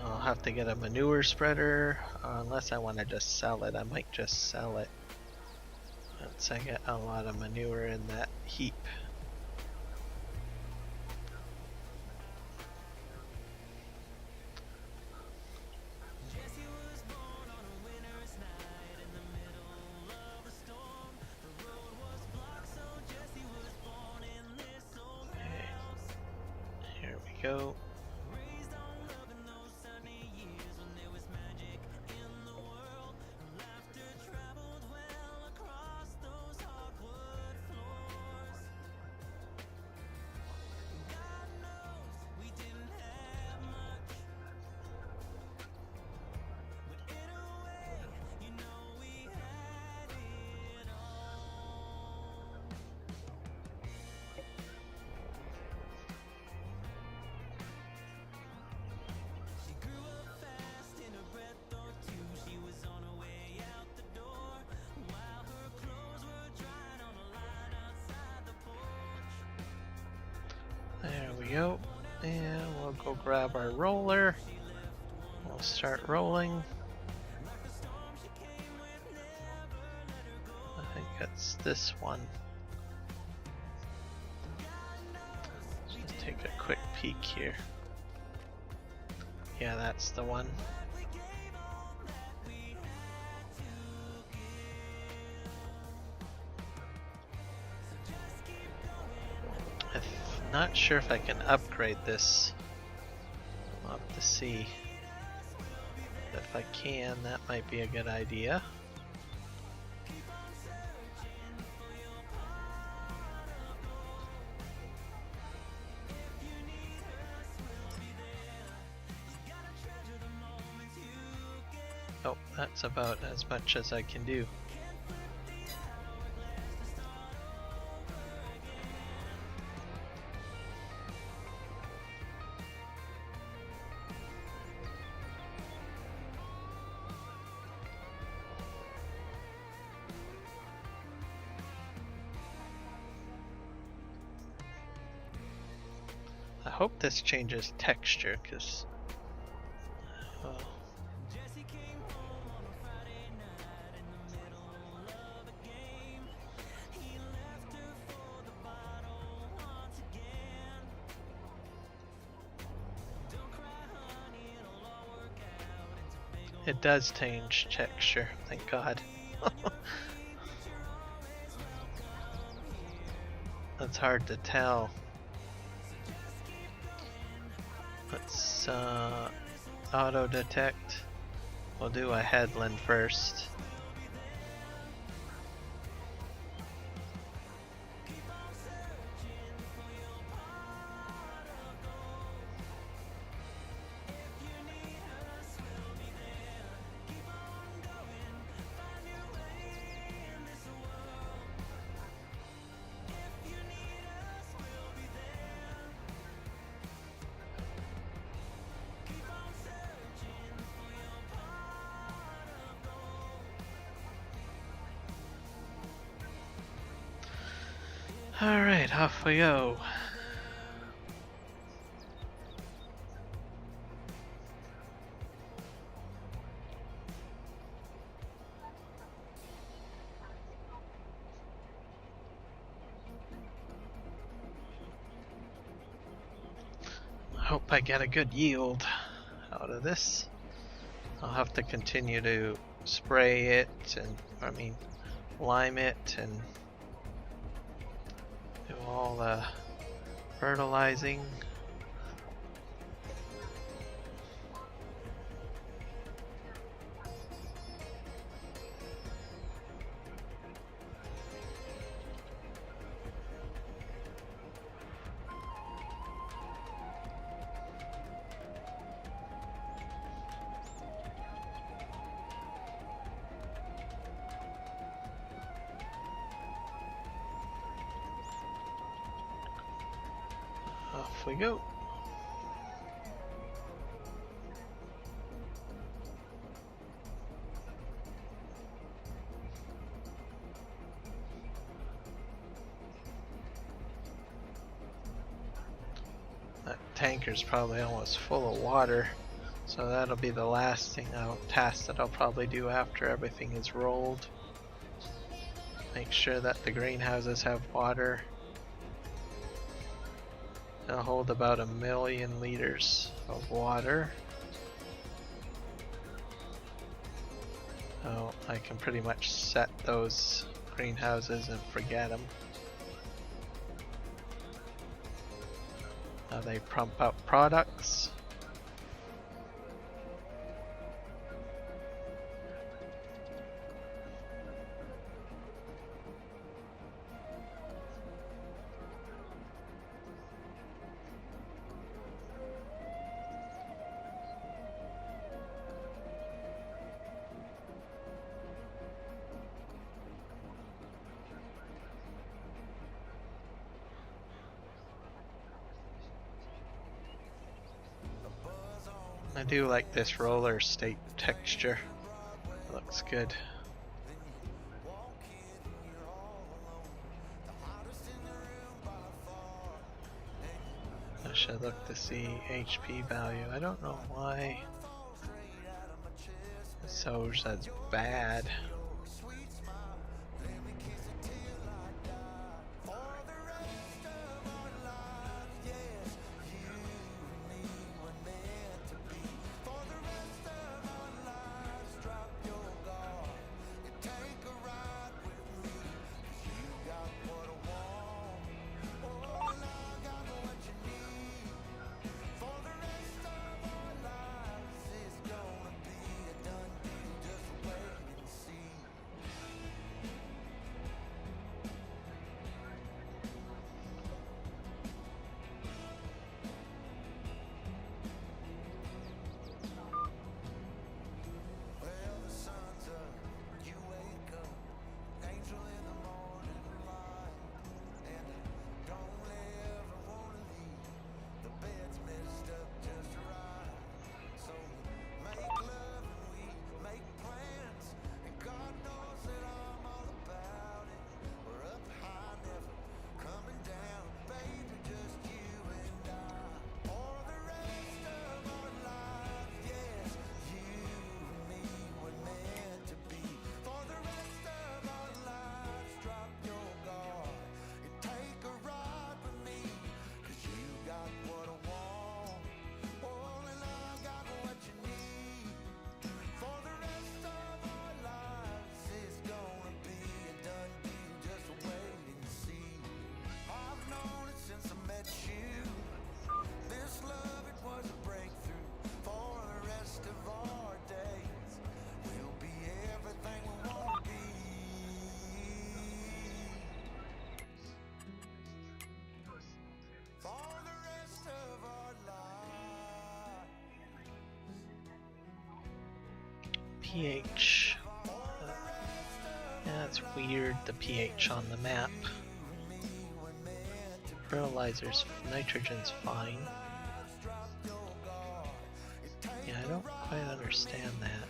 I'll have to get a manure spreader, unless I want to just sell it. I might just sell it once I get a lot of manure in that heap. There we go. There we go. And we'll go grab our roller. We'll start rolling. I think it's this one. Just take a quick peek here. Yeah, that's the one. I'm not sure if I can upgrade this. I'll have to see. If I can, that might be a good idea. Oh, that's about as much as I can do. I hope this changes texture, because it does change texture, thank God. That's hard to tell. Let's auto detect. We'll do a headland first. Alright, off we go. I hope I get a good yield out of this. I'll have to continue to spray it and, lime it and do all the fertilizing. Off we go. That tanker's probably almost full of water, so that'll be the last task that I'll probably do after everything is rolled. Make sure that the greenhouses have water. They'll hold about 1 million liters of water. So I can pretty much set those greenhouses and forget them. how they pump out products. I do like this roller state texture. It looks good. I should look to see HP value. I don't know why it shows as bad. pH. Yeah, it's weird, the pH on the map. Fertilizer's nitrogen's fine. Yeah, I don't quite understand that.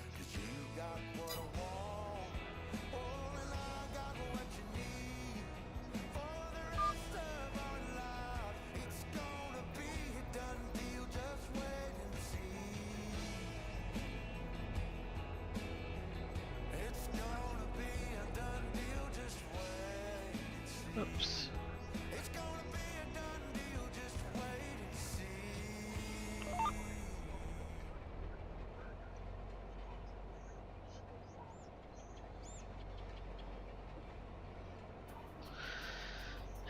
Oops.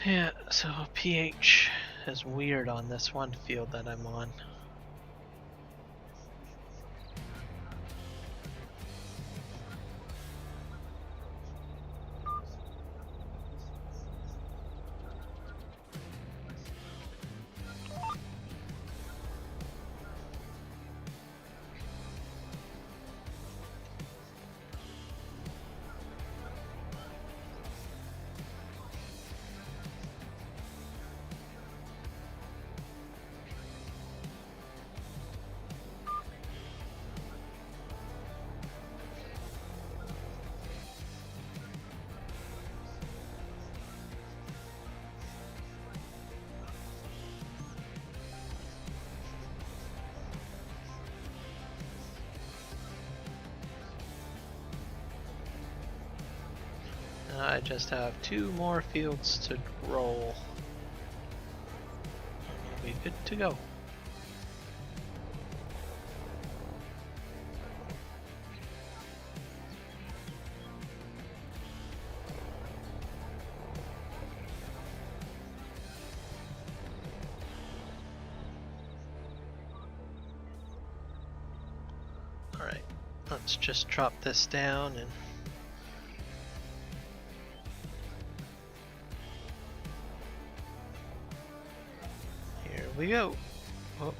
Yeah, so pH is weird on this one field that I'm on. I just have 2 more fields to roll. We'll be good to go. let's just drop this down and here we go. Oh.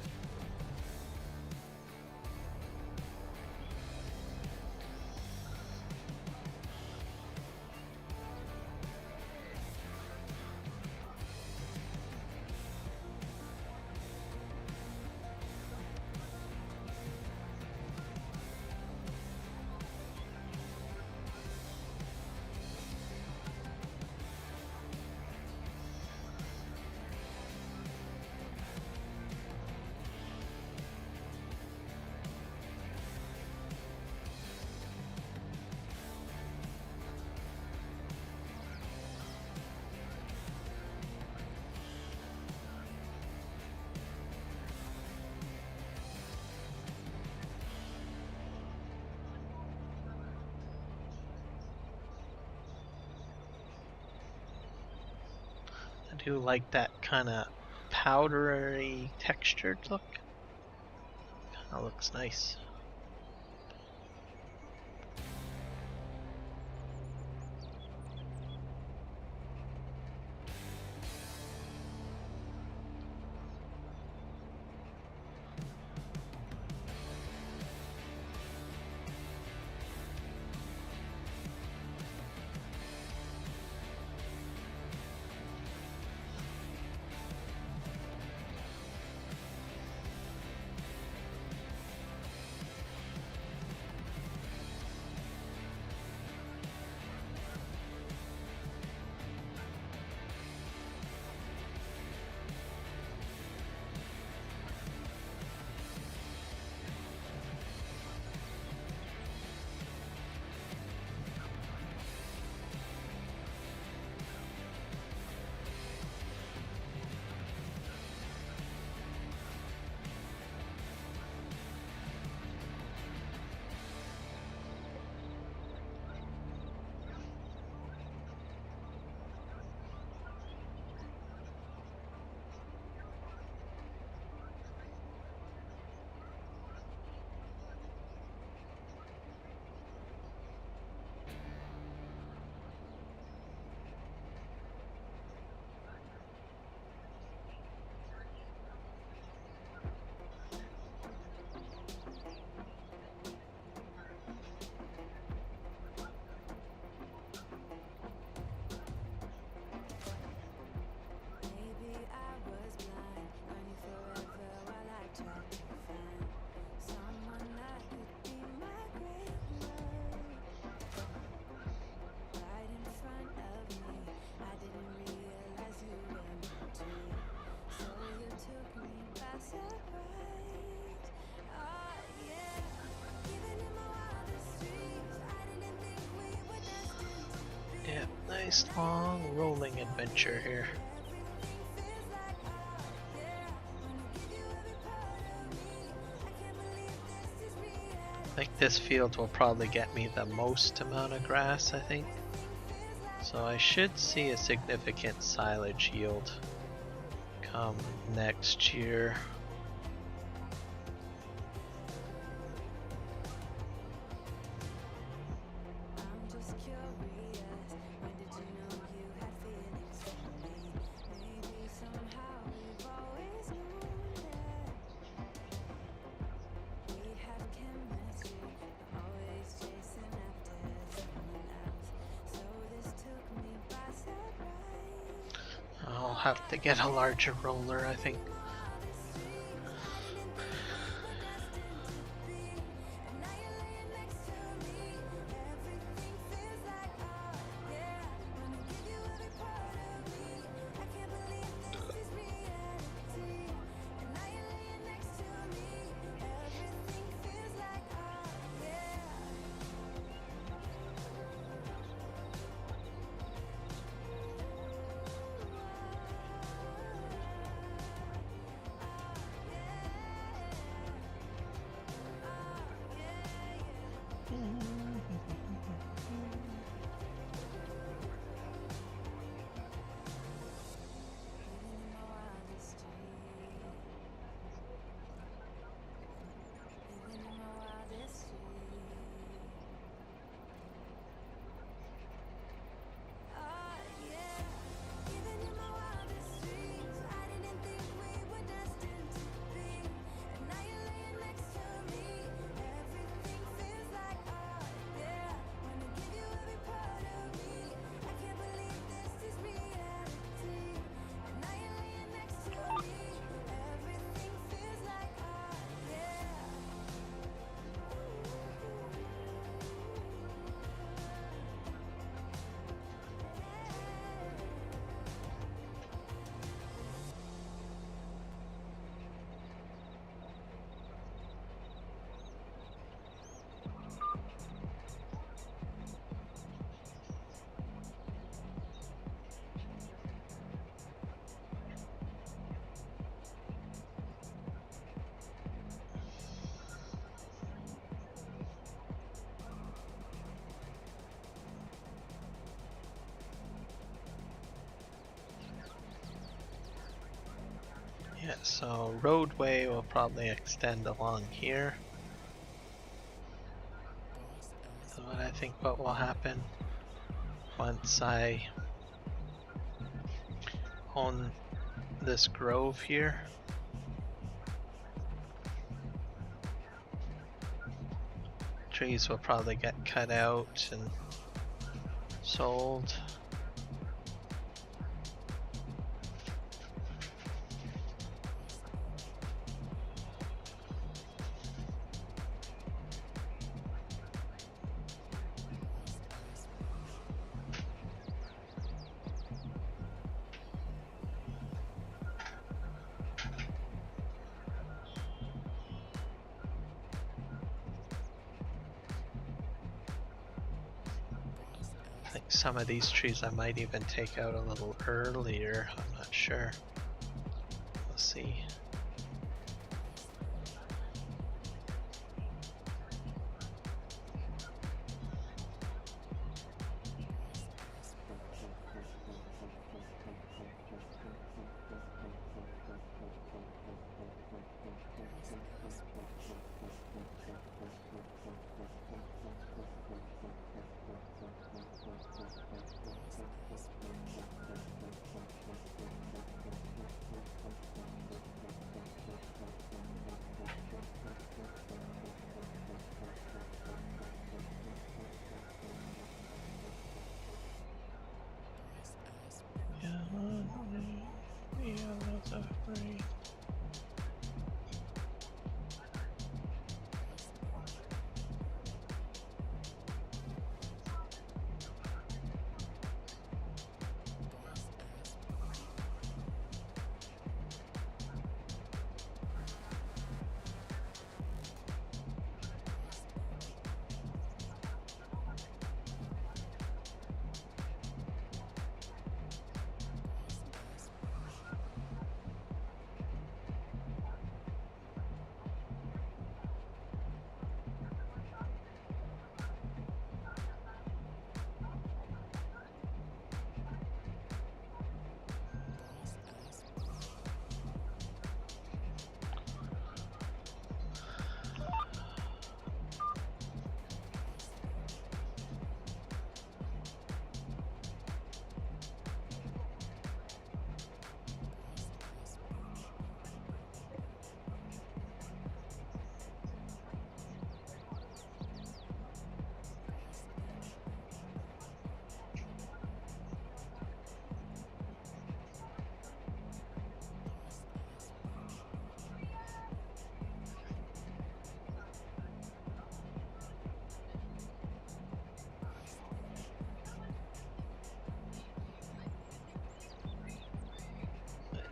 I do like that kind of powdery textured look. That looks nice. Yeah, nice long rolling adventure here. I think this field will probably get me the most amount of grass, I think. So I should see a significant silage yield come next year. I'll have to get a larger roller, I think. Yeah, so roadway will probably extend along here. Is what I think what will happen once I own this grove here. Trees will probably get cut out and sold. I think some of these trees I might even take out a little earlier. I'm not sure. We'll see.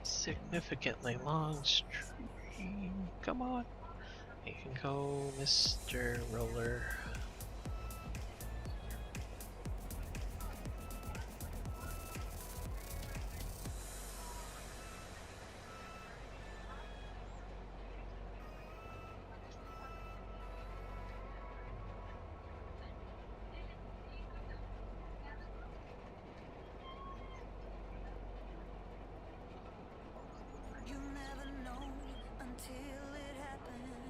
Significantly long stream. Come on. You can go, Mr. Roller. You never know until it happens.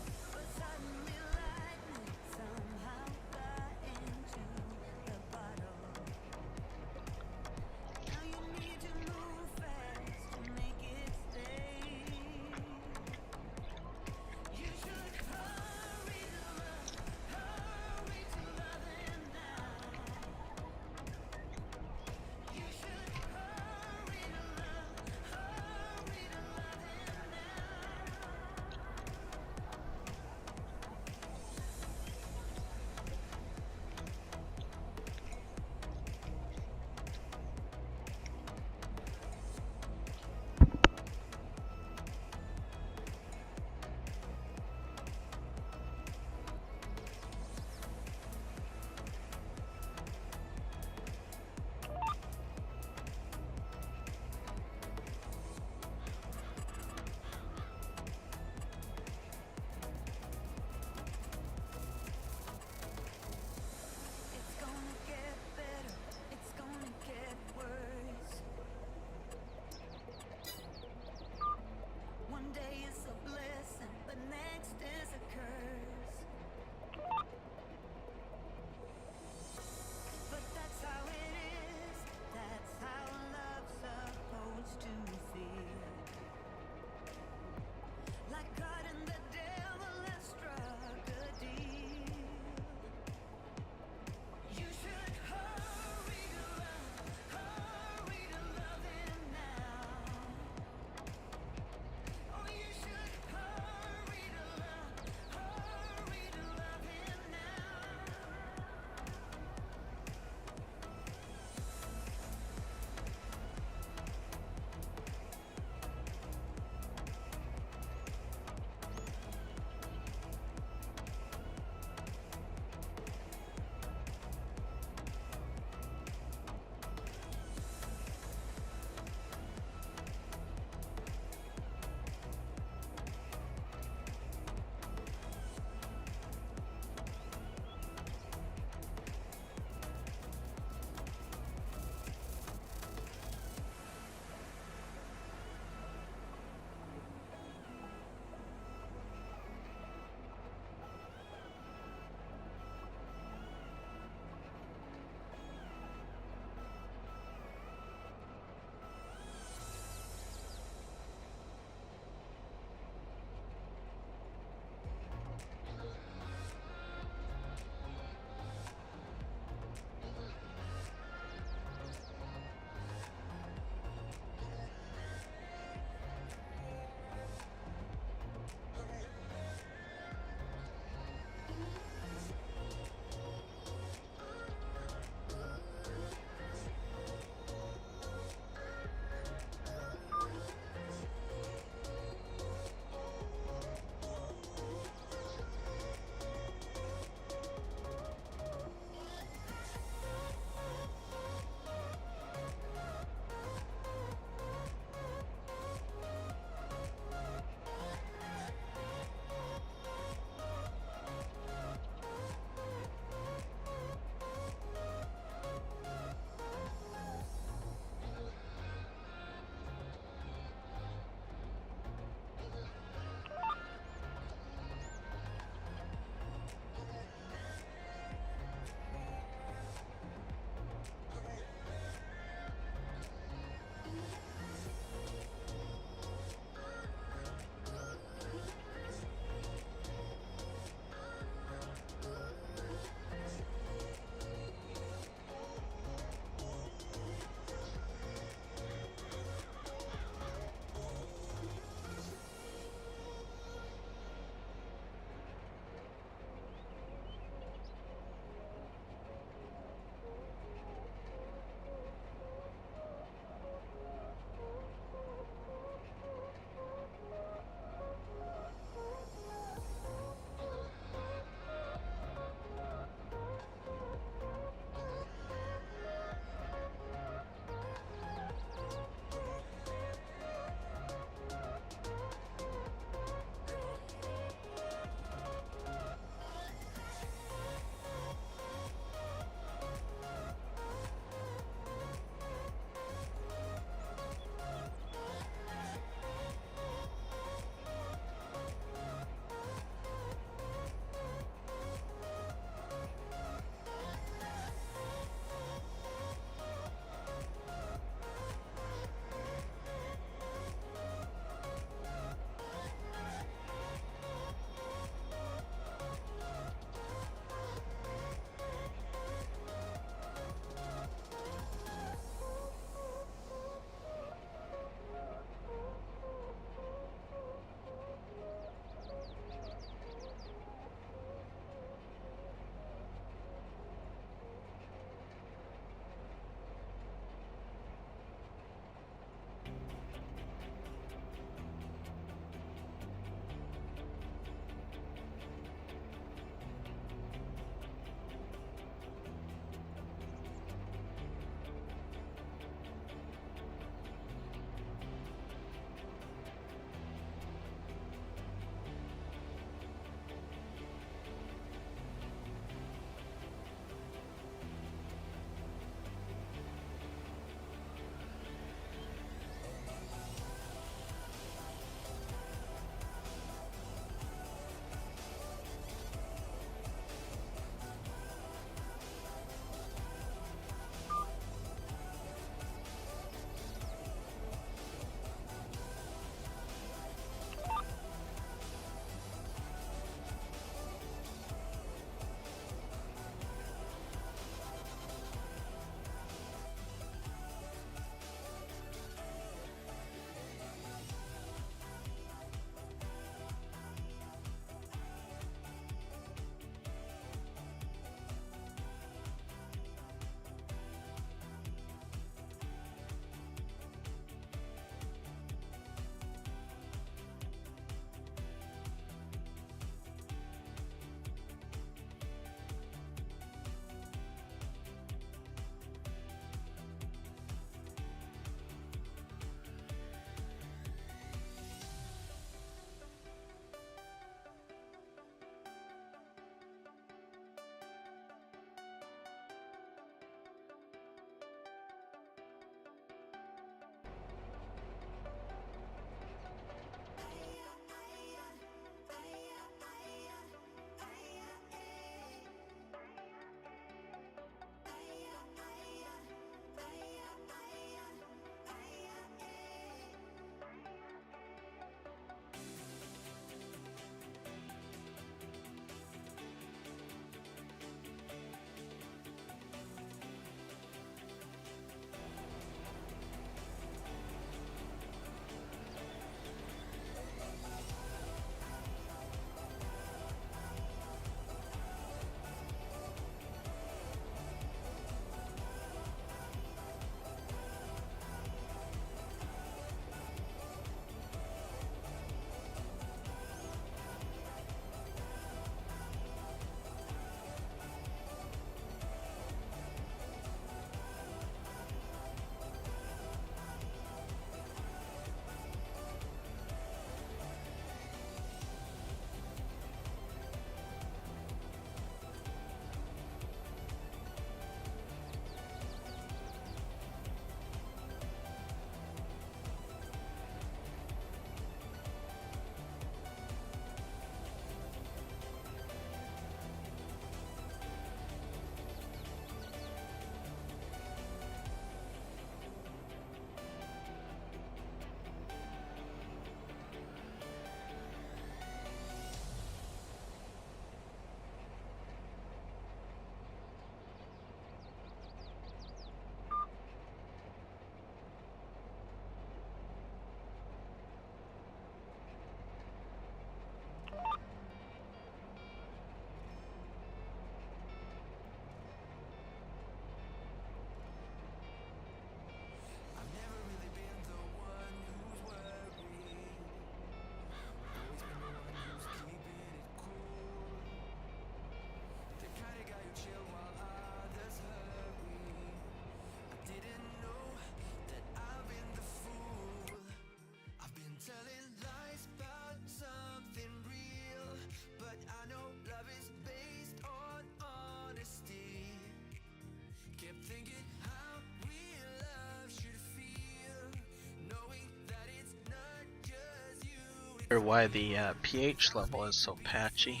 wonder why the pH level is so patchy.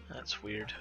That's weird.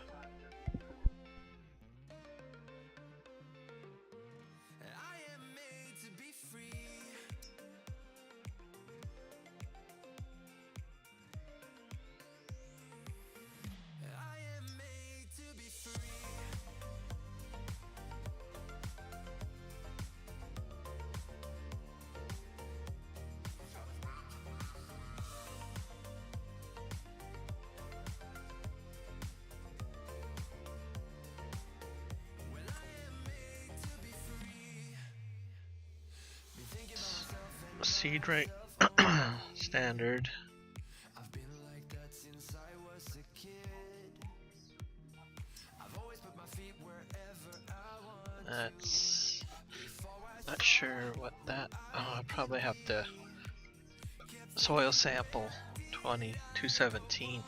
Seed rate standard. That's not sure what that. Oh, I probably have to soil sample 217.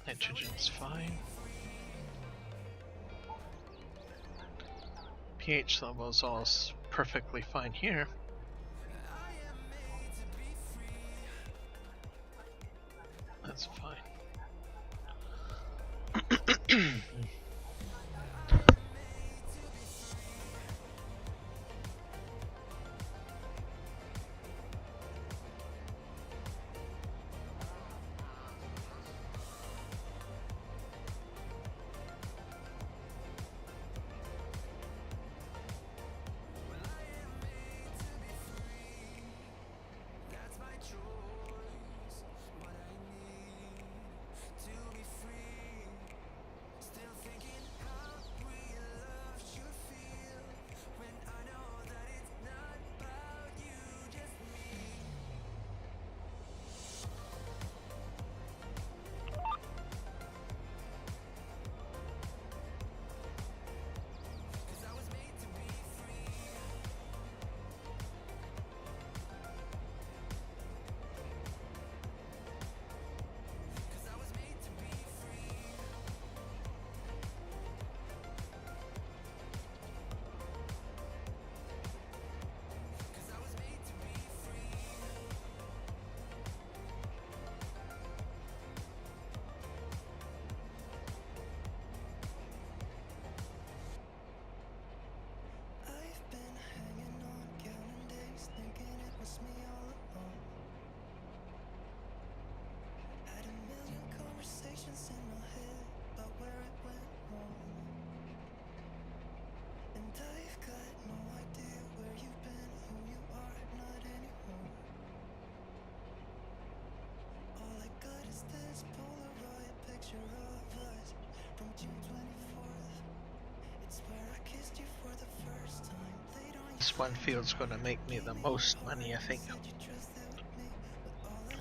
Nitrogen's fine. pH level is all perfectly fine here. That's fine. This one field's going to make me the most money, I think,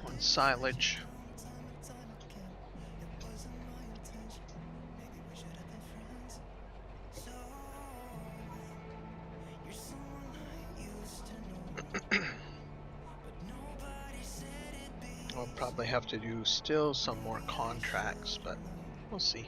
on silage. I'll probably have to do still some more contracts, but we'll see.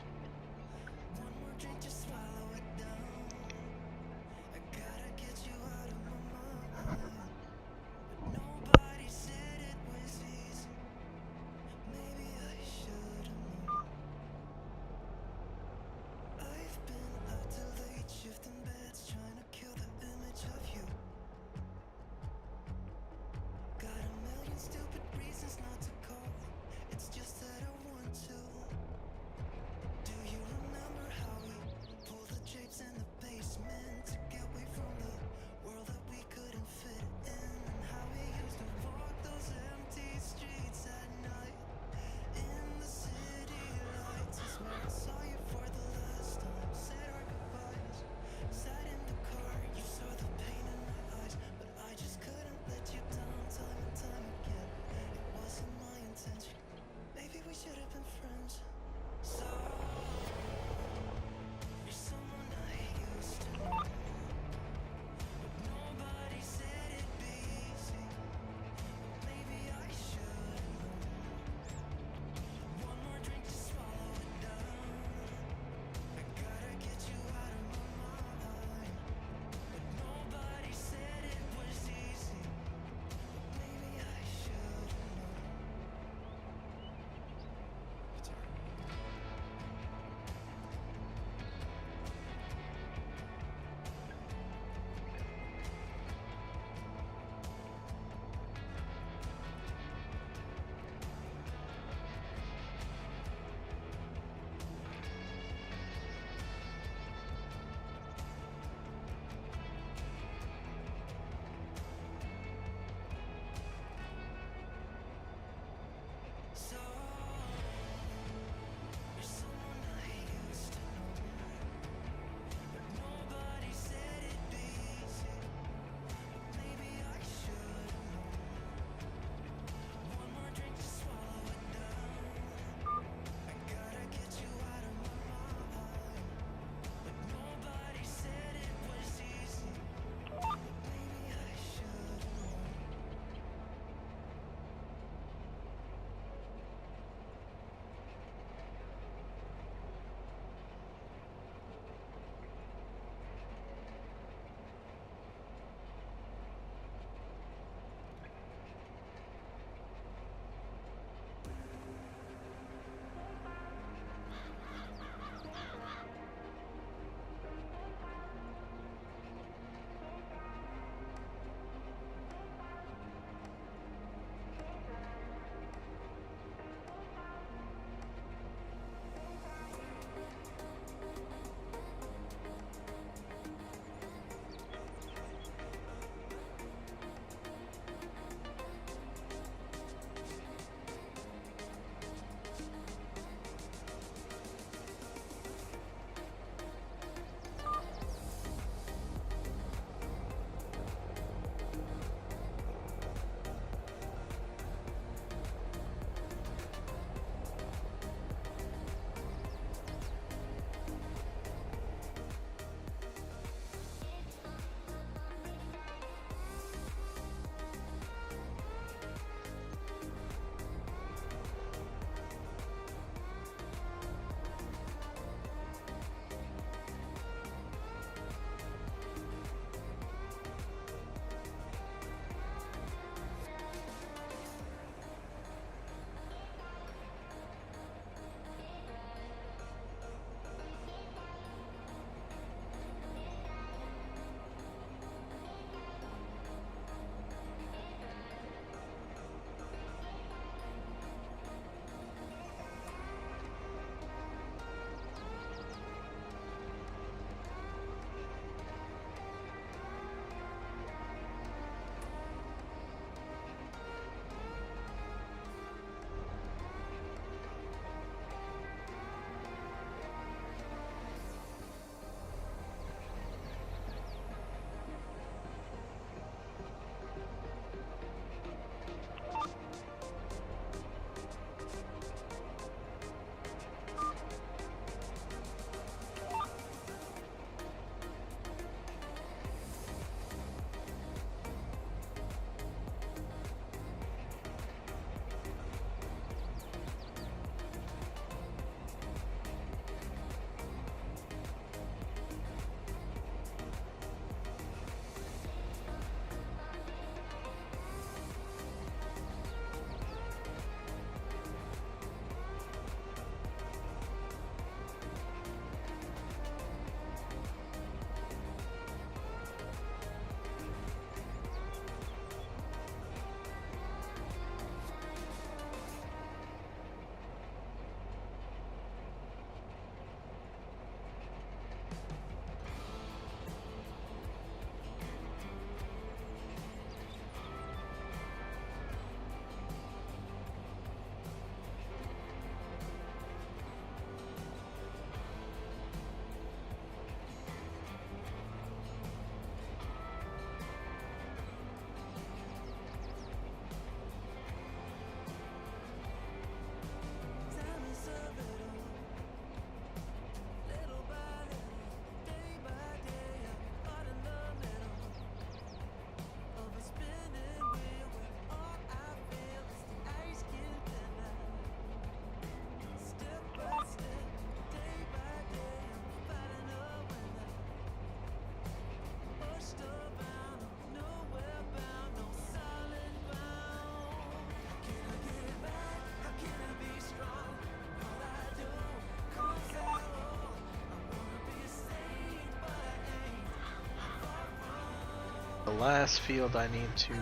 The last field I need to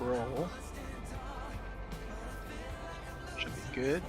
roll should be good.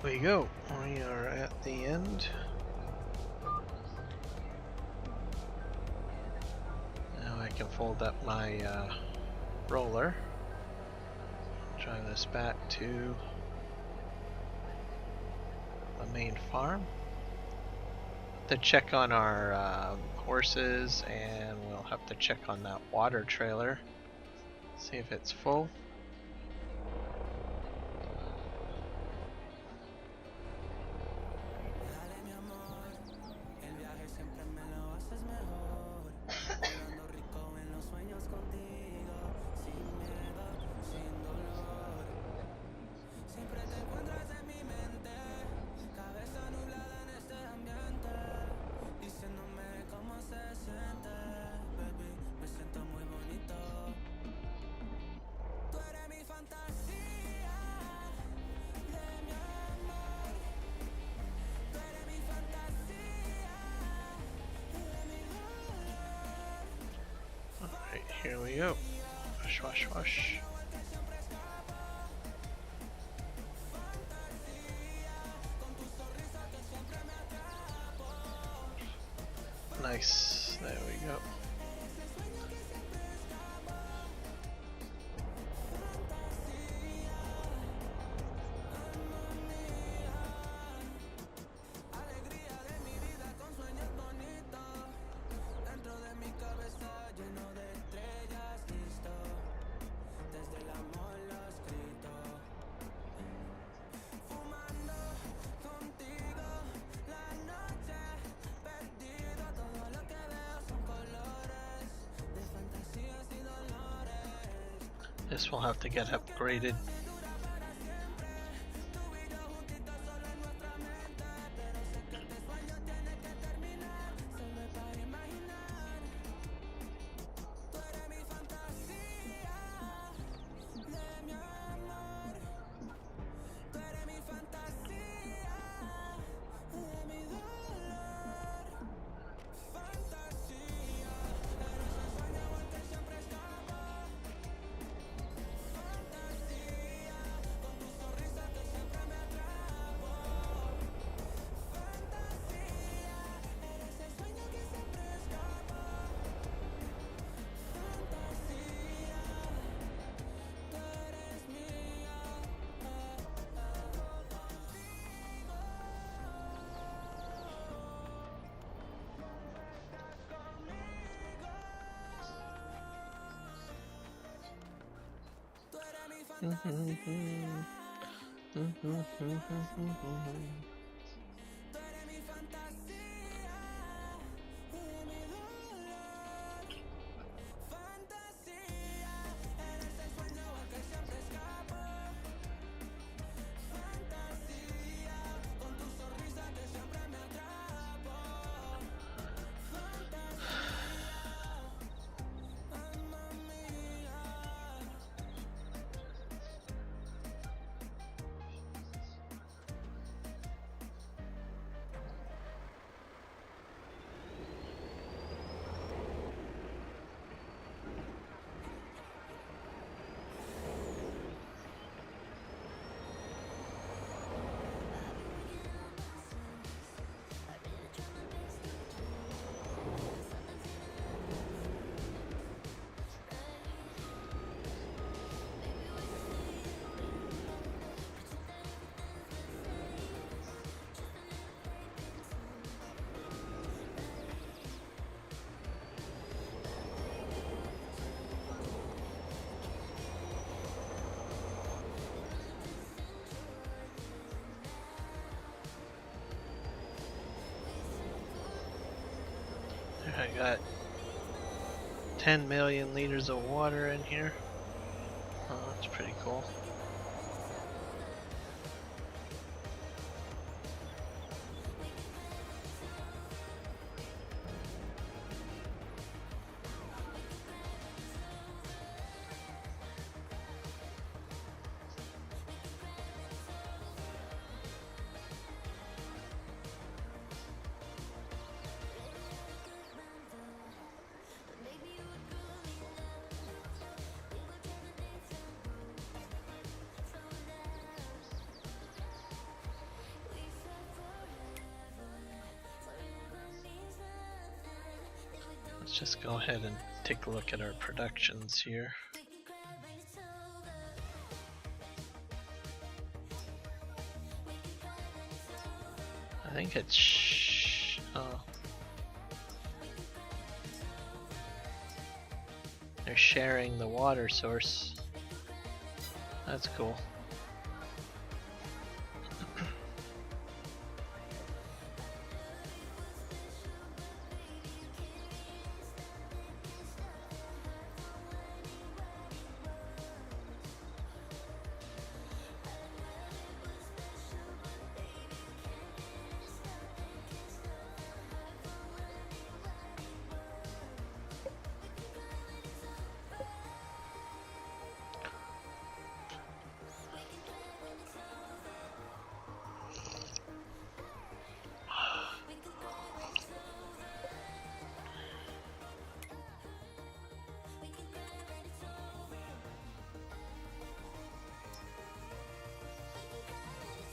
We go. We are at the end. Now I can fold up my roller. Drive this back to the main farm. To check on our horses, and we'll have to check on that water trailer. See if it's full. Alright, here we go. Wash, wash, wash. Nice, there we go. This will have to get upgraded. I got 10 million liters of water in here. Oh, that's pretty cool. just go ahead and take a look at our productions here. I think it's oh, they're sharing the water source. That's cool.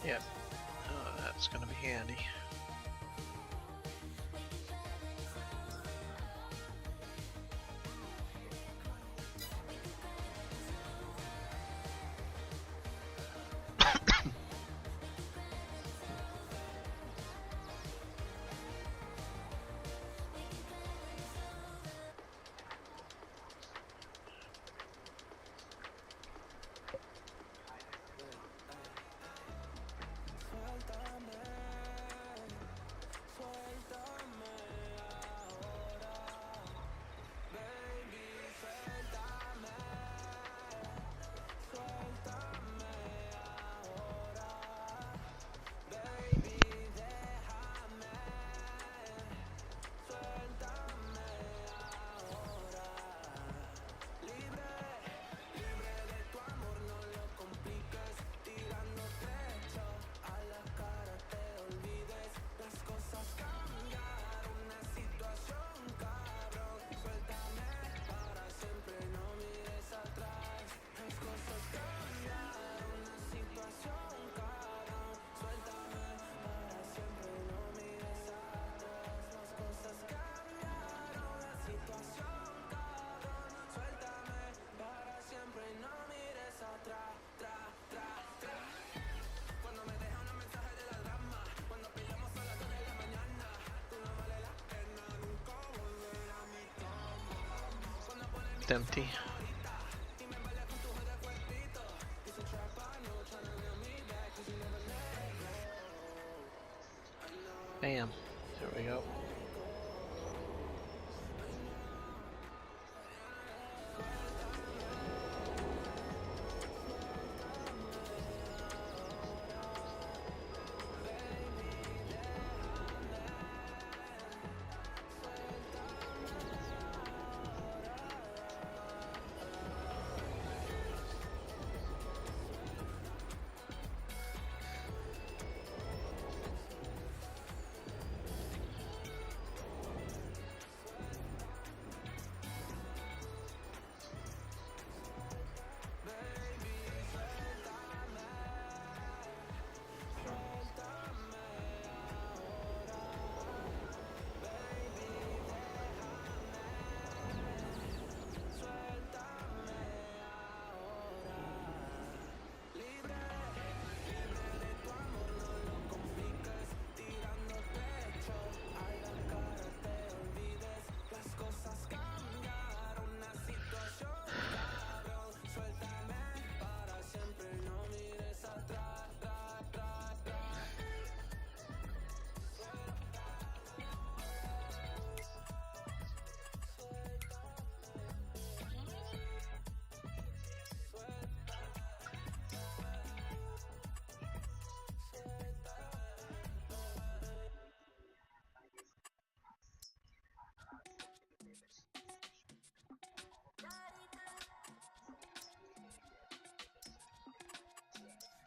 Yep. Oh, that's gonna be handy. It's empty. Bam. There we go.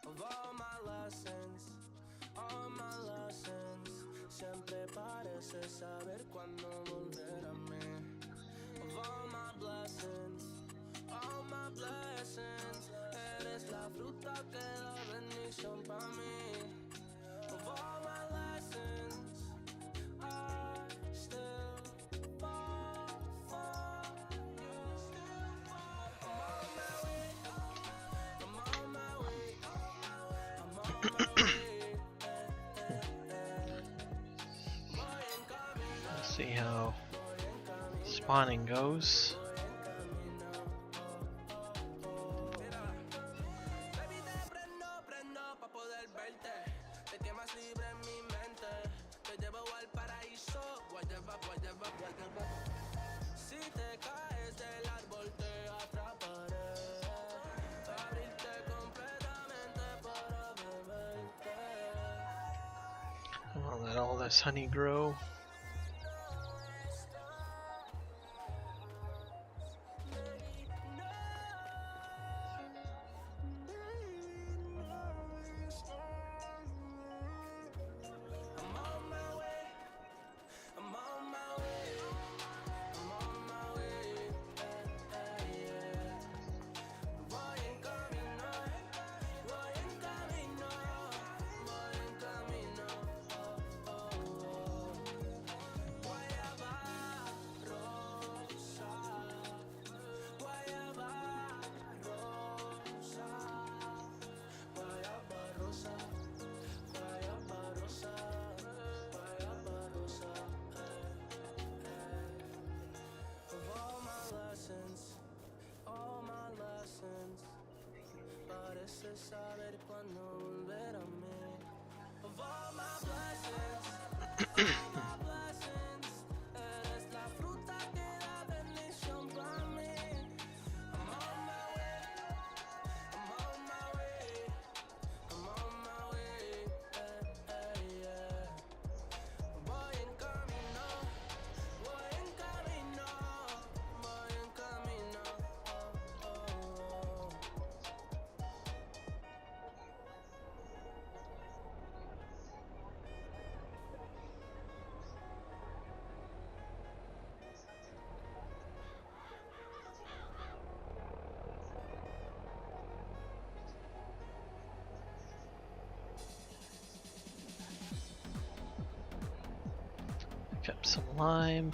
Of all my lessons, siempre parece saber cuándo volver a mí. Of all my blessings, eres la fruta que da bendición para mí. Of all my lessons, I still fall spawning goes. I'm gonna let all this honey grow. Saber cuándo volver a mí. Of all my blessings, all my blessings, eres la fruta que da bendición para mí. I'm on my way, I'm on my way, I'm on my way, yeah. Voy en camino, voy en camino, voy en camino, Pick up some lime.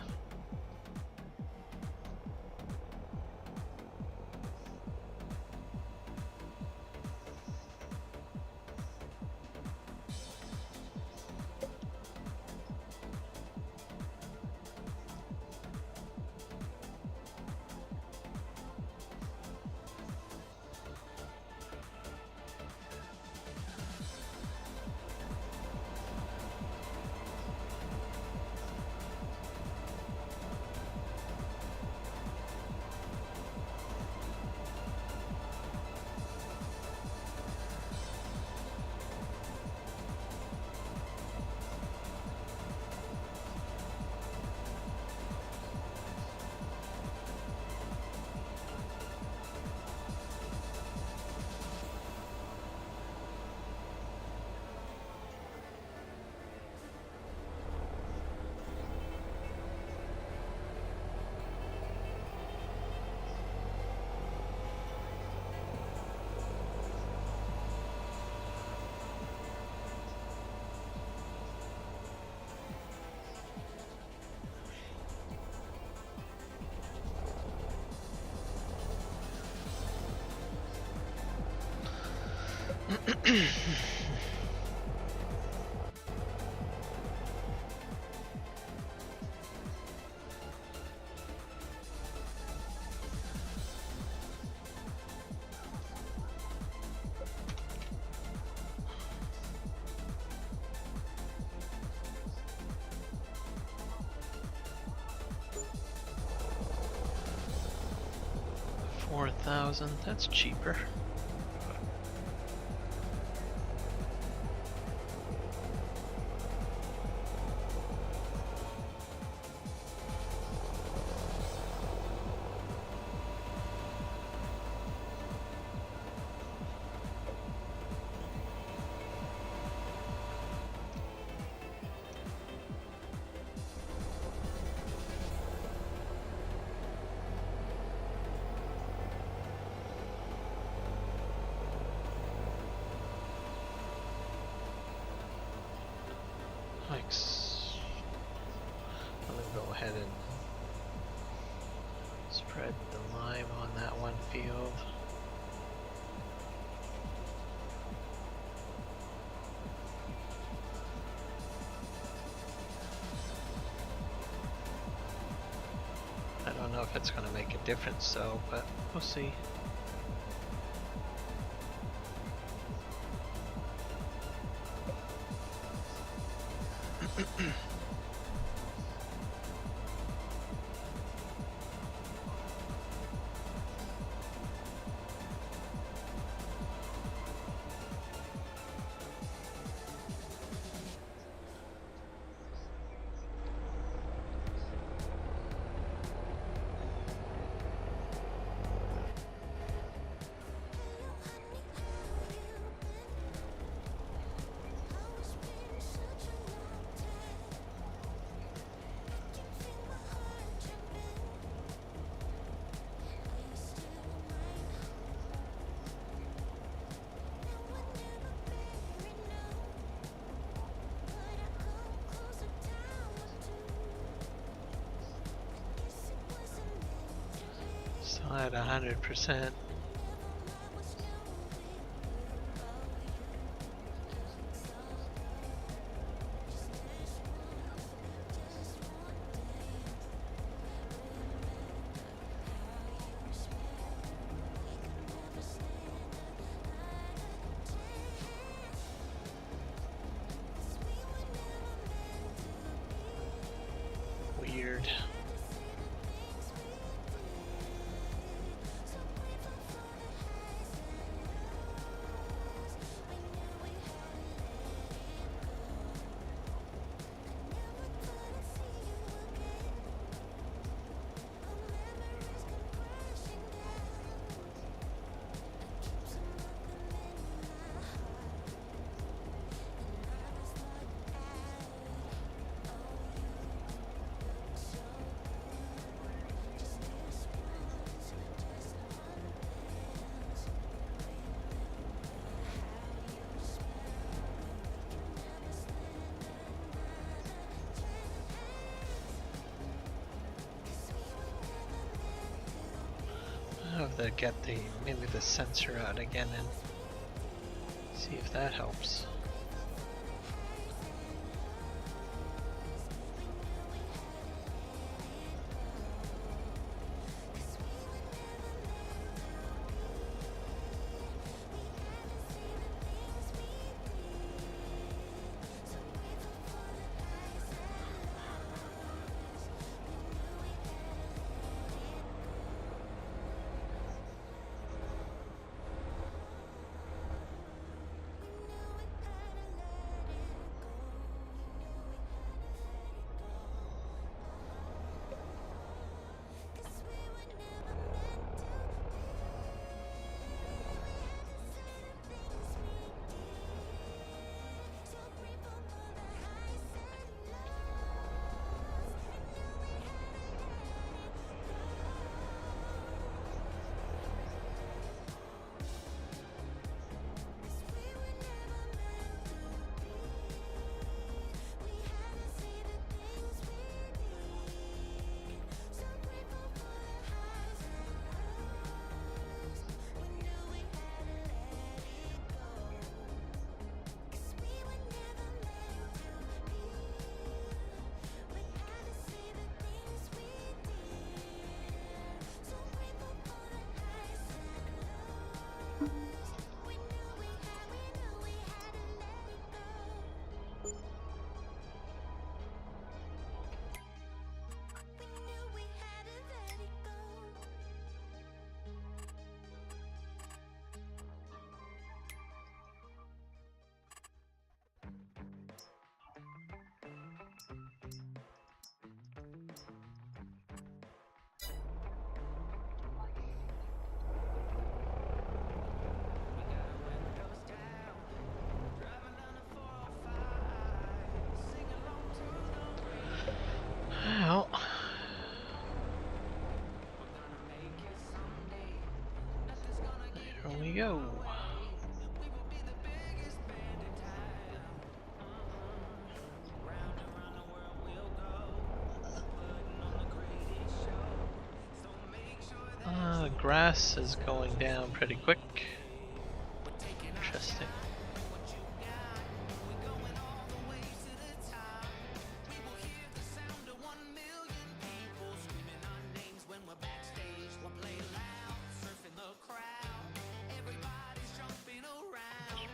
$4,000, that's cheaper. I'm gonna go ahead and spread the lime on that one field. That if it's going to make a difference, though, but we'll see. Still at 100%. Weird. I'll have to get maybe the sensor out again and see if that helps. Well, here we go. Grass is going down pretty quick. Interesting.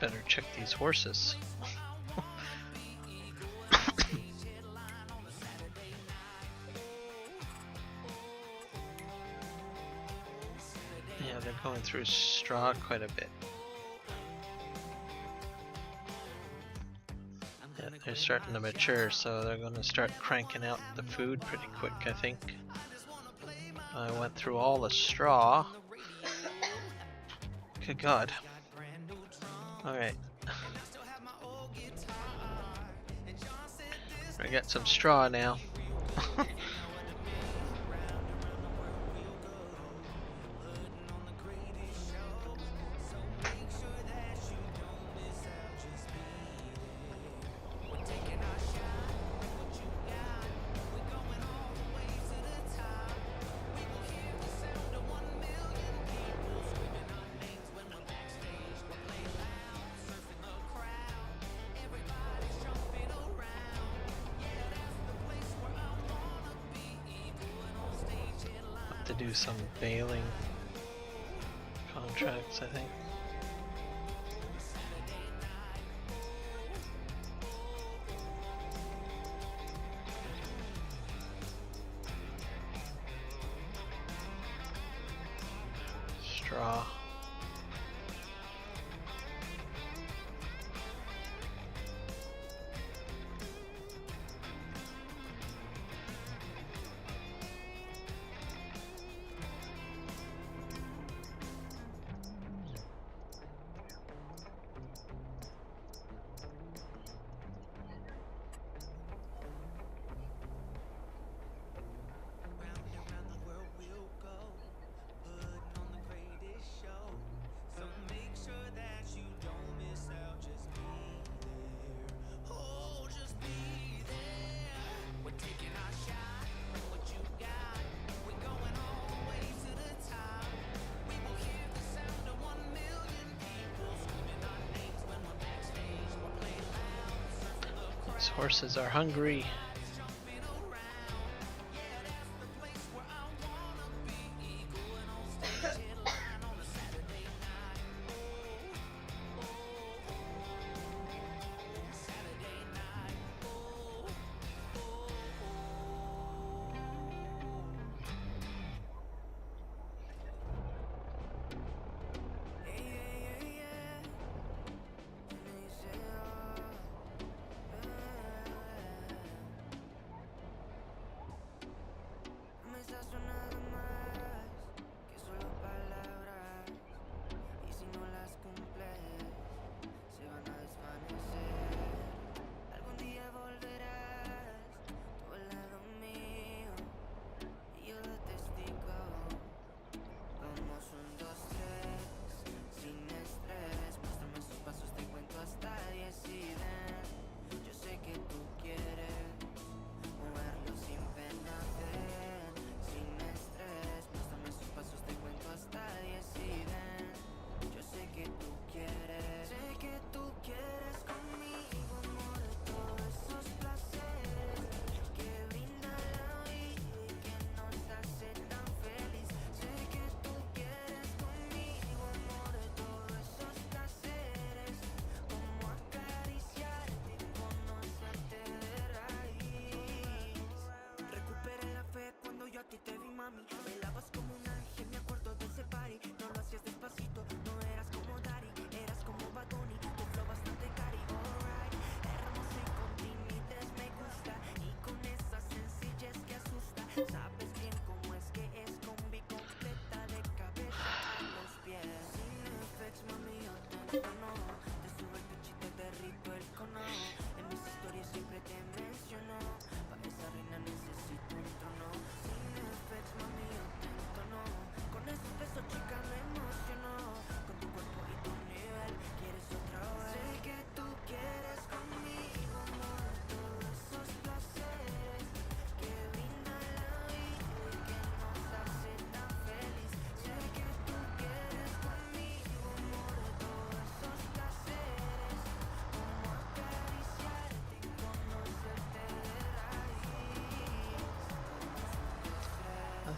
better check these horses. Yeah, they're going through straw quite a bit. Yeah, they're starting to mature, so they're going to start cranking out the food pretty quick, I think. I went through all the straw. Good God. Alright. I got some straw now. To do some baling contracts, I think. Straw. These horses are hungry.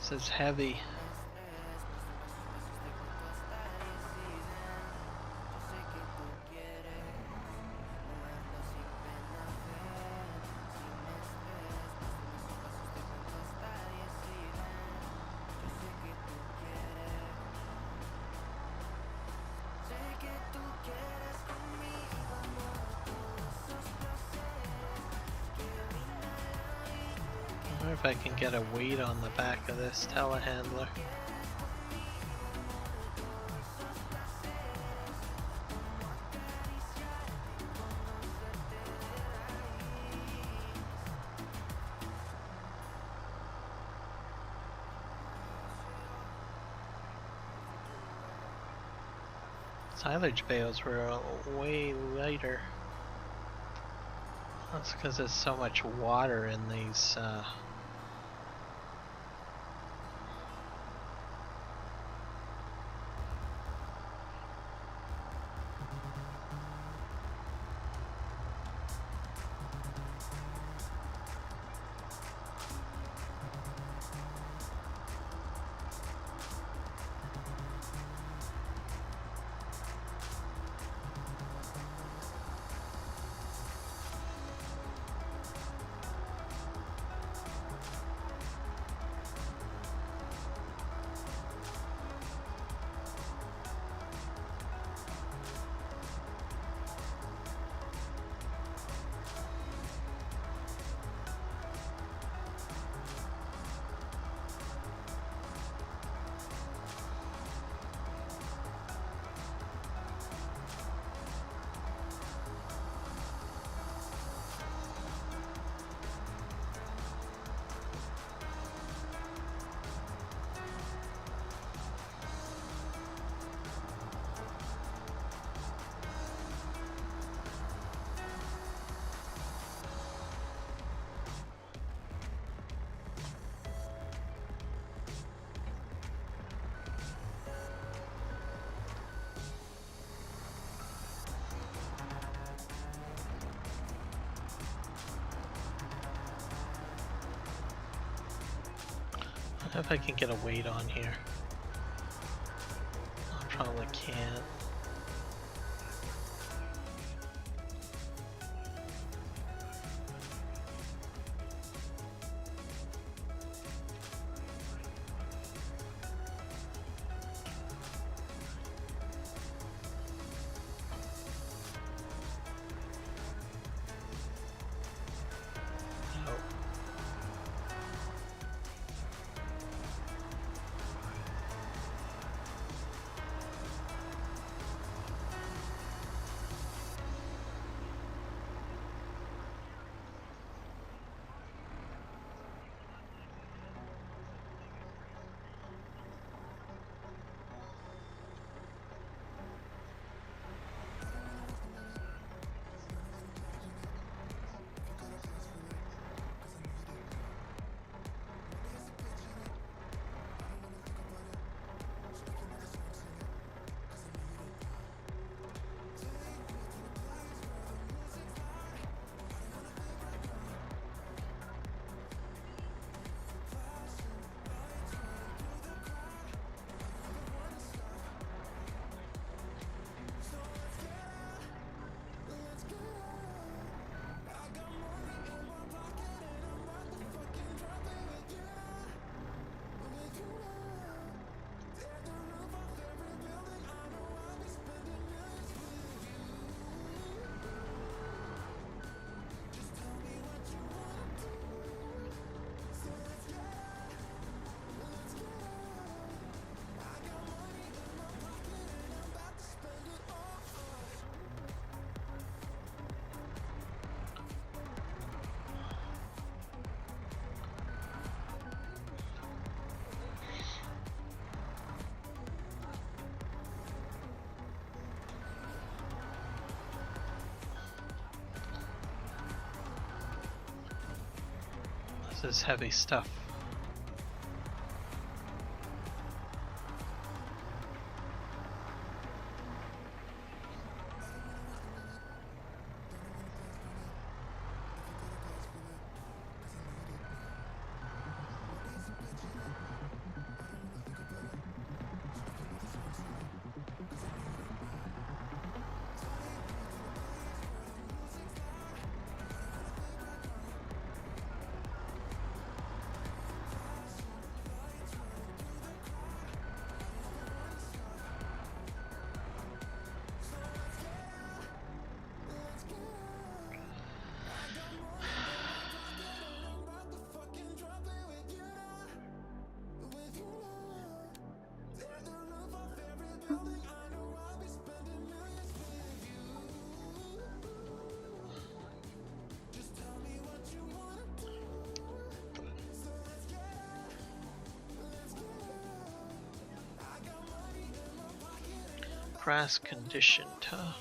This is heavy. wonder if I can get a weight on the back of this telehandler. Silage bales were way lighter. That's because there's so much water in these. I wonder if I can get a weight on here. I probably can't. This is heavy stuff. grass conditioned, huh?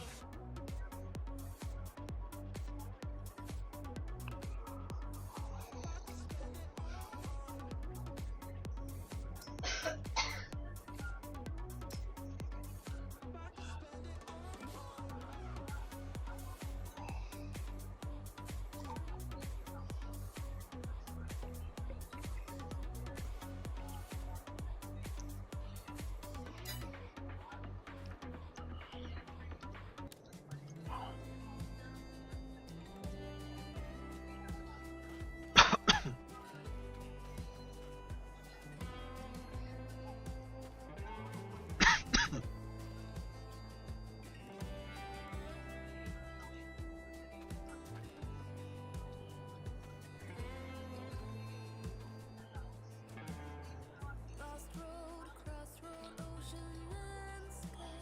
Crossroad, ocean and sky.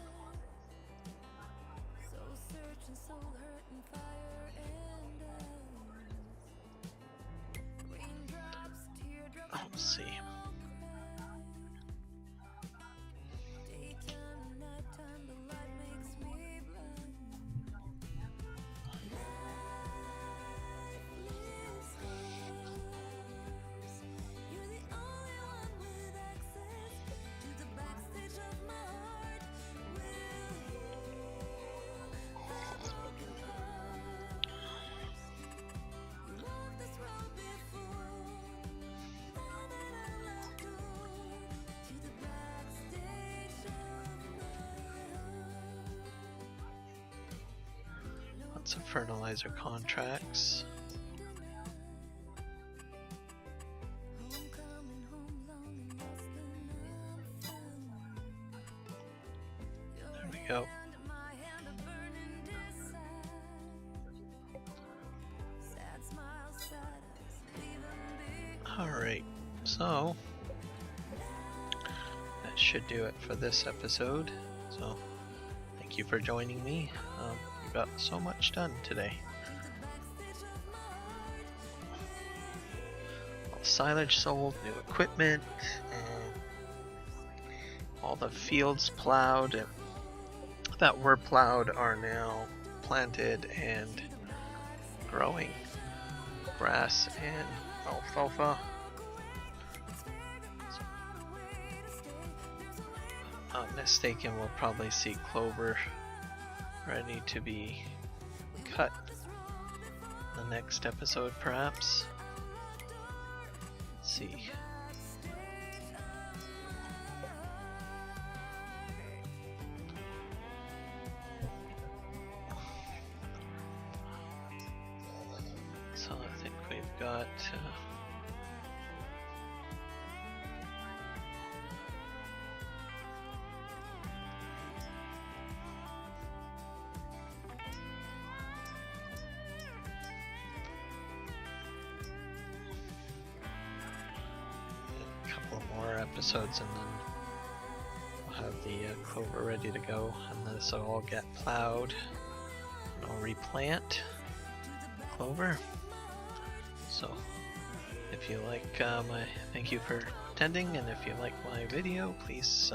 So searching, soul hurting, fire and ice. Raindrops, teardrops, Oh, let's see. daytime and nighttime, the light makes me blind. Lifeless stars. You're the only one with access to the backstage of my heart. Will heal the broken parts. You walked this road before. Now that I let go to the backstage of my heart. Lots of fertilizer contracts. Home coming home lonely, lost and unfound. There we go. Under my hand, a burning desire. Sad smile, sad eyes, leaving big. Alright, so that should do it for this episode. So thank you for joining me. We got so much done today. All silage sold, new equipment, all the fields plowed that were plowed are now planted and growing. Grass and alfalfa. Not mistaken, we'll probably see clover ready to be cut the next episode, perhaps. Let's see. So I think we've got a couple more episodes and then we'll have the clover ready to go, and then this will all get plowed and I'll replant clover. So if you like thank you for attending, and if you like my video, please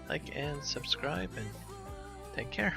like and subscribe, and take care.